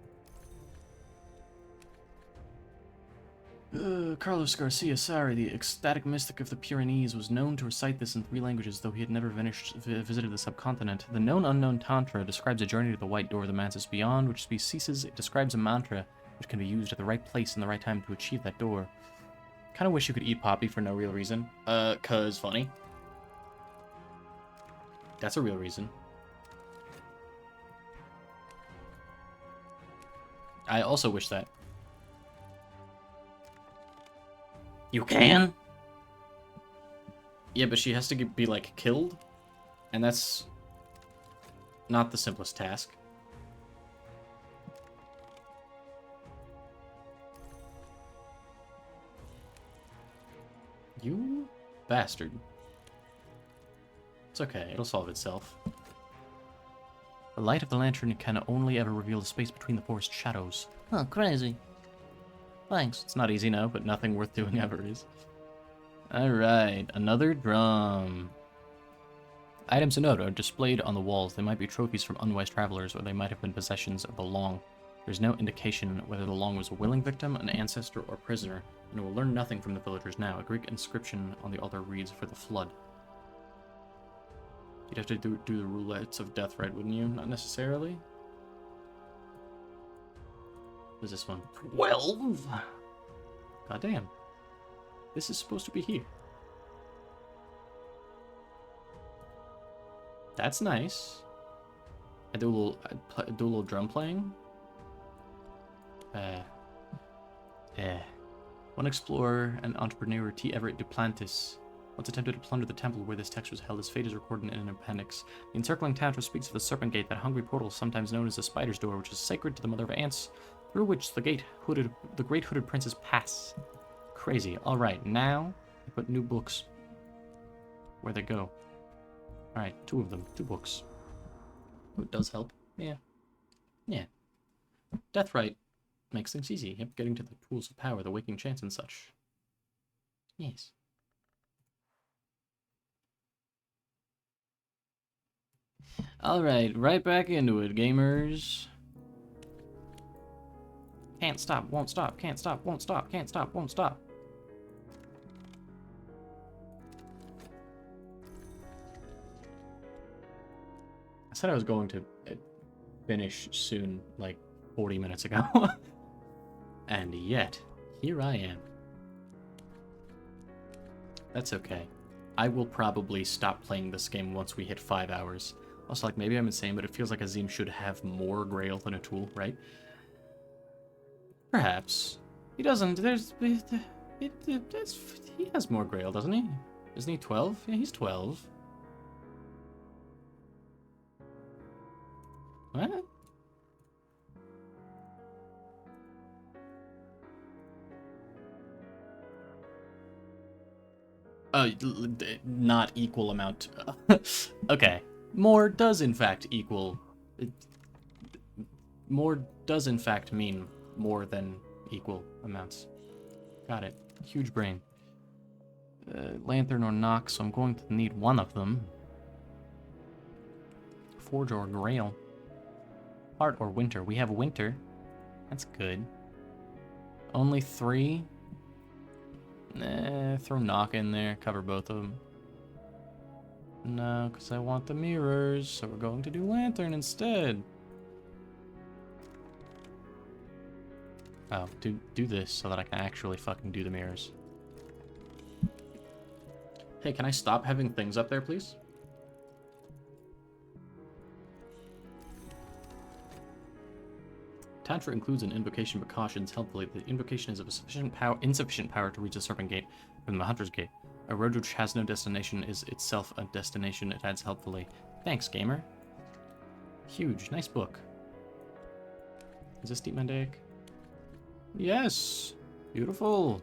Carlos Garcia Sari, the ecstatic mystic of the Pyrenees, was known to recite this in 3 languages, though he had never visited the subcontinent. The known unknown tantra describes a journey to the white door of the mantis beyond, which ceases. It describes a mantra which can be used at the right place and the right time to achieve that door. Kind of wish you could eat Poppy for no real reason. 'Cause funny. That's a real reason. I also wish that. You can? Yeah, but she has to be, like, killed? And that's not the simplest task. You bastard. It's okay, it'll solve itself. The light of the lantern can only ever reveal the space between the forest shadows. Huh, crazy. Thanks. It's not easy, no, but nothing worth doing ever is. Alright, another drum. Items to note are displayed on the walls. They might be trophies from unwise travelers, or they might have been possessions of the Long. There's no indication whether the Long was a willing victim, an ancestor, or prisoner, and we'll learn nothing from the villagers now. A Greek inscription on the altar reads, "For the flood." You'd have to do the roulettes of death, right, wouldn't you? Not necessarily. What is this one? 12? God damn. This is supposed to be here. That's nice. I do a little drum playing. One explorer and entrepreneur, T. Everett Duplantis, once attempted to plunder the temple where this text was held. His fate is recorded in an appendix. The encircling tantra speaks of the serpent gate, that hungry portal sometimes known as the spider's door, which is sacred to the mother of ants, through which the great hooded princes pass. Crazy. Alright, now I put new books where they go. Alright, 2 of them. 2 books. Oh, it does help. Yeah. Yeah. Deathrite makes things easy. Yep, getting to the tools of power, the waking chance and such. Yes. Alright, right back into it, gamers. Can't stop, won't stop, can't stop, won't stop, can't stop, won't stop. I said I was going to finish soon, like 40 minutes ago. And yet, here I am. That's okay. I will probably stop playing this game once we hit 5 hours. Also, like, maybe I'm insane, but it feels like Azim should have more Grail than a tool, right? Perhaps. He doesn't. He has more Grail, doesn't he? Isn't he 12? Yeah, he's 12. What? Not equal amount. Okay. More does in fact equal... More does in fact mean more than equal amounts. Got it. Huge brain. Lantern or knock, so I'm going to need one of them. Forge or Grail. Heart or winter. We have winter. That's good. Only 3? Throw knock in there. Cover both of them. No, because I want the mirrors, so we're going to do lantern instead. Oh, do this so that I can actually fucking do the mirrors. Hey, can I stop having things up there, please? Tantra includes an invocation but cautions helpfully. The invocation is of insufficient power to reach the Serpent Gate from the Hunter's Gate. A road which has no destination is itself a destination, it adds helpfully. Thanks, gamer. Huge. Nice book. Is this Deep Mendaic? Yes! Beautiful!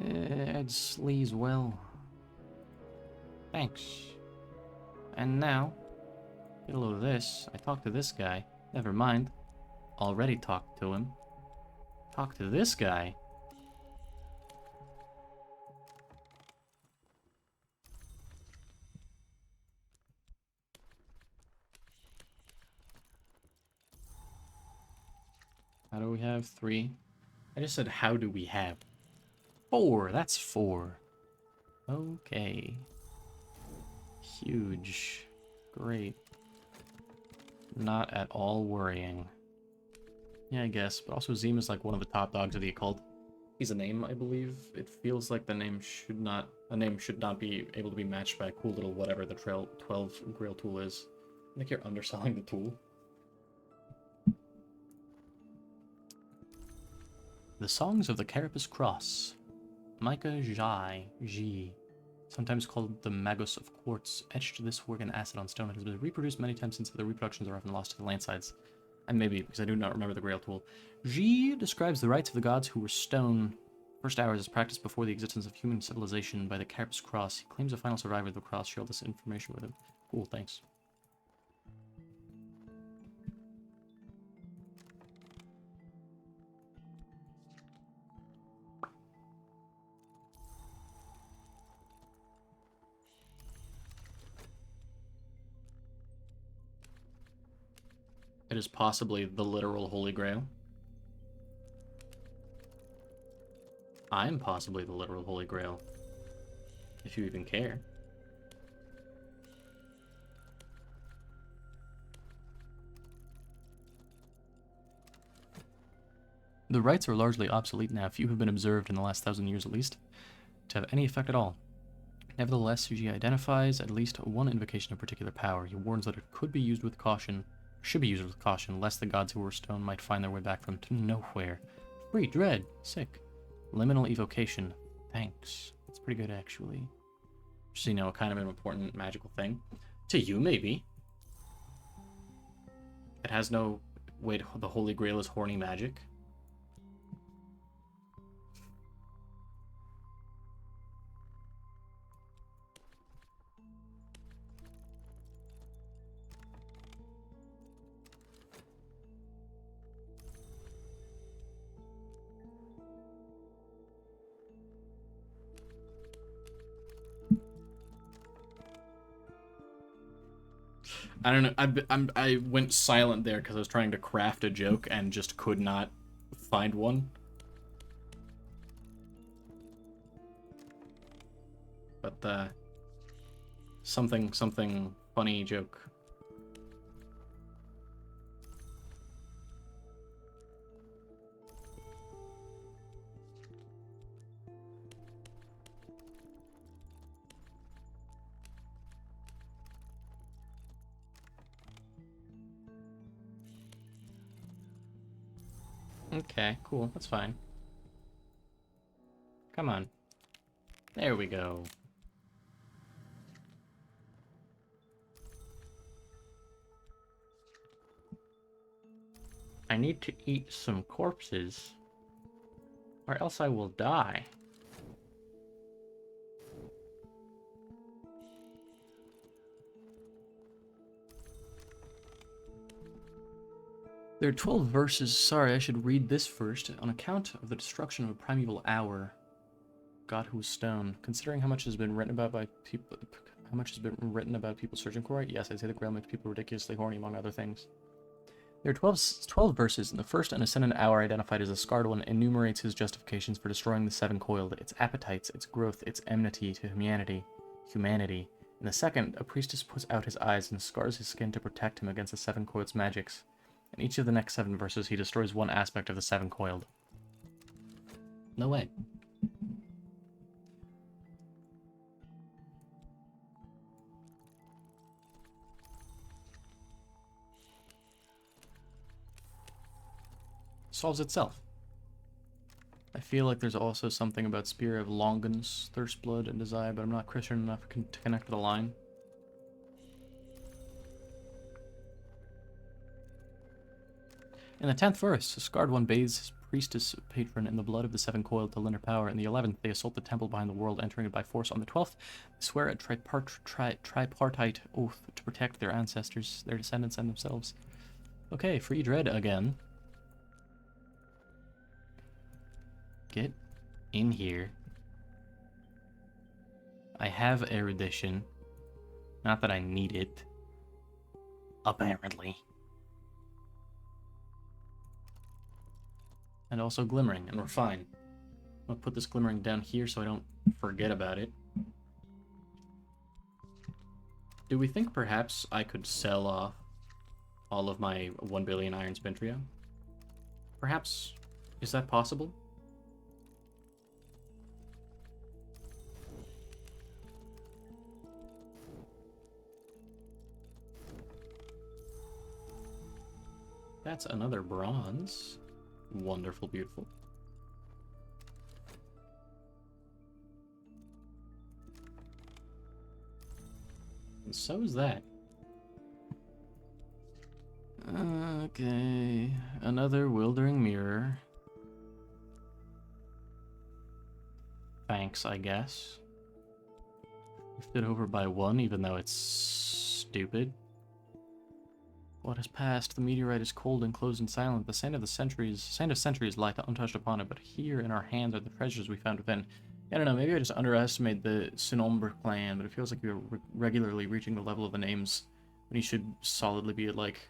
Adds sleaze well. Thanks. And now, get a load of this. I talked to this guy. Never mind. Already talked to him. Talk to this guy. How do we have 3? I just said, how do we have? 4. That's 4. Okay. Huge. Great. Not at all worrying. Yeah, I guess. But also Zim is like one of the top dogs of the occult. He's a name, I believe. It feels like the name should not be able to be matched by a cool little whatever the 12 Grail tool is. I think you're underselling the tool. The Songs of the Carapace Cross. Mica Ji, sometimes called the Magos of Quartz, etched this work in acid on stone. It has been reproduced many times since the reproductions are often lost to the landsides. And maybe, because I do not remember the Grail tool. Ji describes the rites of the gods who were stone. First hours is practiced before the existence of human civilization by the Carapace Cross. He claims a final survivor of the cross shared this information with him. Cool, thanks. It is possibly the literal Holy Grail. I'm possibly the literal Holy Grail. If you even care. The rites are largely obsolete now. Few have been observed in the last 1,000 years at least to have any effect at all. Nevertheless, Suji identifies at least one invocation of particular power. He warns that it could be used with caution, should be used with caution, lest the gods who were stone might find their way back from nowhere. Free dread. Sick. Liminal evocation. Thanks. That's pretty good, actually. Just, you know, kind of an important magical thing. To you, maybe. It has no... Wait, the Holy Grail is horny magic? I don't know. I went silent there because I was trying to craft a joke and just could not find one. But something funny joke. Okay, cool. That's fine. Come on. There we go. I need to eat some corpses, or else I will die. There are 12 verses. Sorry, I should read this first. On account of the destruction of a primeval hour, God who was stone. Considering how much has been written about by people, people searching for it, yes, I'd say the Grail makes people ridiculously horny, among other things. There are 12 verses, and the first an ascendant hour identified as a scarred one enumerates his justifications for destroying the seven coiled, its appetites, its growth, its enmity to humanity. In the second, a priestess puts out his eyes and scars his skin to protect him against the seven coiled's magics. In each of the next 7 verses, he destroys one aspect of the seven coiled. No way. solves itself. I feel like there's also something about Spear of Longin's Thirst Blood and Desire, but I'm not Christian enough to connect the line. In the 10th verse, a scarred one bathes his priestess patron in the blood of the seven coiled to lend her power. In the 11th, they assault the temple behind the world, entering it by force. On the 12th, they swear a tripartite oath to protect their ancestors, their descendants, and themselves. Okay, free dread again. Get in here. I have erudition. Not that I need it. Apparently. And also glimmering, and we're fine. I'll put this glimmering down here so I don't forget about it. Do we think perhaps I could sell off all of my 1 billion iron spentria? Perhaps. Is that possible? That's another bronze. Wonderful, beautiful. And so is that. Okay, another wildering mirror. Thanks, I guess. Lifted over by one, even though it's stupid. What has passed? The meteorite is cold and closed and silent. The sand of centuries lie untouched upon it, but here in our hands are the treasures we found within. I don't know, maybe I just underestimate the Sinombre clan, but it feels like we are regularly reaching the level of the names when you should solidly be at, like,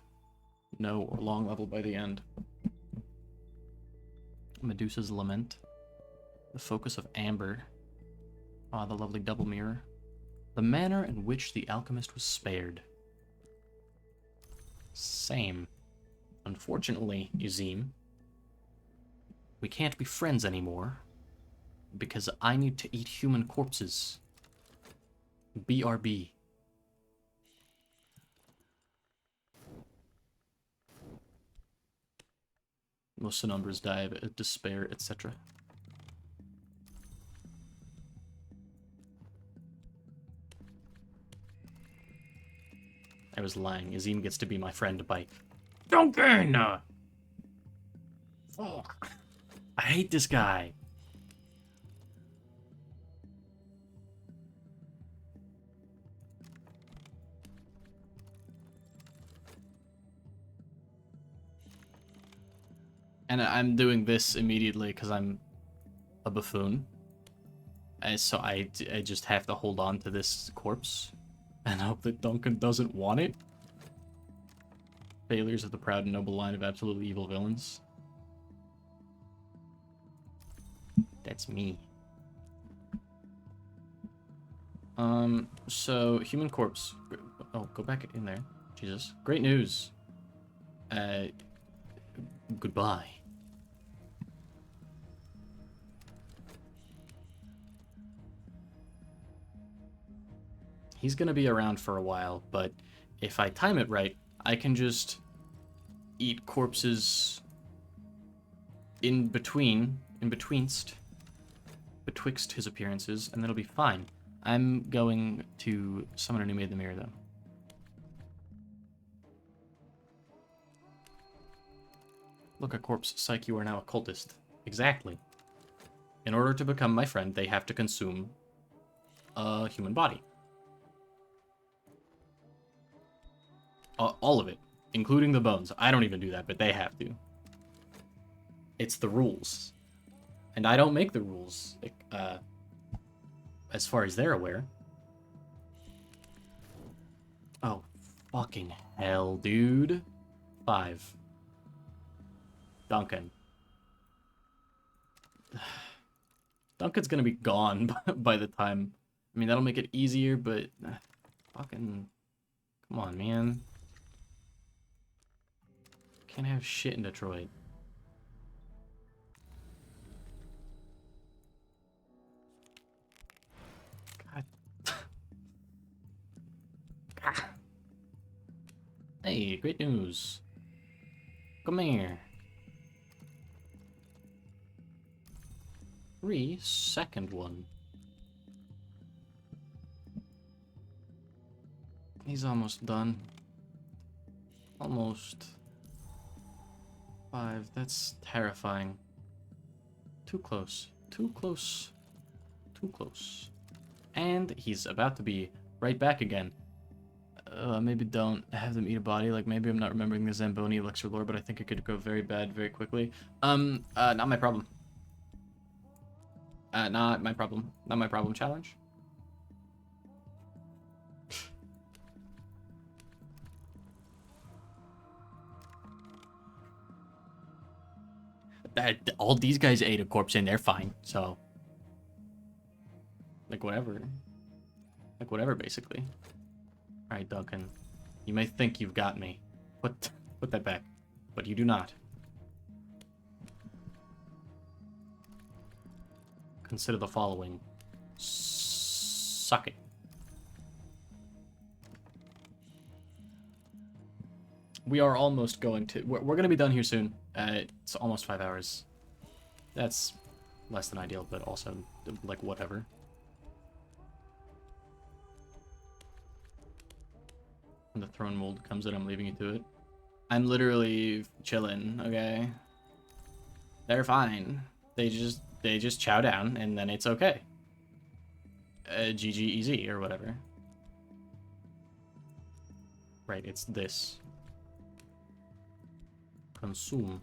no or long level by the end. Medusa's Lament. The focus of Amber. Ah, the lovely double mirror. The manner in which the alchemist was spared. Same. Unfortunately, Uzim, we can't be friends anymore because I need to eat human corpses. BRB. Most numbers die of despair, etc. I was lying. Azim gets to be my friend by Duncan! Fuck. I hate this guy. And I'm doing this immediately because I'm a buffoon. So I just have to hold on to this corpse and hope that Duncan doesn't want it. Failures of the proud and noble line of absolutely evil villains. That's me. So, human corpse. Oh, go back in there. Jesus. Great news. Goodbye. He's gonna be around for a while, but if I time it right, I can just eat corpses betwixt his appearances, and that'll be fine. I'm going to summon a new Maid the Mirror, though. Look, a corpse. Psyche, you are now a cultist. Exactly. In order to become my friend, they have to consume a human body. All of it, including the bones. I don't even do that, but they have to. It's the rules. And I don't make the rules, as far as they're aware. Oh, fucking hell, dude. 5. Duncan. Duncan's gonna be gone by the time... I mean, that'll make it easier, but... fucking... Come on, man. Can't have shit in Detroit. God. Hey, great news. Come here. 3-second one. He's almost done. Almost. 5. That's terrifying. Too close. Too close. Too close. And he's about to be right back again. Maybe don't have them eat a body. Like, maybe I'm not remembering the Zamboni elixir lore, but I think it could go very bad very quickly. Not my problem. Not my problem. Not my problem challenge. All these guys ate a corpse and they're fine, so. Like, whatever. Like, whatever, basically. Alright, Duncan. You may think you've got me. Put that back. But you do not. Consider the following. Suck it. We are almost going to... We're going to be done here soon. It's almost 5 hours. That's less than ideal, but also, like, whatever. When the throne mold comes in, I'm leaving you to it. I'm literally chilling, okay? They're fine. They just chow down, and then it's okay. GG easy, or whatever. Right, it's this. Consume.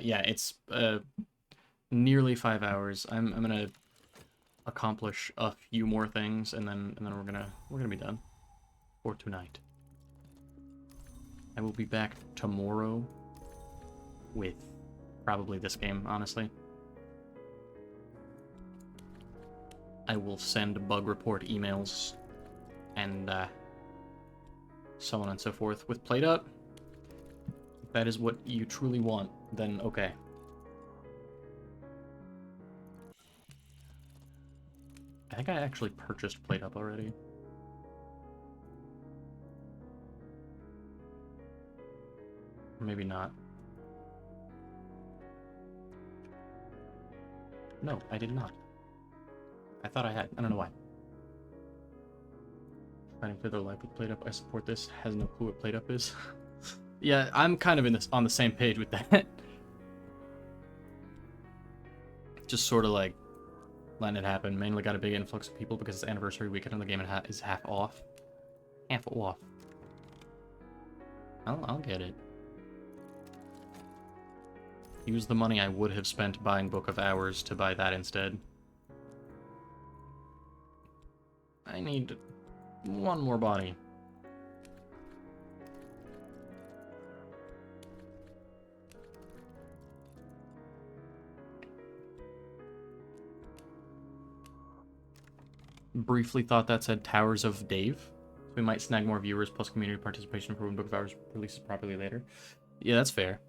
Yeah, it's nearly 5 hours. I'm gonna accomplish a few more things, and then we're gonna be done for tonight. I will be back tomorrow with probably this game, honestly. I will send bug report emails and so on and so forth with PlateUp. If that is what you truly want, then okay. I think I actually purchased PlateUp already. Or maybe not. No, I did not. I thought I had. I don't know why. Fighting for their life with PlateUp. I support this. Has no clue what PlateUp is. Yeah, I'm kind of on the same page with that. Just sort of like letting it happen. Mainly got a big influx of people because it's anniversary weekend and the game is half off. Half off. I'll get it. Use the money I would have spent buying Book of Hours to buy that instead. I need one more body. Briefly thought that said Towers of Dave. So we might snag more viewers plus community participation for when Book of Hours releases properly later. Yeah, that's fair.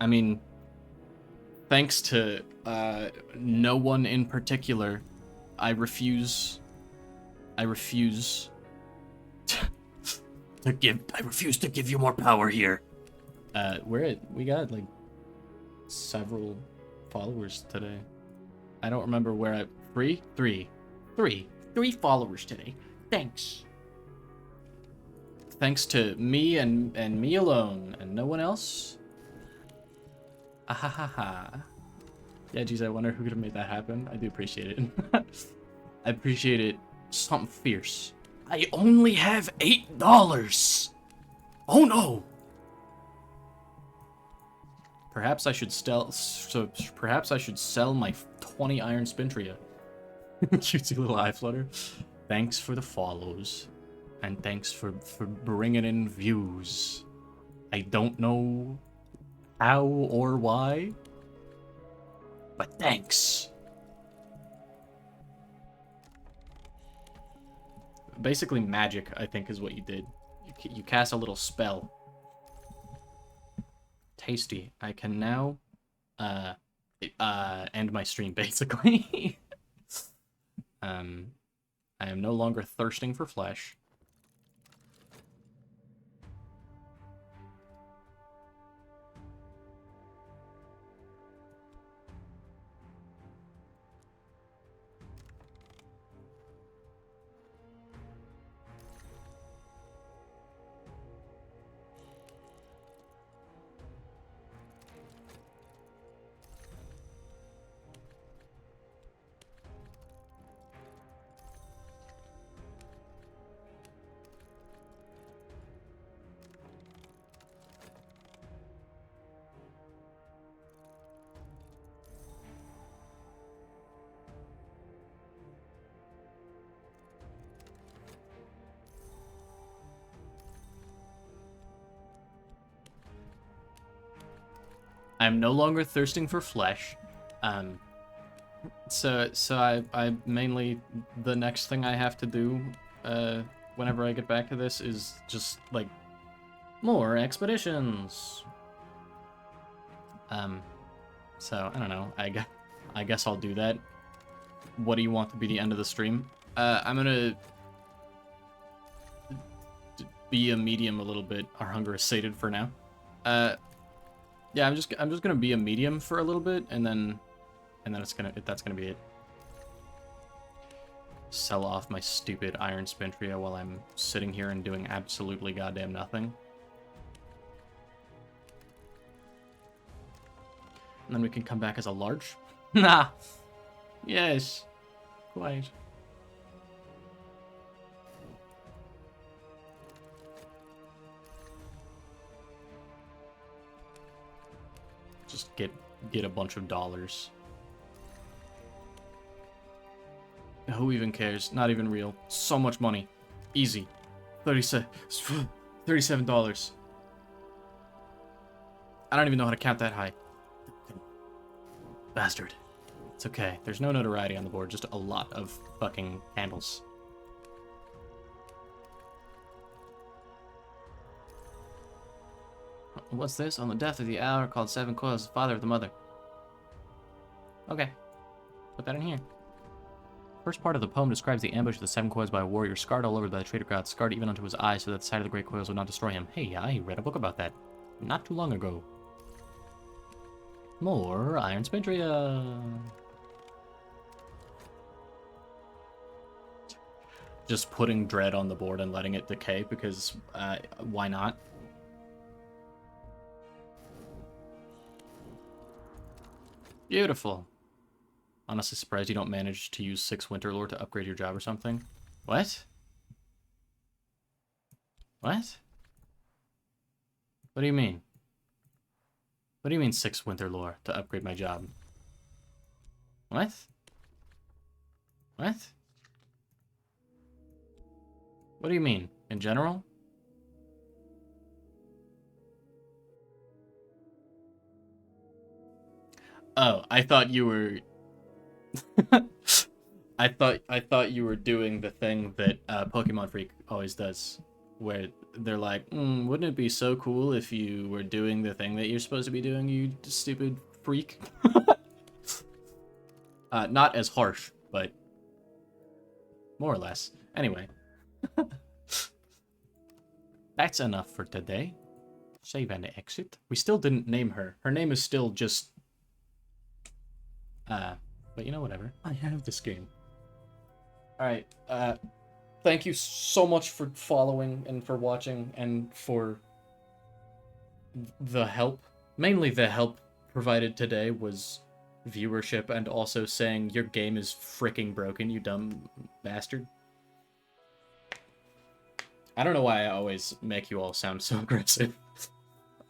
I mean, thanks to no one in particular, I refuse to give you more power here. We got like several followers today. I don't remember where I... Three followers today. Thanks. Thanks to me and me alone and no one else. Ahahaha. Yeah, geez, I wonder who could have made that happen. I do appreciate it. I appreciate it. Something fierce. I only have $8. Oh no. Perhaps I should perhaps I should sell my 20 iron spintria. Cutesy little eye flutter. Thanks for the follows. And thanks for bringing in views. I don't know how or why, but thanks. Basically magic, I think, is what you did. You cast a little spell. Tasty. I can now end my stream, basically. I am no longer thirsting for flesh. I'm no longer thirsting for flesh. So I mainly, the next thing I have to do whenever I get back to this is just like more expeditions. So I don't know. I guess I'll do that. What do you want to be the end of the stream? I'm gonna be a medium a little bit. Our hunger is sated for now. Yeah, I'm just gonna be a medium for a little bit, and then that's gonna be it. Sell off my stupid iron spentria while I'm sitting here and doing absolutely goddamn nothing. And then we can come back as a large. Nah. Yes. Quite. Just get a bunch of dollars. Who even cares? Not even real. So much money. Easy. $37. I don't even know how to count that high. Bastard. It's okay. There's no notoriety on the board, just a lot of fucking candles. What's this? On the death of the hour called Seven Coils, the father of the mother. Okay. Put that in here. First part of the poem describes the ambush of the Seven Coils by a warrior, scarred all over by the traitor god, scarred even onto his eyes so that the sight of the great coils would not destroy him. Hey, I read a book about that. Not too long ago. More iron spentria. Just putting dread on the board and letting it decay because why not? Beautiful. Honestly surprised you don't manage to use 6 Winter Lore to upgrade your job or something. What? What? What do you mean? What do you mean 6 Winter Lore to upgrade my job? What? What? What do you mean? In general? Oh, I thought you were... I thought you were doing the thing that Pokemon Freak always does, where they're like, wouldn't it be so cool if you were doing the thing that you're supposed to be doing, you stupid freak? Not as harsh, but more or less. Anyway. That's enough for today. Save and exit. We still didn't name her. Her name is still just... but you know, whatever. I have this game. Alright, thank you so much for following and for watching and for the help. Mainly the help provided today was viewership and also saying your game is freaking broken, you dumb bastard. I don't know why I always make you all sound so aggressive.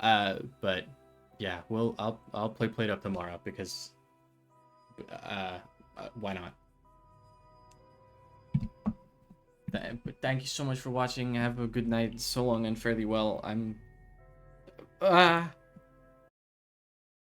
But yeah, I'll play Plate Up tomorrow because why not? But thank you so much for watching. Have a good night. So long and fairly well. I'm